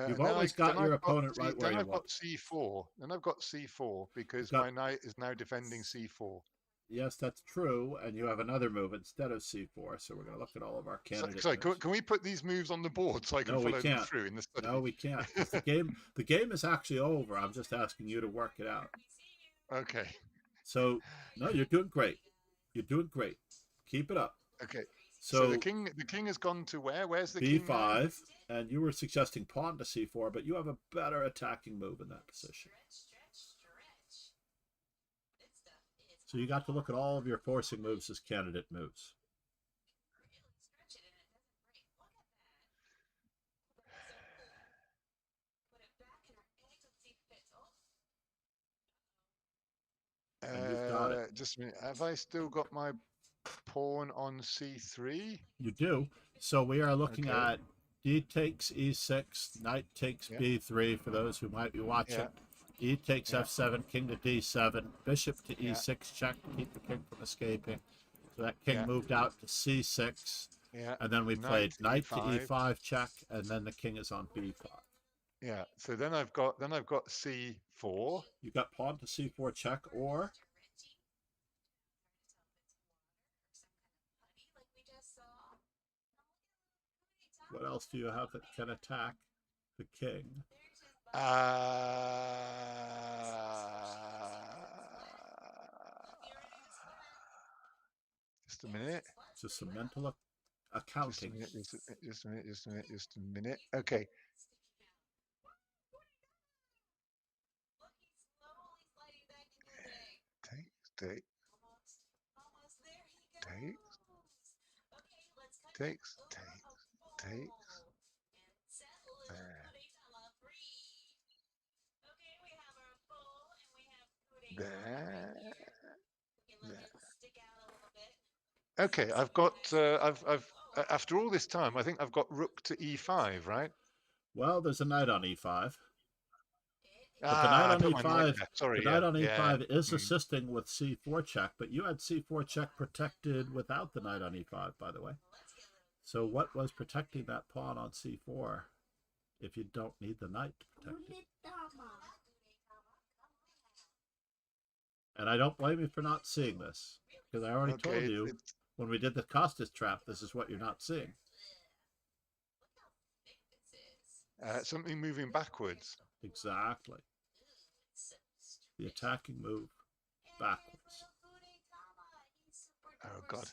You've always got your opponent right where you want. Then I've got C4. Then I've got C4 because my knight is now defending C4. Yes, that's true, and you have another move instead of C4. So we're going to look at all of our candidates. Sorry, can we put these moves on the board so I can follow them through in the study? No, we can't. The game is actually over. I'm just asking you to work it out. Okay. So no, you're doing great. You're doing great. Keep it up. Okay. So the king has gone to where? Where's the king? B5, and you were suggesting pawn to C4, but you have a better attacking move in that position. So you got to look at all of your forcing moves as candidate moves. And you've got it. Just a minute. Have I still got my pawn on C3? You do. So we are looking at D takes E6, knight takes B3 for those who might be watching. E takes F7, king to D7, bishop to E6 check to keep the king from escaping. So that king moved out to C6. And then we played knight to E5 check, and then the king is on B5. Yeah. So then I've got C4. You got pawn to C4 check, or what else do you have that can attack the king? Just a minute. Just some mental accounting. Just a minute. Okay. Takes. There. Okay, I've got. I've after all this time, I think I've got rook to E5, right? Well, there's a knight on E5. But the knight on E5, knight on E5 is assisting with C4 check, but you had C4 check protected without the knight on E5, by the way. So what was protecting that pawn on C4 if you don't need the knight to protect it? And I don't blame you for not seeing this, because I already told you When we did the Costas trap, this is what you're not seeing. Something moving backwards. Exactly. The attacking move backwards. Oh God.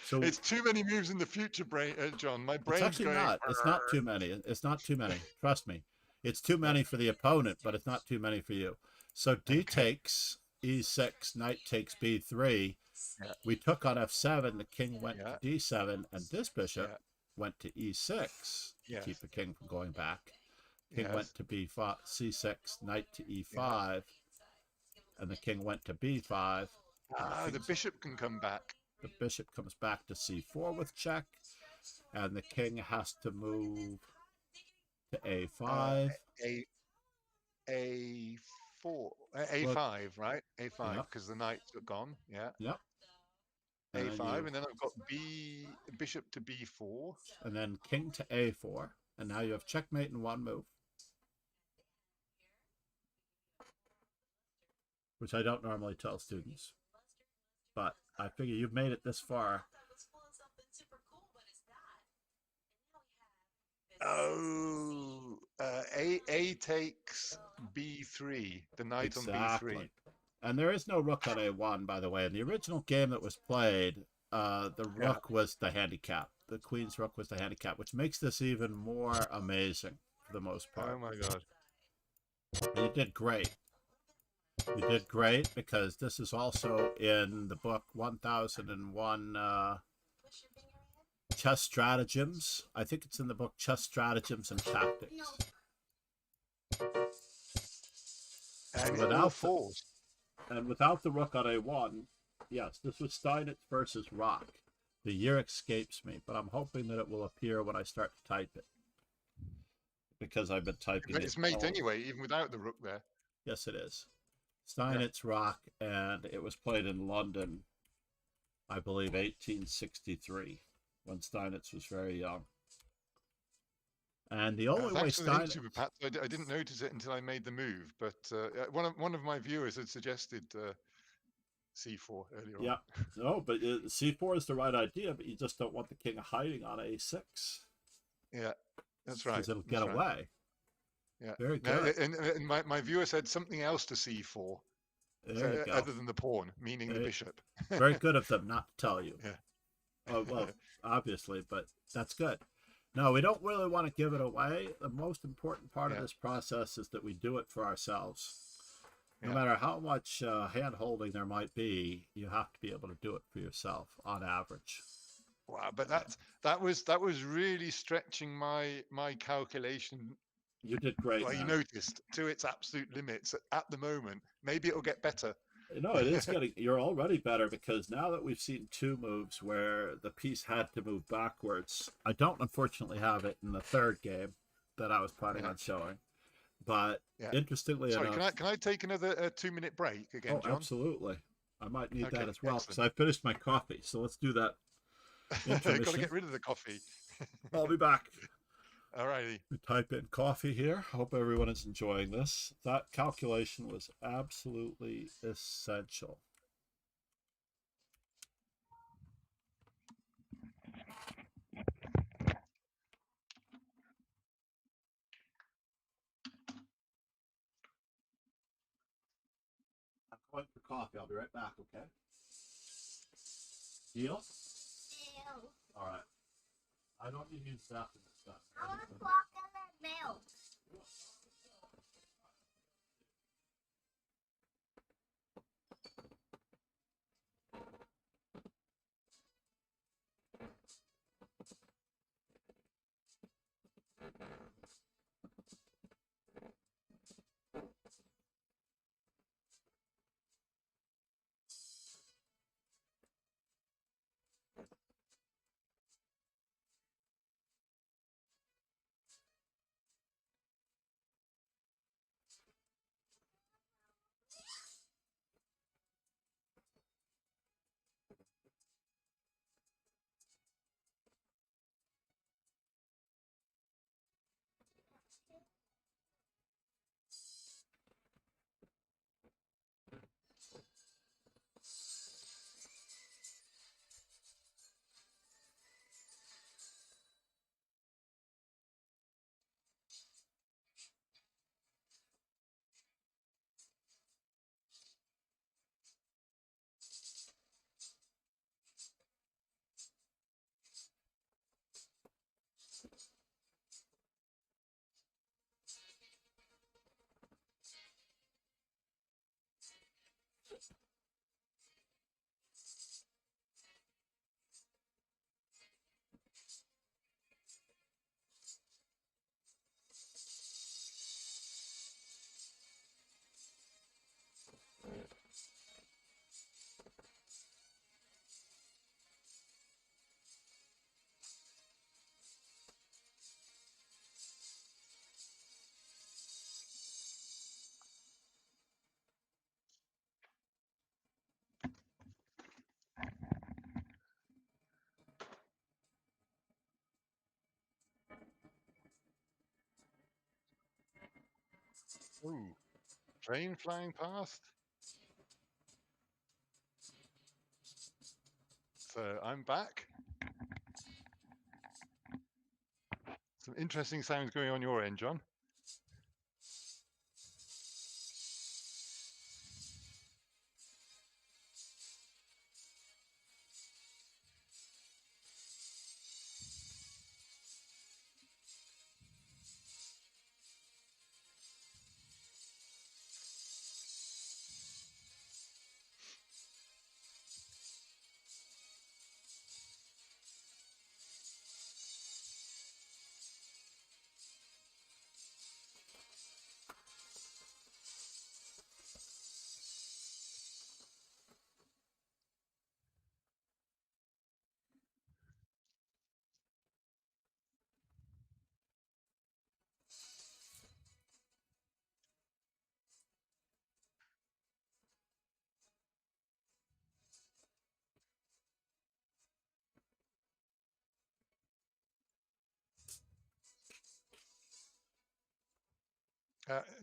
So it's too many moves in the future, brain, John. My it's brain's actually going. not. It's not too many. It's not too many. Trust me. It's too many for the opponent, but it's not too many for you. So D takes E6, knight takes B3. Yeah. We took on F7. The king went Yeah. to D7, and this bishop Yeah. went to E6 to Yes. keep the king from going back. King Yes. went to B5, C6, knight to E5, and the king went to B5. The bishop can come back. The bishop comes back to C4 with check, and the king has to move to A5. A4, A5, right? A5, because the knights are gone. Yeah. Yep. A5, and then I've got bishop to B4, and then king to A4, and now you have checkmate in one move, which I don't normally tell students, but I figure you've made it this far. Oh, A takes B3, the knight on B3. And there is no rook on A1, by the way. In the original game that was played, the rook was the handicap. The queen's rook was the handicap, which makes this even more amazing for the most part. Oh my God. And you did great. You did great because this is also in the book 1001 Chess Stratagems. I think it's in the book Chess Stratagems and Tactics. And without the rook on A1, yes, this was Steinitz versus Rock. The year escapes me, but I'm hoping that it will appear when I start to type it. Because I've been typing it. It's mate anyway, even without the rook there. Yes, it is. Steinitz Rock, and it was played in London, I believe, 1863, when Steinitz was very young. And the only way Steinitz... Super Pat. I didn't notice it until I made the move, but one of my viewers had suggested C4 earlier on. Yeah, no, but C4 is the right idea, but you just don't want the king hiding on A6. Yeah, that's right. Because it'll get away. Yeah, very good. And my viewer said something else to C4, other than the pawn, meaning the bishop. Very good of them not to tell you. Yeah. Oh, well, obviously, but that's good. No, we don't really want to give it away. The most important part of this process is that we do it for ourselves. No matter how much hand-holding there might be, you have to be able to do it for yourself on average. Wow, but that was really stretching my calculation. You did great. Well, you noticed to its absolute limits at the moment. Maybe it'll get better. No, it is getting. You're already better because now that we've seen two moves where the piece had to move backwards. I don't unfortunately have it in the third game that I was planning on showing. But interestingly enough, can I take another 2-minute break again, John? Absolutely. I might need that as well because I finished my coffee. So let's do that. I've got to get rid of the coffee. I'll be back. All righty. We type in coffee here. Hope everyone is enjoying this. That calculation was absolutely essential. I'm going for coffee. I'll be right back, okay? Deal? Deal. All right. I don't need to use that in this stuff. I want to walk on that milk. Ooh, plane flying past. So I'm back. Some interesting sounds going on your end, John.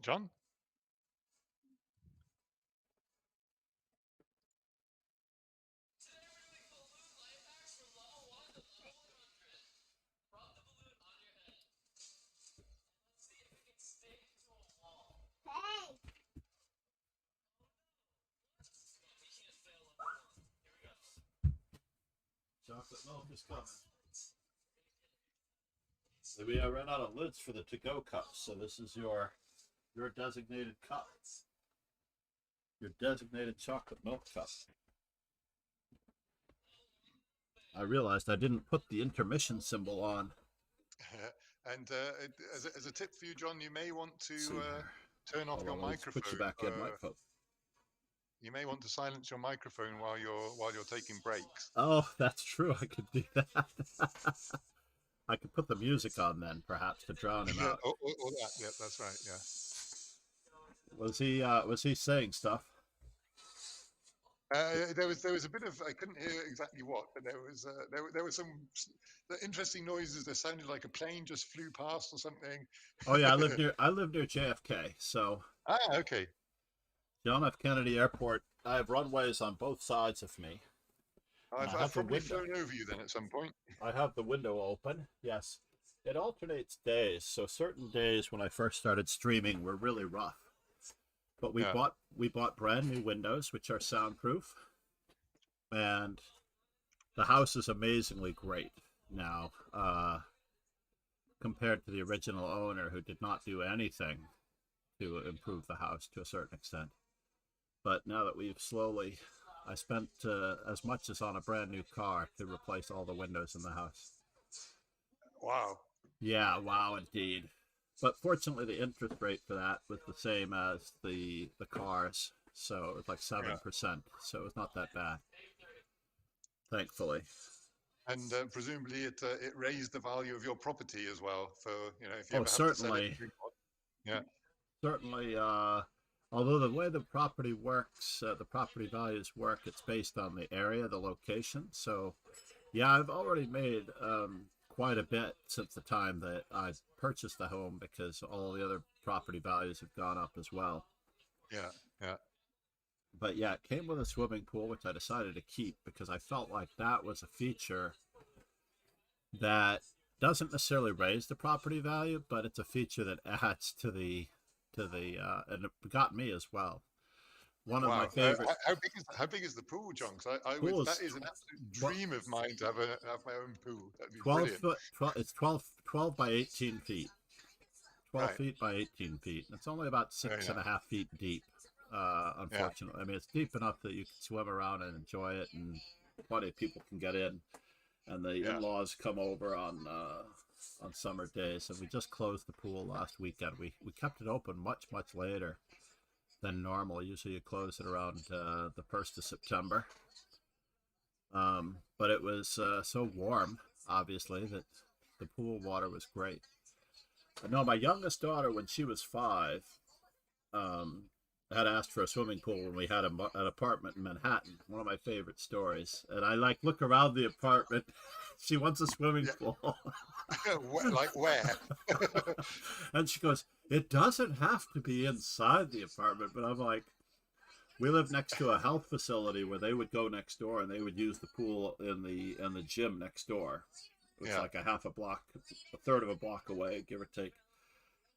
John? Hey! Chocolate milk is coming. So we ran out of lids for the to-go cups, so this is your designated cup. Your designated chocolate milk cup. I realized I didn't put the intermission symbol on. And as a tip for you, John, you may want to turn off Hold your on, let's put you microphone. back in, microphone. You may want to silence your microphone while you're taking breaks. Oh, that's true. I could do that. I could put the music on then, perhaps, to drown him out. Or that. Yeah, that's right. Yeah. Was he saying stuff? There was a bit of, I couldn't hear exactly what, but there were some interesting noises. There sounded like a plane just flew past or something. Oh yeah, I live near JFK, so. Okay. John F. Kennedy Airport. I have runways on both sides of me. I've probably flown over you then at some point. I have the window open. Yes, it alternates days. So certain days when I first started streaming were really rough. But we bought brand new windows, which are soundproof, and the house is amazingly great now, compared to the original owner, who did not do anything to improve the house to a certain extent. But now that we've slowly, I spent as much as on a brand new car to replace all the windows in the house. Wow. Yeah, wow, indeed. But fortunately, the interest rate for that was the same as the cars, so it was like 7%. So it was not that bad, thankfully. And presumably, it raised the value of your property as well. For if you ever have certainly. To sell it. Yeah. Certainly. Although the way the property works, the property values work, it's based on the area, the location. So, yeah, I've already made quite a bit since the time that I purchased the home, because all the other property values have gone up as well. Yeah. But yeah, it came with a swimming pool, which I decided to keep because I felt like that was a feature that doesn't necessarily raise the property value, but it's a feature that adds to the and it got me as well. One of my favorite. How big is the pool, John? Because that is an absolute dream of mine to have my own pool. That'd be 12 brilliant. foot. It's 12 by 18 feet. 12 feet by 18 feet. It's only about 6.5 feet deep. Unfortunately, I mean, it's deep enough that you can swim around and enjoy it, and plenty of people can get in. And the in-laws come over on summer days, and we just closed the pool last weekend. We kept it open much later than normal. Usually you close it around the 1st of September. But it was so warm, obviously, that the pool water was great. But no, my youngest daughter, when she was 5, had asked for a swimming pool when we had an apartment in Manhattan. One of my favorite stories. And I like look around the apartment. She wants a swimming pool. Like where? And she goes, it doesn't have to be inside the apartment. But I'm like, we live next to a health facility where they would go next door and they would use the pool in the gym next door. It's like a half a block, a third of a block away, give or take.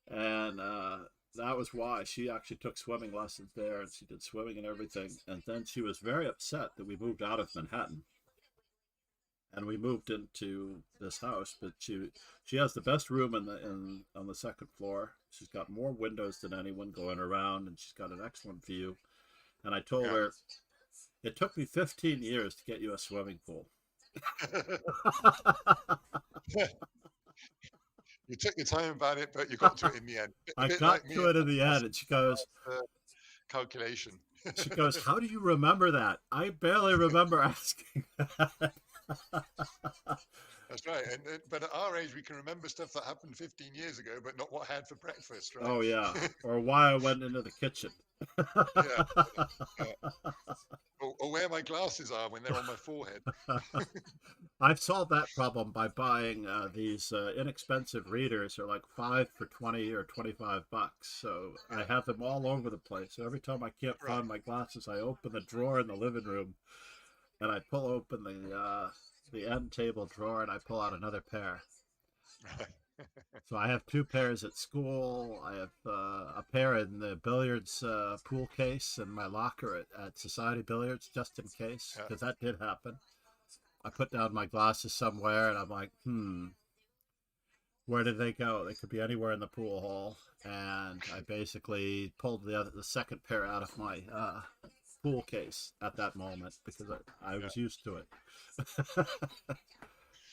And that was why she actually took swimming lessons there, and she did swimming and everything. And then she was very upset that we moved out of Manhattan and we moved into this house. But she has the best room on the second floor. She's got more windows than anyone going around, and she's got an excellent view. And I told her, it took me 15 years to get you a swimming pool. You took your time about it, but you got to it in the end. I got to it in the end, and she goes, calculation. She goes, how do you remember that? I barely remember asking that. That's right. But at our age, we can remember stuff that happened 15 years ago, but not what I had for breakfast, right? Oh, yeah. Or why I went into the kitchen. Yeah. Or where my glasses are when they're on my forehead. I've solved that problem by buying these inexpensive readers. They're like 5 for 20 or $25. So I have them all over the place. So every time I can't find my glasses, I open the drawer in the living room and I pull open the end table drawer and I pull out another pair. So I have 2 pairs at school. I have a pair in the billiards pool case in my locker at Society Billiards, just in case, because that did happen. I put down my glasses somewhere, and I'm like, where did they go? They could be anywhere in the pool hall. And I basically pulled the second pair out of my pool case at that moment because I was used to it.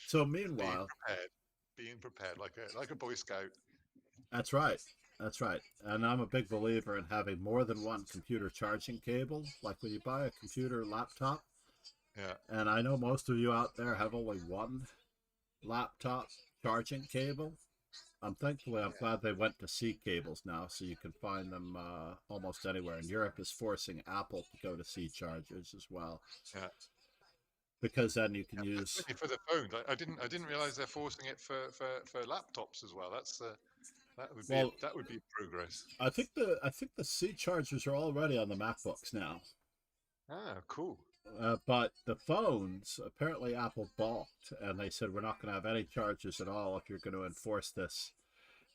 So meanwhile, being prepared like a Boy Scout. That's right. That's right. And I'm a big believer in having more than one computer charging cable. Like when you buy a computer laptop. Yeah. And I know most of you out there have only one laptop charging cable. I'm glad they went to C cables now, so you can find them almost anywhere. And Europe is forcing Apple to go to C chargers as well. Yeah. Because then you can use for the phones. I didn't realize they're forcing it for laptops as well. That would be progress. I think the C chargers are already on the MacBooks now. Ah, cool. But the phones, apparently Apple balked, and they said we're not going to have any chargers at all if you're going to enforce this.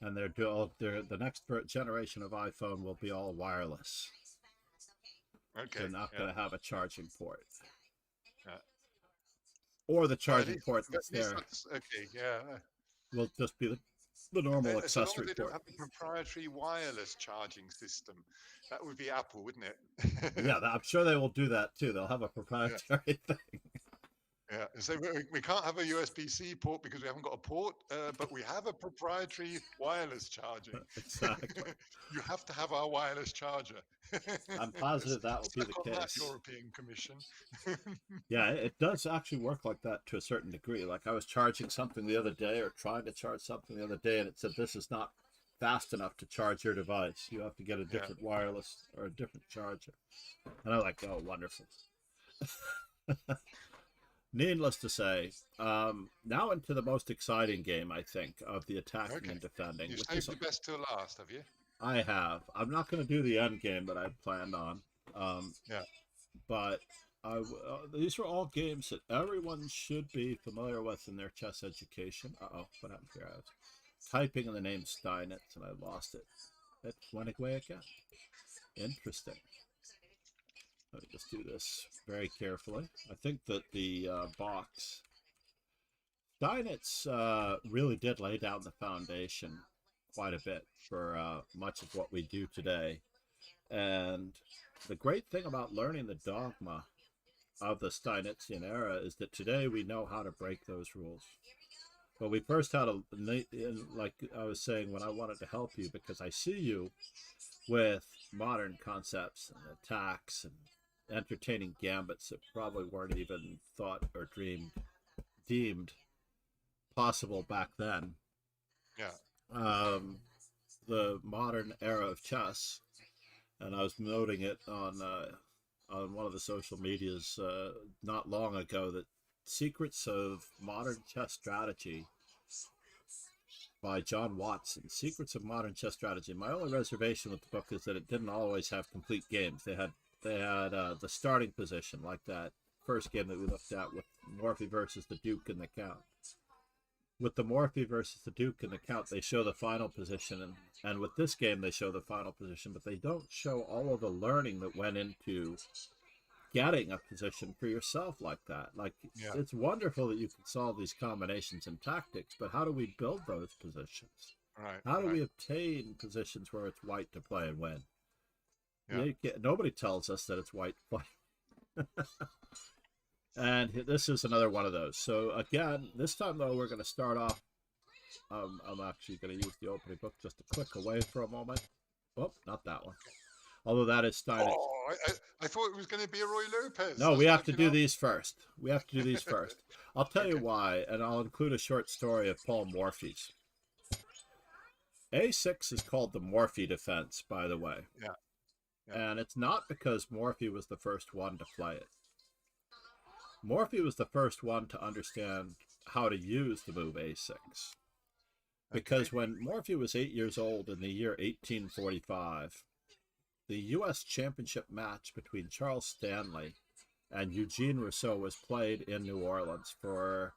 And the next generation of iPhone will be all wireless. Okay. They're not going to have a charging port. Or the charging port that's there. Okay, yeah. Will just be the normal accessory they port. Don't have a proprietary wireless charging system. That would be Apple, wouldn't it? Yeah, I'm sure they will do that too. They'll have a proprietary thing. Yeah, so we can't have a USB-C port because we haven't got a port, but we have a proprietary wireless charging. Exactly. You have to have our wireless charger. I'm positive that will be the case. That European Commission. Yeah, it does actually work like that to a certain degree. Like I was charging something the other day, or trying to charge something the other day, and it said this is not fast enough to charge your device. You have to get a different wireless or a different charger. And I'm like, oh, wonderful. Needless to say, now into the most exciting game, I think, of the attacking and defending. You saved the best till last, have you? I have. I'm not going to do the end game that I planned on. But these are all games that everyone should be familiar with in their chess education. Uh-oh, what happened here? I was typing in the name Steinitz, and I lost it. It went away again. Interesting. Let me just do this very carefully. I think that the box, Steinitz really did lay down the foundation quite a bit for much of what we do today. And the great thing about learning the dogma of the Steinitzian era is that today we know how to break those rules. But we first had like I was saying, when I wanted to help you, because I see you with modern concepts and attacks and entertaining gambits that probably weren't even thought or deemed possible back then. Yeah. The modern era of chess, and I was noting it on one of the social medias not long ago that Secrets of Modern Chess Strategy by John Watson. Secrets of Modern Chess Strategy. My only reservation with the book is that it didn't always have complete games. They had the starting position, like that first game that we looked at with Morphy versus the Duke and the Count. With the Morphy versus the Duke and the Count, they show the final position, and with this game, they show the final position, but they don't show all of the learning that went into getting a position for yourself like that. Like, it's wonderful that you can solve these combinations and tactics, but how do we build those positions? Right. How do we obtain positions where it's white to play and win? Yeah. Nobody tells us that it's white to play. And this is another one of those. So again, this time though, we're going to start off. I'm actually going to use the opening book just to click away for a moment. Oh, not that one. Although that is starting. Oh, I thought it was going to be a Roy Lopez. No, we have to do these first. We have to do these first. I'll tell you why, and I'll include a short story of Paul Morphy's. A6 is called the Morphy defense, by the way. Yeah. And it's not because Morphy was the first one to play it. Morphy was the first one to understand how to use the move A6. Because when Morphy was 8 years old in the year 1845, the U.S. championship match between Charles Stanley and Eugene Rousseau was played in New Orleans for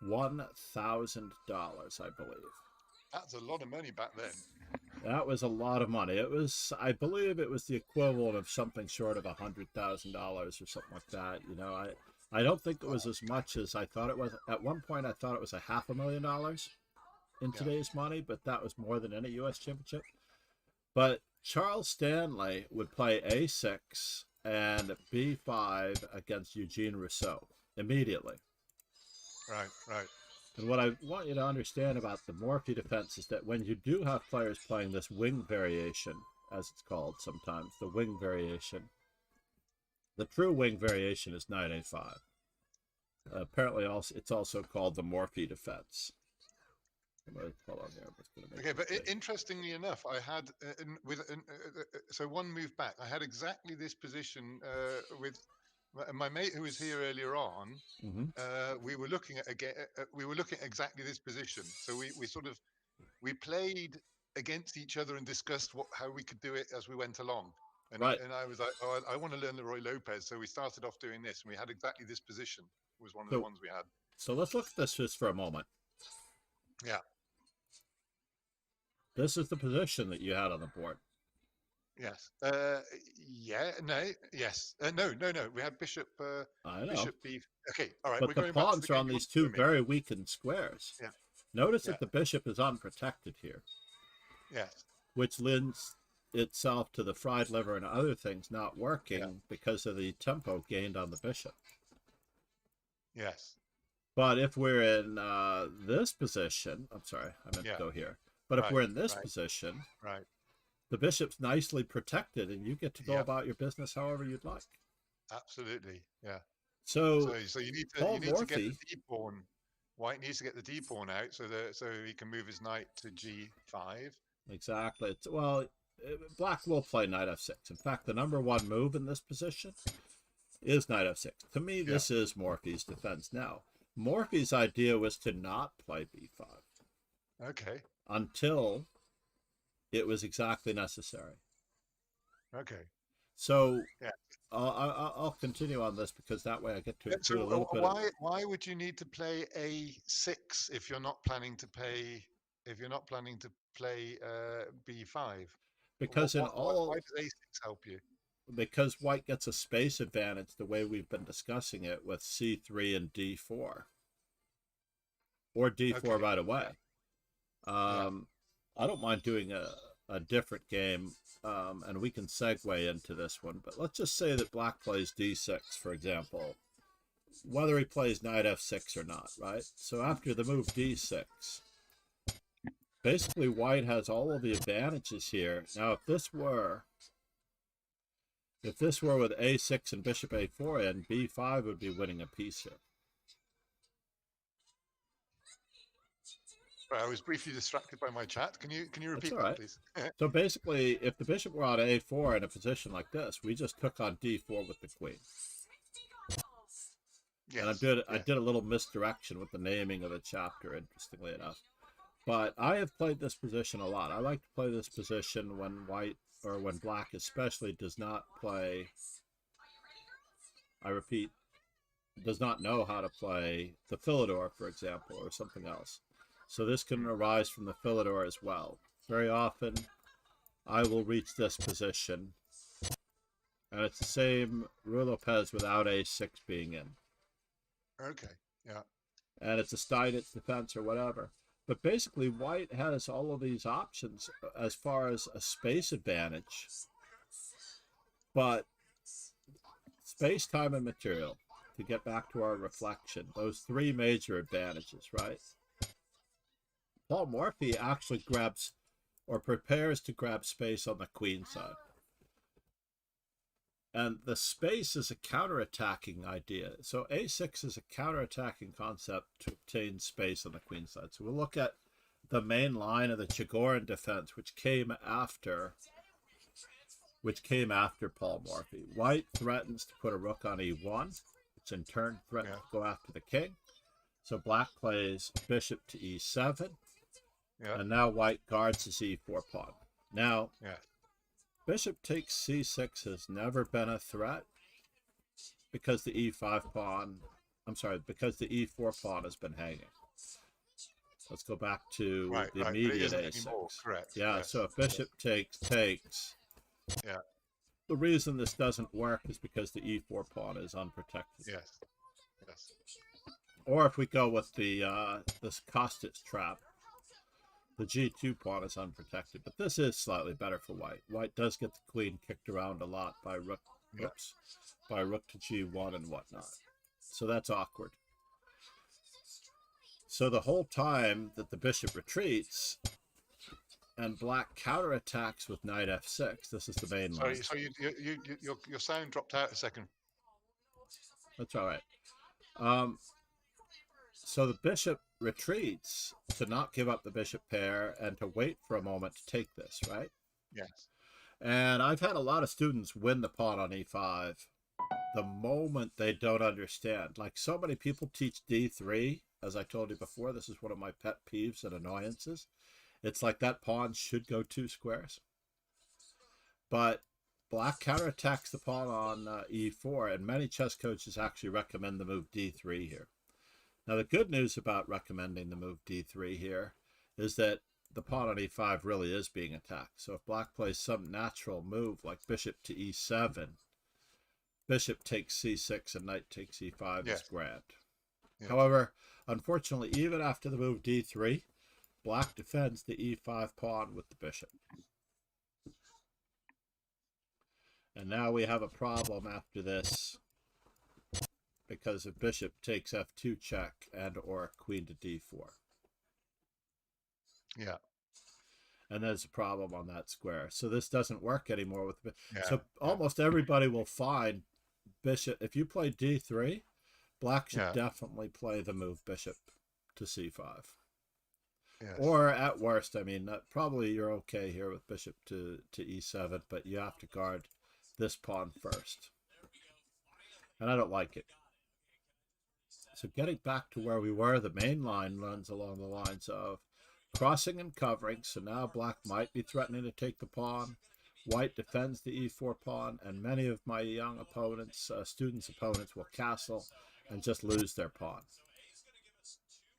$1,000, I believe. That's a lot of money back then. That was a lot of money. It was, I believe it was the equivalent of something short of $100,000 or something like that. You know, I don't think it was as much as I thought it was. At one point, I thought it was $500,000 in today's money, but that was more than any U.S. championship. But Charles Stanley would play A6 and B5 against Eugene Rousseau immediately. Right. And what I want you to understand about the Morphy defense is that when you do have players playing this wing variation, as it's called sometimes, the wing variation, the true wing variation is knight A5. Apparently, it's also called the Morphy defense. Okay, but interestingly enough, I had so one move back. I had exactly this position with my mate who was here earlier on. We were looking at exactly this position. So we played against each other and discussed how we could do it as we went along. And I was like, oh, I want to learn the Roy Lopez. So we started off doing this, and we had exactly this position. Was one of the ones we had. So let's look at this just for a moment. Yeah. This is the position that you had on the board. Yes. Yeah. No. Yes. No. We had bishop. I know. Bishop b. Okay. All right. But the pawns are on these two very weakened squares. Yeah. Notice that the bishop is unprotected here. Yes. Which lends itself to the fried liver and other things not working because of the tempo gained on the bishop. Yes. But if we're in this position, I'm sorry, I meant to go here. But if we're in this position, the bishop's nicely protected, and you get to go about your business however you'd like. Absolutely, yeah. So you need to get the d pawn. White needs to get the d pawn out so he can move his knight to g5. Exactly. Black will play knight f6. In fact, the number one move in this position is knight f6. To me, this is Morphy's defense. Now, Morphy's idea was to not play b5. Okay. Until it was exactly necessary. Okay. So I'll continue on this because that way I get to include a little bit. Why would you need to play a6 if you're not planning to play b5? Because why does a6 help you? Because white gets a space advantage the way we've been discussing it with c3 and d4, or d4 right away. I don't mind doing a different game, and we can segue into this one, but let's just say that black plays d6, for example, whether he plays knight f6 or not, right? So after the move d6, basically white has all of the advantages here. Now, if this were with a6 and bishop a4, and b5 would be winning a piece here. I was briefly distracted by my chat. Can you That's repeat all that, right. please? So basically, if the bishop were on a4 in a position like this, we just took on d4 with the queen. And I did a little misdirection with the naming of the chapter, interestingly enough. But I have played this position a lot. I like to play this position when white, or when black especially, does not play, I repeat, does not know how to play the Philidor, for example, or something else. So this can arise from the Philidor as well. Very often, I will reach this position, and it's the same Ruy Lopez without a6 being in. Okay, yeah. And it's a Steinitz defense or whatever. But basically, white has all of these options as far as a space advantage. But space, time, and material, to get back to our reflection, those three major advantages, right? Paul Morphy actually grabs or prepares to grab space on the queen side. And the space is a counterattacking idea. So a6 is a counterattacking concept to obtain space on the queen side. So we'll look at the main line of the Chigorin defense, which came after Paul Morphy. White threatens to put a rook on e1, which in turn threatens to go after the king. So black plays bishop to e7, and now white guards his e4 pawn. Now, bishop takes c6 has never been a threat because the e5 pawn, because the e4 pawn has been hanging. Let's go back to the immediate a6. Correct. Yeah, so if bishop takes, the reason this doesn't work is because the e4 pawn is unprotected. Yes. Or if we go with the this Kostic trap, the g2 pawn is unprotected. But this is slightly better for white. White does get the queen kicked around a lot by rook, by rook to g1 and whatnot. So that's awkward. So the whole time that the bishop retreats and black counterattacks with knight f6, this is the main line. So your sound dropped out a second. That's all right. So the bishop retreats to not give up the bishop pair and to wait for a moment to take this, right? Yes. And I've had a lot of students win the pawn on e5 the moment they don't understand. Like so many people teach d3. As I told you before, this is one of my pet peeves and annoyances. It's like that pawn should go 2 squares. But black counterattacks the pawn on e4, and many chess coaches actually recommend the move d3 here. Now, the good news about recommending the move d3 here is that the pawn on e5 really is being attacked. So if black plays some natural move like bishop to e7, bishop takes c6 and knight takes e5 is grand. Yes. However, unfortunately, even after the move d3, black defends the e5 pawn with the bishop. And now we have a problem after this, because if bishop takes f2 check and or queen to d4. Yeah. And there's a problem on that square. So this doesn't work anymore with so almost everybody will find bishop. If you play d3, black should definitely play the move bishop to c5. Yes. Or at worst, I mean, probably you're okay here with bishop to e7, but you have to guard this pawn first. And I don't like it. So getting back to where we were, the main line runs along the lines of crossing and covering. So now black might be threatening to take the pawn. White defends the e4 pawn, and many of my young opponents, students' opponents, will castle and just lose their pawn.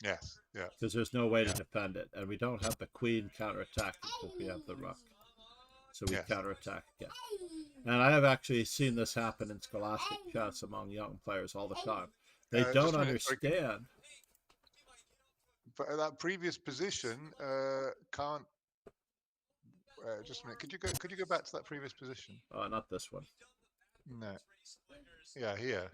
Yes, yeah. Because there's no way to defend it, and we don't have the queen counterattack because we have the rook. So we counterattack again. And I have actually seen this happen in scholastic chess among young players all the time. They don't understand. But that previous position can't. Just a minute. Could you go back to that previous position? Not this one. No. Yeah, here.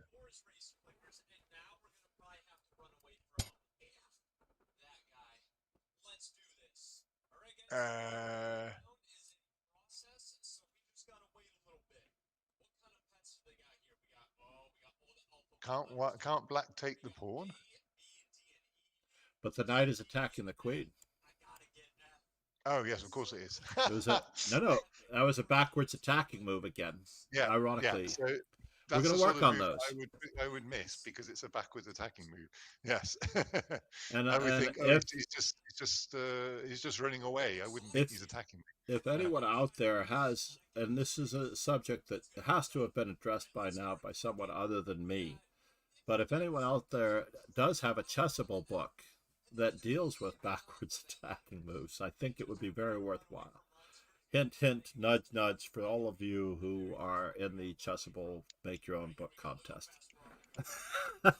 Can't black take the pawn? But the knight is attacking the queen. Oh yes, of course it is. It was a no. That was a backwards attacking move again. Yeah, yeah. Ironically, So we're that's going the to sort work of on move those. I would miss because it's a backwards attacking move. Yes, And I would and think, oh, he's just running away. I wouldn't think if he's attacking me. if Yeah, anyone out there has, and this is a subject that has to have been addressed by now by someone other than me, but if anyone out there does have a Chessable book that deals with backwards attacking moves, I think it would be very worthwhile. Hint, hint, nudge, nudge for all of you who are in the Chessable Make Your Own Book contest. I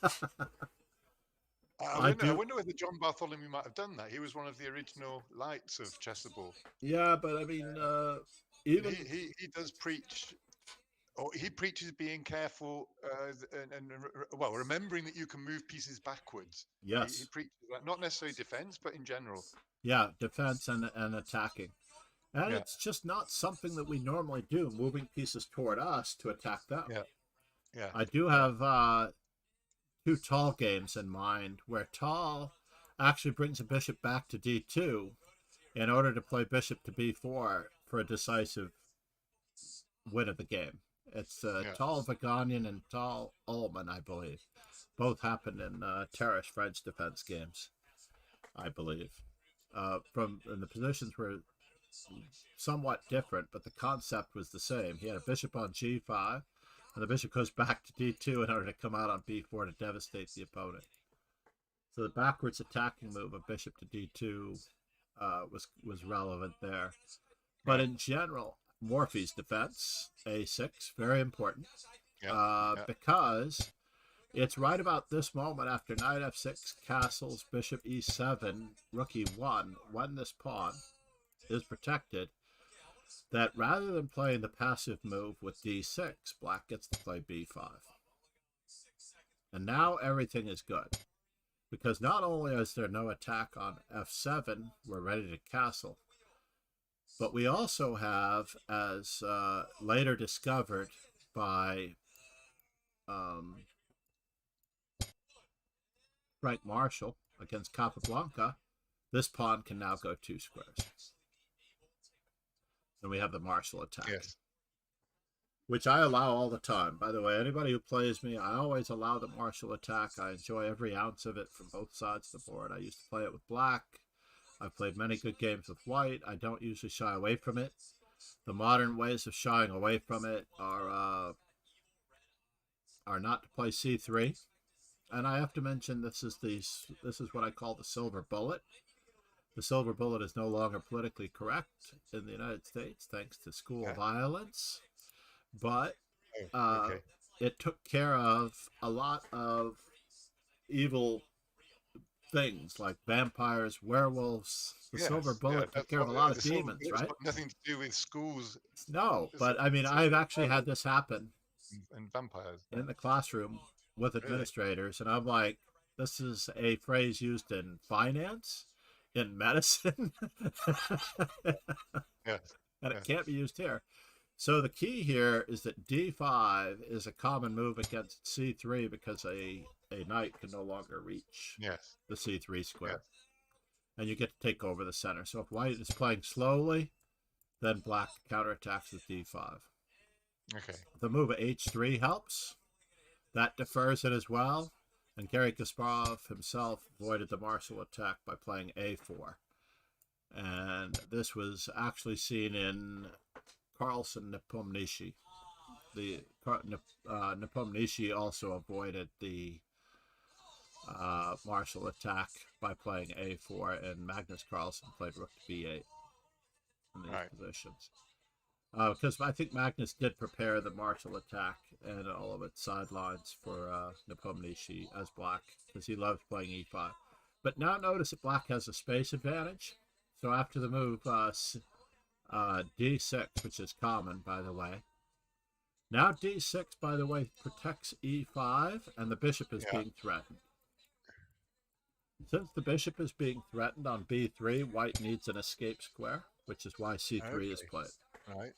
I do, wonder whether John Bartholomew might have done that. He was one of the original lights of Chessable. yeah, but I mean, even He does preach. Or he preaches being careful well, remembering that you can move pieces backwards. He yes, preaches that, not necessarily defense, but in general. yeah, defense and attacking. And Yeah, it's just not something that we normally do, moving pieces toward us to attack them. yeah, yeah, I do have two tall games in mind where tall actually brings a bishop back to d2 in order to play bishop to b4 for a decisive win of the game. It's yeah. tall Vaganian and tall Ullman, I believe. Both happened in Terrace French defense games, I believe. The positions were somewhat different, but the concept was the same. He had a bishop on g5, and the bishop goes back to d2 in order to come out on b4 to devastate the opponent. So the backwards attacking move of bishop to d2 was relevant there. But in general, Morphy's defense, a6, very important, because it's right about this moment after knight f6, castles, bishop e7, rook e1, when this pawn is protected, that rather than playing the passive move with d6, black gets to play b5. And now everything is good, because not only is there no attack on f7, we're ready to castle, but we also have, as later discovered by Frank Marshall against Capablanca, this pawn can now go 2 squares. And we have the Marshall attack. Yes. Which I allow all the time. By the way, anybody who plays me, I always allow the Marshall attack. I enjoy every ounce of it from both sides of the board. I used to play it with black. I've played many good games with white. I don't usually shy away from it. The modern ways of shying away from it are not to play c3. And I have to mention this is what I call the silver bullet. The silver bullet is no longer politically correct in the United States thanks to school violence. But it took care of a lot of evil things like vampires, werewolves. The silver bullet took care of a lot of demons, right? Nothing to do with schools. No, but I mean, I've actually had this happen and vampires in the classroom with administrators, and I'm like, this is a phrase used in finance, in medicine, and it can't be used here. So the key here is that d5 is a common move against c3 because a knight can no longer reach the c3 square. And you get to take over the center. So if white is playing slowly, then black counterattacks with d5. Okay. The move of h3 helps. That defers it as well. And Garry Kasparov himself avoided the Marshall attack by playing a4. And this was actually seen in Carlsen Nepomniachtchi. The Nepomniachtchi also avoided the Marshall attack by playing a4, and Magnus Carlsen played rook to b8 in these positions. Because I think Magnus did prepare the Marshall attack and all of its sidelines for Nepomniachtchi as black, because he loves playing e5. But now notice that black has a space advantage. So after the move d6, which is common, by the way. Now d6, by the way, protects e5, and the bishop is being threatened. Since the bishop is being threatened on b3, white needs an escape square, which is why c3 is played. Right.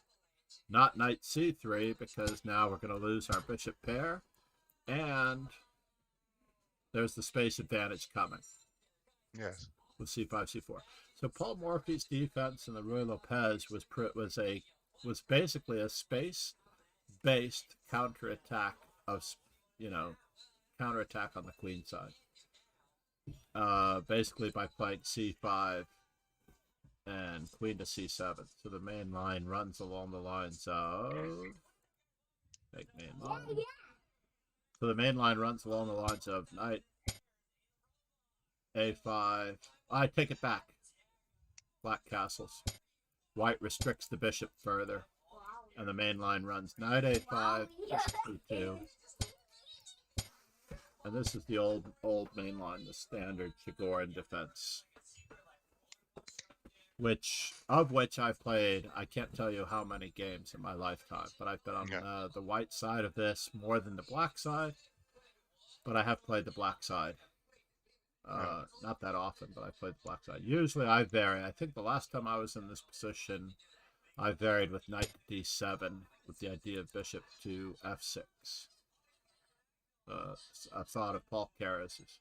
Not knight c3, because now we're going to lose our bishop pair, and there's the space advantage coming. Yes. with c5, c4. So Paul Morphy's defense and the Ruy Lopez was basically a space-based counterattack of, counterattack on the queen side. Basically by playing c5 and queen to c7. So the main line runs along the lines of main line. So the main line runs along the lines of knight a5. I take it back. Black castles. White restricts the bishop further, and the main line runs knight a5, bishop e2. And this is the old main line, the standard Chigorin defense, which I've played. I can't tell you how many games in my lifetime, but I've been on the white side of this more than the black side. But I have played the black side. Not that often, but I played the black side. Usually I vary. I think the last time I was in this position, I varied with knight to d7 with the idea of bishop to f6. A thought of Paul Karas's.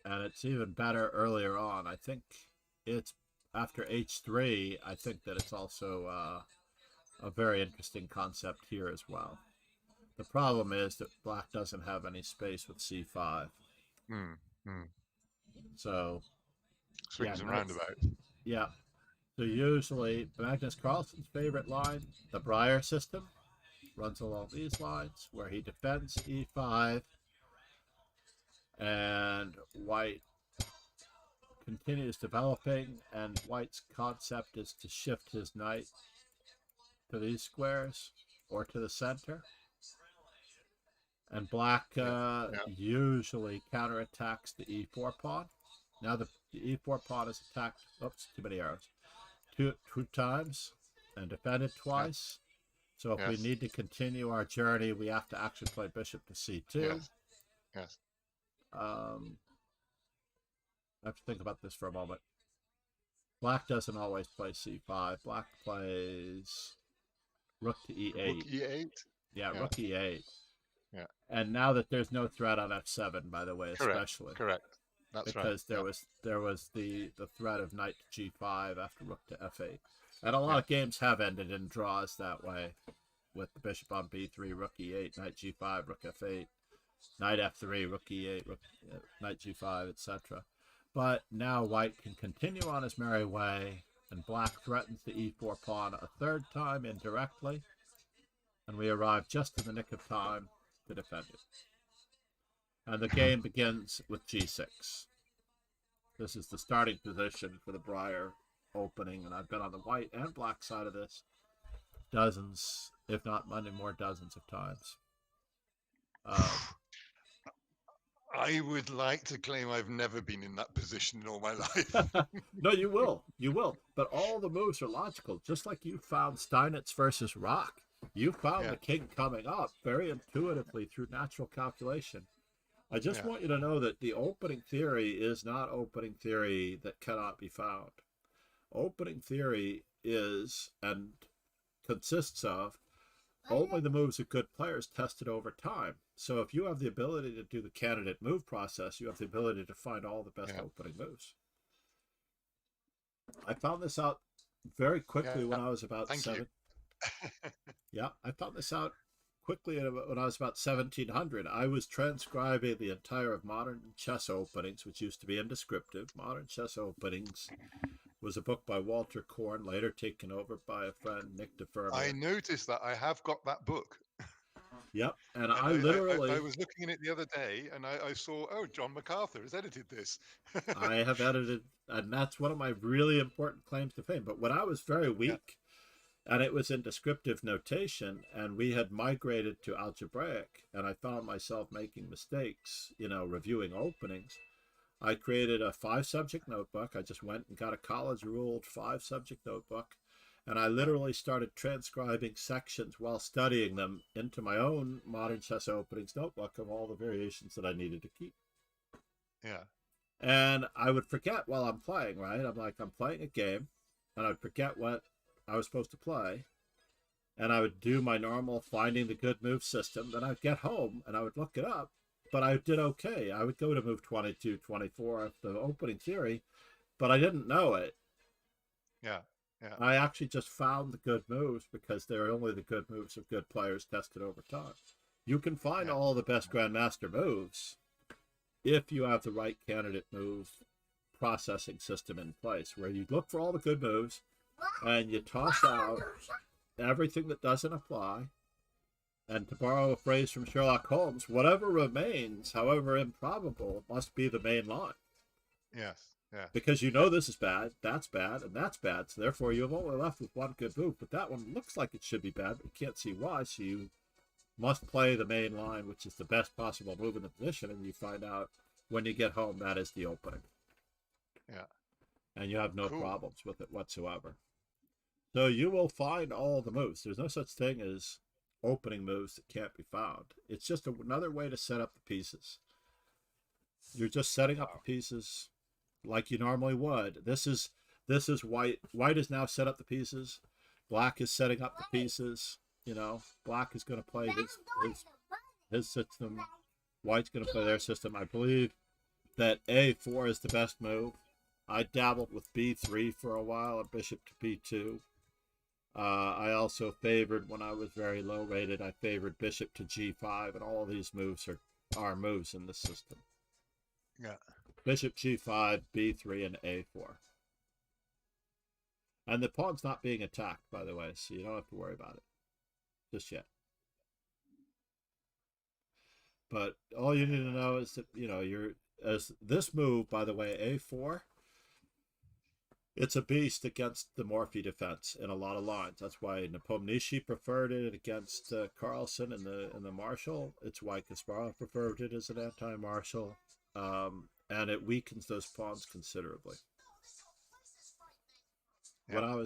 And it's even better earlier on. I think it's after h3. I think that it's also a very interesting concept here as well. The problem is that black doesn't have any space with c5. So swings and roundabouts. Yeah. So usually Magnus Carlsen's favorite line, the Breyer system, runs along these lines where he defends e5 and white continues developing, and white's concept is to shift his knight to these squares or to the center. And black usually counterattacks the e4 pawn. Now the e4 pawn is attacked, oops, too many arrows, two times and defended twice. So if we need to continue our journey, we have to actually play bishop to c2. Yes. I have to think about this for a moment. Black doesn't always play c5. Black plays rook to e8. Rook e8? Yeah, rook e8. Yeah. And now that there's no threat on f7, by the way, especially. Correct. That's because there was the threat of knight to g5 after rook to f8. And a lot of games have ended in draws that way, with the bishop on b3, rook e8, knight g5, rook f8, knight f3, rook e8, knight g5, etc. But now white can continue on his merry way, and black threatens the e4 pawn a third time indirectly, and we arrive just in the nick of time to defend it. And the game begins with g6. This is the starting position for the Breyer opening, and I've been on the white and black side of this dozens, if not many more dozens of times. I would like to claim I've never been in that position in all my life. No, you will. But all the moves are logical, just like you found Steinitz versus Rock. You found the king coming up very intuitively through natural calculation. I just want you to know that the opening theory is not opening theory that cannot be found. Opening theory is and consists of only the moves of good players tested over time. So if you have the ability to do the candidate move process, you have the ability to find all the best opening moves. I found this out very quickly when I was about seven. I found this out quickly when I was about 1700. I was transcribing the entire of Modern Chess Openings, which used to be in descriptive. Modern Chess Openings was a book by Walter Korn, later taken over by a friend, Nick DeFermer. I noticed that. I have got that book. Yep, and I literally... I was looking at it the other day, and I saw, John MacArthur has edited this. I have edited, and that's one of my really important claims to fame. But when I was very weak, and it was in descriptive notation, and we had migrated to algebraic, and I found myself making mistakes, reviewing openings, I created a 5-subject notebook. I just went and got a college-ruled 5-subject notebook, and I literally started transcribing sections while studying them into my own Modern Chess Openings notebook of all the variations that I needed to keep. Yeah. And I would forget while I'm playing, right? I'm playing a game, and I'd forget what I was supposed to play, and I would do my normal finding the good move system. Then I'd get home, and I would look it up, but I did okay. I would go to move 22, 24 of the opening theory, but I didn't know it. Yeah. Yeah. I actually just found the good moves because they're only the good moves of good players tested over time. You can find all the best Grandmaster moves if you have the right candidate move processing system in place, where you look for all the good moves and you toss out everything that doesn't apply. And to borrow a phrase from Sherlock Holmes, whatever remains, however improbable, must be the main line. Yes. Yeah. Because you know this is bad, and that's bad. So therefore, you've only left with one good move. But that one looks like it should be bad, but you can't see why. So you must play the main line, which is the best possible move in the position. And you find out when you get home that is the opening. Yeah. And you have no problems with it whatsoever. So you will find all the moves. There's no such thing as opening moves that can't be found. It's just another way to set up the pieces. You're just setting up the pieces like you normally would. This is white. White is now set up the pieces. Black is setting up the pieces. You know, black is going to play his system. White's going to play their system. I believe that A4 is the best move. I dabbled with B3 for a while, a bishop to B2. I also favored, when I was very low rated, I favored bishop to G5, and all of these moves are moves in the system. Yeah. Bishop G5, B3, and A4. And the pawn's not being attacked, by the way, so you don't have to worry about it just yet. But all you need to know is that, you know, as this move, by the way, A4, it's a beast against the Morphy defense in a lot of lines. That's why Nepomniachtchi preferred it against Carlsen in the Marshall. It's why Kasparov preferred it as an anti-Marshall. And it weakens those pawns considerably. Yeah.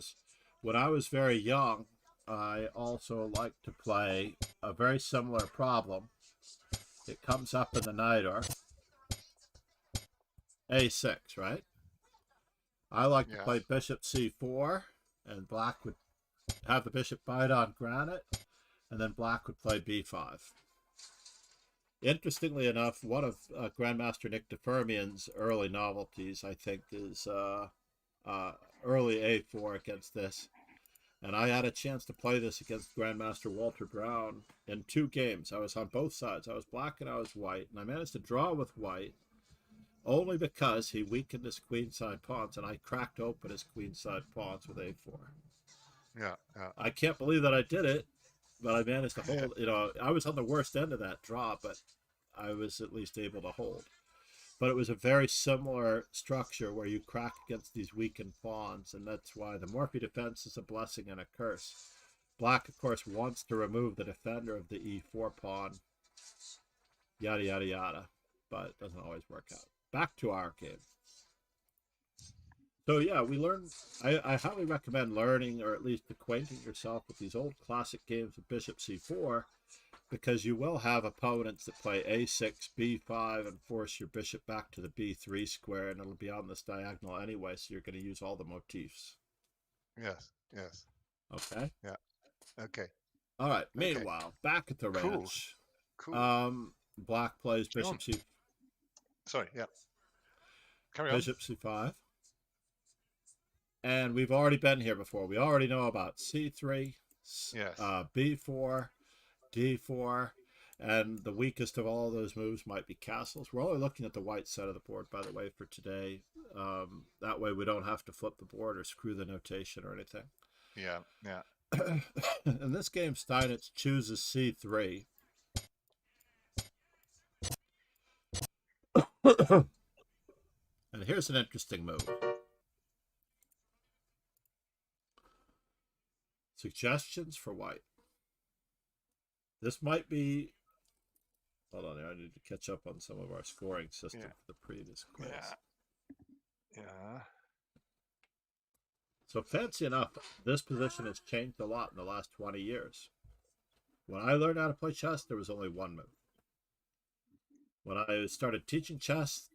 When I was very young, I also liked to play a very similar problem. It comes up in the Najdorf. A6, right? I like to play bishop C4, and black would have the bishop bite on granite, and then black would play B5. Interestingly enough, one of Grandmaster Nick DeFermian's early novelties, I think, is early A4 against this. And I had a chance to play this against Grandmaster Walter Brown in 2 games. I was on both sides. I was black and I was white. And I managed to draw with white only because he weakened his queenside pawns, and I cracked open his queenside pawns with A4. Yeah. I can't believe that I did it, but I managed to hold. You know, I was on the worst end of that draw, but I was at least able to hold. But it was a very similar structure where you crack against these weakened pawns, and that's why the Morphy defense is a blessing and a curse. Black, of course, wants to remove the defender of the E4 pawn, yada, yada, yada, but it doesn't always work out. Back to our game. So yeah, we learned. I highly recommend learning, or at least acquainting yourself with these old classic games of Bishop C4, because you will have opponents that play A6, B5, and force your bishop back to the B3 square, and it'll be on this diagonal anyway, so you're going to use all the motifs. Yes. Yes. Okay. Yeah. Okay. All right. Meanwhile, back at the ranch. Cool. Black plays bishop C. Sorry. Yeah. Carry on. Bishop C5. And we've already been here before. We already know about C3, B4, D4, and the weakest of all those moves might be castles. We're only looking at the white side of the board, by the way, for today. That way we don't have to flip the board or screw the notation or anything. Yeah, yeah. In this game, Steinitz chooses C3. And here's an interesting move. Suggestions for white. This might be... Hold on here. I need to catch up on some of our scoring system for the previous quiz. Yeah. So fancy enough, this position has changed a lot in the last 20 years. When I learned how to play chess, there was only one move. When I started teaching chess,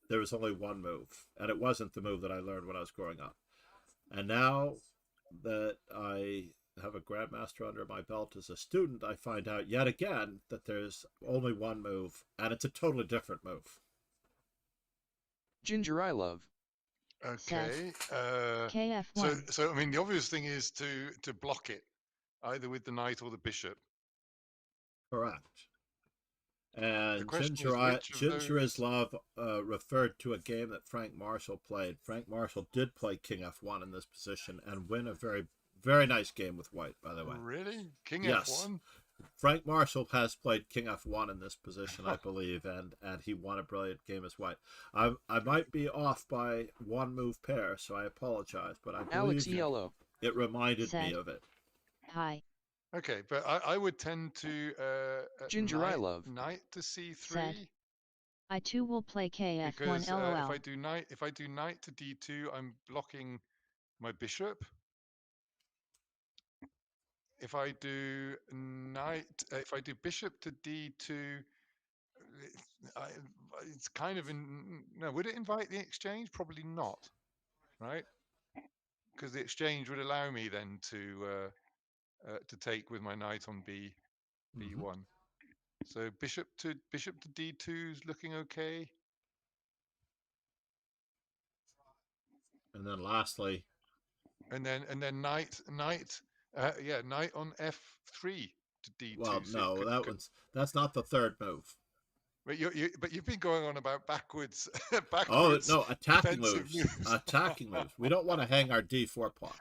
there was only one move. And it wasn't the move that I learned when I was growing up. And now that I have a grandmaster under my belt as a student, I find out yet again that there's only one move, and it's a totally different move. Ginger I love. Okay. KF1. So I mean, the obvious thing is to block it, either with the knight or the bishop. Correct. The And question is, Ginger which of is those? Love referred to a game that Frank Marshall played. Frank Marshall did play King F1 in this position and win a very, very nice game with white, by the way. Really? King Yes. F1? Frank Marshall has played King F1 in this position, I believe, and he won a brilliant game as white. I might be off by one move pair, so I apologize, but I Alex believe Yellow. it reminded me Said. of it. Hi. Okay, but I would tend to Ginger I love. knight to c3 Said. I too will play KF1 because LOL. if I do knight to d2, I'm blocking my bishop. If I do bishop to d2, it's kind of no. Would it invite the exchange? Probably not, right? Because the exchange would allow me then to take with my knight on b1. So bishop to d2 is looking okay. And then lastly, and then knight knight on f3 to d2. well, So no, that's not the third move. But you've been going on about backwards Oh no, attacking defensive moves. Attacking moves. We don't want to hang our d4 pawn.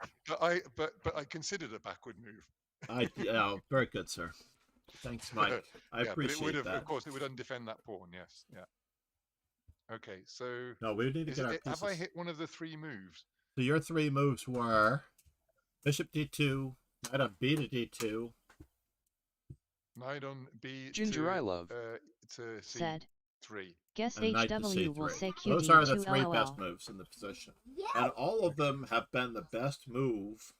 But I considered a backward move. Very good, sir. Thanks, Mike. I appreciate but it would have, that. of course, it would undefend that pawn. Yes, yeah. Okay, so no, we need to get our pieces. Have I hit one of the three moves? So your three moves were bishop d2, knight on b to d2, knight on b Ginger to, I love. To c3. Said. Guess and knight to HW will c3. say QD Those are the to three LOL. best moves in the position. And all of them have been the best move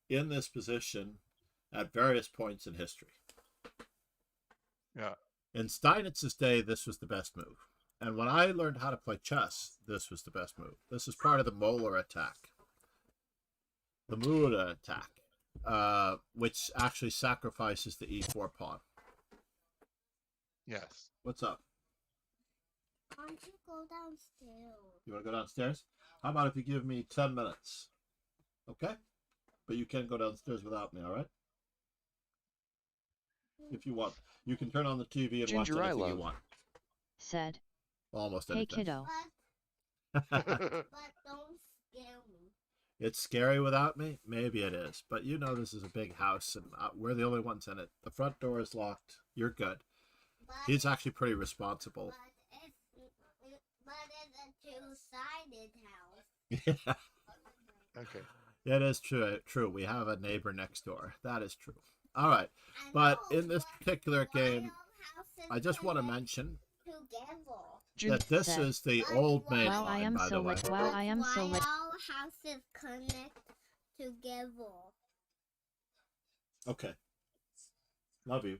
in this position at various points in history. Yeah. In Steinitz's day, this was the best move. And when I learned how to play chess, this was the best move. This is part of the Moeller attack. The Muda attack, which actually sacrifices the e4 pawn. Yes. What's up? Why don't you go downstairs? You want to go downstairs? How about if you give me 10 minutes? Okay? But you can go downstairs without me, all right? If you want. You can turn on the TV and Ginger watch I anything love. you want. Said. Almost Hey anything. kiddo. But don't scare me. It's scary without me? Maybe it is. But you know this is a big house, and we're the only ones in it. The front door is locked. You're good. But He's actually pretty responsible. But it's a two-sided house. Yeah. Okay. It is true. We have a neighbor next door. That is true. All right. But in this particular game, I just want to mention that this is the old main Wow, I line, am by so the way. late. Wow, I am so late. All houses connect together. Okay. Love you.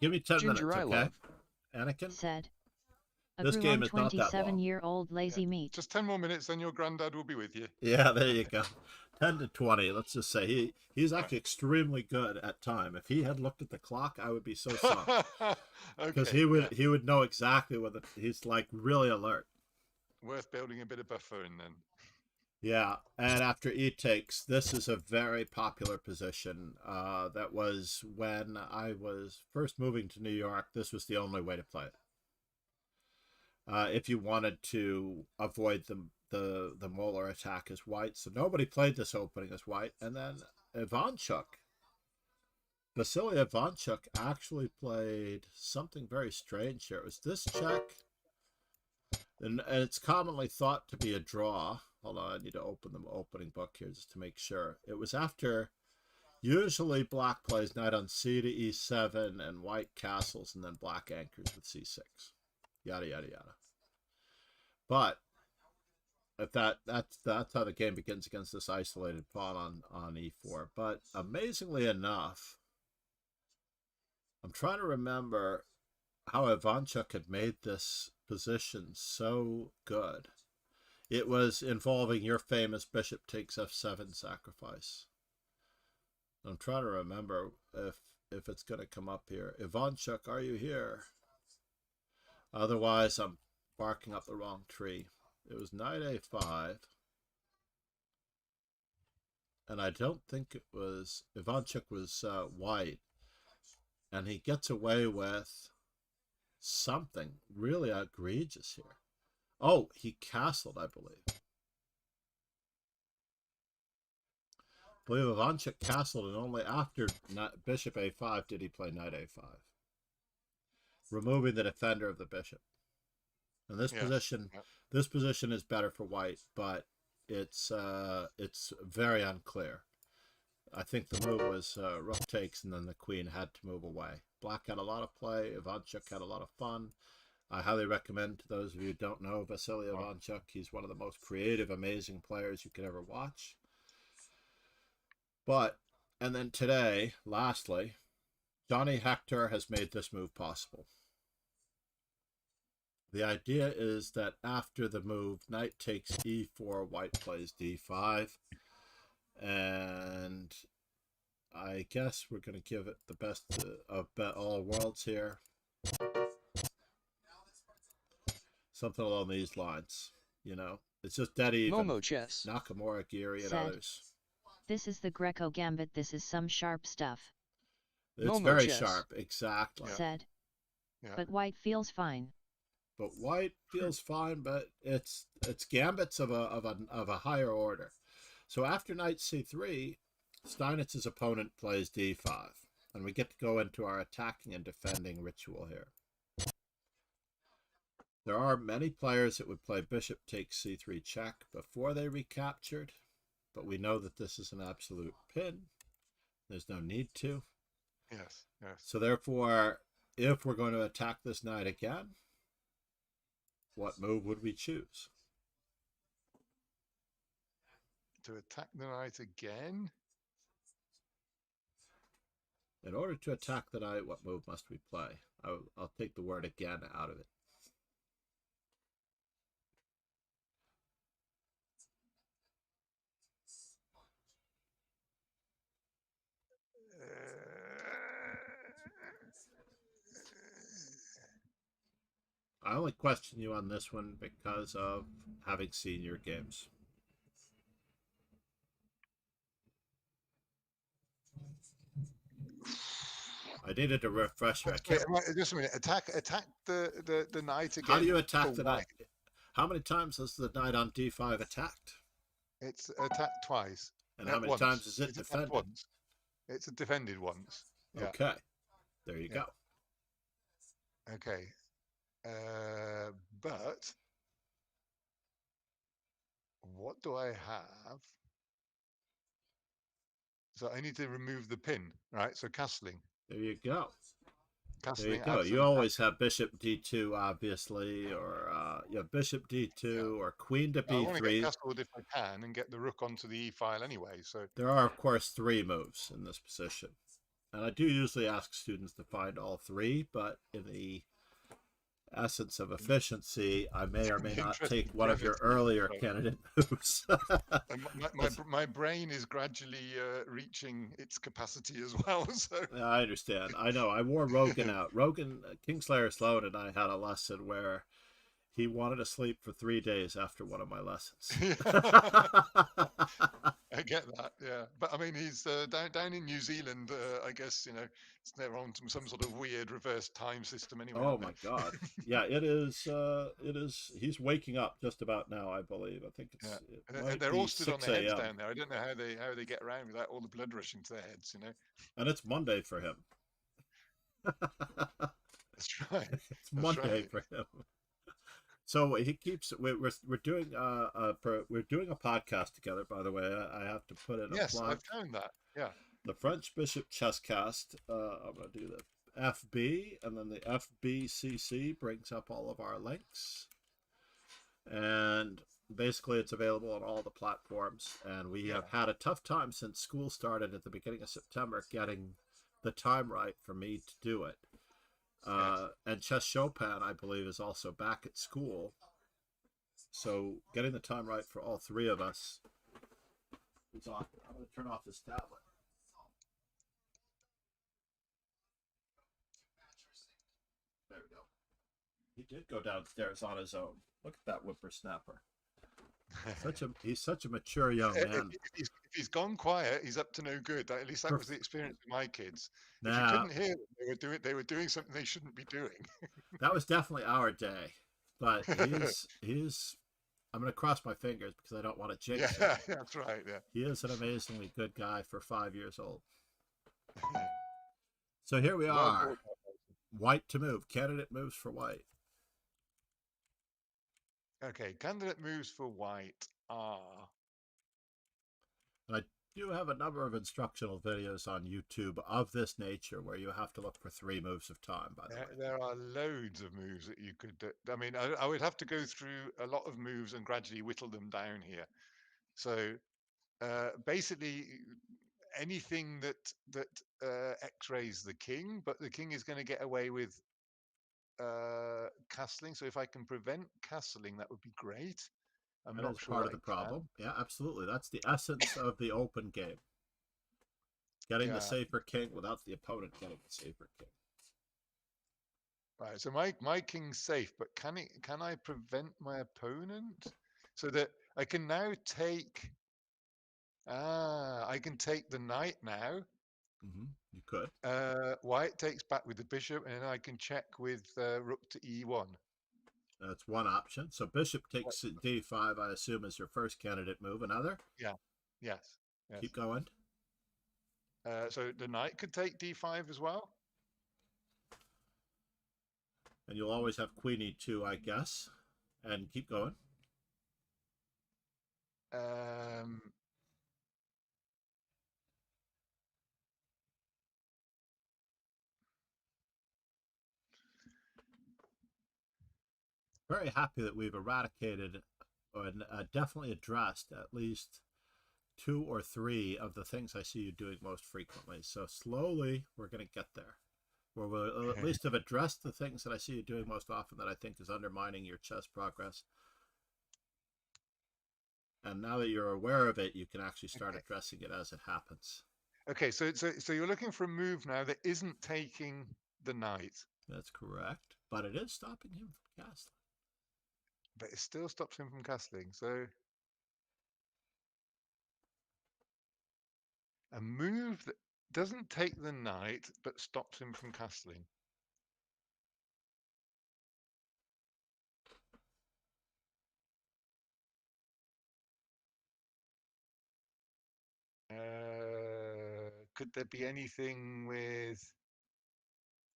Give me 10 Ginger minutes, I okay? love. Anakin? Said. This game is not that long. 27-year-old lazy meat. Just 10 more minutes, then your granddad will be with you. Yeah, there you go. 10 to 20, let's just say. He's actually extremely good at time. If he had looked at the clock, I would be so sorry. Because he would know exactly what he's like really alert. Worth building a bit of buffer in then. Yeah, and after E takes, this is a very popular position. That was when I was first moving to New York. This was the only way to play it. If you wanted to avoid the Moeller attack as white. So nobody played this opening as white. And then Vasily Ivanchuk actually played something very strange here. It was this check. And it's commonly thought to be a draw. Hold on, I need to open the opening book here just to make sure. It was after, usually black plays knight on c to e7 and white castles, and then black anchors with c6. Yada, yada, yada. But if that's how the game begins against this isolated pawn on e4. But amazingly enough, I'm trying to remember how Ivanchuk had made this position so good. It was involving your famous bishop takes f7 sacrifice. I'm trying to remember if it's going to come up here. Ivanchuk, are you here? Otherwise, I'm barking up the wrong tree. It was knight a5. And I don't think it was... Ivanchuk was white. And he gets away with something really egregious here. Oh, he castled, I believe. I believe Ivanchuk castled, and only after bishop a5 did he play knight a5, removing the defender of the bishop. And this this position is better for white, but it's very unclear. I think the move was rook takes, and then the queen had to move away. Black had a lot of play. Ivanchuk had a lot of fun. I highly recommend to those of you who don't know Vasily Ivanchuk. He's one of the most creative, amazing players you could ever watch. But, and then today, lastly, Johnny Hector has made this move possible. The idea is that after the move, knight takes e4, white plays d5. And I guess we're going to give it the best of all worlds here. Something along these lines, you know. It's just dead even. Momo Chess. Nakamura, Giri, and others. This is the Greco gambit. This is some sharp stuff. It's Momo very chess. sharp, exactly. Said. But white feels fine. But white feels fine, but it's gambits of a higher order. So after knight c3, Steinitz's opponent plays d5, and we get to go into our attacking and defending ritual here. There are many players that would play bishop takes c3 check before they recaptured, but we know that this is an absolute pin. There's no need to. Yes, yes. So therefore, if we're going to attack this knight again, what move would we choose? To attack the knight again? In order to attack the knight, what move must we play? I'll take the word again out of it. I only question you on this one because of having seen your games. I needed a refresher. I can't... Just a minute. Attack the knight again. How do you attack the knight? How many times has the knight on d5 attacked? It's attacked twice. And how many times is it defended? Once. It's defended once. Yeah. Okay. There you go. Okay. But what do I have? So I need to remove the pin, right? So castling. There you go. Castling, there you go. You always have bishop d2, obviously, or bishop d2 or queen to b3. I want to get castled if I can and get the rook onto the e file anyway. So there are, of course, 3 moves in this position. And I do usually ask students to find all 3, but in the essence of efficiency, I may or may not take one of your earlier candidate moves. my brain is gradually reaching its capacity as well. So I understand. I know. I wore Rogan out. Rogan, Kingslayer Sloan, and I had a lesson where he wanted to sleep for 3 days after one of my lessons. I get that, yeah. But I mean, he's down in New Zealand. I guess they're on some sort of weird reverse time system anyway. Oh my God! Yeah, it is. It is. He's waking up just about now, I believe. I think it's. Yeah. And they're all stood on their heads down there. I don't know how they get around without all the blood rushing to their heads. And it's Monday for him. That's right. It's Monday for him. So he keeps. We're doing we're doing a podcast together. By the way, I have to put in a yes, plug. I found that. Yeah. The French Bishop Chesscast. I'm gonna do the FB, and then the FBCC brings up all of our links, and basically it's available on all the platforms. And we have had a tough time since school started at the beginning of September getting the time right for me to do it. And Chess Chopin, I believe, is also back at school. So getting the time right for all 3 of us is awesome. I'm going to turn off this tablet. He did go downstairs on his own. Look at that whippersnapper. He's such a mature young man. If he's gone quiet, he's up to no good. At least that was the experience of my kids. If you Now, couldn't hear them, they were doing something they shouldn't be doing. that was definitely our day. But he's I'm going to cross my fingers because I don't want to jinx Yeah, it. that's right. Yeah. He is an amazingly good guy for 5 years old. So here we are. White to move. Candidate moves for white. Okay, candidate moves for white are. And I do have a number of instructional videos on YouTube of this nature where you have to look for 3 moves of time, by the way. There are loads of moves that you could do. I mean, I would have to go through a lot of moves and gradually whittle them down here. So basically, anything that X-rays the king, but the king is going to get away with castling. So if I can prevent castling, that would be great. I'm not sure part of the problem. Yeah, absolutely. That's the essence of the open game. Getting the safer king without the opponent getting the safer king. Right. So my king's safe, but can I prevent my opponent so that I can now take? I can take the knight now. You could. White takes back with the bishop, and I can check with rook to e1. That's one option. So bishop takes d5, I assume, is your first candidate move. Another? Yeah. Yes. Keep going. So the knight could take d5 as well. And you'll always have queen e2, I guess. And keep going. Very happy that we've eradicated and definitely addressed at least 2 or 3 of the things I see you doing most frequently. So slowly we're going to get there. Where we'll at least have addressed the things that I see you doing most often that I think is undermining your chess progress. And now that you're aware of it, you can actually start addressing it as it happens. Okay, so you're looking for a move now that isn't taking the knight. That's correct, but it is stopping him from castling. But it still stops him from castling. So a move that doesn't take the knight but stops him from castling. Could there be anything with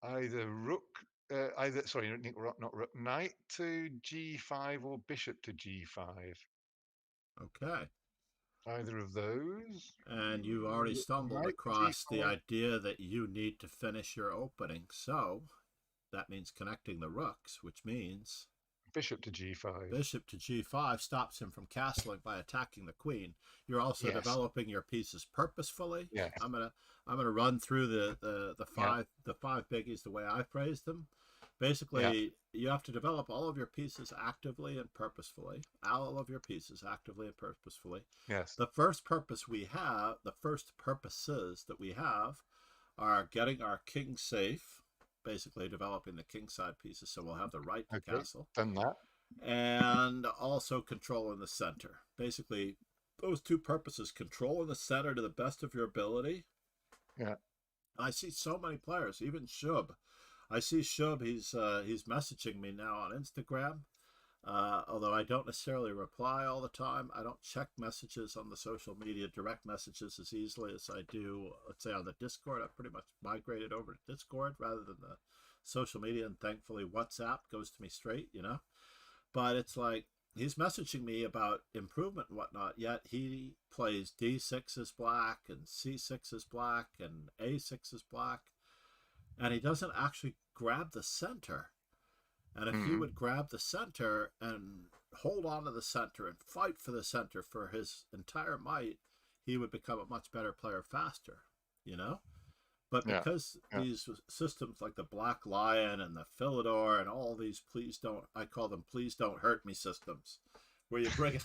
either rook, not rook, knight to g5 or bishop to g5? Okay. Either of those. And you've already stumbled across the idea that you need to finish your opening. So that means connecting the rooks, which means bishop to g5. Bishop to g5 stops him from castling by attacking the queen. You're also developing your pieces purposefully. Yeah. I'm gonna run through the five biggies the way I phrased them. Basically, you have to develop all of your pieces actively and purposefully. All of your pieces actively and purposefully. Yes. The first purpose we have, the first purposes that we have, are getting our king safe. Basically developing the king side pieces, so we'll have the right to castle. Done that. And also controlling the center. Basically, those 2 purposes, controlling the center to the best of your ability. Yeah. I see so many players, even Shub. I see Shub, he's messaging me now on Instagram. Although I don't necessarily reply all the time. I don't check messages on the social media, direct messages, as easily as I do, let's say, on the Discord. I've pretty much migrated over to Discord rather than the social media, and thankfully WhatsApp goes to me straight, you know. But it's like, he's messaging me about improvement and whatnot, yet he plays D6 is black, and C6 is black, and A6 is black, and he doesn't actually grab the center. And if he would grab the center and hold on to the center and fight for the center for his entire might, he would become a much better player faster, you know? But because these systems like the Black Lion and the Philidor and all these I call them please don't hurt me systems, where you bring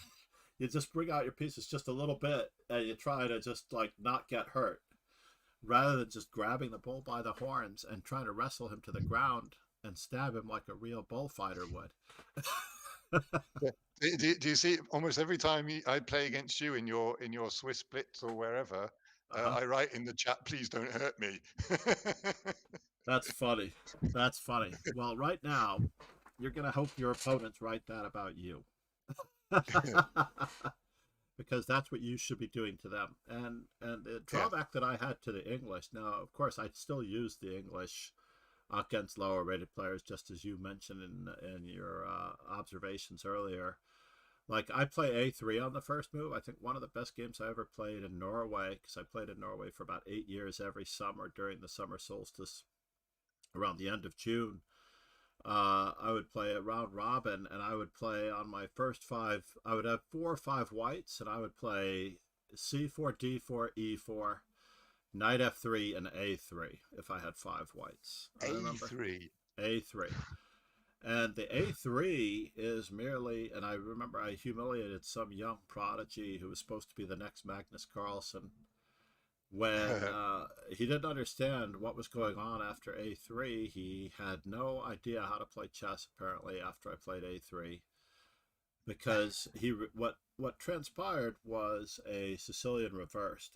you just bring out your pieces just a little bit and you try to just like not get hurt, rather than just grabbing the bull by the horns and trying to wrestle him to the ground and stab him like a real bullfighter would. Do you see almost every time I play against you in your Swiss Blitz or wherever, I write in the chat, "Please don't hurt me." That's funny. That's funny. Well, right now, you're going to hope your opponents write that about you. Because that's what you should be doing to them. And the drawback that I had to the English, now, of course, I still use the English against lower rated players, just as you mentioned in your observations earlier. Like, I play A3 on the first move. I think one of the best games I ever played in Norway, because I played in Norway for about 8 years every summer during the summer solstice around the end of June. I would play a round robin, and I would play on my first 5. I would have 4 or 5 whites, and I would play C4, D4, E4, Knight F3, and A3 if I had 5 whites. A3. A3. And the A3 is merely, and I remember I humiliated some young prodigy who was supposed to be the next Magnus Carlsen when he didn't understand what was going on after A3. He had no idea how to play chess, apparently, after I played A3. Because what transpired was a Sicilian reversed.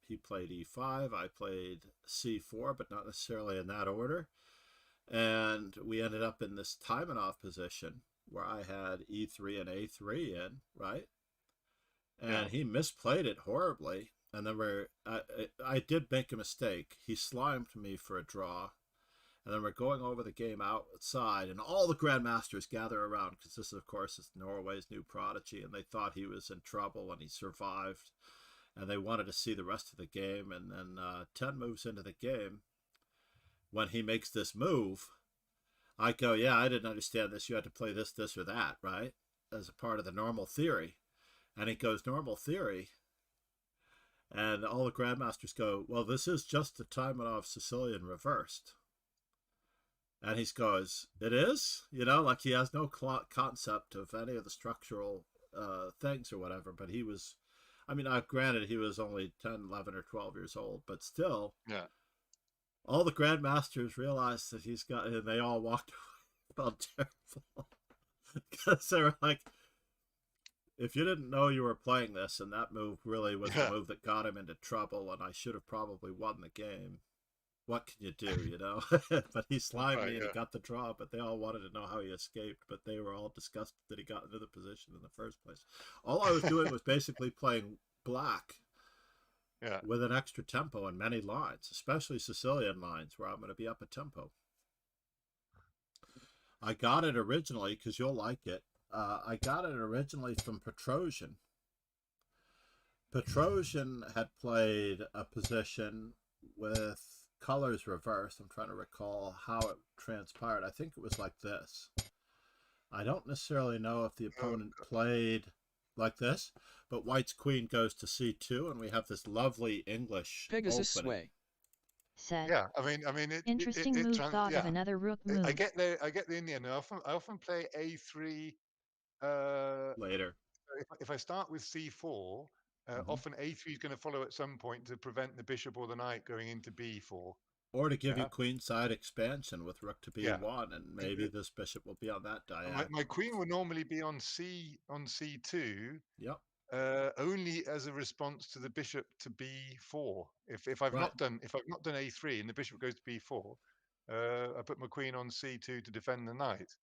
He played E5, I played C4, but not necessarily in that order. And we ended up in this Taimanov position where I had E3 and A3 in, right? And he misplayed it horribly. And then I did make a mistake. He slimed me for a draw. And then we're going over the game outside, and all the grandmasters gather around, because this, of course, is Norway's new prodigy, and they thought he was in trouble, and he survived. And they wanted to see the rest of the game. And then 10 moves into the game, when he makes this move, I go, yeah, I didn't understand this. You had to play this, this, or that, right? As a part of the normal theory. And he goes, normal theory? And all the grandmasters go, well, this is just the Taimanov Sicilian reversed. And he goes, it is? You know, like he has no concept of any of the structural things or whatever. But he was, I mean, granted, he was only 10, 11, or 12 years old. But still, all the grandmasters realized that he's got, and they all walked away. Felt terrible. Because they were like, if you didn't know you were playing this, and that move really was the move that got him into trouble, and I should have probably won the game, what can you do, you know? But he slimed me and he got the draw, but they all wanted to know how he escaped, but they were all disgusted that he got into the position in the first place. All I was doing was basically playing black with an extra tempo and many lines, especially Sicilian lines, where I'm going to be up a tempo. I got it originally, because you'll like it, I got it originally from Petrosian. Petrosian had played a position with colors reversed. I'm trying to recall how it transpired. I think it was like this. I don't necessarily know if the opponent played like this, but white's queen goes to C2, and we have this lovely English Pegasus opening. sway. Said. Yeah, I mean, Interesting move. Thought of another rook move. I get there in the end. I often play A3 later. If I start with C4, often A3 is going to follow at some point to prevent the bishop or the knight going into B4. Or to give you queenside expansion with rook to B1, and maybe this bishop will be on that diagonal. My queen would normally be on C2. Yep. Only as a response to the bishop to B4. If I've not done A3 and the bishop goes to B4, I put my queen on C2 to defend the knight.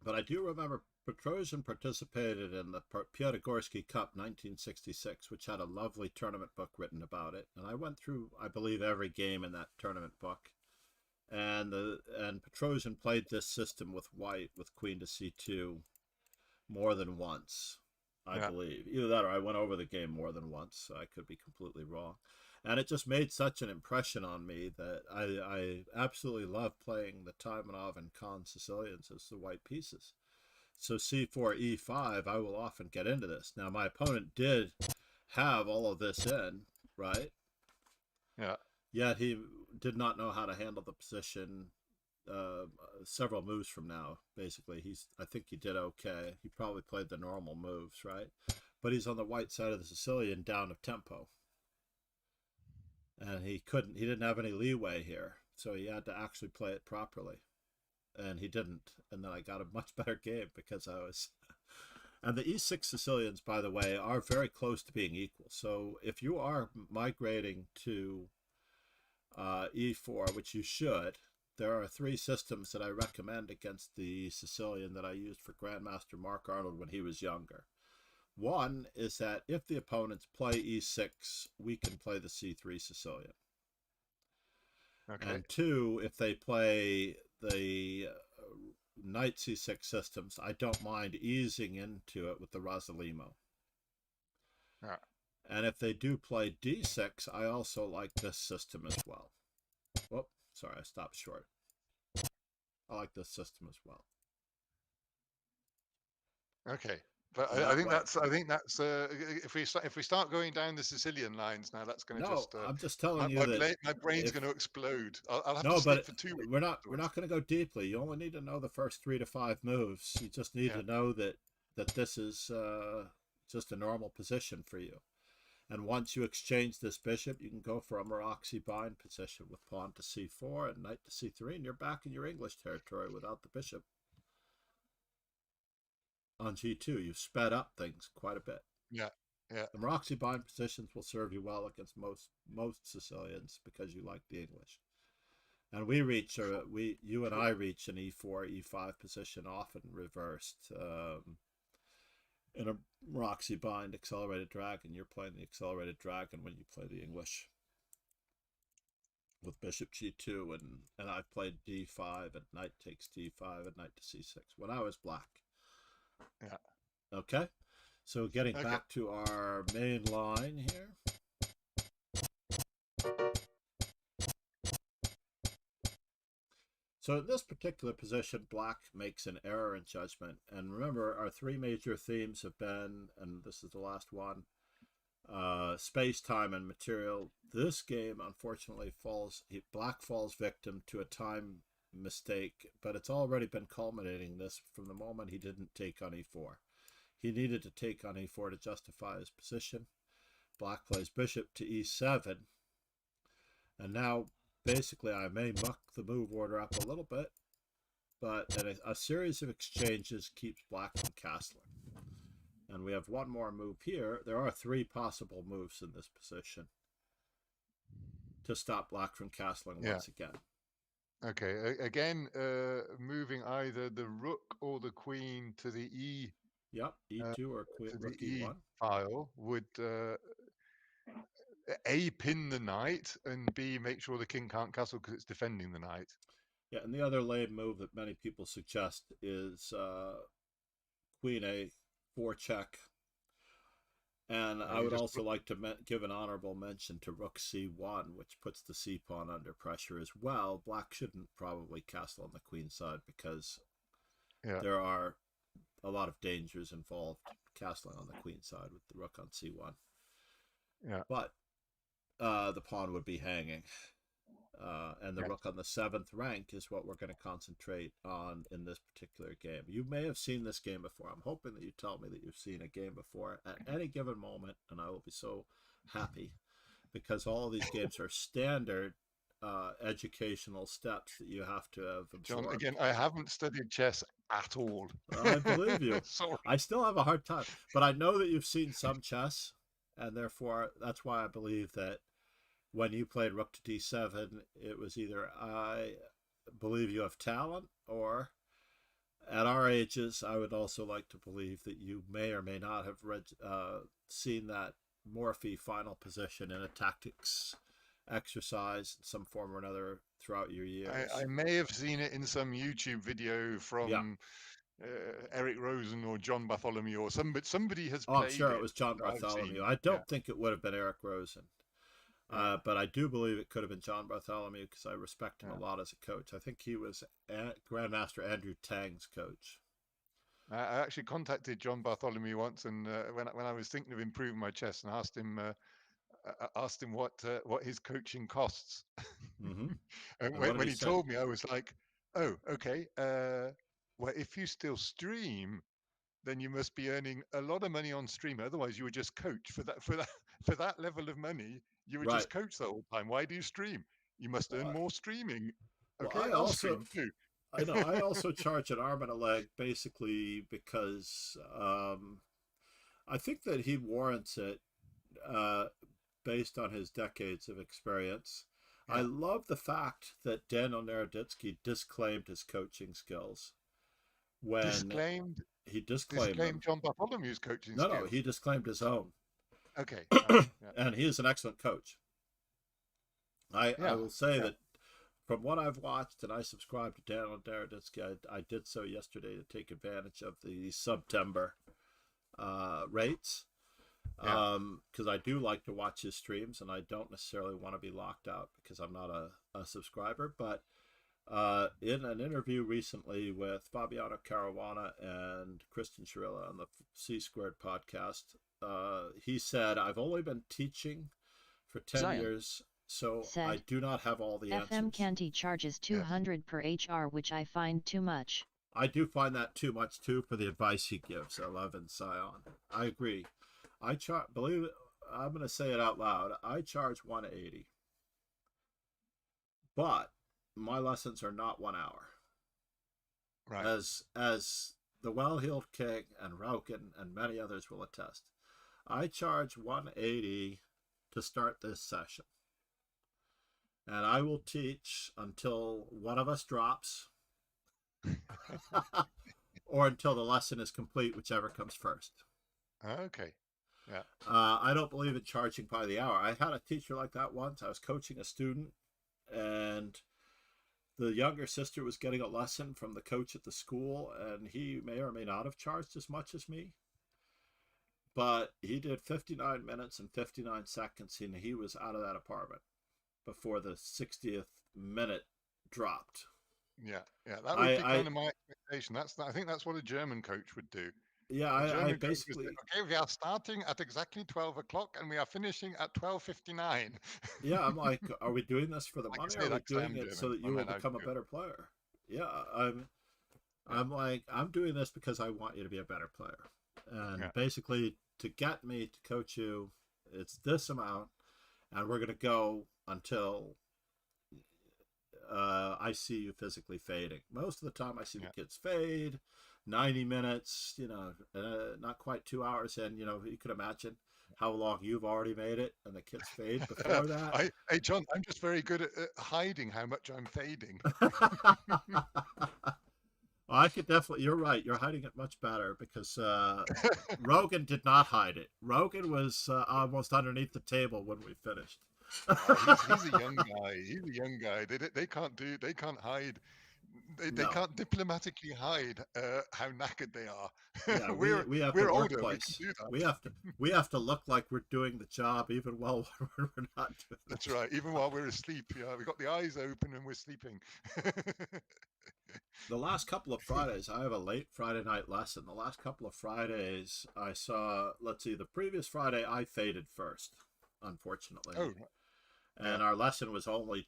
But I do remember Petrosian participated in the Piotrgorsky Cup 1966, which had a lovely tournament book written about it. And I went through, I believe, every game in that tournament book. And Petrosian played this system with white, with queen to C2, more than once, I believe. Either that or I went over the game more than once. So I could be completely wrong. And it just made such an impression on me that I absolutely love playing the Taimanov and Khan Sicilians as the white pieces. So C4, E5, I will often get into this. Now, my opponent did have all of this in, right? Yeah. Yet he did not know how to handle the position several moves from now, basically. I think he did okay. He probably played the normal moves, right? But he's on the white side of the Sicilian down of tempo. And he didn't have any leeway here. So he had to actually play it properly. and he didn't. And then I got a much better game because I was. And the E6 Sicilians, by the way, are very close to being equal. So if you are migrating to E4, which you should, there are 3 systems that I recommend against the Sicilian that I used for Grandmaster Mark Arnold when he was younger. One is that if the opponents play E6, we can play the C3 Sicilian. Okay. And 2, if they play the knight C6 systems, I don't mind easing into it with the Rossolimo. Yeah. And if they do play D6, I also like this system as well. Whoop, sorry, I stopped short. I like this system as well. Okay. But I think that's if we start going down the Sicilian lines now, that's going to just I'm just telling you that my brain's going to explode. I'll have no, to sleep but for 2 weeks. we're not going to go deeply. You only need to know the first 3 to 5 moves. You just need to know that this is just a normal position for you. And once you exchange this bishop, you can go for a Maroczy bind position with pawn to c4 and knight to c3, and you're back in your English territory without the bishop. On g2, you've sped up things quite a bit. Yeah, yeah. The Maroczy bind positions will serve you well against most Sicilians because you like the English. And we reach, you and I reach an e4, e5 position, often reversed. In a Maroczy bind accelerated dragon, you're playing the accelerated dragon when you play the English. With bishop g2, and I've played d5, and knight takes d5, and knight to c6 when I was black. Yeah. Okay, so getting back to our main line here. So in this particular position, black makes an error in judgment. And remember, our 3 major themes have been, and this is the last one, space, time, and material. This game, unfortunately, black falls victim to a time mistake, but it's already been culminating this from the moment he didn't take on e4. He needed to take on e4 to justify his position. Black plays bishop to e7, and now basically I may muck the move order up a little bit, but a series of exchanges keeps black from castling. And we have one more move here. There are 3 possible moves in this position to stop black from castling once again. Okay, again, moving either the rook or the queen to the e. Yep, e2 or queen, rook e1 file would A, pin the knight, and B, make sure the king can't castle because it's defending the knight. Yeah, and the other lame move that many people suggest is queen a4 check. And I would also like to give an honorable mention to rook c1, which puts the c-pawn under pressure as well. Black shouldn't probably castle on the queen side because there are a lot of dangers involved castling on the queen side with the rook on c1. Yeah. But the pawn would be hanging. And the rook on the 7th rank is what we're going to concentrate on in this particular game. You may have seen this game before. I'm hoping that you tell me that you've seen a game before at any given moment, and I will be so happy because all of these games are standard educational steps that you have to have absorbed. John, again, I haven't studied chess at all. I believe you. Sorry. I still have a hard time, but I know that you've seen some chess, and therefore that's why I believe that when you played rook to d7, it was either I believe you have talent, or at our ages, I would also like to believe that you may or may not have seen that Morphy final position in a tactics exercise in some form or another throughout your years. I may have seen it in some YouTube video from Eric Rosen or John Bartholomew or somebody has played I'm sure it was John Bartholomew. I don't think it would have been Eric Rosen. But I do believe it could have been John Bartholomew because I respect him a lot as a coach. I think he was Grandmaster Andrew Tang's coach. I actually contacted John Bartholomew once, and when I was thinking of improving my chess, and asked him what his coaching costs. Mm-hmm. And when he told me, I was like, "Oh, okay. Well, if you still stream, then you must be earning a lot of money on stream. Otherwise, you would just coach for that level of money. You would just coach the whole time. Why do you stream? You must earn more streaming. Okay, well, I'll stream too." I know. I also charge an arm and a leg basically because I think that he warrants it uh, based on his decades of experience. I Yeah. love the fact that Daniel Naroditsky disclaimed his coaching skills when Disclaimed he disclaimed them. disclaimed John Bartholomew's coaching No, he skills. disclaimed his own. Okay. All right. Yeah. And he is an excellent coach. I Yeah. will say Yeah. that from what I've watched, and I subscribe to Daniel Naroditsky, I did so yesterday to take advantage of the September rates. Yeah. Because I do like to watch his streams, and I don't necessarily want to be locked out because I'm not a subscriber. But in an interview recently with Fabiano Caruana and Kristen Shirilla on the C Squared podcast, he said, "I've only been teaching for 10 Zion years, so Said, I do not have all the FM answers." Canty charges 200 per HR, which I find too much. I do find that too much too for the advice he gives. I love and Sion. I agree. I charge. Believe it, I'm going to say it out loud. I charge 180, but my lessons are not 1 hour. Right. As the Well-Heeled King and Rauken and many others will attest, I charge 180 to start this session, and I will teach until one of us drops. Or until the lesson is complete, whichever comes first. Okay. Yeah. I don't believe in charging by the hour. I had a teacher like that once. I was coaching a student, and the younger sister was getting a lesson from the coach at the school, and he may or may not have charged as much as me. But he did 59 minutes and 59 seconds, and he was out of that apartment before the 60th minute dropped. Yeah, that would be kind of my expectation. I think that's what a German coach would do. Yeah, I basically. Say, okay, we are starting at exactly 12 o'clock and we are finishing at 12:59. Yeah, I'm like, are we doing this for the money? Or are we doing it so that you will become a better player? Yeah, I'm like, I'm doing this because I want you to be a better player, and basically to get me to coach you, it's this amount, and we're gonna go until I see you physically fading. Most of the time I see the kids fade 90 minutes, not quite 2 hours in. You could imagine how long you've already made it, and the kids fade before that. Hey John, I'm just very good at hiding how much I'm fading. I could definitely, you're right, you're hiding it much better because Rogan did not hide it. Rogan was almost underneath the table when we finished. He's a young guy. He's a young guy. They can't hide. They can't diplomatically hide how knackered they are. Yeah, we have we're the older. workplace. We have to look like we're doing the job even while we're not doing it. That's right. Even while we're asleep. Yeah, we got the eyes open and we're sleeping. The last couple of Fridays, I have a late Friday night lesson. The last couple of Fridays, I saw. Let's see. The previous Friday, I faded first, unfortunately. Oh. And our lesson was only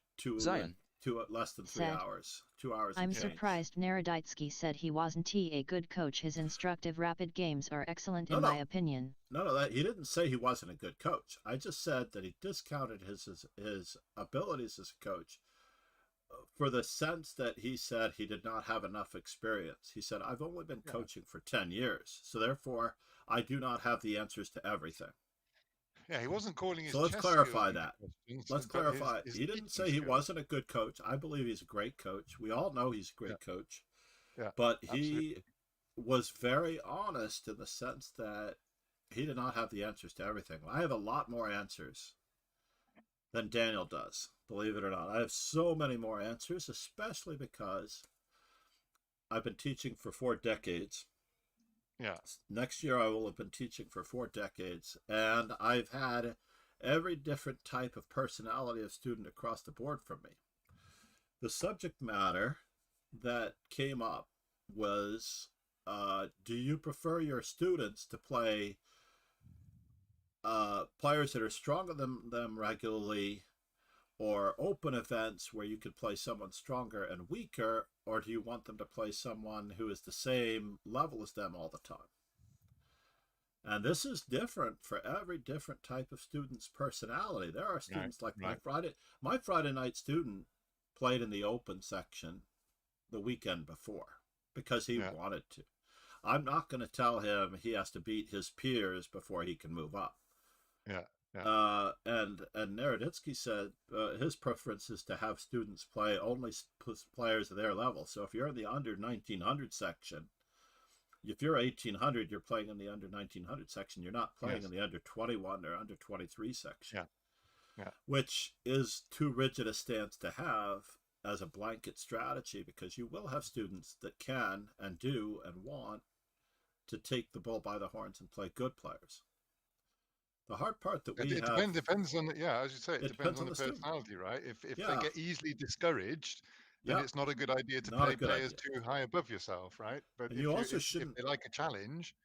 less than 3 Said, hours. 2 hours. I'm and change. surprised Naroditsky said he wasn't a good coach. His instructive rapid games are excellent in my opinion. No, that he didn't say he wasn't a good coach. I just said that he discounted his abilities as a coach for the sense that he said he did not have enough experience. He said, I've only been coaching for 10 years, so therefore I do not have the answers to everything. Yeah, he wasn't calling his. So let's clarify that. Let's clarify. He didn't say he wasn't a good coach. I believe he's a great coach. We all know he's a great coach. Yeah, but absolutely. He was very honest in the sense that he did not have the answers to everything. I have a lot more answers than Daniel does, believe it or not. I have so many more answers, especially because I've been teaching for 4 decades. Yeah. Next year I will have been teaching for 4 decades, and I've had every different type of personality of student across the board from me. The subject matter that came up was, do you prefer your students to play players that are stronger than them regularly, or open events where you could play someone stronger and weaker, or do you want them to play someone who is the same level as them all the time? And this is different for every different type of student's personality. There are students my Friday night student played in the open section the weekend before because he Yeah. wanted to. I'm not going to tell him he has to beat his peers before he can move up. Yeah. Yeah. And Naroditsky said his preference is to have students play only players of their level. So if you're in the under 1900 section, if you're 1800, you're playing in the under 1900 section. You're not playing Yes. in the under 21 or under 23 section. Yeah. Yeah. Which is too rigid a stance to have as a blanket strategy, because you will have students that can and do and want to take the bull by the horns and play good players. The hard part that we It have... depends on as you say, it depends on the student. personality, right? If they Yeah. get easily discouraged, then Yeah. it's not a good idea to Not a play good players idea. too high above yourself, right? But And you also if shouldn't... they like a challenge,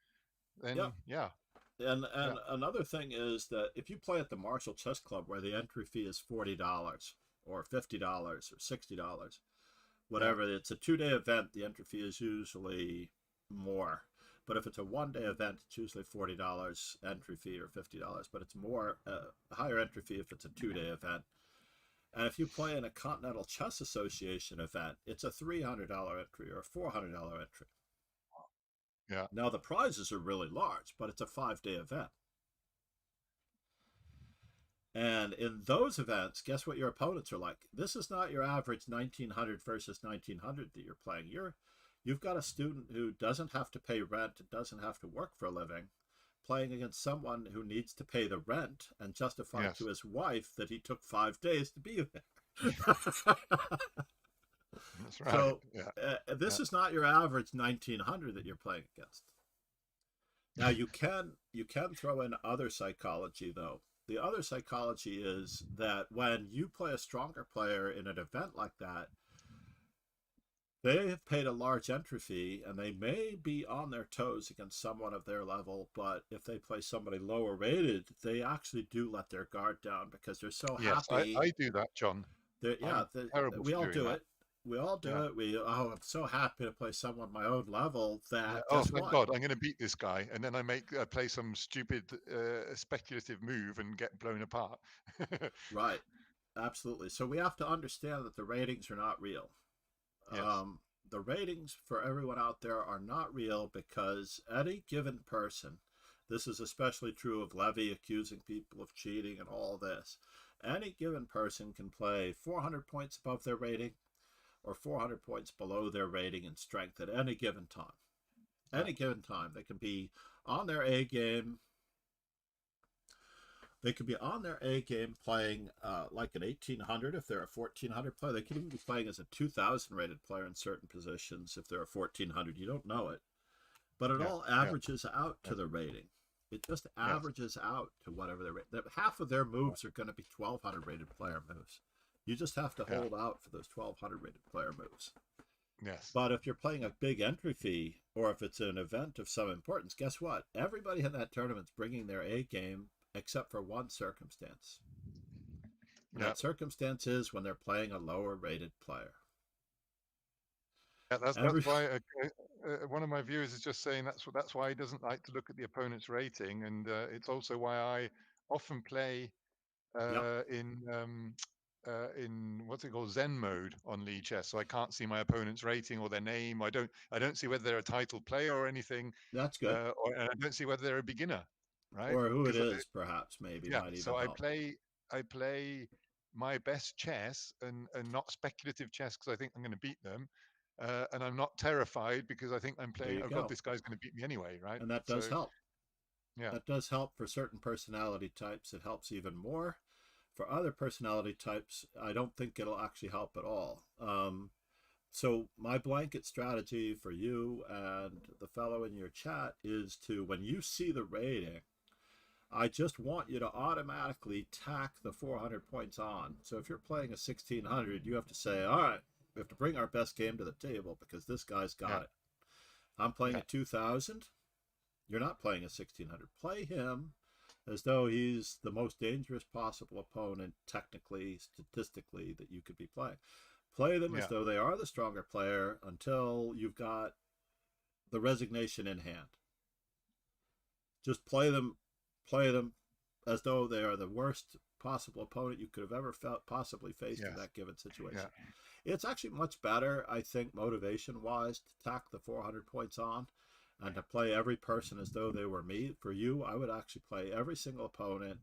then Yep. yeah. And Yeah. another thing is that if you play at the Marshall Chess Club, where the entry fee is $40 or $50 or $60, whatever, it's a 2-day event, the entry fee is usually more. But if it's a 1-day event, it's usually $40 entry fee or $50, but it's more higher entry fee if it's a 2-day event. And if you play in a Continental Chess Association event, it's a $300 entry or a $400 entry. Yeah. Now the prizes are really large, but it's a 5-day event. And in those events, guess what your opponents are like? This is not your average 1900 versus 1900 that you're playing. You've got a student who doesn't have to pay rent and doesn't have to work for a living, playing against someone who needs to pay the rent and justify Yes. to his wife that he took 5 days to be there. That's right. So Yeah. this is not your average 1900 that you're playing against. Now you can throw in other psychology, though. The other psychology is that when you play a stronger player in an event like that, they have paid a large entry fee and they may be on their toes against someone of their level, but if they play somebody lower rated, they actually do let their guard down because they're so Yes, happy. I do that, John. Terrible we for all doing do that. it. We all do it. I'm so happy to play someone my own level that Oh, guess thank what? God, I'm going to beat this guy, and then I play some stupid speculative move and get blown apart. Right, absolutely. So we have to understand that the ratings are not real. Yes. The ratings for everyone out there are not real because any given person, this is especially true of Levy accusing people of cheating and all this, any given person can play 400 points above their rating or 400 points below their rating in strength at any given time. Any given time. They can be on their A game. They could be on their A game playing like an 1800 if they're a 1400 player. They could even be playing as a 2000 rated player in certain positions if they're a 1400. You don't know it. But it all averages out to the rating. It just averages out to whatever their rating. Half of their moves are going to be 1200 rated player moves. You just have to hold out for those 1200 rated player moves. Yes. But if you're playing a big entry fee, or if it's an event of some importance, guess what? Everybody in that tournament's bringing their A game, except for one circumstance. And that circumstance is when they're playing a lower rated player. Yeah, that's why one of my viewers is just saying that's why he doesn't like to look at the opponent's rating, and it's also why I often play in what's it called, Zen mode on League Chess, so I can't see my opponent's rating or their name. I don't see whether they're a title player or anything. That's good. And I don't see whether they're a beginner, right? Or who it is, perhaps, maybe might even so help. I play my best chess and not speculative chess because I think I'm going to beat them, and I'm not terrified because I think I'm playing. Oh God, this guy's going to beat me anyway, right? And that does help. Yeah, that does help for certain personality types. It helps even more. For other personality types, I don't think it'll actually help at all. So my blanket strategy for you and the fellow in your chat is to, when you see the rating, I just want you to automatically tack the 400 points on. So if you're playing a 1600, you have to say, all right, we have to bring our best game to the table because this guy's got it. I'm playing a 2000. You're not playing a 1600. Play him as though he's the most dangerous possible opponent, technically, statistically, that you could be playing. Play them as though they are the stronger player until you've got the resignation in hand. Just play them as though they are the worst possible opponent you could have ever possibly faced in that given situation. It's actually much better, I think, motivation-wise, to tack the 400 points on and to play every person as though they were me. For you, I would actually play every single opponent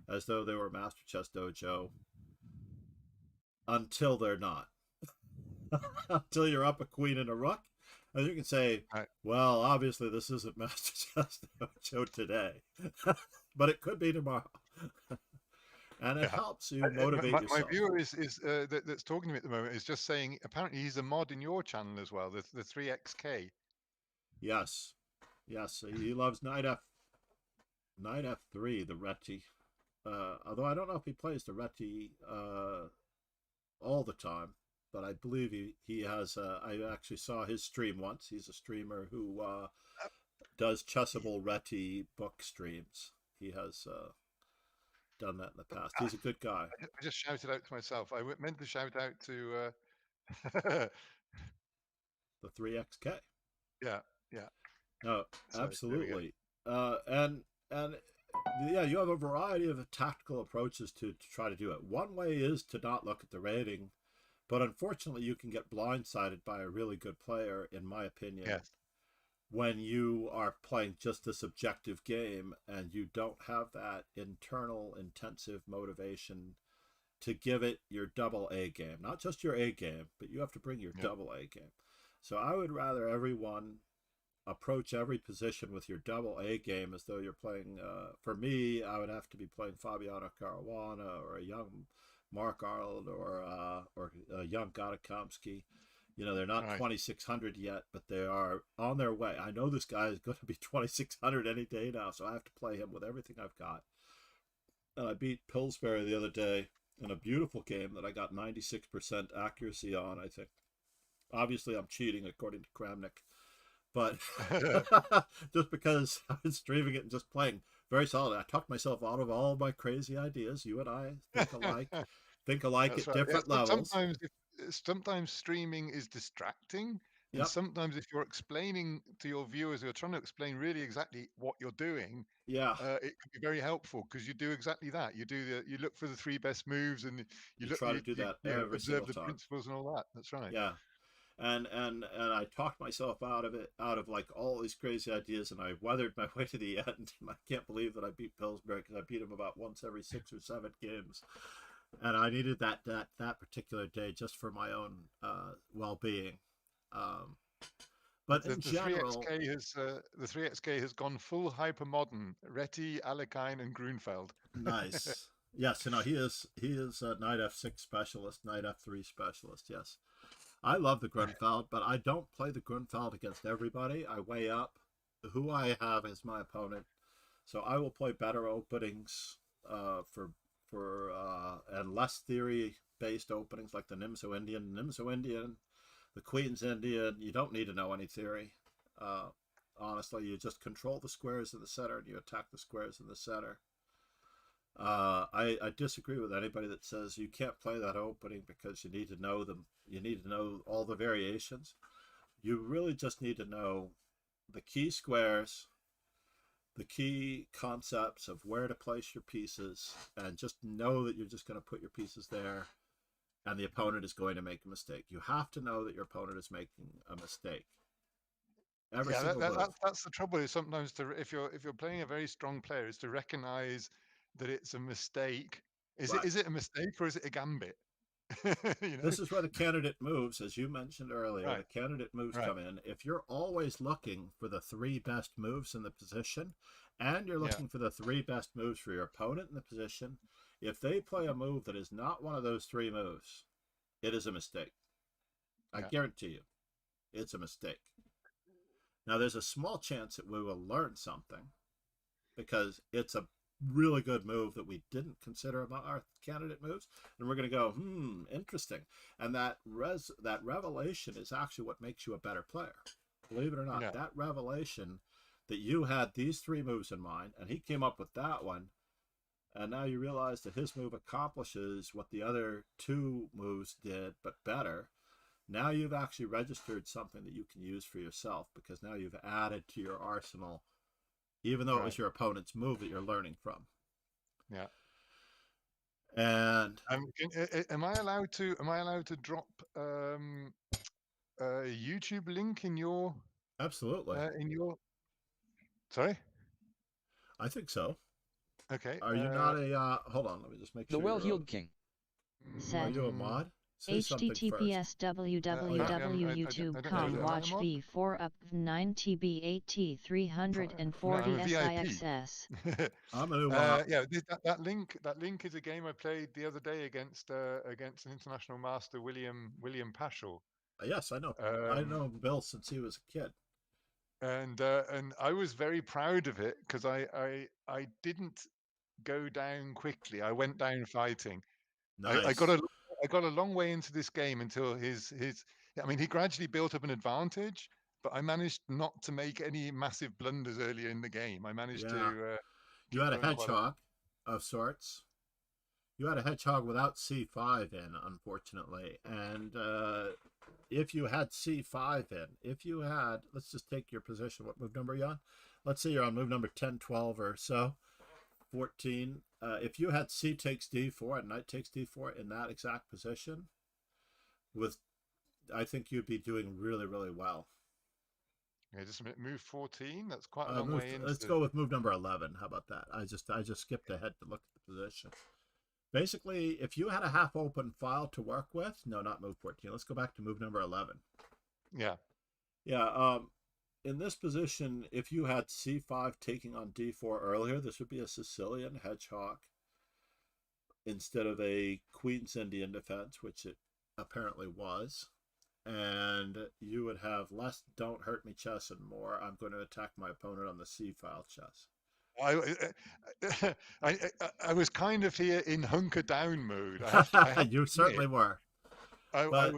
as though they were Master Chess Dojo until they're not. Until you're up a queen and a rook. And you can say, Right. well, obviously this isn't Master Chess Dojo today, but it could be tomorrow. And it helps you motivate My yourself. viewer that's talking to me at the moment is just saying apparently he's a mod in your channel as well, the 3XK. Yes, yes, he loves knight f3, the Reti. Although I don't know if he plays the Reti all the time, but I believe he has. I actually saw his stream once. He's a streamer who does Chessable Reti book streams. He has done that in the past. He's a good guy. I just shouted out to myself. I meant to shout out to the 3XK. Yeah. No, So, absolutely. And yeah, you have a variety of tactical approaches to try to do it. One way is to not look at the rating, but unfortunately you can get blindsided by a really good player, in my opinion. Yes. When you are playing just this objective game and you don't have that internal intensive motivation to give it your double A game. Not just your A game, but you have to bring your double A game. So I would rather everyone approach every position with your double A game as though you're playing, for me, I would have to be playing Fabiano Caruana or a young Mark Arnold or a young Gadakomsky. You know, they're not 2,600 yet, but they are on their way. I know this guy is going to be 2,600 any day now, so I have to play him with everything I've got. And I beat Pillsbury the other day in a beautiful game that I got 96% accuracy on, I think. Obviously, I'm cheating according to Kramnik. But just because I was streaming it and just playing very solid, I talked myself out of all of my crazy ideas. You and I think alike at different levels. Sometimes streaming is distracting, and sometimes if you're explaining to your viewers who are trying to explain really exactly what you're doing, it can be very helpful because you do exactly that. You look for the 3 best moves, and you try to do that every observe the time. principles and all that. That's right. Yeah. And I talked myself out of like all these crazy ideas, and I weathered my way to the end. I can't believe that I beat Pillsbury, because I beat him about once every 6 or 7 games, and I needed that particular day just for my own well-being. But in general, the 3XK has gone full hypermodern. Reti, Alekhine, and Grunfeld. Nice. Yes, he is a knight f6 specialist, knight f3 specialist. Yes. I love the Grunfeld, but I don't play the Grunfeld against everybody. I weigh up who I have as my opponent. So I will play better openings and less theory-based openings like the Nimzo Indian. The Queen's Indian, you don't need to know any theory. Honestly, you just control the squares in the center and you attack the squares in the center. I disagree with anybody that says you can't play that opening because you need to know them. You need to know all the variations. You really just need to know the key squares, the key concepts of where to place your pieces, and just know that you're just going to put your pieces there and the opponent is going to make a mistake. You have to know that your opponent is making a mistake. That's the trouble. Is sometimes if you're playing a very strong player, is to recognize that it's a mistake. Is it a mistake or is it a gambit? This is where the candidate moves, as you mentioned earlier. The candidate moves come in. If you're always looking for the 3 best moves in the position, and you're looking for the 3 best moves for your opponent in the position, if they play a move that is not one of those 3 moves, it is a mistake. I guarantee you, it's a mistake. Now, there's a small chance that we will learn something because it's a really good move that we didn't consider about our candidate moves, and we're going to go, interesting. And that revelation is actually what makes you a better player. Believe it or not, that revelation that you had these 3 moves in mind, and he came up with that one, and now you realize that his move accomplishes what the other 2 moves did, but better. Now you've actually registered something that you can use for yourself, because now you've added to your arsenal, even though it was your opponent's move that you're learning from. And Am I allowed to? Am I allowed to drop a YouTube link in your? absolutely, In your. Sorry. I think so. Okay. Are you not a? Hold on, let me just make The sure you're. well-heeled king. Are Said. you a mod? Say something first. https apparently I don't know www.youtube.com whether am I a watch mod? v4 up 9 tb 8t No, I'm 340 a VIP. sixs. I'm a new mod. Yeah, that link is a game I played the other day against an international master, William Paschal. Yes, I know. I Um, know Bill since he was a kid. and I was very proud of it because I didn't go down quickly. I went down fighting. I got Nice. a long way into this game until his. I mean, he gradually built up an advantage, but I managed not to make any massive blunders earlier in the game. I managed Yeah. to You keep had a going quite a. hedgehog of sorts. You had a hedgehog without c5 in, unfortunately. And if you had c5 in, if you had, let's just take your position. What move number are you on? Let's say you're on move number 10, 12 or so, 14. If you had c takes d4 and knight takes d4 in that exact position, with, I think you'd be doing really, really well. Yeah, just a minute. Move 14. That's quite a long way into. Let's go with move number 11. How about that? I just skipped ahead to look at the position. Basically, if you had a half open file to work with, no, not move 14. Let's go back to move number 11. Yeah. Yeah. In this position, if you had c5 taking on d4 earlier, this would be a Sicilian hedgehog instead of a Queen's Indian defense, which it apparently was. And you would have less don't hurt me chess and more I'm going to attack my opponent on the c file chess. I was kind of here in hunker down mode. I have to You certainly admit, were. But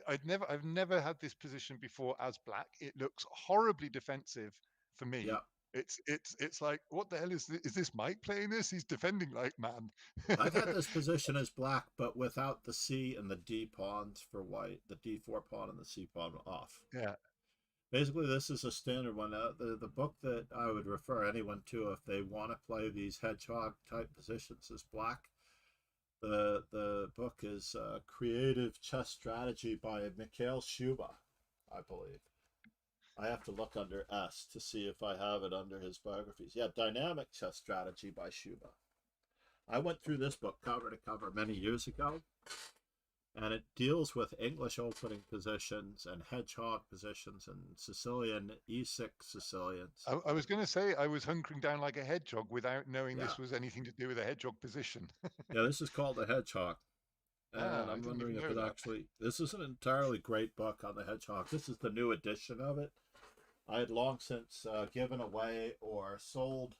I've never had this position before as black. It looks horribly defensive for me. yeah, It's like, what the hell is this Mike playing this? He's defending like man. I've had this position as black, but without the c and the d pawns for white, the d4 pawn and the c pawn off. Yeah. Basically, this is a standard one. The book that I would refer anyone to if they want to play these hedgehog type positions is black. The book is Creative Chess Strategy by Mikhail Shuba, I believe. I have to look under S to see if I have it under his biographies. Yeah, Dynamic Chess Strategy by Shuba. I went through this book cover to cover many years ago, and it deals with English opening positions and hedgehog positions and Sicilian E6 Sicilians. I was going to say I was hunkering down like a hedgehog without knowing Yeah. this was anything to do with a hedgehog position. Yeah, this is called the hedgehog. And I'm wondering if it actually, this is an entirely great book on the hedgehog. This is the new edition of it. I had long since given away or sold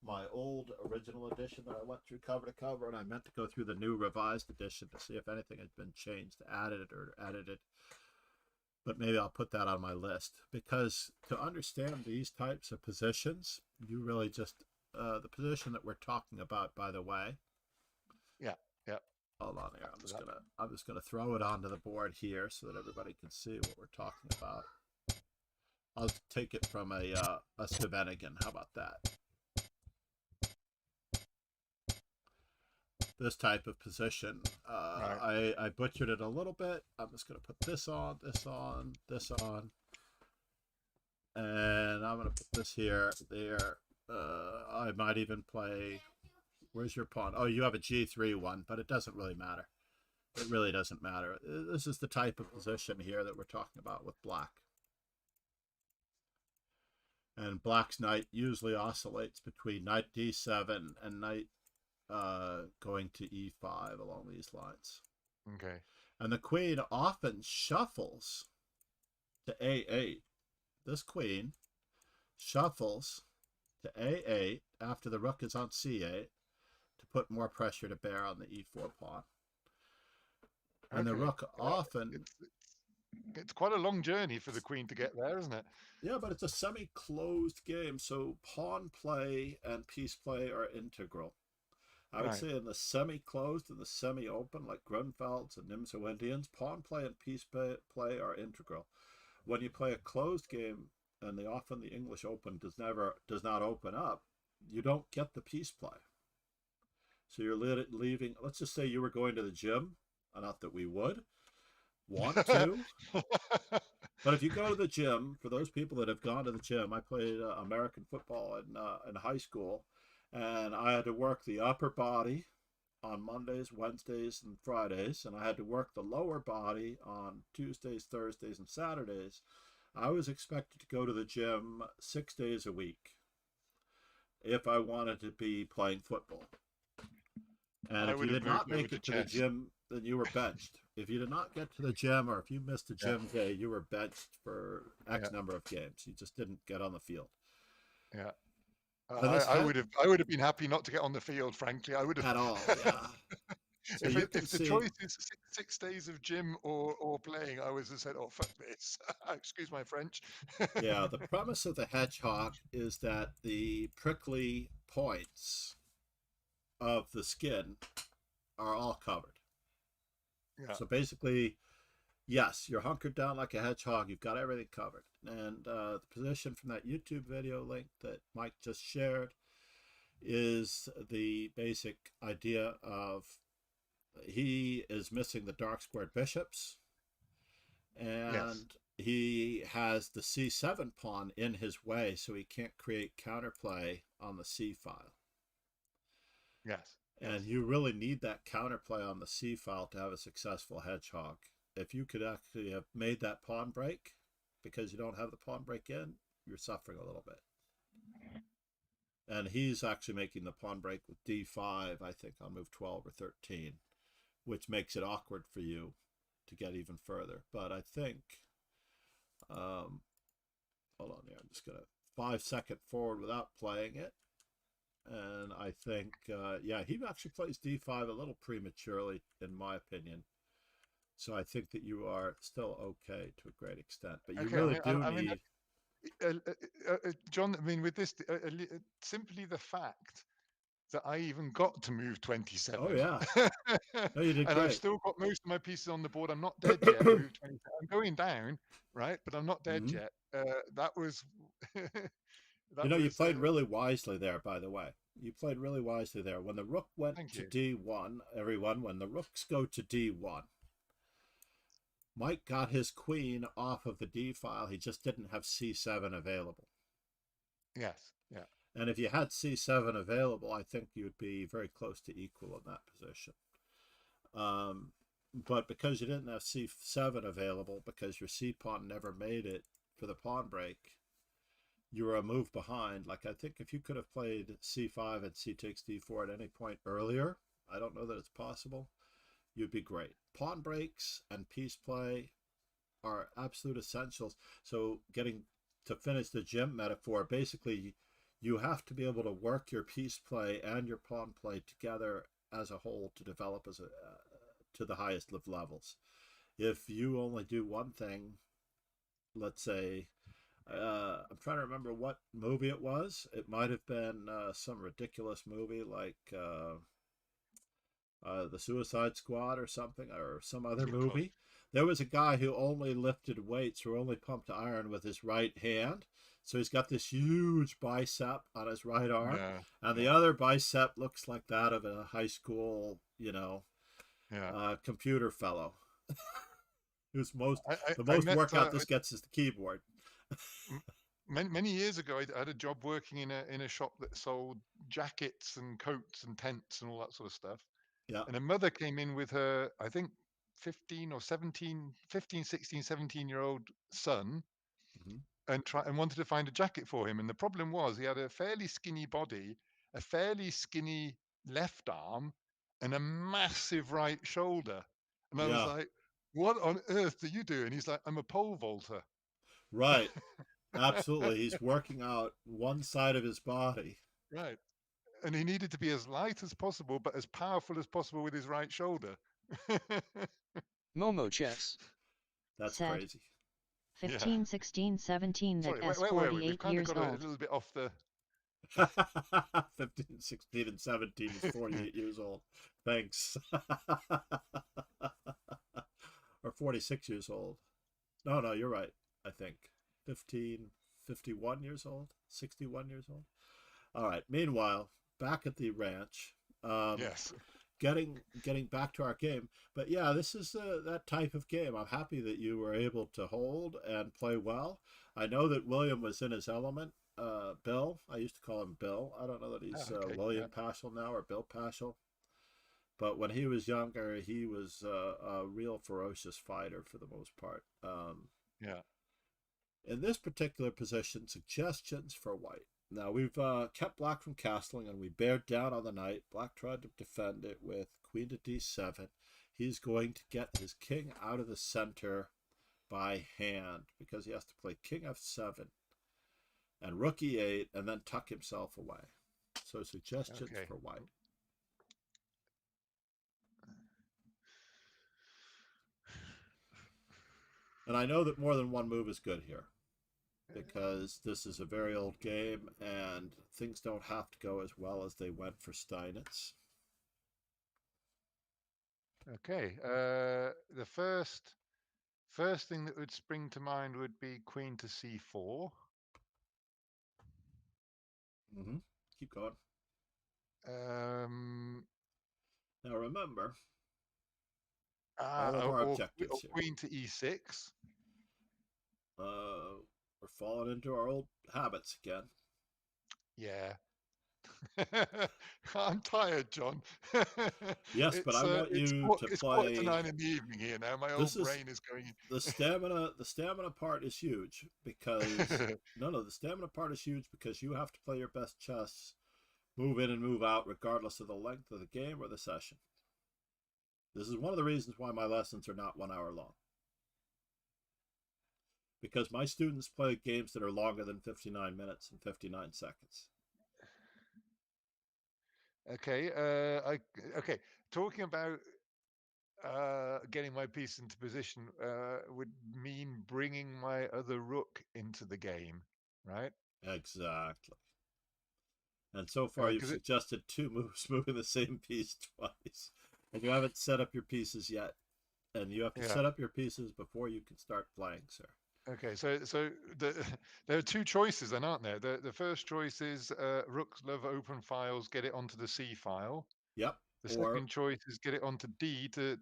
my old original edition that I went through cover to cover, and I meant to go through the new revised edition to see if anything had been changed, added or edited. But maybe I'll put that on my list, because to understand these types of positions, you really just, the position that we're talking about, by the way. Yeah. Hold on here. I'm just gonna throw it onto the board here so that everybody can see what we're talking about. I'll take it from a Svenigan. How about that? This type of position. Right. I butchered it a little bit. I'm just gonna put this on, this on, this on, and I'm gonna put this here, there. I might even play. Where's your pawn? Oh, you have a G3 one, but it doesn't really matter. It really doesn't matter. This is the type of position here that we're talking about with black. And black's knight usually oscillates between knight d7 and knight going to e5 along these lines. Okay. And the queen often shuffles to a8. This queen shuffles to a8 after the rook is on c8. To put more pressure to bear on the e4 pawn. And the rook often... It's quite a long journey for the queen to get there, isn't it? Yeah, but it's a semi-closed game, so pawn play and piece play are integral. I would say in the semi-closed and the semi-open, like Grunfelds and Nimzo Indians, pawn play and piece play are integral. When you play a closed game, and often the English Open does not open up, you don't get the piece play. So you're leaving, let's just say you were going to the gym, not that we would want to, but if you go to the gym, for those people that have gone to the gym, I played American football in high school, and I had to work the upper body on Mondays, Wednesdays, and Fridays, and I had to work the lower body on Tuesdays, Thursdays, and Saturdays. I was expected to go to the gym 6 days a week if I wanted to be playing football. And I if you would have did moved not over make to it to the chess. gym, then you were benched. If you did not get to the gym, or if you missed a gym day, you were benched for X number of games. You just didn't get on the field. Yeah. And this I would have been happy not to get on the field, frankly. I would have at all, yeah. So you can if the see, choice is 6 days of gym or playing, I would have said, "Oh, fuck this." Excuse my French. yeah, the premise of the hedgehog is that the prickly points of the skin are all covered. Yeah. So basically, yes, you're hunkered down like a hedgehog. You've got everything covered. And the position from that YouTube video link that Mike just shared is the basic idea of he is missing the dark squared bishops, and Yes. he has the c7 pawn in his way, so he can't create counterplay on the c file. Yes. And you really need that counterplay on the c file to have a successful hedgehog. If you could actually have made that pawn break, because you don't have the pawn break in, you're suffering a little bit. And he's actually making the pawn break with d5, I think, on move 12 or 13, which makes it awkward for you to get even further. But I think, hold on here, I'm just going to 5-second forward without playing it. And I think, yeah, he actually plays d5 a little prematurely, in my opinion. So I think that you are still okay to a great extent. But you really do need... John, I mean, with this, simply the fact that I even got to move 27. Oh, yeah. No, you did and great. I've still got most of my pieces on the board. I'm not dead yet. Move 27. I'm going down, right? But I'm not dead yet. That was... you know, you played really wisely there, by the way. You played really wisely there. When the rook went to d1, everyone, when the rooks go to d1, Mike got his queen off of the d file. He just didn't have c7 available. Yes, yeah. And if you had c7 available, I think you'd be very close to equal in that position. But because you didn't have c7 available, because your c pawn never made it for the pawn break, you were a move behind. Like, I think if you could have played c5 and c takes d4 at any point earlier, I don't know that it's possible, you'd be great. Pawn breaks and piece play are absolute essentials. So getting to finish the gym metaphor, basically you have to be able to work your piece play and your pawn play together as a whole to develop as to the highest of levels. If you only do one thing, let's say, I'm trying to remember what movie it was. It might have been some ridiculous movie like The Suicide Squad or something, or some other movie. There was a guy who only lifted weights, who only pumped iron with his right hand. So he's got this huge bicep on his right arm, and the other bicep looks like that of a high school, you know, computer fellow. Who's the most workout this gets is the keyboard. Many years ago, I had a job working in a shop that sold jackets and coats and tents and all that sort of stuff. Yeah. And a mother came in with her, I think, 15, 16, 17-year-old son, and wanted to find a jacket for him. And the problem was he had a fairly skinny body, a fairly skinny left arm, and a massive right shoulder. And I was like, what on earth do you do? And he's like, I'm a pole vaulter. Right. Absolutely. He's working out one side of his body. Right. And he needed to be as light as possible, but as powerful as possible with his right shoulder. Momo chess. That's crazy. 15, 16, 17, Sorry, that where were we? We've 48 kind of years got old. a little bit off the... 15, 16, and 17 is 48 years old. Thanks. Or 46 years old. No, you're right, I think. 15, 51 years old? 61 years old? All right. Meanwhile, back at the ranch, Yes. Getting back to our game, but yeah, this is that type of game. I'm happy that you were able to hold and play well. I know that William was in his element. Bill, I used to call him Bill. I don't know that he's Okay. William Paschal now or Bill Paschal, but when he was younger, he was a real ferocious fighter for the most part. Yeah. In this particular position, suggestions for white. Now we've kept black from castling and we bared down on the knight. Black tried to defend it with queen to d7. He's going to get his king out of the center by hand because he has to play king f7 and rook e8 and then tuck himself away. So suggestions for white. And I know that more than one move is good here, because this is a very old game and things don't have to go as well as they went for Steinitz. Okay. The first thing that would spring to mind would be queen to c4. Mm-hmm. Keep going. Now remember, all of our objectives or here. queen to e6. We're falling into our old habits again. Yeah. I'm tired, John. Yes, but I want you to it's play. 8:45 in the evening here now. My old brain is going. The stamina part is huge because the stamina part is huge because you have to play your best chess, move in and move out, regardless of the length of the game or the session. This is one of the reasons why my lessons are not 1 hour long. Because my students play games that are longer than 59 minutes and 59 seconds. Okay. Okay. Talking about getting my piece into position would mean bringing my other rook into the game, right? Exactly. And so far, you've suggested 2 moves, moving the same piece twice, and you haven't set up your pieces yet. And you have to set up your pieces before you can start playing, sir. Okay, so there are 2 choices then, aren't there? The first choice is rooks love open files, get it onto the C file. Yep. The second choice is get it onto D to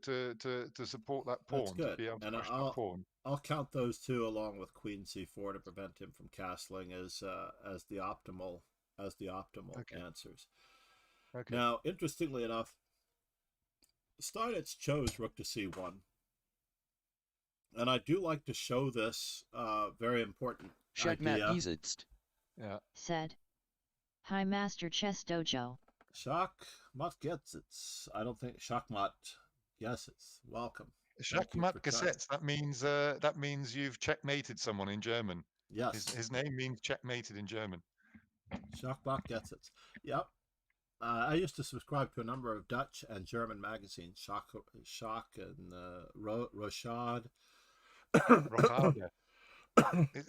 support that pawn. That's good. To be able to and push that pawn. I'll count those 2 along with queen c4 to prevent him from castling as the optimal answers. Okay. Now, interestingly enough, Steinitz chose rook to c1. And I do like to show this very important idea. Yeah. Said. Hi, Master Chess Dojo. Schachmat gets it. I don't think Schachmat gets it. Welcome. Schachmat gets. That means you've checkmated someone in German. Yes. His name means checkmated in German. Schachmat gets it. Yep. I used to subscribe to a number of Dutch and German magazines, Schach and Rochade.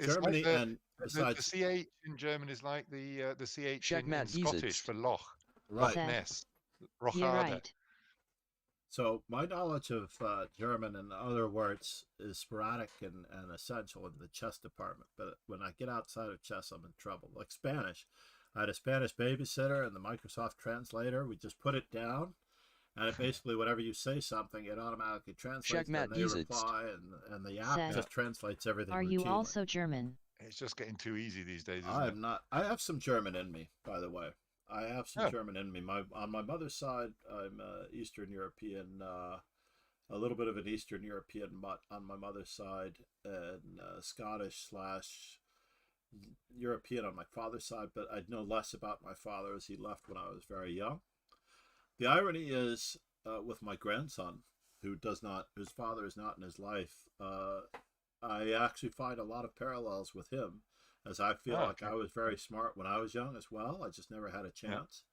Germany like and besides the CH in German is like the CH in Scottish for Loch. Right. Loch Ness. You're right. So my knowledge of German and other words is sporadic and essential in the chess department. But when I get outside of chess, I'm in trouble. Like Spanish. I had a Spanish babysitter and the Microsoft translator. We just put it down. And it basically, whenever you say something, it automatically translates, and they reply, and the app just translates everything. Are you also German? It's just getting too easy these days, isn't I'm not. I have some German in me, by the way. I have some German in me. On my mother's side, I'm Eastern European, a little bit of an Eastern European mutt on my mother's side, and Scottish / European on my father's side, but I know less about my father as he left when I was very young. The irony is, with my grandson, whose father is not in his life, I actually find a lot of parallels with him, as I feel like I was very smart when I was young as well. I just never had a chance.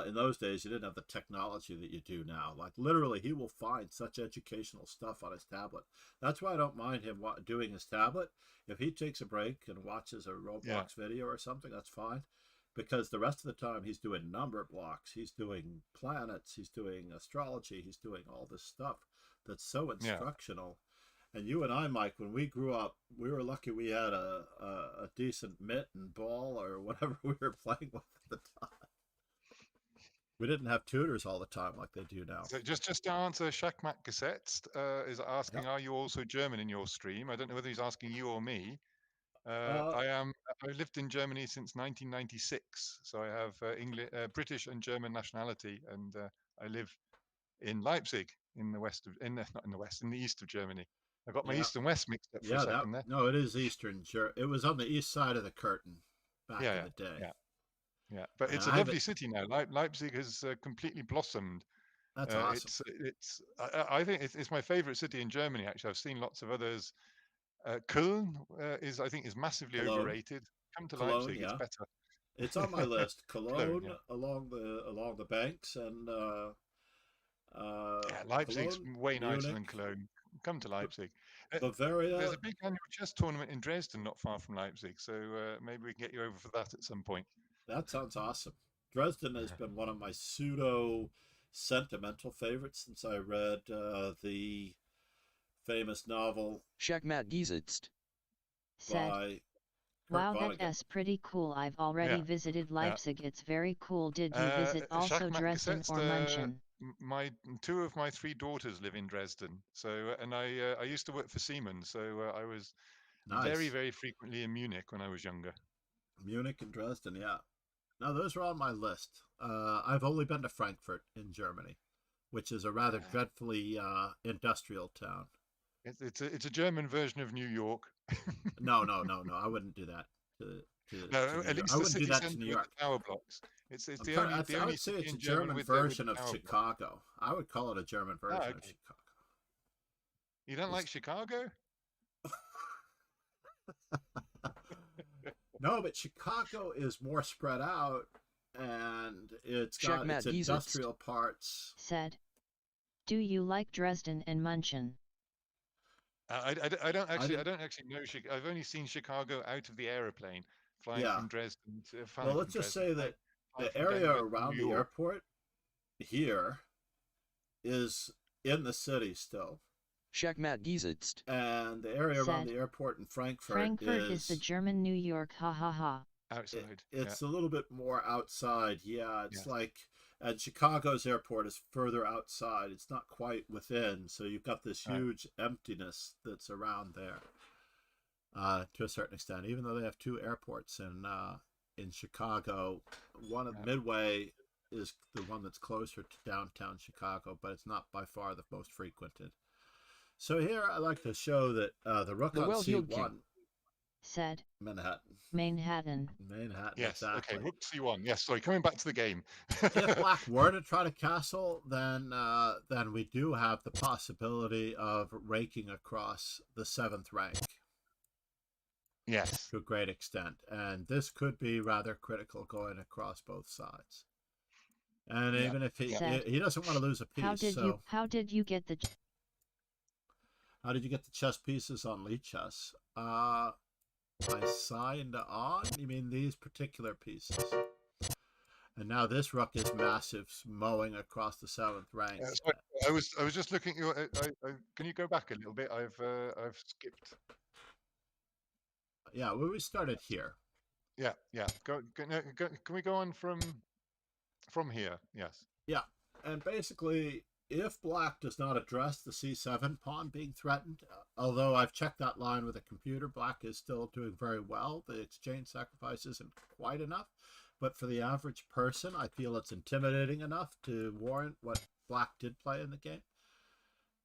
In those days, you didn't have the technology that you do now. Like literally, he will find such educational stuff on his tablet. That's why I don't mind him doing his tablet. If he takes a break and watches a Roblox video or something, that's fine. Because the rest of the time he's doing number blocks, he's doing planets, he's doing astrology, he's doing all this stuff that's so instructional. And you and I, Mike, when we grew up, we were lucky we had a decent mitt and ball or whatever we were playing with at the time. We didn't have tutors all the time like they do now. So just to answer, Shakmat Gesetzt is asking, Yep. are you also German in your stream? I don't know whether he's asking you or me. Uh, I've lived in Germany since 1996, so I have British and German nationality, and I live in Leipzig, in the west of, not in the west, in the east of Germany. I got my yeah. east and west mixed up for a Yeah, that second there. no, it is Eastern. It was on the east side of the curtain back Yeah, in the day. yeah, yeah. But And it's a I have lovely it. city now. Leipzig has completely blossomed. That's awesome. I think it's my favorite city in Germany. Actually, I've seen lots of others. Köln I think is massively Cologne, overrated. Come to Cologne, Leipzig, it's yeah, better. it's on my list. Cologne, Cologne yeah. along the banks, and Yeah, Leipzig's Cologne, way nicer Munich, than Cologne. Come to Leipzig. There's Bavaria. a big annual chess tournament in Dresden, not far from Leipzig, so maybe we can get you over for that at some point. That sounds awesome. Dresden has been one of my pseudo sentimental favorites since I read the famous novel Shakmat Gesetzt said, by Kurt wow, Vonnegut. that's pretty cool. I've already Yeah, visited yeah. Leipzig. It's very cool. Did you visit also Schachmatt Dresden Gesetzt, or München? my two of my three daughters live in Dresden, so and I used to work for Siemens, so I was very Nice. very frequently in Munich when I was younger. Munich and Dresden, yeah. Now those are on my list. I've only been to Frankfurt in Germany, which is a rather dreadfully industrial town. It's a German version of New York. No, no, no, no. I wouldn't do that to No, New at York. least I the wouldn't do city that to centre New with York. the tower blocks. It's I'm the trying, only I would say city it's a in German German with version the of tower blocks. Chicago. I would call it a German version of Okay. Chicago. You don't like Chicago? No, but Chicago is more spread out, and it's got its industrial parts. Said, do you like Dresden and München? I don't actually know. I've only seen Chicago out of the aeroplane, flying Yeah. from Dresden to Well, let's just say that flying the from area Denver to around New the York. airport here is in the city still. Shakmat Gesetzt. And the area around the airport in Frankfurt is the German New York, ha ha ha. Outside. It's a little bit more outside. Yeah, it's like, and Chicago's airport is further outside. It's not quite within. So you've got this huge emptiness that's around there to a certain extent, even though they have two airports in Chicago. One of Midway is the one that's closer to downtown Chicago, but it's not by far the most frequented. So here I like to show that the rook on C1 said Manhattan. Yes. Exactly. Okay. Rook C1. Yes. Sorry. Coming back to the game. If black were to try to castle, then we do have the possibility of raking across the 7th rank. Yes. To a great extent, and this could be rather critical going across both sides. And even if he doesn't want to lose a piece, how did you get the chess pieces on Lichess? I signed on. You mean these particular pieces? And now this rook is massive, mowing across the 7th rank. I was just looking. Can you go back a little bit? I've skipped. Yeah, well, we started here. Yeah. Can we go on from here? Yes. Yeah, and basically, if black does not address the c7 pawn being threatened, although I've checked that line with a computer, black is still doing very well. The exchange sacrifice isn't quite enough, but for the average person, I feel it's intimidating enough to warrant what black did play in the game,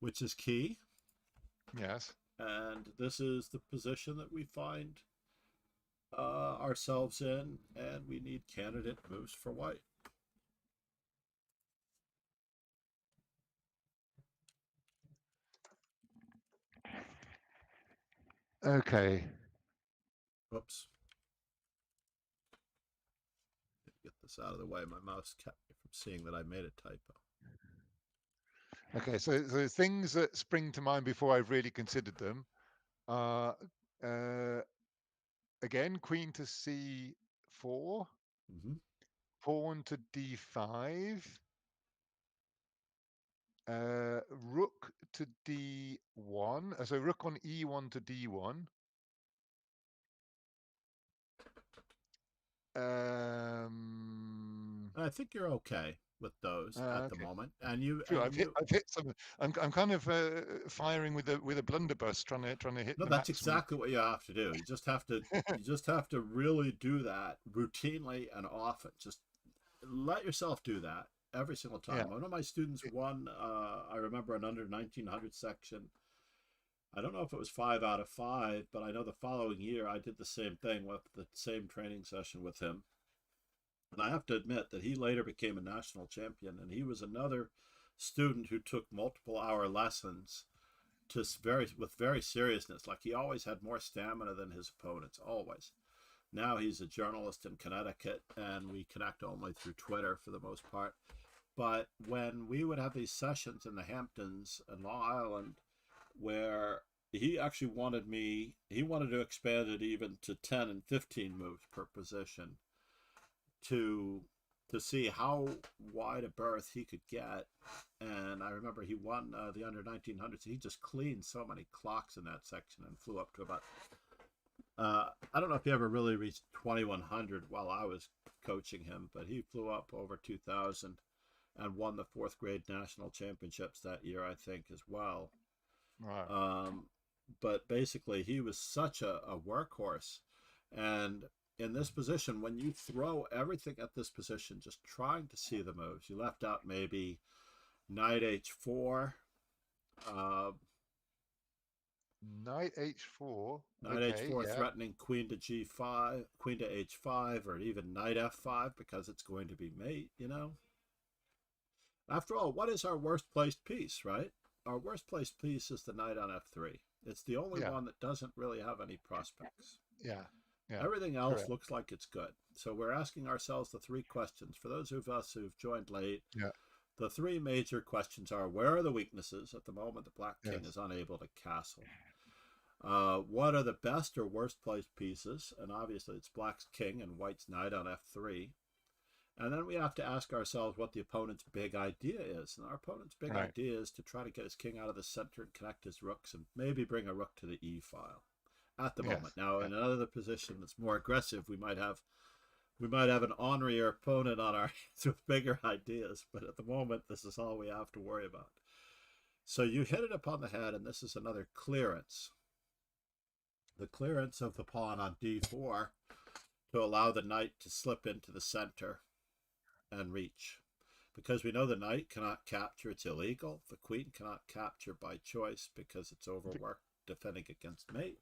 which is key. Yes. And this is the position that we find ourselves in, and we need candidate moves for white. Okay. Whoops. Get this out of the way. My mouse kept me from seeing that I made a typo. Okay, so things that spring to mind before I've really considered them are, again, queen to c4, pawn to d5, rook to d1, so rook on e1 to d1. I think you're okay. with those at the Okay. moment. True. I've hit some. I'm kind of firing with a blunderbuss, trying to hit No, the that's maximum. exactly what you have to do. You just have to really do that routinely and often. Just let yourself do that every single Yeah. time. One of my students won, I remember an under 1900 section. I don't know if it was 5 out of 5, but I know the following year I did the same thing with the same training session with him. And I have to admit that he later became a national champion, and he was another student who took multiple hour lessons to with very seriousness. Like he always had more stamina than his opponents, always. Now he's a journalist in Connecticut, and we connect only through Twitter for the most part. But when we would have these sessions in the Hamptons and Long Island, where he actually he wanted to expand it even to 10 and 15 moves per position to see how wide a berth he could get. And I remember he won the under 1900s. He just cleaned so many clocks in that section and flew up to about I don't know if he ever really reached 2100 while I was coaching him, but he flew up over 2000 and won the 4th grade national championships that year, I think, as well. Right. But basically, he was such a workhorse. And in this position, when you throw everything at this position, just trying to see the moves, you left out maybe knight h4, Knight h4. knight Okay. h4 Yeah. threatening queen to g5, queen to h5, or even knight f5 because it's going to be mate, you know? After all, what is our worst placed piece, right? Our worst placed piece is the knight on f3. It's the only Yeah. one that doesn't really have any prospects. Yeah. Yeah. Everything else Correct. looks like it's good. So we're asking ourselves the 3 questions. For those of us who've joined late, Yeah. the 3 major questions are: where are the weaknesses? At the moment, the black king Yes. is unable to castle. What are the best or worst placed pieces? And obviously it's black's king and white's knight on f3. And then we have to ask ourselves what the opponent's big idea is. And our opponent's big Right. idea is to try to get his king out of the center and connect his rooks and maybe bring a rook to the e file at the Yes. moment. Now, Yeah. in another position that's more aggressive, we might have an ornerier opponent on our hands with bigger ideas. But at the moment, this is all we have to worry about. So you hit it upon the head, and this is another clearance. The clearance of the pawn on d4 to allow the knight to slip into the center and reach. Because we know the knight cannot capture, it's illegal. The queen cannot capture by choice because it's overworked defending against mate.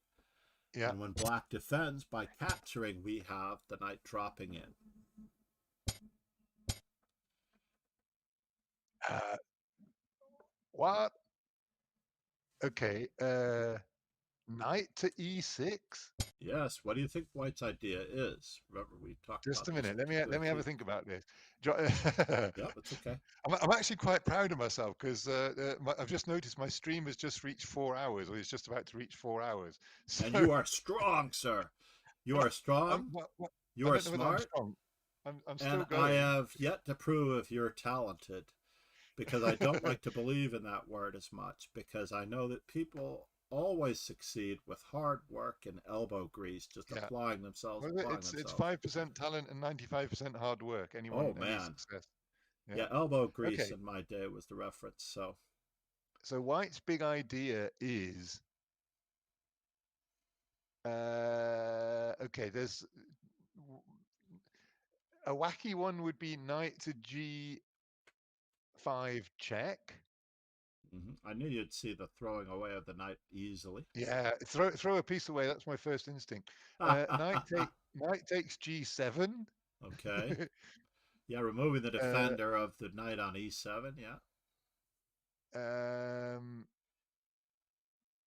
Yeah. And when black defends by capturing, we have the knight dropping in. What? Okay. Knight to e6. Yes. What do you think white's idea is? Remember, we talked Just about a minute. this Let me have a briefly. think about this. Yeah, that's okay. I'm actually quite proud of myself because I've just noticed my stream has just reached 4 hours, or it's just about to reach 4 hours. So, And you are strong, sir. You are strong. You I are don't know whether I'm smart. strong. I'm still And going. I have yet to prove if you're talented, because I don't like to believe in that word as much, because I know that people always succeed with hard work and elbow grease, just Yeah. applying themselves. Well, it's 5% talent and 95% hard work. Any success. Yeah, elbow grease Okay. in my day was the reference. So White's big idea is okay, there's a wacky one would be knight to g5 check. I knew you'd see the throwing away of the knight easily. Yeah, throw a piece away. That's my first instinct. Knight takes g7. Okay. Yeah, removing the defender of the knight on e7. Yeah.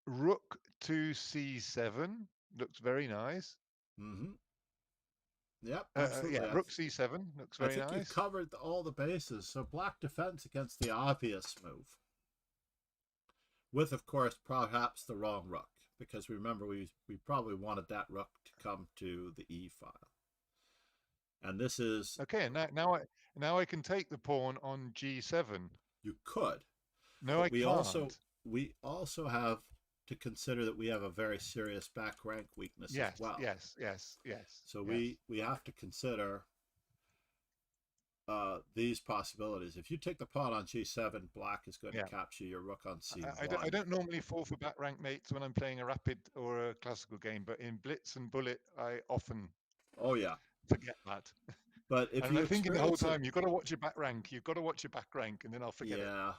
Rook to c7 looks very nice. Yep, absolutely. Yeah, rook c7 looks very nice. I think you covered all the bases. So black defends against the obvious move, with, of course, perhaps the wrong rook, because remember we probably wanted that rook to come to the e file. And this is okay. And now I can take the pawn on g7. You could. No, I can't. We also have to consider that we have a very serious back rank weakness as well. Yes. So we have to consider these possibilities. If you take the pawn on g7, black is going to Yeah. capture your rook on c1. I don't normally fall for back rank mates when I'm playing a rapid or a classical game, but in blitz and bullet, I often Oh yeah. forget that. But if And you I'm thinking the whole experience it, time, you've got to watch your back rank. You've got to watch your back rank, and then I'll forget it. yeah.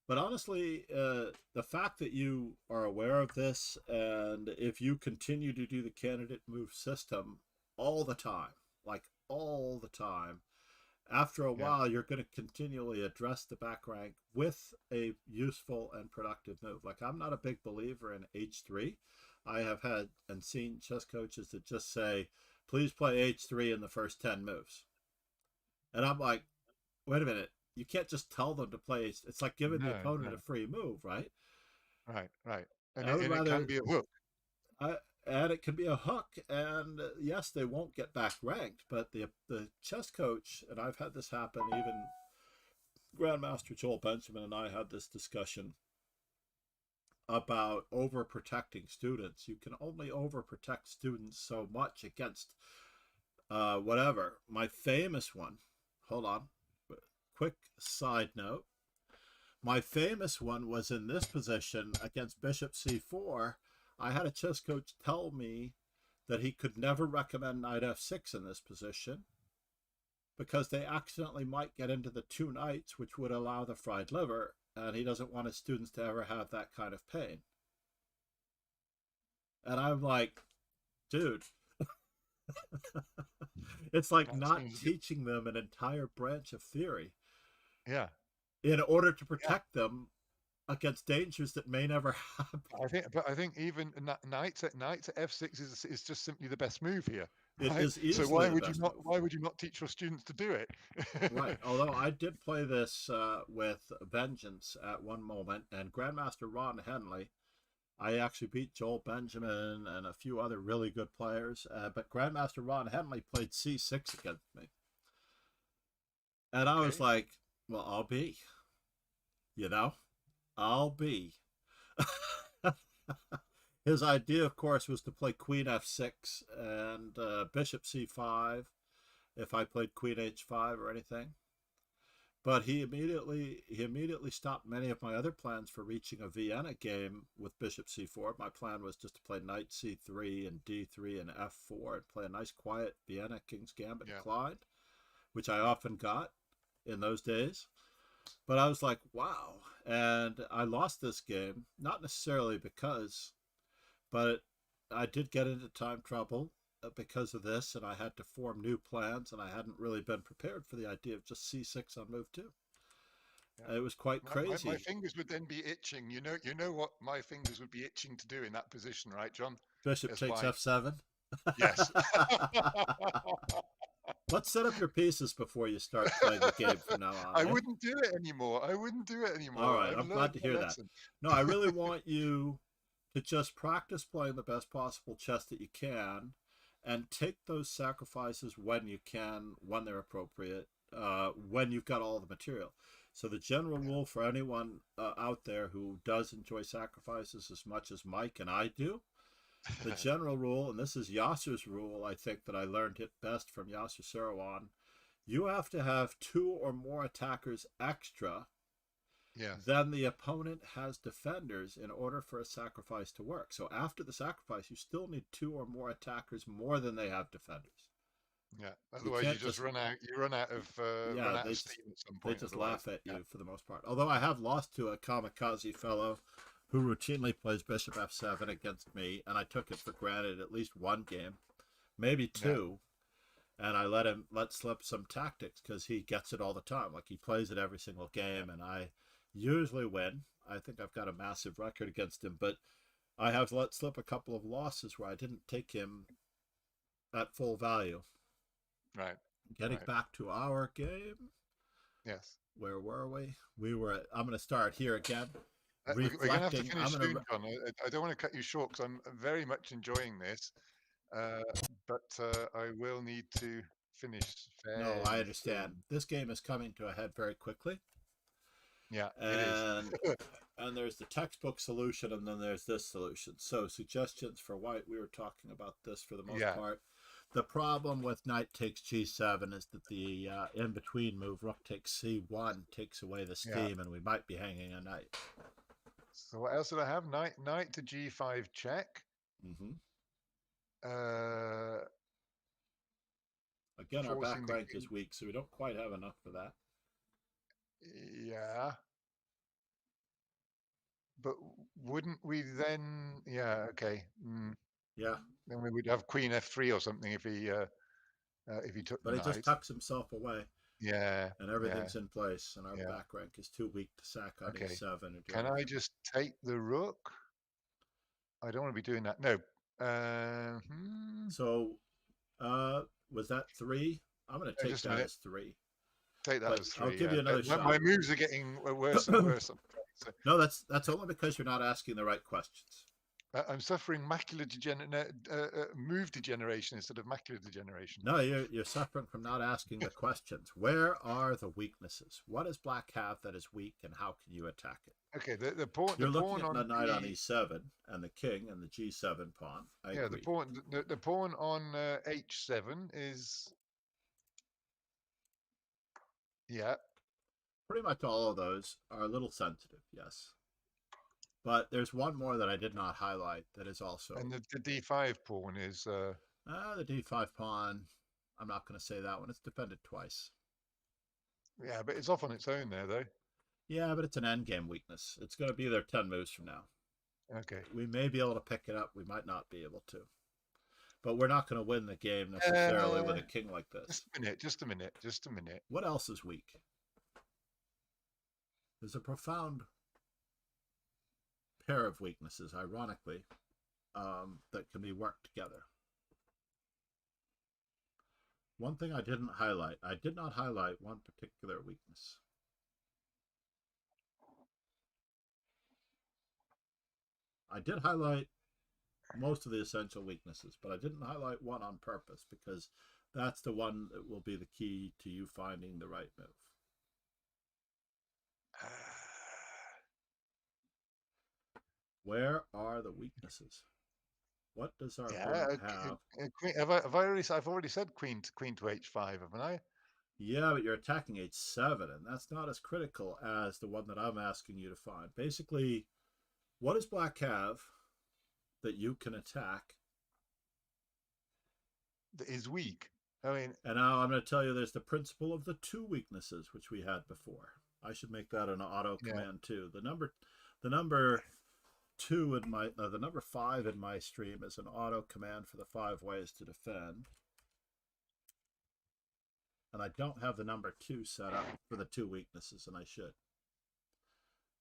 But honestly, the fact that you are aware of this, and if you continue to do the candidate move system all the time, like all the time, after a Yeah. while, you're going to continually address the back rank with a useful and productive move. Like, I'm not a big believer in h3. I have had and seen chess coaches that just say, please play h3 in the first 10 moves. And I'm like, wait a minute. You can't just tell them to play. It's like giving the opponent a free move, right? Right. And I would it rather, can be a hook. and it can be a hook. And yes, they won't get back ranked, but the chess coach, and I've had this happen, even Grandmaster Joel Benjamin and I had this discussion about overprotecting students. You can only overprotect students so much against whatever. My famous one, hold on, quick side note. My famous one was in this position against bishop c4. I had a chess coach tell me that he could never recommend knight f6 in this position because they accidentally might get into the two knights, which would allow the fried liver, and he doesn't want his students to ever have that kind of pain. And I'm like, dude, it's like That not seems teaching them an entire branch of theory. Yeah. In order to protect them against dangers that may never happen. I think even knight at f6 is just simply the best move here. It Right? is easily So why the would you best not move. why would you not teach your students to do it? Right. Although I did play this with vengeance at one moment, and Grandmaster Ron Henley, I actually beat Joel Benjamin and a few other really good players, but Grandmaster Ron Henley played c6 against me. And I was like, well, I'll be. You know? I'll be. His idea, of course, was to play queen f6 and bishop c5 if I played queen h5 or anything. But he immediately stopped many of my other plans for reaching a Vienna game with bishop c4. My plan was just to play knight c3 and d3 and f4 and play a nice quiet Vienna King's Gambit Clyde, which I often got in those days. But I was like, wow. And I lost this game, not necessarily because, but I did get into time trouble because of this, and I had to form new plans, and I hadn't really been prepared for the idea of just c6 on move 2. It was quite crazy. My fingers would then be itching. You know what my fingers would be itching to do in that position, right, John? Bishop takes f7? Yes. Let's set up your pieces before you start playing the game from now on. I wouldn't do it anymore. All right, I'm glad to hear that. No, I really want you to just practice playing the best possible chess that you can and take those sacrifices when you can, when they're appropriate, when you've got all the material. So the general rule for anyone out there who does enjoy sacrifices as much as Mike and I do, the general rule, and this is Yasser's rule, I think that I learned it best from Yasser Seirawan, you have to have 2 or more attackers extra than the opponent has defenders in order for a sacrifice to work. So after the sacrifice, you still need 2 or more attackers more than they have defenders. Yeah. Otherwise, you just run out. You run out of steam at some point. They just laugh at you for the most part. Although I have lost to a kamikaze fellow who routinely plays bishop f7 against me, and I took it for granted at least one game, maybe 2, and I let slip some tactics because he gets it all the time. Like, he plays it every single game, and I usually win. I think I've got a massive record against him, but I have let slip a couple of losses where I didn't take him at full value. Right. Getting back to our game. Yes. Where were we? I'm going to start here again. We're going to have to finish soon, John. I don't want to cut you short because I'm very much enjoying this, but I will need to finish. No, I understand. This game is coming to a head very quickly. Yeah, it is. And there's the textbook solution, and then there's this solution. So suggestions for white, we were talking about this for the most part. The problem with knight takes g7 is that the in-between move, rook takes c1, takes away the steam, and we might be hanging a knight. So what else did I have? Knight to g5 check. Again, our Forcing back the rank king. is weak, so we don't quite have enough for that. Yeah. But wouldn't we then? Yeah. Okay. Yeah. Then we would have queen f3 or something if he took But the he just knight. tucks himself away. Yeah. And everything's in place, and our Yeah. back rank is too weak to sack on Okay. e7 or do Can anything. I just take the rook? I don't want to be doing that. No. So, was that 3? I'm going to take Just a that minute. as 3. Take that But as 3. I'll give you another shot. My moves are getting worse and worse. No, that's only because you're not asking the right questions. I'm suffering move degeneration instead of macular degeneration. No, you're suffering from not asking the questions. Where are the weaknesses? What does black have that is weak, and how can you attack it? Okay, the pawn. You're the looking pawn at the on knight on e7 and the king and the g7 pawn. I agree. the pawn on h7 is Pretty much all of those are a little sensitive, yes. But there's one more that I did not highlight that is also. And the d5 pawn is. The d5 pawn. I'm not going to say that one. It's defended twice. Yeah, but it's off on its own there, though. Yeah, but it's an endgame weakness. It's going to be there 10 moves from now. Okay. We may be able to pick it up. We might not be able to. But we're not going to win the game necessarily with a king like this. Just a minute. What else is weak? There's a profound pair of weaknesses, ironically, that can be worked together. One thing I didn't highlight. I did not highlight one particular weakness. I did highlight most of the essential weaknesses, but I didn't highlight one on purpose because that's the one that will be the key to you finding the right move. Where are the weaknesses? What does our opponent have? I've already said queen to h5, haven't I? Yeah, but you're attacking h7, and that's not as critical as the one that I'm asking you to find. Basically, what does black have that you can attack? That is weak. I mean, and now I'm going to tell you there's the principle of the 2 weaknesses, which we had before. I should make that an auto command too. The number 2 in my the number 5 in my stream is an auto command for the 5 ways to defend. And I don't have the number 2 set up for the 2 weaknesses, and I should.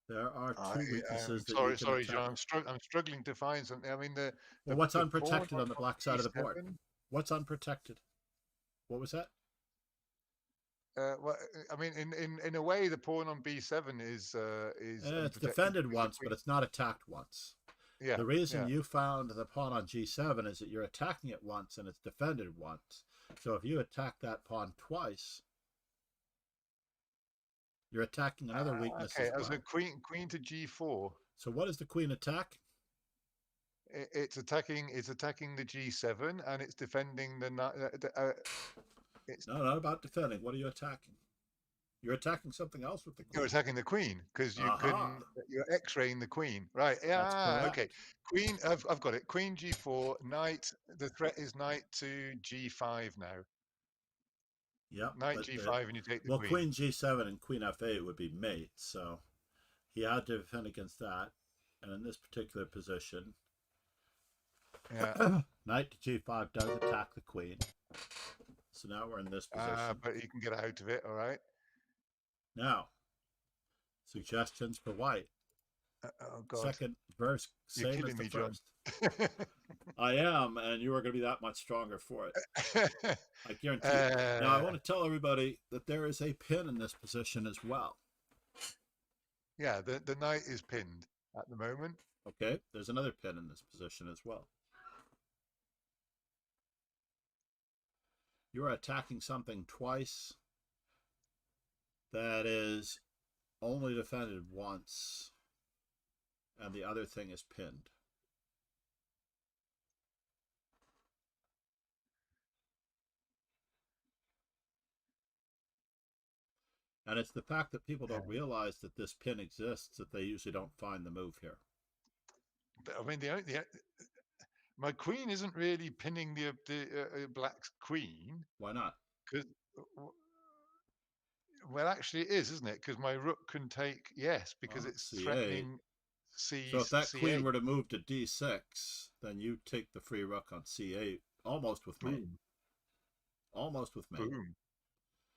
There are 2 weaknesses. Sorry, John. I'm struggling to find something. I mean, what's unprotected on the black side of the board? What's unprotected? What was that? Well, I mean, in a way, the pawn on b7 is it's defended once, but it's not attacked once. Yeah. The reason you found the pawn on g7 is that you're attacking it once and it's defended once. So if you attack that pawn twice, you're attacking another weakness. Okay, as a queen to g4. So what does the queen attack? It's attacking the g7 and it's defending the. No, not about defending. What are you attacking? You're attacking something else with the queen. You're attacking the queen because you're X-raying the queen, right? Yeah. Okay. Queen. I've got it. Queen g4. Knight. The threat is knight to g5 now. Yep. Knight g5 and you take the queen. Well, queen g7 and queen f8 would be mates, so he had to defend against that. And in this particular position, knight to g5 does attack the queen. So now we're in this position. But you can get out of it, all right? Now, suggestions for white. Oh, God. Second verse, same as the first. I am, and you are going to be that much stronger for it. I guarantee you. Now, I want to tell everybody that there is a pin in this position as well. Yeah, the knight is pinned at the moment. Okay, there's another pin in this position as well. You're attacking something twice that is only defended once, and the other thing is pinned. And it's the fact that people don't realize that this pin exists that they usually don't find the move here. But, I mean, my queen isn't really pinning the black's queen. Why not? Because, well, actually, it is, isn't it? Because my rook can take, yes, because it's C8. threatening So if that queen C8. were to move to d6, then you take the free rook on c8, almost with mate. Boom. Almost with mate. Boom.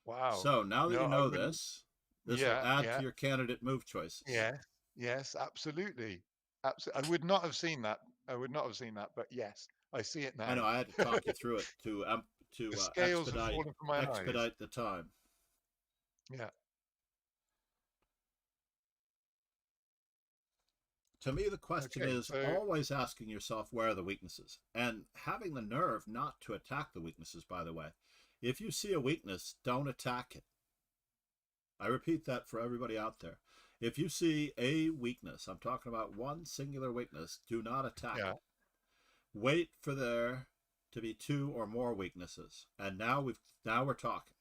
Wow. So now that No, you know this will add to your candidate move choices. Yeah. Yes, absolutely. Absolutely. I would not have seen that. I would not have seen that, but yes, I see it now. I know. I had to talk you through it to the scales have fallen from my eyes. Expedite the time. Yeah. To me, the question is always asking yourself, where are the weaknesses? And having the nerve not to attack the weaknesses, by the way. If you see a weakness, don't attack it. I repeat that for everybody out there. If you see a weakness, I'm talking about one singular weakness, do not attack it. Wait for there to be 2 or more weaknesses. And now we're talking.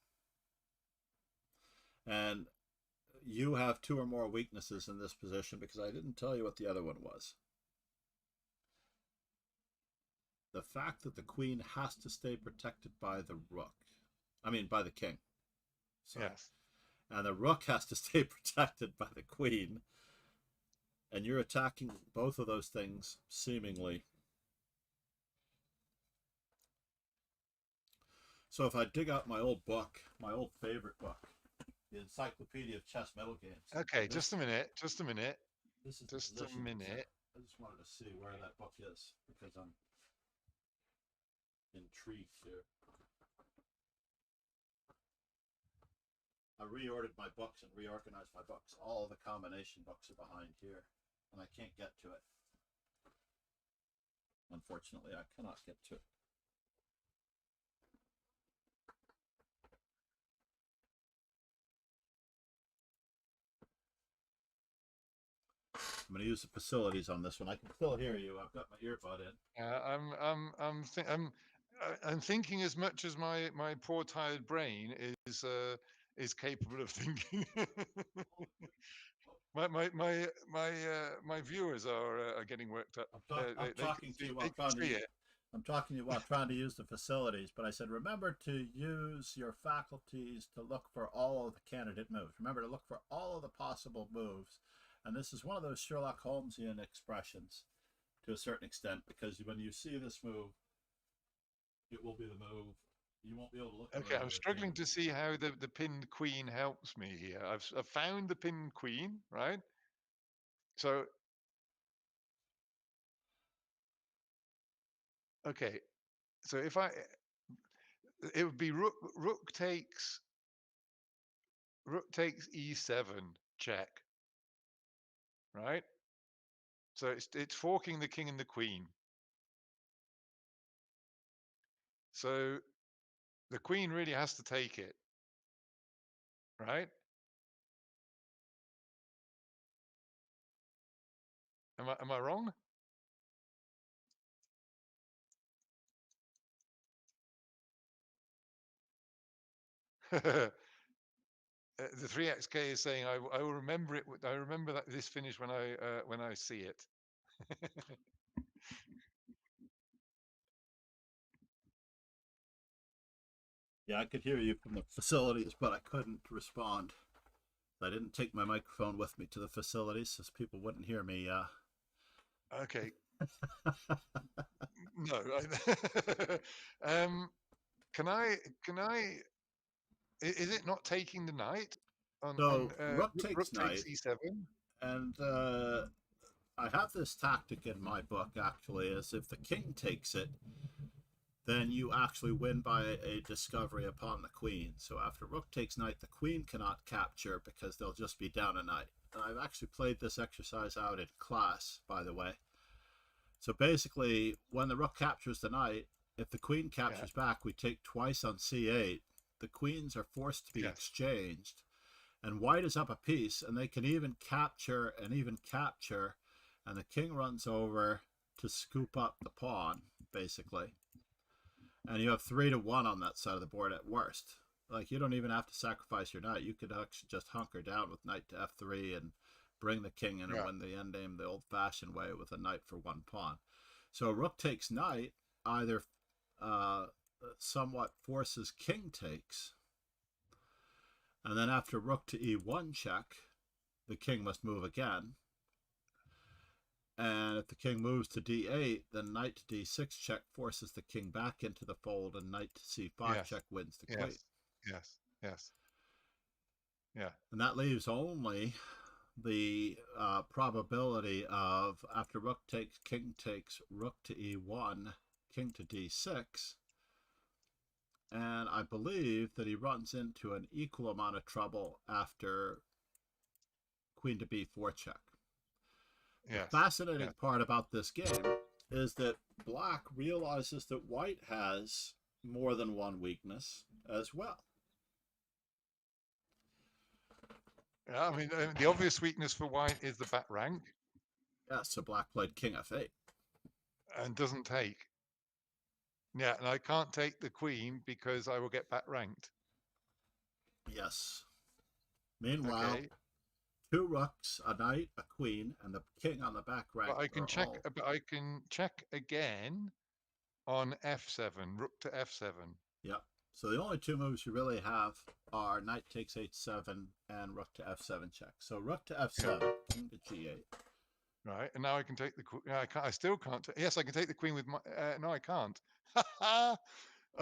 And you have 2 or more weaknesses in this position because I didn't tell you what the other one was. The fact that the queen has to stay protected by the rook. I mean, by the king. Sorry. Yes. And the rook has to stay protected by the queen. And you're attacking both of those things, seemingly. So if I dig out my old book, my old favorite book, the Encyclopedia of Chess Middle Games. Okay, just a minute. Just a minute. This is just a minute. I just wanted to see where that book is because I'm intrigued here. I reordered my books and reorganized my books. All the combination books are behind here, and I can't get to it. Unfortunately, I cannot get to it. I'm going to use the facilities on this one. I can still hear you. I've got my earbud in. I'm thinking as much as my poor tired brain is capable of thinking. my viewers are getting worked up. I'm talking to you while trying to use the facilities, but I said remember to use your faculties to look for all of the candidate moves. Remember to look for all of the possible moves. And this is one of those Sherlock Holmesian expressions to a certain extent, because when you see this move, it will be the move. You won't be able to look. Okay, I'm struggling to see how the pinned queen helps me here. I've found the pinned queen, right? So, okay, so if it would be rook takes e7 check, right? So it's forking the king and the queen. So the queen really has to take it, right? Am I wrong? The 3XK is saying I will remember it. I remember this finish when I see it. Yeah, I could hear you from the facilities, but I couldn't respond. I didn't take my microphone with me to the facilities, so people wouldn't hear me. Okay. No. Can I? Is it not taking the knight? Rook takes knight, e7, and I have this tactic in my book. Actually, is if the king takes it, then you actually win by a discovery upon the queen. So after rook takes knight, the queen cannot capture because they'll just be down a knight. And I've actually played this exercise out in class, by the way. So basically, when the rook captures the knight, if the queen captures back, we take twice on c8. The queens are forced to be exchanged. And white is up a piece, and they can even capture, and the king runs over to scoop up the pawn, basically. And you have 3-1 on that side of the board at worst. Like, you don't even have to sacrifice your knight. You could actually just hunker down with knight to f3 and bring the king in and Yeah. win the endgame the old-fashioned way with a knight for one pawn. So rook takes knight either somewhat forces king takes, and then after rook to e1 check, the king must move again. And if the king moves to d8, then knight to d6 check forces the king back into the fold, and knight to c5 check wins the queen. Yes. Yeah. And that leaves only the probability of, after rook takes, king takes, rook to e1, king to d6. And I believe that he runs into an equal amount of trouble after queen to b4 check. Yes. The fascinating part about this game is that black realizes that white has more than one weakness as well. Yeah, I mean, the obvious weakness for white is the back rank. Yeah, so black played king f8. And doesn't take. Yeah, and I can't take the queen because I will get back ranked. Yes. Meanwhile, two rooks, a knight, a queen, and the king on the back rank. But I can check. But I can check again on f7, rook to f7. Yep. So the only two moves you really have are knight takes h7 and rook to f7 check. So rook to f7, king to g8. Right, and now I can take the queen. I still can't. Yes, I can take the queen with my. No, I can't. I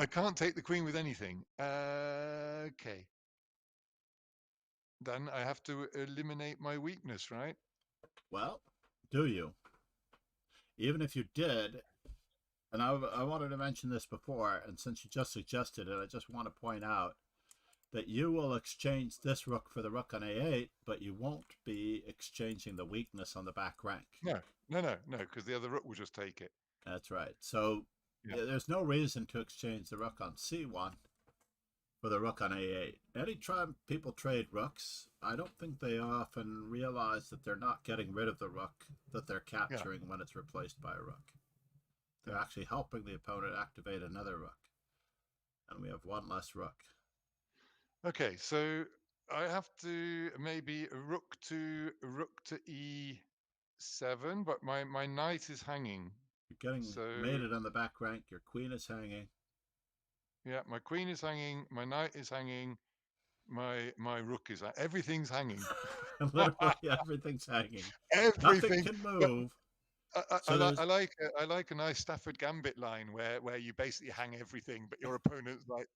can't take the queen with anything. Okay. Then I have to eliminate my weakness, right? Well, do you? Even if you did, and I wanted to mention this before, and since you just suggested it, I just want to point out that you will exchange this rook for the rook on a8, but you won't be exchanging the weakness on the back rank. No, because the other rook will just take it. That's right. So there's no reason to exchange the rook on c1 for the rook on a8. Anytime people trade rooks, I don't think they often realize that they're not getting rid of the rook that they're capturing when it's replaced by a rook. They're actually helping the opponent activate another rook. And we have one less rook. Okay, so I have to maybe rook to e7, but my knight is hanging. You're getting mated on the back rank. Your queen is hanging. Yeah, my queen is hanging. My knight is hanging. My rook is everything's hanging. Literally everything's hanging. Everything Nothing can move. I like a nice Stafford Gambit line where you basically hang everything, but your opponent's like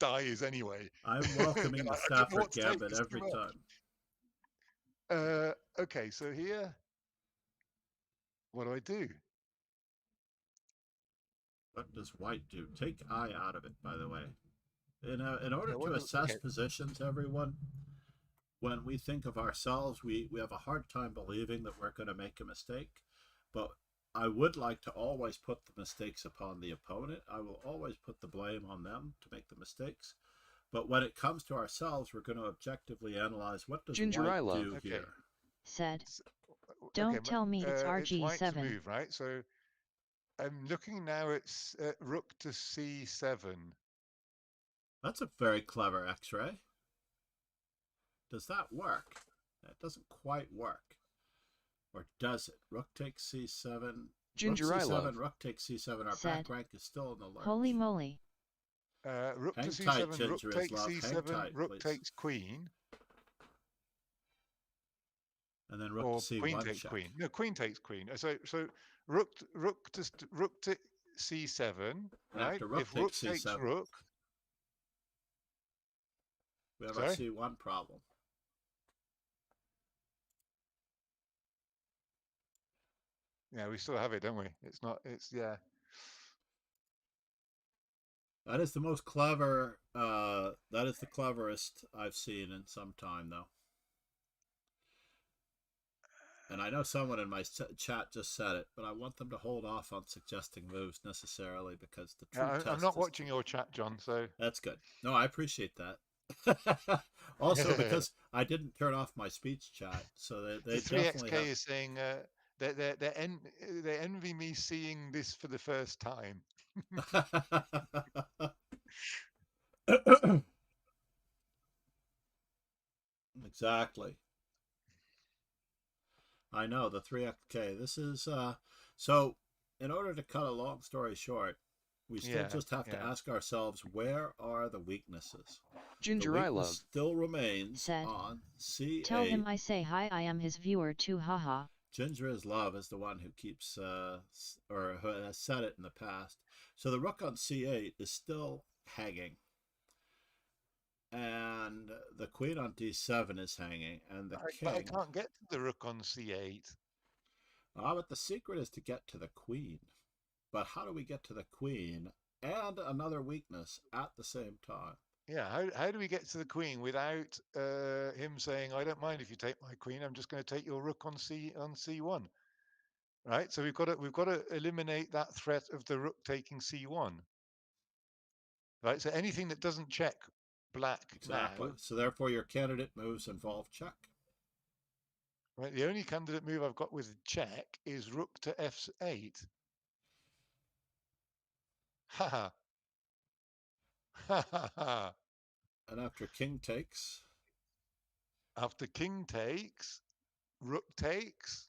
dies anyway. I'm welcoming the Stafford Gambit every time. Okay, so here, what do I do? What does white do? Take I out of it, by the way. In order to assess positions, everyone, when we think of ourselves, we have a hard time believing that we're going to make a mistake. But I would like to always put the mistakes upon the opponent. I will always put the blame on them to make the mistakes. But when it comes to ourselves, we're going to objectively analyze what does white do here. Said, don't tell me it's RG7. It's move, right? So I'm looking now at rook to c7. That's a very clever X-ray. Does that work? That doesn't quite work. Or does it? Rook takes c7. Ginger rook c7, I love. rook takes c7. Our back rank is still in the lurch. Holy moly. Rook hang to tight, c7, Ginger rook takes love. c7, tight, rook please. takes queen. And then rook or to c1 queen takes check. queen. No, queen takes queen. So rook to c7, right? After rook if rook takes takes c7, rook, we have our c1 problem. Yeah, we still have it, don't we? It's not. It's That is the most clever. That is the cleverest I've seen in some time, though. And I know someone in my chat just said it, but I want them to hold off on suggesting moves necessarily because the true test. I'm not watching your chat, John. So that's good. No, I appreciate that. Also, because I didn't turn off my speech chat, so they the 3XK is saying they envy me seeing this for the first time. Exactly. I know the 3xk. This is so. In order to cut a long story short, we still Yeah, just have to yeah. ask ourselves, where are the weaknesses? The Ginger I weakness love. still remains Said. on C8. Tell him I say hi, I am his viewer too, haha. Ginger is love is the one who keeps or who has said it in the past. So the rook on C8 is still hanging, and the queen on D7 is hanging, and the But I king. can't get to the rook on C8. But the secret is to get to the queen. But how do we get to the queen and another weakness at the same time? Yeah, how do we get to the queen without him saying, "I don't mind if you take my queen. I'm just going to take your rook on C1." Right? So we've got to eliminate that threat of the rook taking C1. Right? So anything that doesn't check black Exactly. now, So therefore, your candidate moves involve check. right? The only candidate move I've got with check is rook to F8. Ha ha. Ha ha ha. And after king takes, After king takes, rook takes.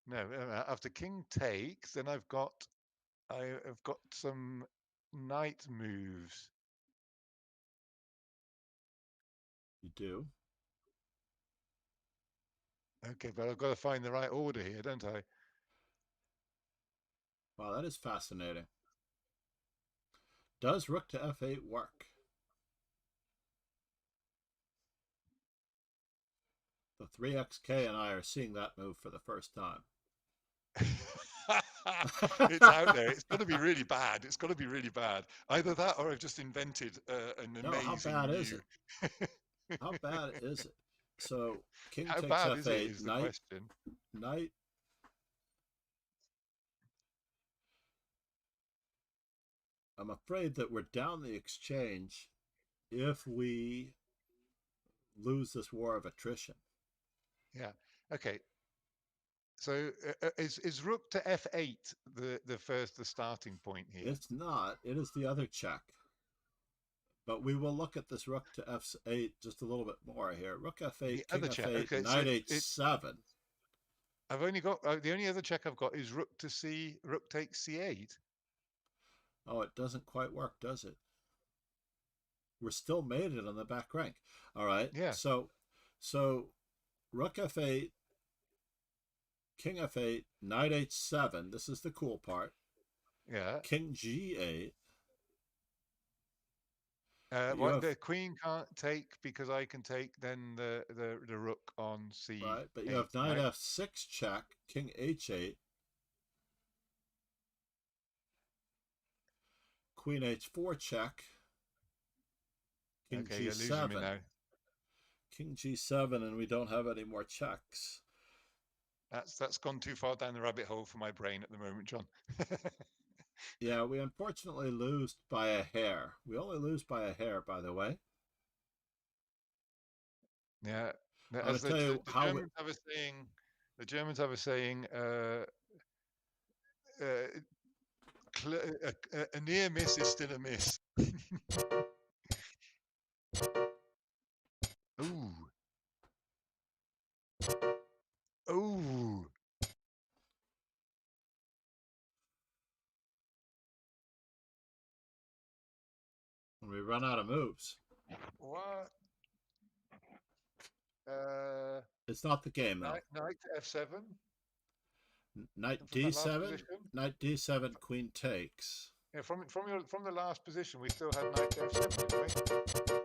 No, after king takes, then I've got some knight moves. you do. Okay, but I've got to find the right order here, don't I? Wow, that is fascinating. Does rook to F8 work? The 3xk and I are seeing that move for the first time. It's out there. It's going to be really bad. It's going to be really bad. Either that or I've just invented an No, how amazing bad is new. it? How bad is it? So king How takes bad is it F8, is the knight, question. knight. I'm afraid that we're down the exchange if we lose this war of attrition. Yeah. Okay. So is rook to F8 the starting point here? It's not. It is the other check. But we will look at this rook to F8 just a little bit more here. Rook F8, The king other check. F8, Okay. knight So H7. I've only got the only other check I've got is rook takes C8. Oh, it doesn't quite work, does it? We're still mated on the back rank. All right. Yeah. So rook F8, king F8, knight H7. This is the cool part. Yeah. King G8. The queen can't take because I can take then the rook on C8. Right, but you have knight F6 check, king H8, queen H4 check, king Okay, G7. you're losing me now. King G7, and we don't have any more checks. That's gone too far down the rabbit hole for my brain at the moment, John. Yeah, we unfortunately lose by a hair. We only lose by a hair, by the way. Yeah. I'll tell you how The Germans have a saying, a near miss is still a miss. Ooh. Ooh. when we run out of moves. What? It's not the game, though. Knight F7. Knight From that last D7. position? Knight D7. Queen takes. Yeah, from the last position, we still had knight F7, didn't we?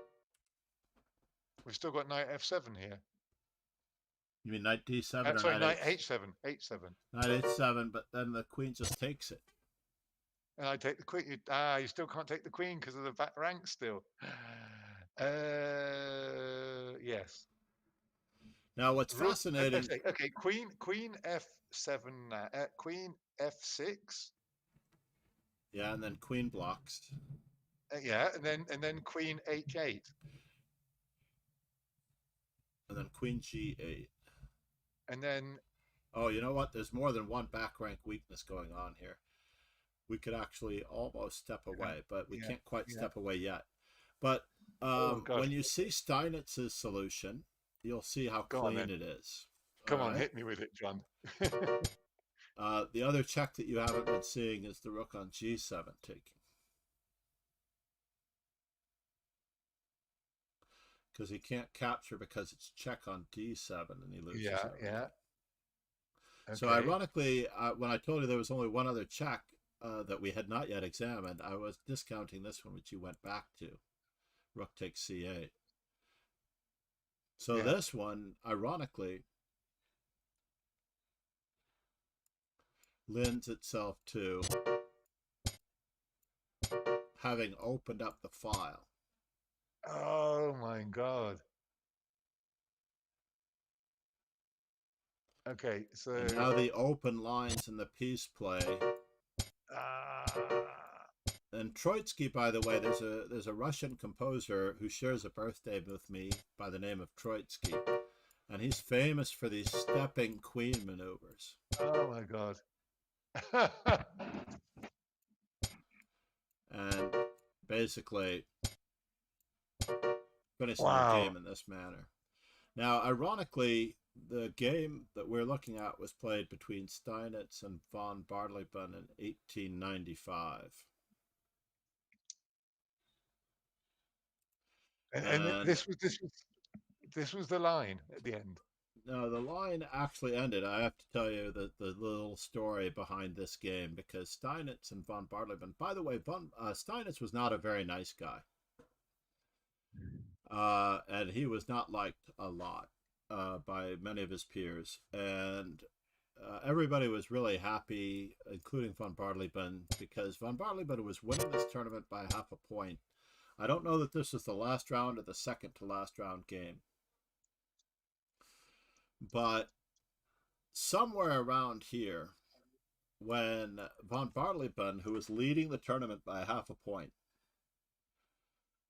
We've still got knight F7 here. You mean knight D7 or sorry, knight H7. H7. Knight H7, but then the queen just takes it. And I take the queen. You still can't take the queen because of the back rank still. Yes. Now, what's fascinating? Okay, queen F7 now. Queen F6. Yeah, and then queen blocks. Yeah, and then queen H8. And then queen G8. And then. Oh, you know what? There's more than one back rank weakness going on here. We could actually almost step away, but we can't quite step away yet. But Oh God. When you see Steinitz's solution, you'll see how Go on, clean then. it is. Come All on, right. hit me with it, John. The other check that you haven't been seeing is the rook on g7 taking. Because he can't capture because it's check on d7 and he loses Yeah, everything. yeah. So Okay. ironically, when I told you there was only one other check that we had not yet examined, I was discounting this one, which you went back to. Rook takes c8. So Yeah. this one, ironically, lends itself to having opened up the file. Oh my God. Okay, so And now the open lines in the piece play. And Troitsky, by the way, there's a Russian composer who shares a birthday with me by the name of Troitsky, and he's famous for these stepping queen maneuvers. Oh my God. And basically finishing the Wow. game in this manner. Now, ironically, the game that we're looking at was played between Steinitz and von Barleyben in 1895. And this was the line at the end. No, the line actually ended. I have to tell you the little story behind this game because Steinitz and von Barleyben. By the way, Steinitz was not a very nice guy, and he was not liked a lot by many of his peers. And everybody was really happy, including von Barleyben, because von Barleyben was winning this tournament by half a point. I don't know that this was the last round or the second to last round game, but somewhere around here, when von Barleyben, who was leading the tournament by half a point,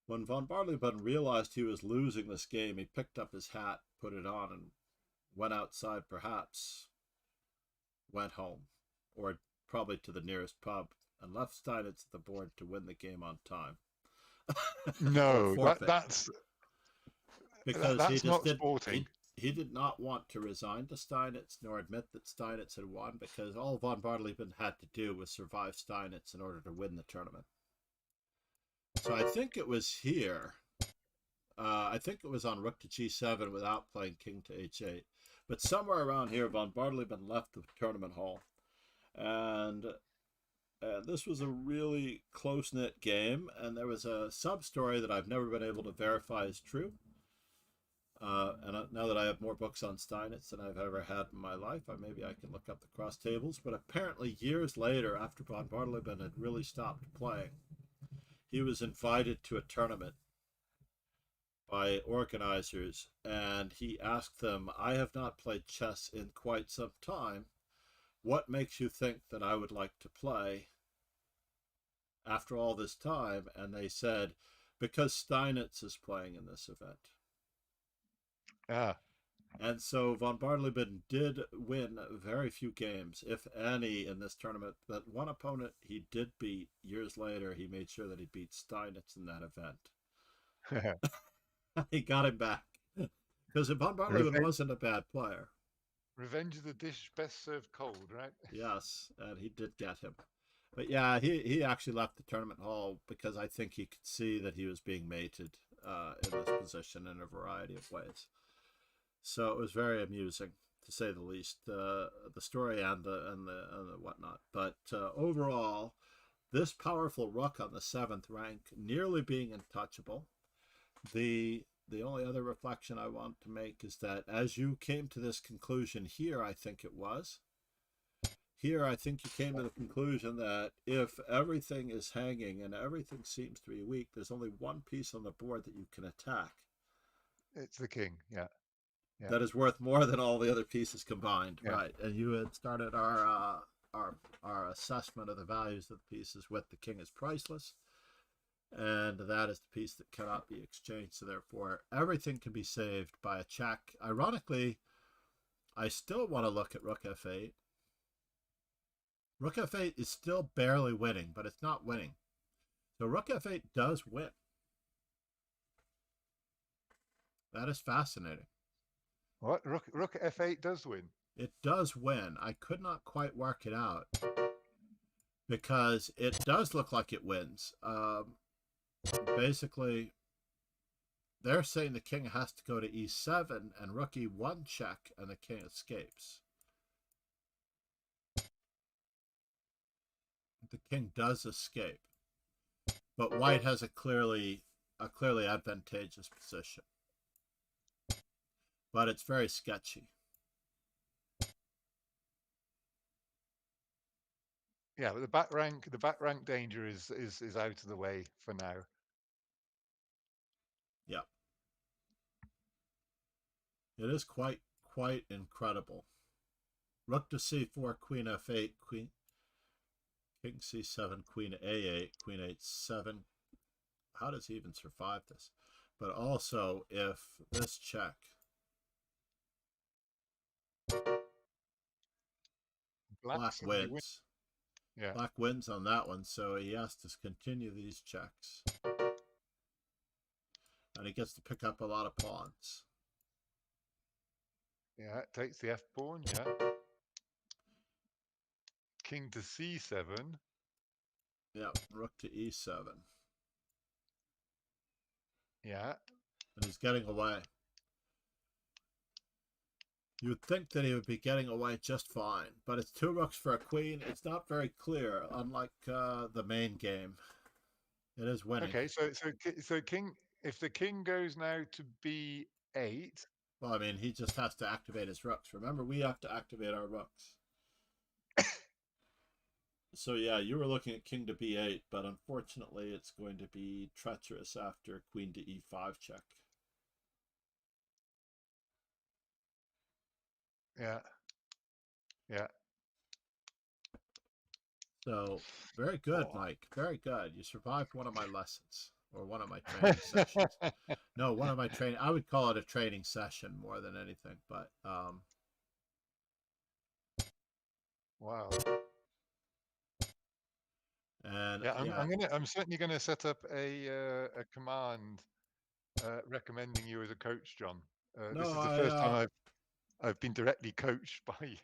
when von Barleyben realized he was losing this game, he picked up his hat, put it on, and went outside, perhaps went home, or probably to the nearest pub, and left Steinitz at the board to win the game on time. No, that's because that's not sporting. He did not want to resign to Steinitz nor admit that Steinitz had won, because all von Barleyben had to do was survive Steinitz in order to win the tournament. So I think it was here. I think it was on rook to g7 without playing king to h8. But somewhere around here, von Barleyben left the tournament hall. And this was a really close-knit game. And there was a sub-story that I've never been able to verify is true. And now that I have more books on Steinitz than I've ever had in my life, maybe I can look up the cross tables. But apparently years later, after von Barleyben had really stopped playing, he was invited to a tournament by organizers, and he asked them, I have not played chess in quite some time. What makes you think that I would like to play after all this time? And they said, because Steinitz is playing in this event. And so von Barleyben did win very few games, if any, in this tournament. But one opponent he did beat years later. He made sure that he beat Steinitz in that event. He got him back. Because von Barleyben wasn't a bad player. Revenge of the dish best served cold, right? Yes, and he did get him. But yeah, he actually left the tournament hall because I think he could see that he was being mated in this position in a variety of ways. So it was very amusing, to say the least, the story and the whatnot. But overall, this powerful rook on the 7th rank, nearly being untouchable. The only other reflection I want to make is that as you came to this conclusion here, I think it was, here I think you came to the conclusion that if everything is hanging and everything seems to be weak, there's only one piece on the board that you can attack. It's the king, yeah. That is worth more than all the other pieces combined, yeah. Right? And you had started our assessment of the values of the pieces with the king is priceless, and that is the piece that cannot be exchanged. So therefore, everything can be saved by a check. Ironically, I still want to look at rook f8. Rook f8 is still barely winning, but it's not winning. So rook f8 does win. That is fascinating. What? Rook f8 does win. It does win. I could not quite work it out because it does look like it wins. Basically, they're saying the king has to go to e7 and rook e1 check, and the king escapes. The king does escape, but white has a clearly advantageous position. But it's very sketchy. Yeah, but the back rank danger is out of the way for now. Yeah. It is quite incredible. Rook to c4, queen f8, king c7, queen a8, queen h7. How does he even survive this? But also, if this check, black wins. Yeah. Black wins on that one, so he has to continue these checks. And he gets to pick up a lot of pawns. Yeah, it takes the f pawn, yeah. King to c7. Yeah, rook to e7. Yeah. And he's getting away. You would think that he would be getting away just fine, but it's 2 rooks for a queen. It's not very clear, unlike the main game. It is winning. Okay, so king, if the king goes now to b8. Well, I mean, he just has to activate his rooks. Remember, we have to activate our rooks. So yeah, you were looking at king to b8, but unfortunately it's going to be treacherous after queen to e5 check. Yeah. Yeah. So very good, Mike. Very good. You survived one of my lessons, or one of my training sessions. No, one of my training. I would call it a training session more than anything, but wow. And yeah, I'm certainly gonna set up a command recommending you as a coach, John. No, this is the first time I've been directly coached by you.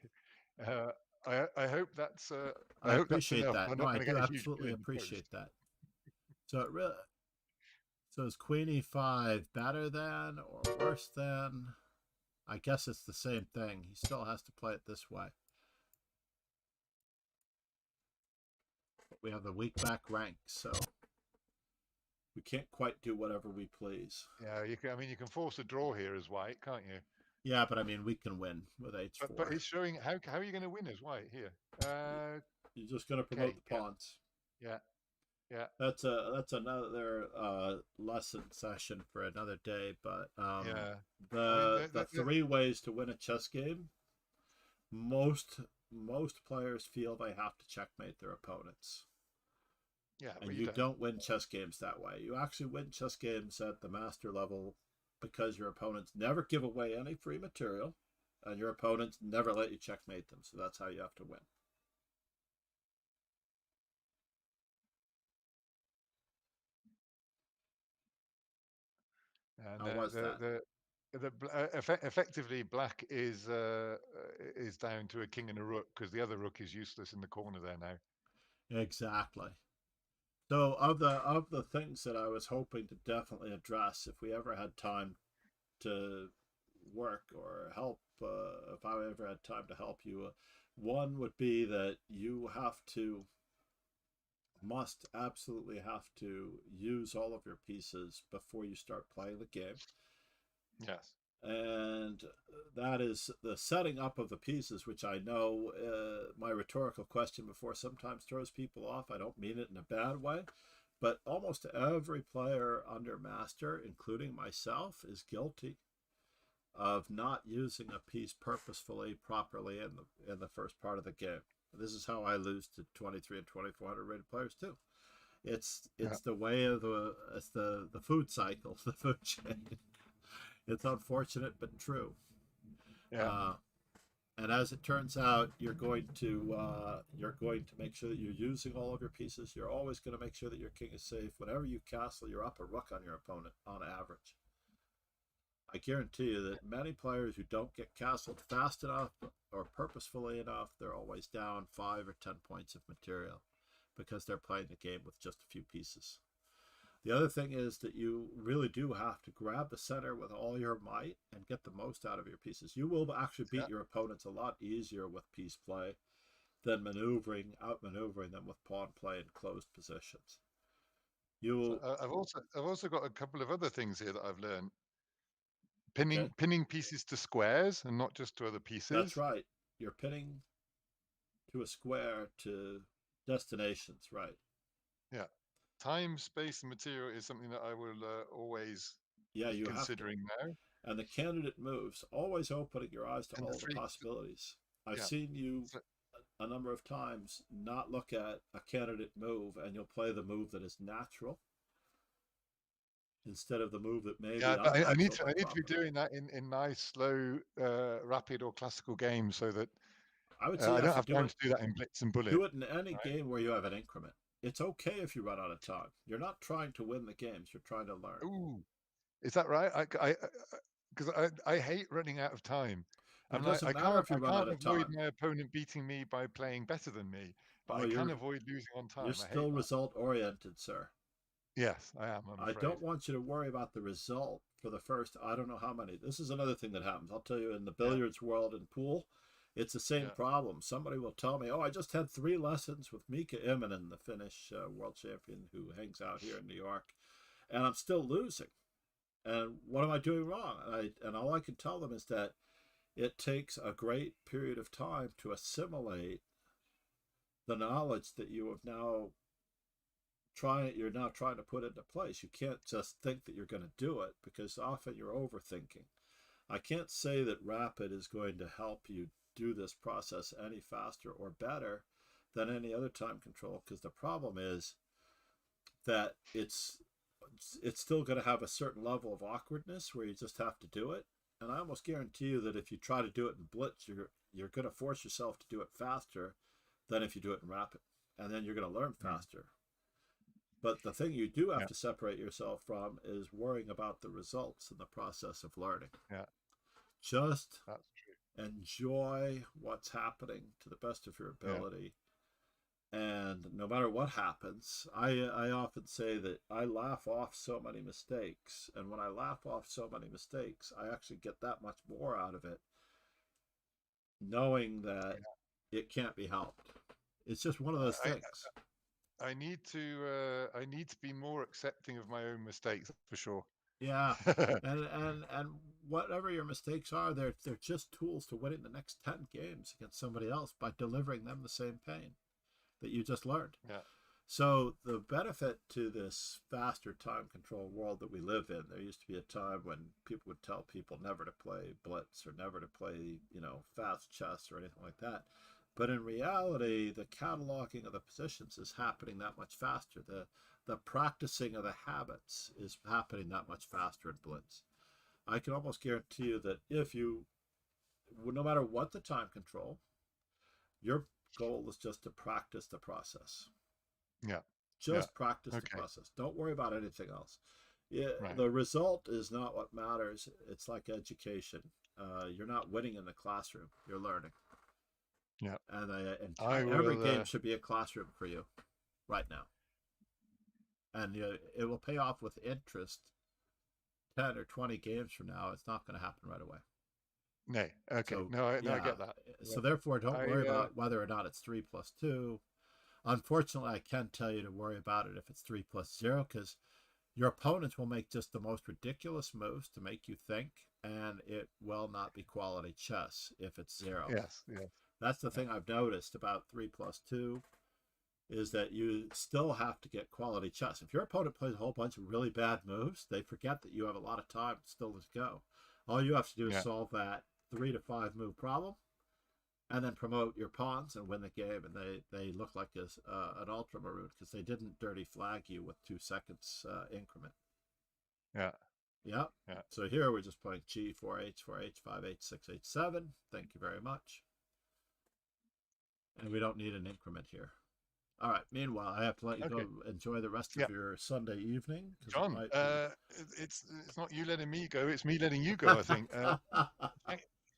I hope that's I hope that's appreciate enough. that. I'm No, not I going to do get a huge absolutely in appreciate post. that. So it really, so is queen e5 better than or worse than? I guess it's the same thing. He still has to play it this way. But we have the weak back rank, so we can't quite do whatever we please. Yeah, you can. I mean, you can force a draw here as white, can't you? Yeah, but I mean, we can win with h4. But it's showing how are you going to win as white here? You're just going to promote the pawns. Yeah. Yeah. That's another lesson session for another day. But yeah. the 3 ways to win a chess game. Most players feel they have to checkmate their opponents. Yeah, and you don't win chess games that way. You actually win chess games at the master level because your opponents never give away any free material, and your opponents never let you checkmate them. So that's how you have to win. And how was that? Effectively, black is down to a king and a rook because the other rook is useless in the corner there now. Exactly. So of the things that I was hoping to definitely address, if we ever had time to work or help, if I ever had time to help you, one would be that you must absolutely have to use all of your pieces before you start playing the game. Yes. And that is the setting up of the pieces, which I know my rhetorical question before sometimes throws people off. I don't mean it in a bad way, but almost every player under master, including myself, is guilty of not using a piece purposefully, properly in the first part of the game. This is how I lose to 23 and 2400 rated players too. It's the way of the food cycle, the food chain. It's unfortunate but true. Yeah. And as it turns out, you're going to make sure that you're using all of your pieces. You're always going to make sure that your king is safe. Whenever you castle, you're up a rook on your opponent on average. I guarantee you that many players who don't get castled fast enough or purposefully enough, they're always down 5 or 10 points of material because they're playing the game with just a few pieces. The other thing is that you really do have to grab the center with all your might and get the most out of your pieces. You will actually beat your opponents a lot easier with piece play than outmaneuvering them with pawn play in closed positions. So, I've also got a couple of other things here that I've learned. Pinning pieces to squares and not just to other pieces. That's right. You're pinning to a square to destinations, right? Yeah. Time, space, and material is something that I will always be considering now. And the candidate moves, always opening your eyes to all the possibilities. I've seen you a number of times not look at a candidate move, and you'll play the move that is natural instead of the move that may be unnatural. I need to be doing that in nice, slow, rapid, or classical games so that I would say I don't have time to do that in blitz and bullet. Do it in any game where you have an increment. It's okay if you run out of time. You're not trying to win the games. You're trying to learn. Ooh, is that right? Because I hate running out of time. It doesn't matter if you run out of time. I can't avoid my opponent beating me by playing better than me, but I can avoid losing on time. You're still result-oriented, sir. Yes, I am. I don't want you to worry about the result for the first, I don't know how many. This is another thing that happens. I'll tell you, in the billiards world and pool, it's the same problem. Somebody will tell me, oh, I just had 3 lessons with Mika Immonen, the Finnish world champion who hangs out here in New York, and I'm still losing. And what am I doing wrong? And all I can tell them is that it takes a great period of time to assimilate the knowledge that you're now trying to put into place. You can't just think that you're going to do it, because often you're overthinking. I can't say that Rapid is going to help you do this process any faster or better than any other time control, because the problem is that it's still going to have a certain level of awkwardness where you just have to do it. And I almost guarantee you that if you try to do it in blitz, you're going to force yourself to do it faster than if you do it in rapid, and then you're going to learn faster. But the thing you do have to separate yourself from is worrying about the results in the process of learning. Yeah. Just enjoy what's happening to the best of your ability. And no matter what happens, I often say that I laugh off so many mistakes. And when I laugh off so many mistakes, I actually get that much more out of it, knowing that it can't be helped. It's just one of those things. I need to be more accepting of my own mistakes, for sure. Yeah, and whatever your mistakes are, they're just tools to winning the next 10 games against somebody else by delivering them the same pain that you just learned. Yeah. So the benefit to this faster time control world that we live in, there used to be a time when people would tell people never to play blitz or never to play, fast chess or anything like that. But in reality, the cataloging of the positions is happening that much faster. The practicing of the habits is happening that much faster in blitz. I can almost guarantee you that no matter what the time control, your goal is just to practice the process. Yeah. Just practice the process. Don't worry about anything else. Right. The result is not what matters. It's like education. You're not winning in the classroom. You're learning. Yeah. And every game should be a classroom for you right now. And it will pay off with interest 10 or 20 games from now. It's not going to happen right away. No. Okay. So, I get that. So therefore, don't worry about whether or not it's 3 plus 2. Unfortunately, I can tell you to worry about it if it's 3 plus 0, because your opponents will make just the most ridiculous moves to make you think, and it will not be quality chess if it's 0. Yes. That's the thing I've noticed about 3 plus 2, is that you still have to get quality chess. If your opponent plays a whole bunch of really bad moves, they forget that you have a lot of time still to go. All you have to do is solve that 3 to 5 move problem, and then promote your pawns and win the game. And they look like an ultra maroon because they didn't dirty flag you with 2 seconds increment. Yeah. So here we're just playing G, 4H, 4H, 5H, 6H, 7. Thank you very much. And we don't need an increment here. All right. Meanwhile, I have to let you Okay. go enjoy the rest Yeah. of your Sunday evening because it John, might be. it's not you letting me go, it's me letting you go, I think.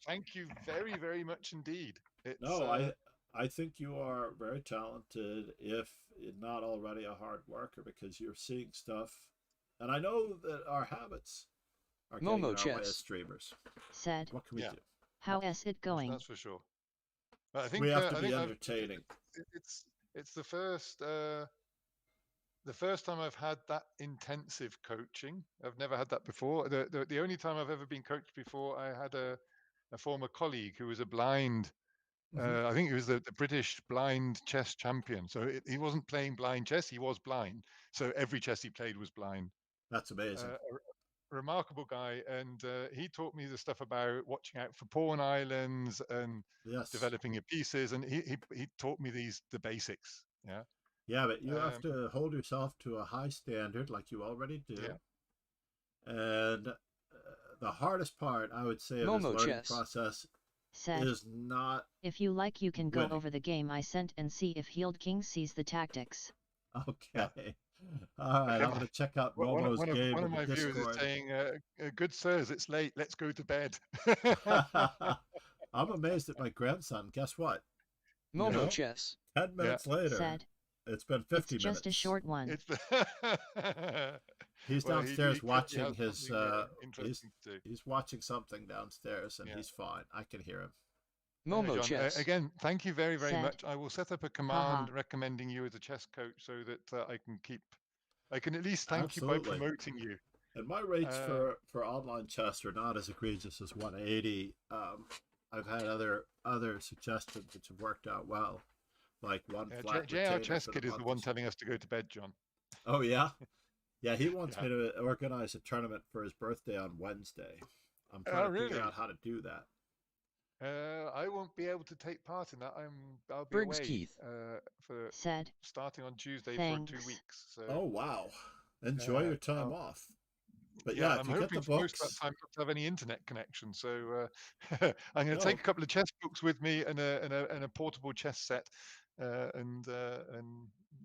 Thank you very, very much indeed. It's No, I think you are very talented, if not already a hard worker, because you're seeing stuff, and I know that our habits are getting Momo in our way as chess. streamers. Said. What can we yeah, do? How is it going? that's for sure. But We have to I be think entertaining. it's the first time I've had that intensive coaching. I've never had that before. The only time I've ever been coached before, I had a former colleague who was a blind. Hmm. I think he was the British blind chess champion. So he wasn't playing blind chess; he was blind. So every chess he played was blind. That's amazing. A remarkable guy, and he taught me the stuff about watching out for pawn islands and Yes. developing your pieces, and he taught me the basics. Yeah. Yeah, but you have Um, to hold yourself to a high standard like you already yeah. do. And the hardest part, I would say, of this Momo learning chess. process Said. is not If you like, you can go winning. over the game I sent and see if Healed King sees the tactics. Yeah. Okay. All right. Okay. I'm going to check out Momo's game One in of the my viewers is Discord. saying, "Good sirs, it's late. Let's go to bed." I'm amazed at my grandson. Guess what? You Momo know, chess. 10 Yeah. minutes later, Said. it's been It's 50 just a minutes. short one. It's He's well, downstairs he clearly watching has his something he's interesting to do. he's watching something downstairs and Yeah. he's fine. I can hear him. Momo John, chess. again, thank you very, very Said. much. I will set up a Haha. command recommending you as a chess coach so that I can at least thank you by Absolutely. promoting you. And my rates Uh, for online chess are not as egregious as 180. I've had other suggestions which have worked out well, like one flat JR retainer Chess for the Kid is the month. one telling us to go to bed, John. Oh yeah, yeah. He wants Yeah. me to organize a tournament for his birthday on Wednesday. I'm Oh, trying to really? figure out how to do that. I won't be able to take part in that. I'll be Briggs away Keith. for Said. starting on Tuesday for 2 Thanks. weeks. So Oh wow, enjoy your time I'll, off. But yeah, yeah, if I'm you get the hoping for most of books, that time not to have any internet connection. So I'm going to take no, a couple of chess books with me and a portable chess set, and I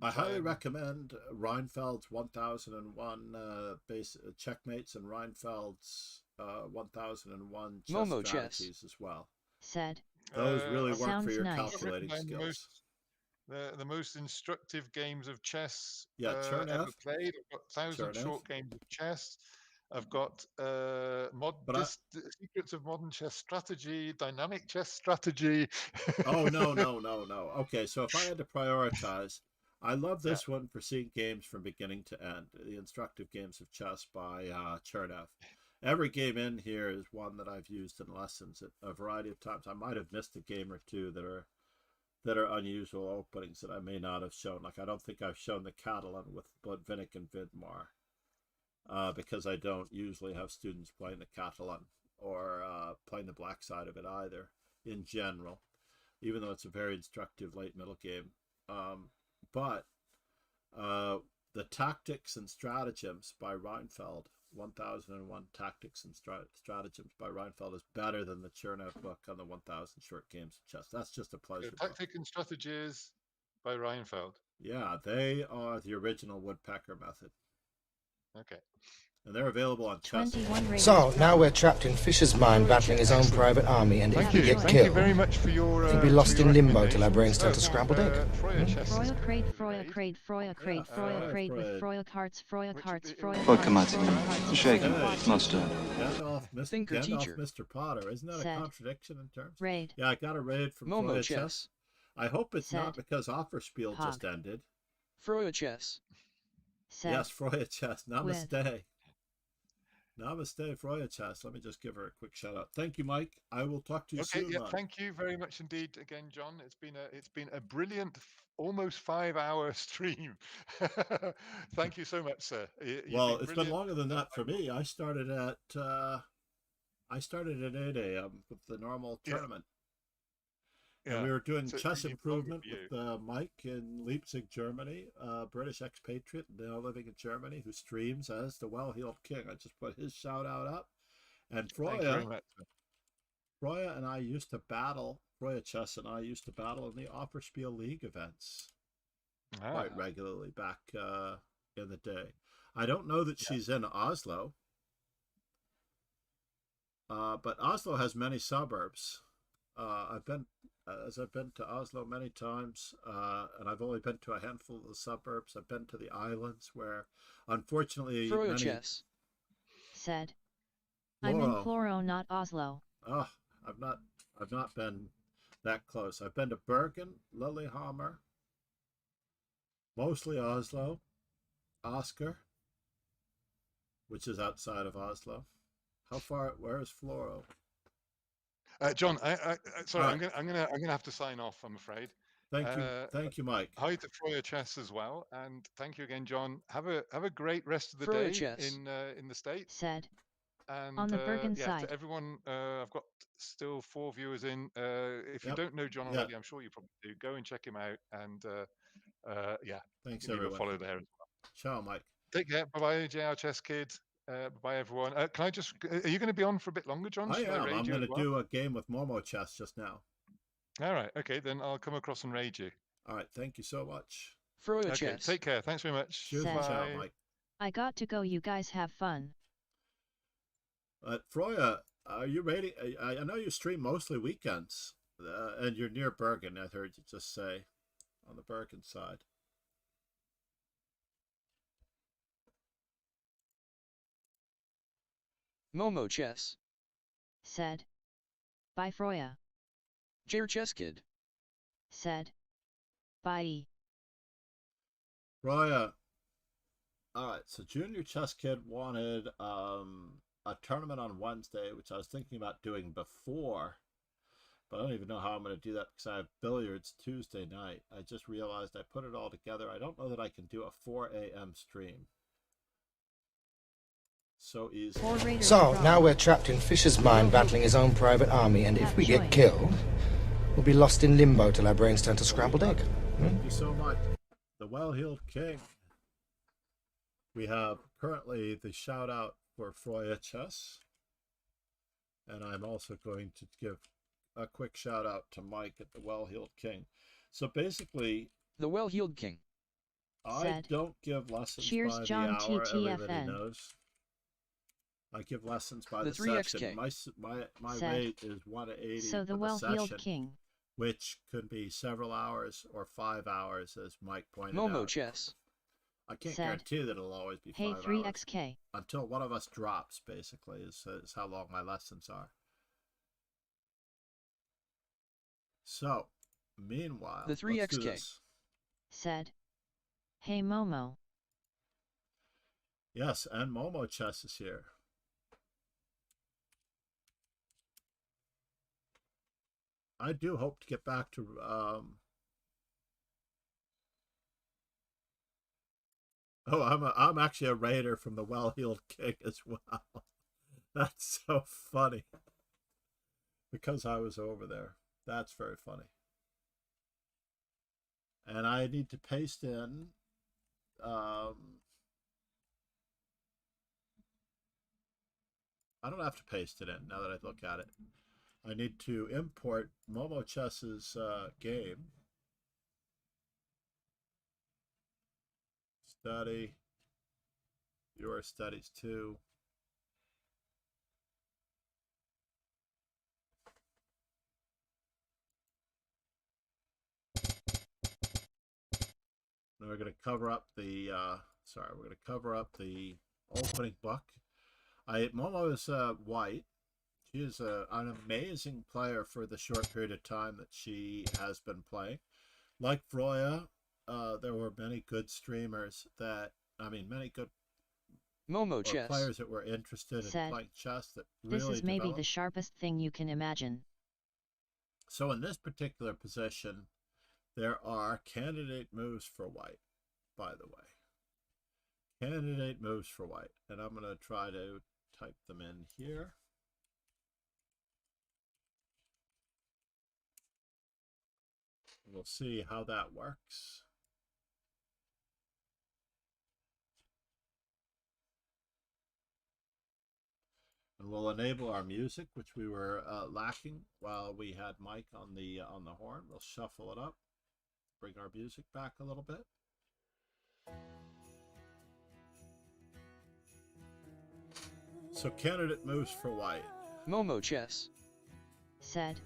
try highly and recommend Reinfeld's 1001 base checkmates and Reinfeld's 1001 chess Momo chess. strategies as well. Said. Those really work for Sounds your nice. calculating recommend skills. the most instructive games of chess Yeah, ever Chernev, played. I've got 1,000 Chernev. short games of chess. I've got But secrets of modern chess strategy, dynamic chess strategy. oh no, no, no, no. Okay, so if I had to prioritize, I love Yeah, this one for seeing games from beginning to end. The Instructive Games of Chess by Chernev. Every game in here is one that I've used in lessons at a variety of times. I might have missed a game or two that are unusual openings that I may not have shown. Like I don't think I've shown the Catalan with Botvinnik and Vidmar because I don't usually have students playing the Catalan or playing the black side of it either in general, even though it's a very instructive late middle game. But the Tactics and Stratagems by Reinfeld, 1001 Tactics and Stratagems by Reinfeld, is better than the Chernev book on the 1000 Short Games of Chess. That's just a pleasure book. Tactic and Strategies by Reinfeld. Yeah, they are the original woodpecker method. Okay. And they're available on chess. So now we're trapped in Fisher's mind, battling his own private army, and if we get Thank you killed, very much for your. we'll be lost in limbo till our brains turn to scrambled egg. Froya crate, Froya crate, Froya crate, Froya crate with Froya carts, Froya carts, Froya Vodka carts, Martini. Froya carts. Shaken, not stirred. Thinker Gandalf teacher. Mr. Potter. Isn't that Said. a contradiction in terms? Raid. Yeah, I got a raid from Momo Froya chess. I hope it's not Said. because Offerspiel Hog. just ended. Froya chess. Said. Yes, Froya chess. With. Namaste. Namaste, Froya chess. Let me just give her a quick shout out. Thank you, Mike. I will talk to you Okay, soon. yeah, Mike. thank you very much indeed again, John. It's been a brilliant, almost 5-hour stream. Thank you so much, sir. Well, it's been longer than that for me. I started at 8 a.m. with the normal tournament. Yeah. And we were doing So chess it's longer improvement for you. with Mike in Leipzig, Germany, British expatriate now living in Germany who streams as the Well-Heeled King. I just put his shout out up. And Thank you very much, sir. Froya and I used to battle, Froya Chess and I used to battle in the Offerspiel League events. quite regularly back in the day. I don't know that she's in Oslo, but Oslo has many suburbs. I've been to Oslo many times, and I've only been to a handful of the suburbs. I've been to the islands where, unfortunately, Froyo many chess. Said. I'm in Floro. Floro, not Oslo. Oh, I've not been that close. I've been to Bergen, Lillehammer, mostly Oslo, Oscar, which is outside of Oslo. How far? Where is Floro? John, sorry, All right. I'm gonna have to sign off, I'm afraid. Thank you, Mike. Hi to Froyo Chess as well, and thank you again, John. Have a great rest of the Froyo day chess. in the States. Said. And On the Bergen yeah, side. to everyone, I've got still 4 viewers in. If you Yep. don't know John Yeah. already, I'm sure you probably do. Go and check him out, and yeah, Thanks, leave a everyone. follow there as well. Ciao, Mike. Take care. Bye bye, JR Chess Kid. Bye everyone. Can I just? Are you going to be on for a bit longer, John? I Shall I am. raid I'm you going as to well? do a game with Momo Chess just now. All right. Okay, then I'll come across and raid you. All right. Thank you so much. Froyo Okay. chess. Take care. Thanks very much. Cheers and ciao, Bye. Mike. I got to go. You guys have fun. Froya, are you rating? I know you stream mostly weekends, and you're near Bergen. I heard you just say on the Bergen side. Momo chess. Said. Bye Froya. JR chess kid. Said. Bye. Froya. All right. So Junior Chess Kid wanted a tournament on Wednesday, which I was thinking about doing before, but I don't even know how I'm going to do that because I have billiards Tuesday night. I just realized I put it all together. I don't know that I can do a 4 a.m. stream. So easy. So, now we're trapped in Fisher's mind battling his own private army, and if we get killed, we'll be lost in limbo till our brains turn to scrambled egg. Thank you so much. The Well-Heeled King. We have currently the shout out for Froya Chess. And I'm also going to give a quick shout out to Mike at the Well-Heeled King. So basically, the Well-Heeled King. I don't give lessons Cheers, by John the hour. TTFN. Everybody knows. I give lessons by the the section. 3XK. My rate is 1 to 80 So the for Well-Heeled session, King. which could be several hours or 5 hours, as Mike pointed Momo out. chess. I can't Said. guarantee that it'll always be 5 Hey hours. 3XK. Until one of us drops, basically, is how long my lessons are. So, meanwhile, the 3XK. let's do this. Said. Hey Momo. Yes, and Momo Chess is here. I do hope to get back to I'm actually a raider from the Well-Heeled King as well. That's so funny. Because I was over there. That's very funny. And I need to paste in I don't have to paste it in now that I look at it. I need to import Momo Chess's game. Study. Your studies too. And we're going to cover up the we're going to cover up the opening book. Momo is white. She is an amazing player for the short period of time that she has been playing. Like Froya, there were many good streamers many good Momo chess. players that were interested in playing chess that really This is maybe developed. the sharpest thing you can imagine. So in this particular position, there are candidate moves for white, by the way. Candidate moves for white. And I'm going to try to type them in here. We'll see how that works. And we'll enable our music, which we were lacking while we had Mike on the horn. We'll shuffle it up, bring our music back a little bit. So candidate moves for white. Momo chess. Said.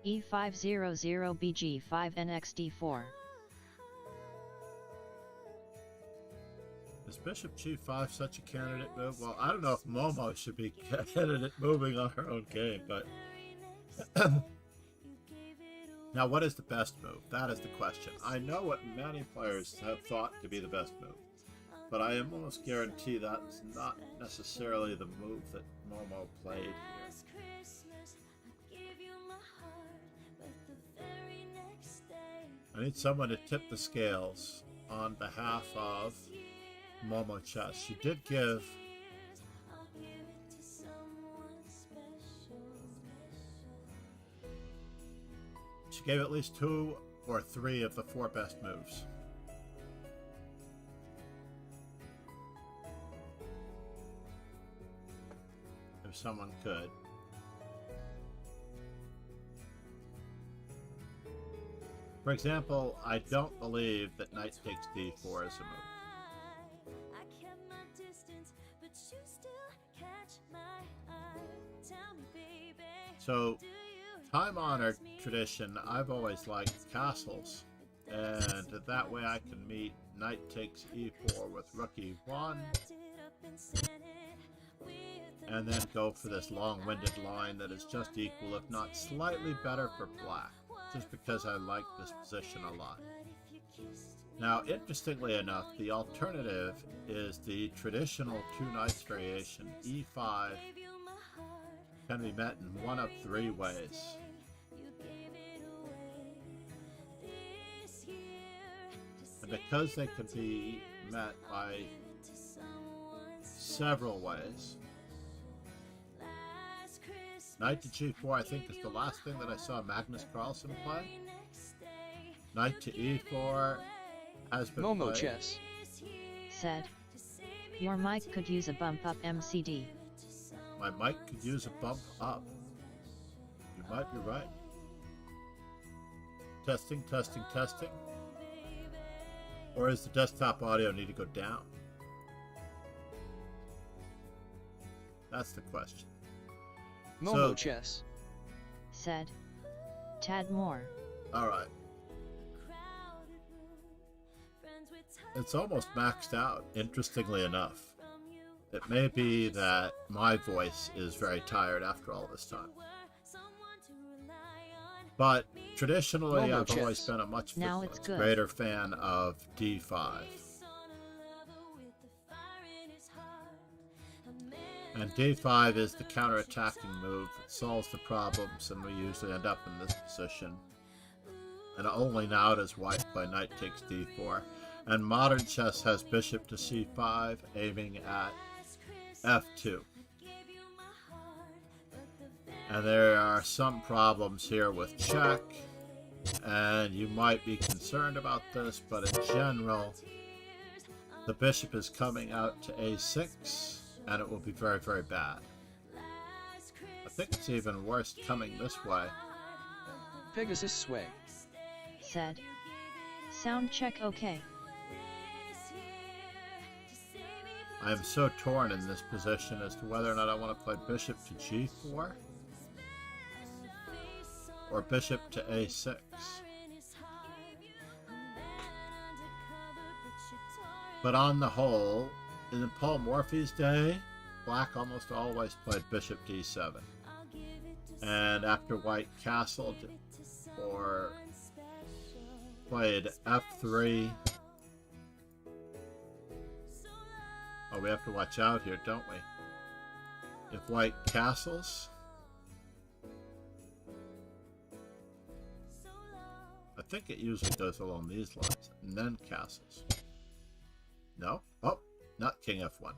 E500 BG5 NXD4. Is bishop g5 such a candidate move? Well, I don't know if Momo should be candidate moving on her own game, but... Now, what is the best move? That is the question. I know what many players have thought to be the best move, but I am almost guarantee that's not necessarily the move that Momo played here. I need someone to tip the scales on behalf of Momo Chess. She did give at least 2 or 3 of the 4 best moves. If someone could. For example, I don't believe that knight takes d4 is a move. So, time-honored tradition, I've always liked castles, and that way I can meet knight takes e4 with rook e1, and then go for this long-winded line that is just equal, if not slightly better for black, just because I like this position a lot. Now, interestingly enough, the alternative is the traditional 2 knights variation, e5, can be met in one of 3 ways. And because they can be met by several ways, knight to g4 I think is the last thing that I saw Magnus Carlsen play. Knight to e4 has been Momo played. chess. Said. Your mic could use a bump up MCD. My mic could use a bump up. You might be right. Testing, testing, testing. Or does the desktop audio need to go down? That's the question. Momo chess. Said. Tad more. Alright. It's almost maxed out, interestingly enough. It may be that my voice is very tired after all this time. But traditionally, Momo I've chess. always been a much Good. greater fan of d5. And d5 is the counter-attacking move that solves the problems, and we usually end up in this position. And only now does white play knight takes d4. And modern chess has bishop to c5, aiming at f2. And there are some problems here with check, and you might be concerned about this, but in general, the bishop is coming out to a6, and it will be very, very bad. I think it's even worse coming this way. Pegasus sway. Said. Sound check okay. I am so torn in this position as to whether or not I want to play bishop to g4 or bishop to a6. But on the whole, in Paul Morphy's day, black almost always played bishop d7. And after white castled or played f3, oh, we have to watch out here, don't we? If white castles, I think it usually goes along these lines, and then castles. No? Oh, not king f1.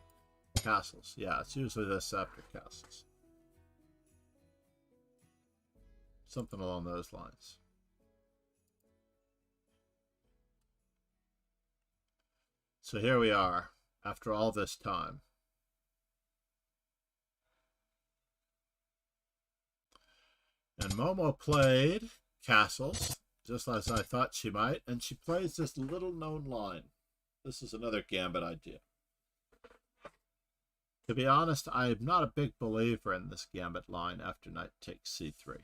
Castles. Yeah, it's usually this after castles. Something along those lines. So here we are, after all this time. And Momo played castles, just as I thought she might, and she plays this little known line. This is another gambit idea. To be honest, I'm not a big believer in this gambit line after knight takes c3.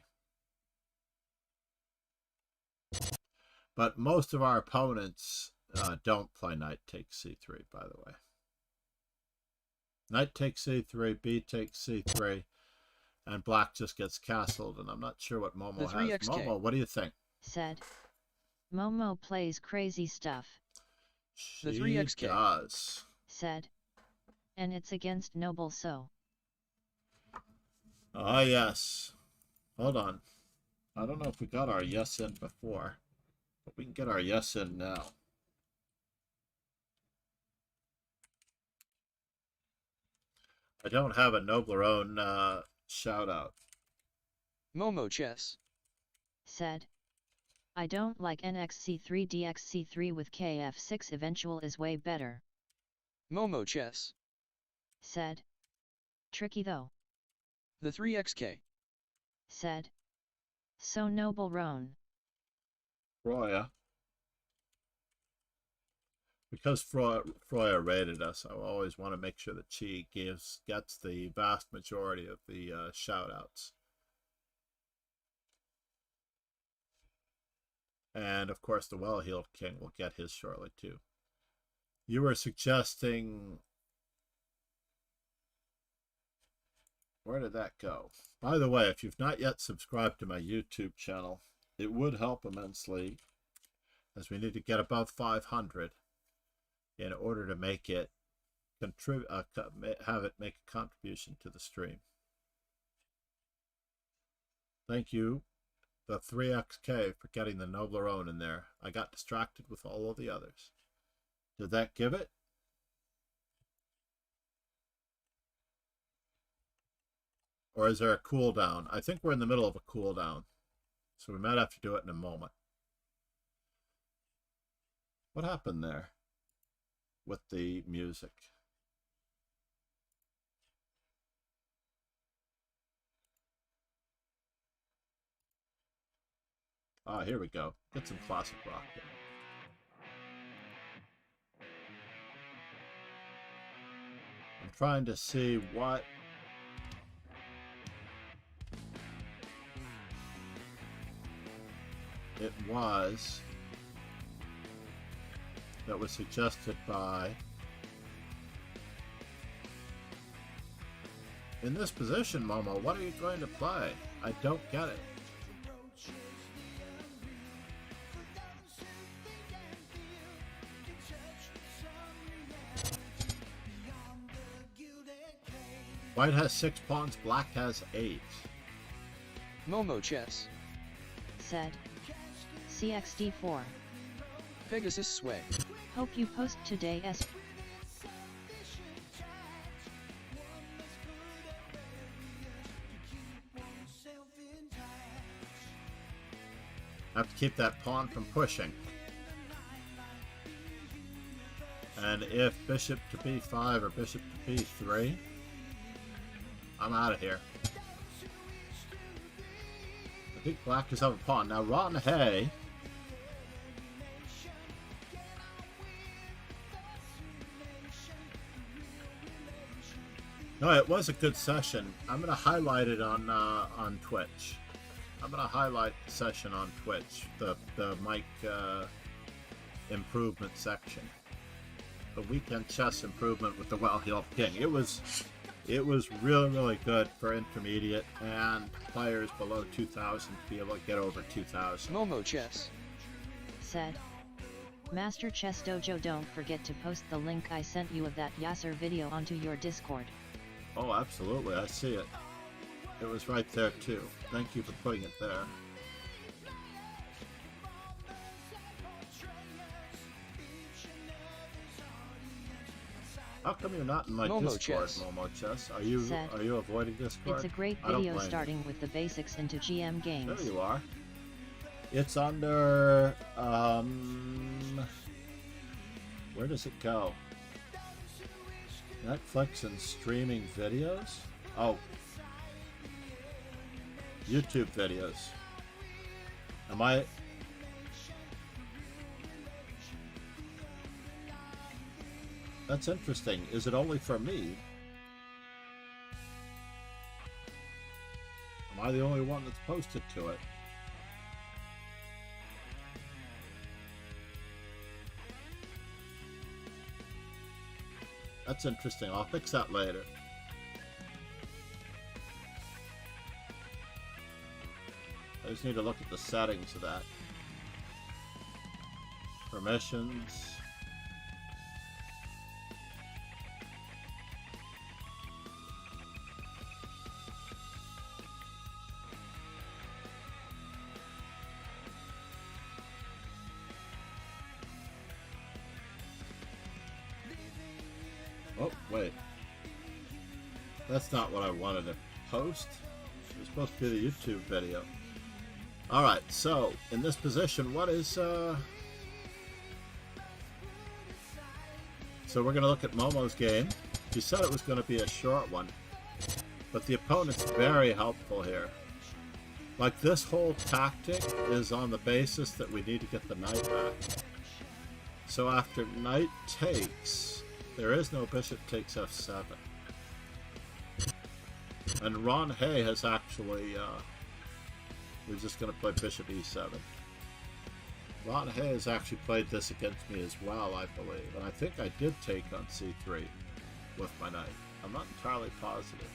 But most of our opponents don't play knight takes c3, by the way. Knight takes c3, b takes c3, and black just gets castled, and I'm not sure what Momo has. Momo, what do you think? Said. Momo plays crazy stuff. She does. Said. And it's against noble so. Ah, yes. Hold on. I don't know if we got our yes in before, but we can get our yes in now. I don't have a Noblerone shout out. Momo Chess. Said. I don't like NXC3 DXC3 with KF6 eventual is way better. Momo Chess. Said. Tricky though. The 3XK. Said. So noble Roan. Froya. Because Froya rated us, I always want to make sure that she gets the vast majority of the shout-outs. And, of course, the well-heeled king will get his shortly, too. You were suggesting... Where did that go? By the way, if you've not yet subscribed to my YouTube channel, it would help immensely, as we need to get above 500 in order to make it have it make a contribution to the stream. Thank you, the 3XK, for getting the Noblerone in there. I got distracted with all of the others. Did that give it? Or is there a cooldown? I think we're in the middle of a cooldown, so we might have to do it in a moment. What happened there with the music? Ah, here we go. Get some classic rock in. I'm trying to see what it was that was suggested by... In this position, Momo, what are you going to play? I don't get it. White has 6 pawns, black has 8. Momo Chess. Said. CXD4. Pegasus Sway. Hope you post today's. Have to keep that pawn from pushing. And if bishop to b5 or bishop to b3, I'm out of here. I think black is up a pawn. Now Ron Hay no, it was a good session. I'm going to highlight it on Twitch. I'm going to highlight the session on Twitch, the mic improvement section. The weekend chess improvement with the well-heeled king. It was really, really good for intermediate and players below 2,000 to be able to get over 2,000. Momo Chess. Said. Master Chess Dojo, don't forget to post the link I sent you of that Yasser video onto your Discord. Oh, absolutely. I see it. It was right there, too. Thank you for putting it there. How come you're not in my Momo Discord, Chess. Momo Chess? Are you avoiding Discord? It's a great video starting with the basics into GM games. There you are. It's under where does it go? Netflix and streaming videos? Oh. YouTube videos. Am I That's interesting. Is it only for me? Am I the only one that's posted to it? That's interesting. I'll fix that later. I just need to look at the settings of that. Permissions. Oh, wait. That's not what I wanted to post. It was supposed to be the YouTube video. Alright, so, in this position, what is, So we're going to look at Momo's game. He said it was going to be a short one. But the opponent's very helpful here. Like, this whole tactic is on the basis that we need to get the knight back. So after knight takes, there is no bishop takes f7. And Ron Hay has actually, we're just going to play bishop e7. Ron Hay has actually played this against me as well, I believe. And I think I did take on c3 with my knight. I'm not entirely positive.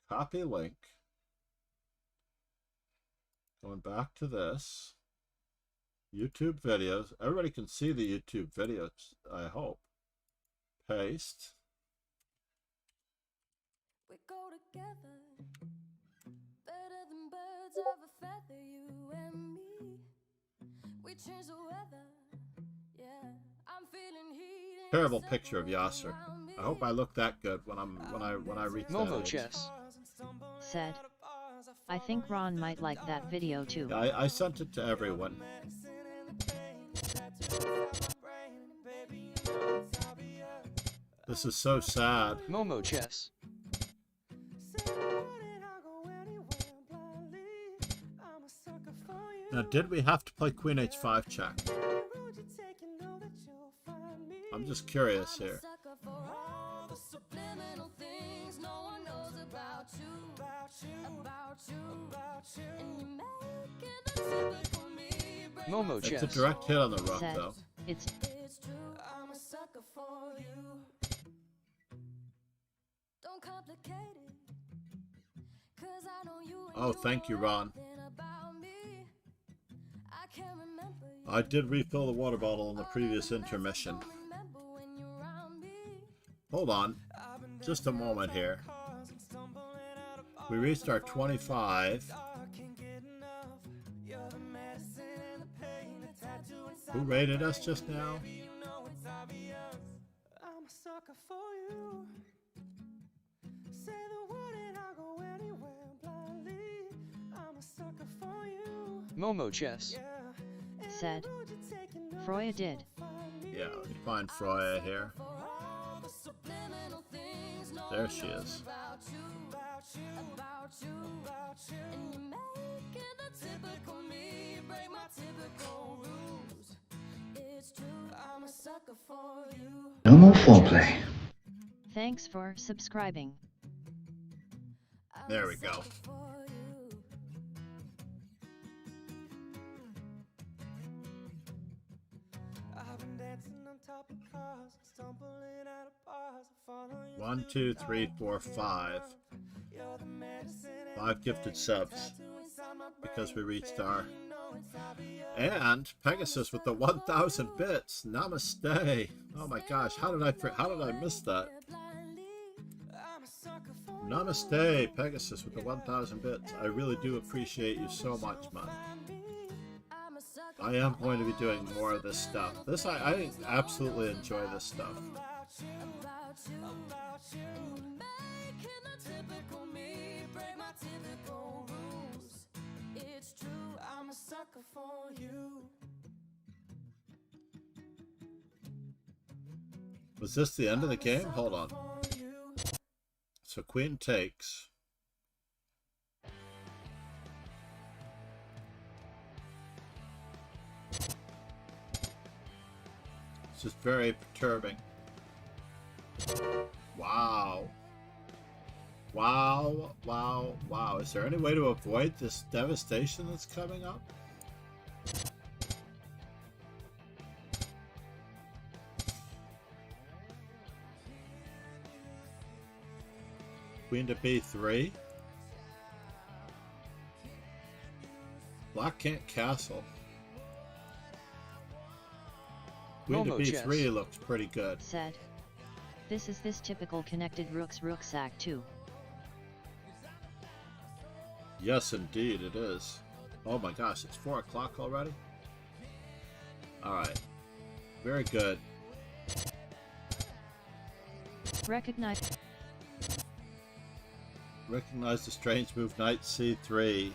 Copy link. Going back to this. YouTube videos. Everybody can see the YouTube videos, I hope. Paste. We go together, better than birds of a feather, you and me. We change the weather, yeah. I'm feeling heat. Terrible picture of Yasser. I hope I look that good when I read that. Momo Chess said, I think Ron might like that video too. Yeah, I sent it to everyone. This is so sad. Momo Chess. Now, did we have to play Queen H5 check? I'm just curious here. Momo It's Chess. a direct hit on the rook, Said, though. it's I'm a sucker for you. Don't complicate it, 'cause I know you. Oh, thank you, Ron. I can't remember you. I did refill the water bottle in the previous intermission. Hold on. Just a moment here. We reached our 25. Who rated us just now? I'm a sucker for you. Say the word and I'll go anywhere blindly. I'm a sucker for you. Momo Chess. said, Froya did. Yeah, let me find Froya here. There she is. No more foreplay. Thanks for subscribing. There we go. One, two, three, four, five. 5 gifted subs because we reached our. And Pegasus with the 1,000 bits. Namaste. Oh my gosh, how did I miss that? Namaste, Pegasus with the 1,000 bits. I really do appreciate you so much, man. I am going to be doing more of this stuff. I absolutely enjoy this stuff. Was this the end of the game? Hold on. So Queen takes. It's just very perturbing. Wow. Wow, wow, wow. Is there any way to avoid this devastation that's coming up? Queen to b3. Black can't castle. Queen to b3 looks pretty good. Said. This is this typical connected rook's rucksack too. Yes, indeed, it is. Oh my gosh, it's 4 o'clock already? Alright. Very good. Recognize the strange move, knight c3.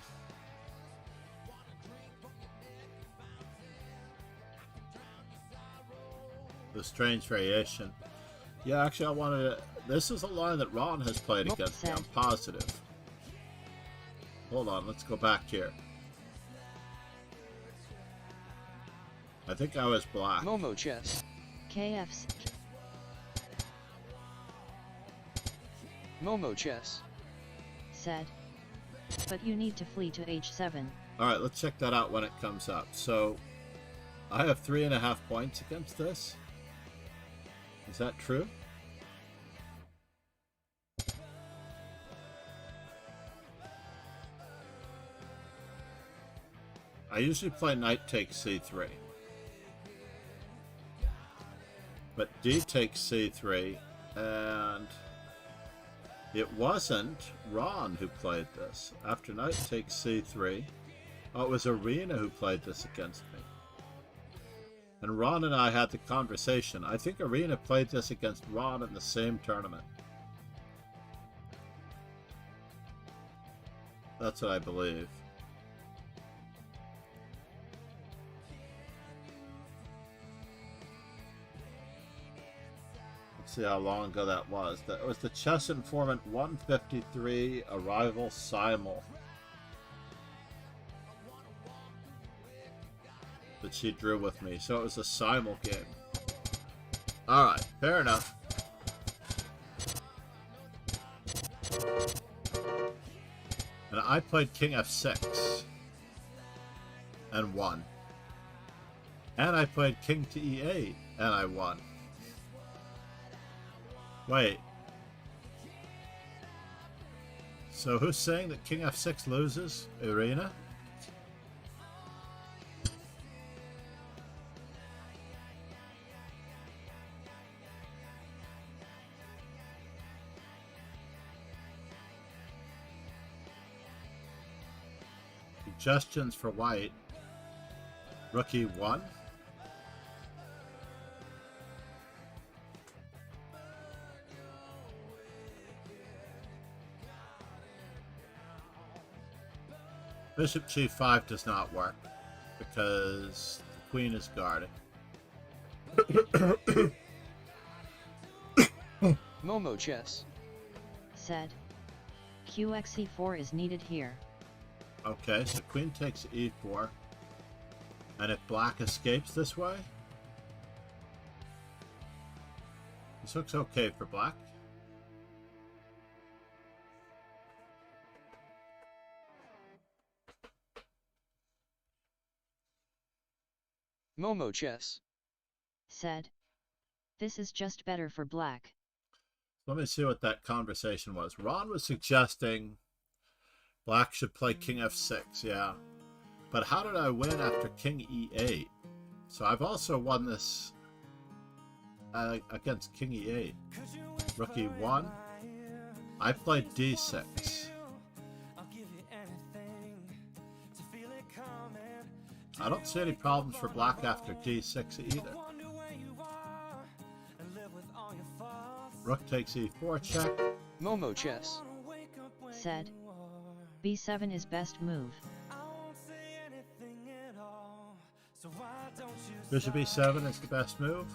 The strange variation. Yeah, actually I wanted to... This is a line that Ron has played against me. I'm positive. Hold on, let's go back here. I think I was black. Momo chess. KF's. Momo chess. Said. But you need to flee to h7. Alright, let's check that out when it comes up. So, I have 3.5 points against this. Is that true? I usually play knight takes c3. But d takes c3, and it wasn't Ron who played this. After knight takes c3, oh, it was Arena who played this against me. And Ron and I had the conversation. I think Arena played this against Ron in the same tournament. That's what I believe. See how long ago that was. That was the Chess Informant 153 Arrival Simul that she drew with me. So it was a Simul game. Alright, fair enough. And I played King f6 and won. And I played King to e8 and I won. Wait. So who's saying that King f6 loses? Arena? Suggestions for white. Rook e1. Bishop g5 does not work because the queen is guarded. Momo chess. Said. QXE4 is needed here. Okay, so queen takes e4. And if black escapes this way? This looks okay for black. Momo chess. Said. This is just better for black. Let me see what that conversation was. Ron was suggesting black should play King f6, yeah. But how did I win after King e8? So I've also won this against King e8. Rook e1. I played d6. I don't see any problems for black after d6 either. Rook takes e4 check. Momo chess. Said. b7 is best move. Bishop e7 is the best move.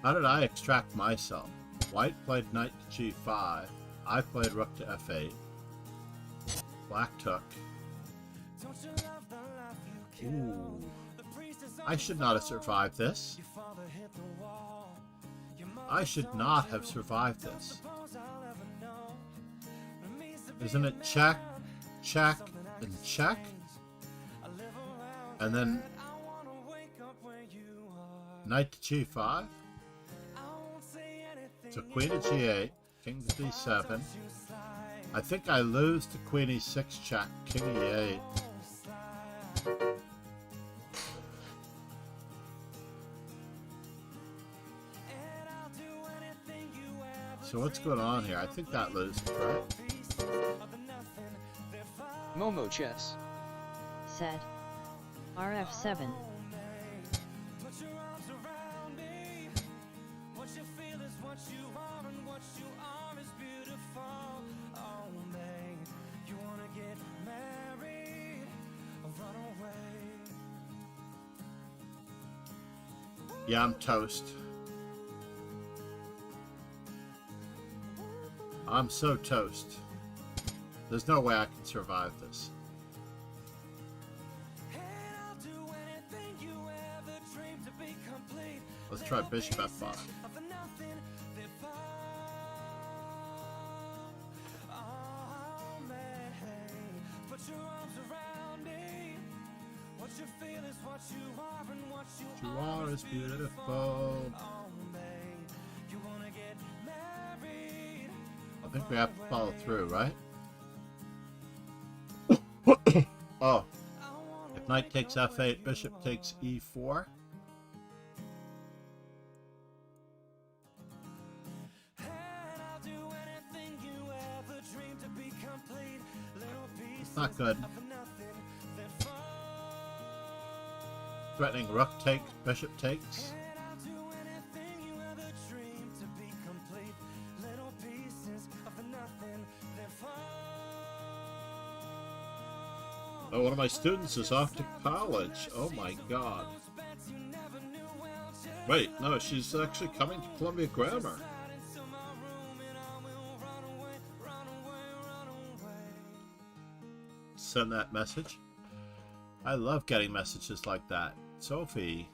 How did I extract myself? White played knight to g5. I played rook to f8. Black took. Ooh. I should not have survived this. I should not have survived this. Isn't it check, check, and check? And then knight to g5. So queen to g8, king to d7. I think I lose to queen e6 check, king e8. So what's going on here? I think that loses, right? Momo Chess. Said. RF7. Yeah, I'm toast. I'm so toast. There's no way I can survive this. Let's try bishop f5. You are is beautiful. I think we have to follow through, right? Oh. If knight takes f8, bishop takes e4. It's not good. Threatening rook takes, bishop takes. Oh, one of my students is off to college. Oh my god. Wait, no, she's actually coming to Columbia Grammar. Send that message. I love getting messages like that. Sophie,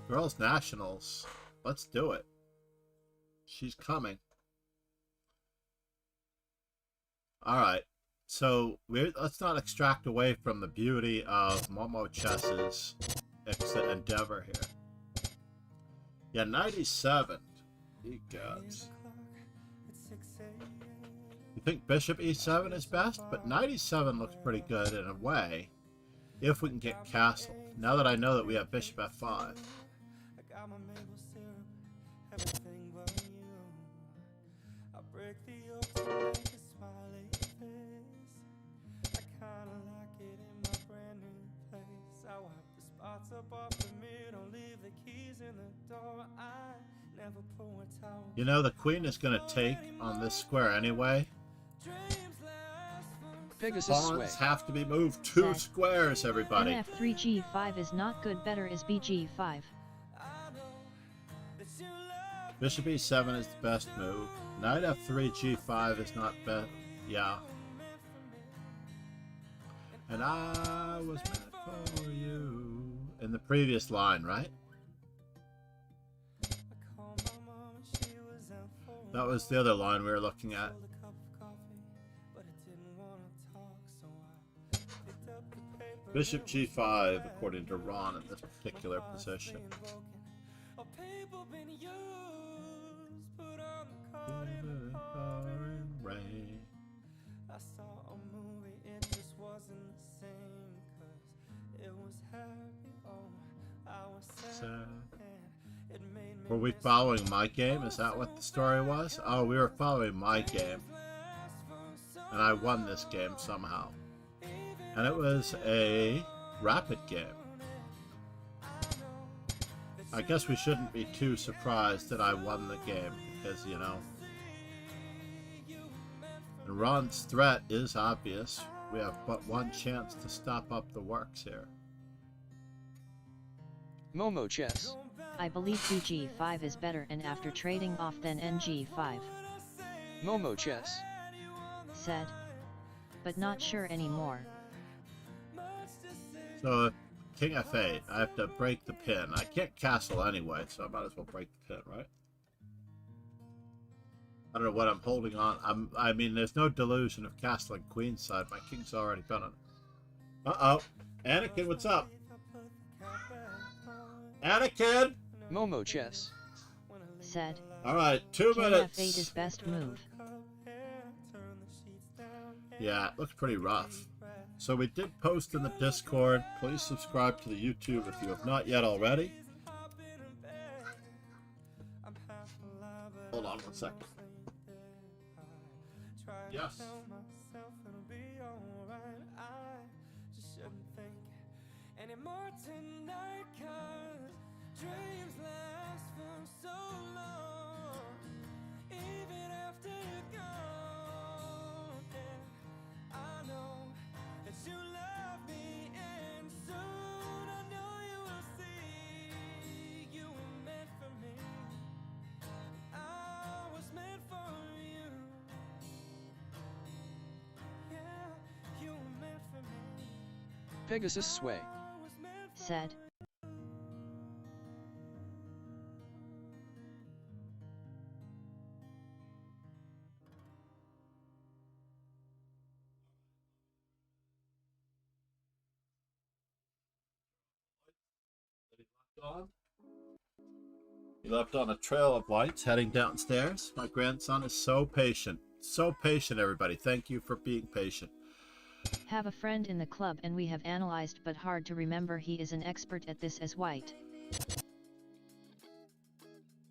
Girls Nationals, let's do it. She's coming. Alright, so let's not extract away from the beauty of Momo Chess's endeavor here. Yeah, 97. You gods. You think bishop e7 is best, but 97 looks pretty good in a way, if we can get castled. Now that I know that we have bishop f5. You know, the queen is going to take on this square anyway. Pawns have to be moved 2 squares, everybody. F3 G5 is not good, better is BG5. Bishop e7 is the best move. Knight f3 g5 is not best. Yeah. And I was meant for you. In the previous line, right? That was the other line we were looking at. Bishop g5, according to Ron, in this particular position. Were we following my game? Is that what the story was? Oh, we were following my game. And I won this game somehow. And it was a rapid game. I guess we shouldn't be too surprised that I won the game, because, you know. And Ron's threat is obvious. We have but one chance to stop up the works here. Momo Chess. I believe BG5 is better and after trading off than NG5. Momo Chess. Said. But not sure anymore. So, King F8, I have to break the pin. I can't castle anyway, so I might as well break the pin, right? I don't know what I'm holding on. I mean, there's no delusion of castling queenside. My king's already been on it. Uh-oh. Anakin, what's up? Anakin! Momo Chess. Said. Alright, 2 minutes. F8 is best move. Yeah, it looks pretty rough. So we did post in the Discord. Please subscribe to the YouTube if you have not yet already. Hold on 1 second. Yes. Dreams last for so long, even after you're gone. And I know that you love me, and soon I know you will see you were meant for me. I was meant for you. Yeah, you were meant for me. Pegasus Sway. Said. He left on a trail of lights heading downstairs. My grandson is so patient. So patient, everybody. Thank you for being patient. Have a friend in the club and we have analyzed, but hard to remember he is an expert at this as white.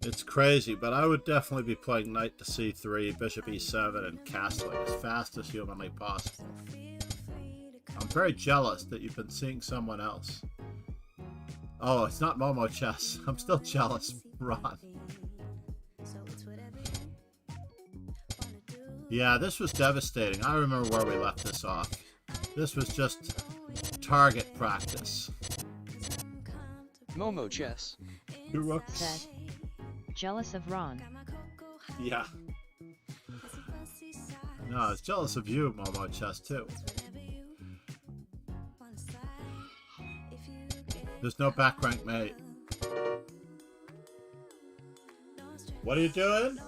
It's crazy, but I would definitely be playing knight to c3, bishop e7, and castling as fast as humanly possible. I'm very jealous that you've been seeing someone else. Oh, it's not Momo Chess. I'm still jealous, Ron. Yeah, this was devastating. I remember where we left this off. This was just target practice. Momo Chess. 2 rooks. Said. Jealous of Ron. Yeah. No, I was jealous of you, Momo Chess, too. There's no back rank, mate. What are you doing?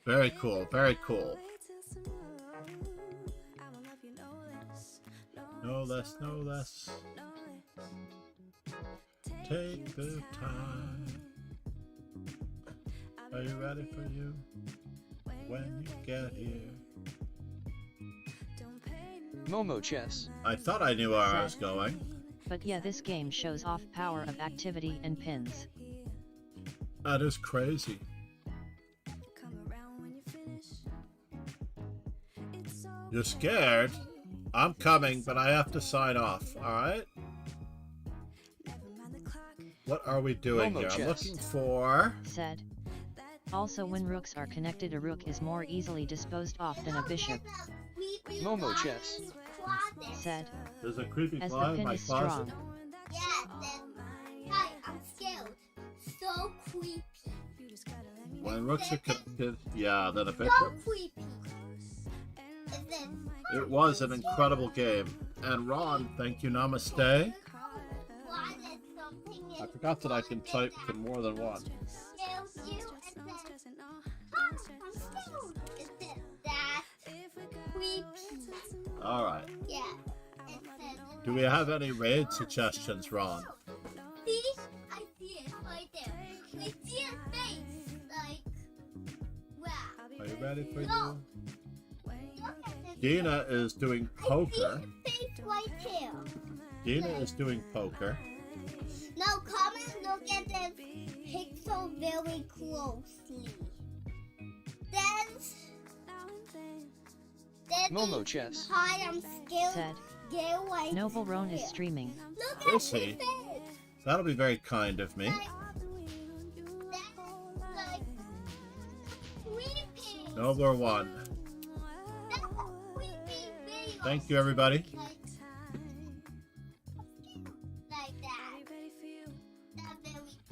Very cool, very cool. No less, no less. Take the time. Are you ready for you? When you get here. Momo Chess. I thought I knew where I was going. But yeah, this game shows off power of activity and pins. That is crazy. You're scared? I'm coming, but I have to sign off, alright? What are we doing Momo here? Chess. I'm looking for... Said. Also, when rooks are connected, a rook is more easily disposed of than a bishop. Momo Chess. Said. There's a creepy As fly the in pin my is closet. strong. Yeah, then. Hi, I'm scared. So creepy. When rooks are connected, yeah, then a bishop. So creepy. And then. It was an incredible game. And Ron, thank you, namaste. Why there's something I forgot that I can type to more than one. scares you, and then. Hi, I'm scared. And then that's creepy. Alright. Yeah. And then. Do we have any raid suggestions, Ron? See? I see it right there. I see his face. Like. Wow. Are you ready for Look. you? Look at this. Dina is doing poker. I see his face right here. Dina is doing poker. Now come and look at this pixel very closely. Then Momo Chess. hi, I'm scared. Said. Get away. Noble Roan is here. streaming. Look at Is his he? face. That'll be very kind of me. That's like creepy. Nobler one. That's a creepy video. Thank you, everybody. Like, like that.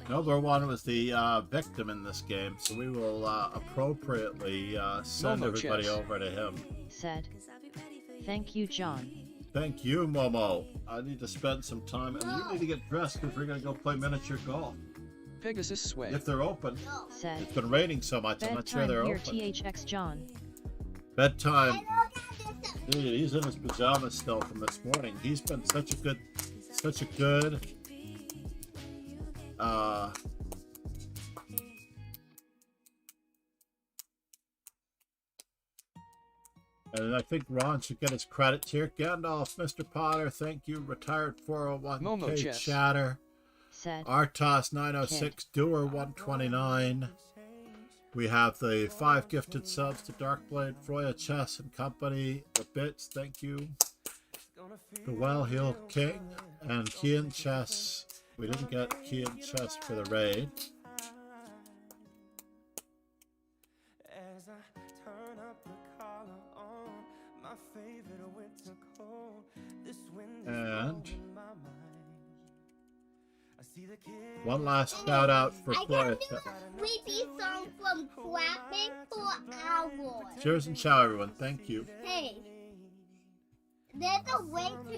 Number one was the victim in this game, so we will appropriately send Momo everybody chess. over to him. Said. Thank you, John. Thank you, Momo. I need to spend some time, and you need to get dressed because we're going to go play miniature golf. Pegasus sway. If they're open. Said. It's been raining so much, I'm not sure they're Bedtime open. here, THX John. Bedtime. Dude, he's in his pajamas still from this morning. He's been such a good and I think Ron should get his credits here. Gandalf, Mr. Potter, thank you. Retired Momo 401k chess. Chatter. Said. Artos 906, Doer 129. We have the 5 gifted subs to Darkblade, Froya Chess and Company, the Bits, thank you. The Well-Heeled King, and Kian Chess. We didn't get Kian Chess for the raid. As I turn up the collar on my favorite winter coat, this wind is And blowing my mind. I see the kids one last shout out for I Froya got Chess. this sleepy song from clapping for hours. Cheers and ciao, everyone. Thank you. Hey, there's a way to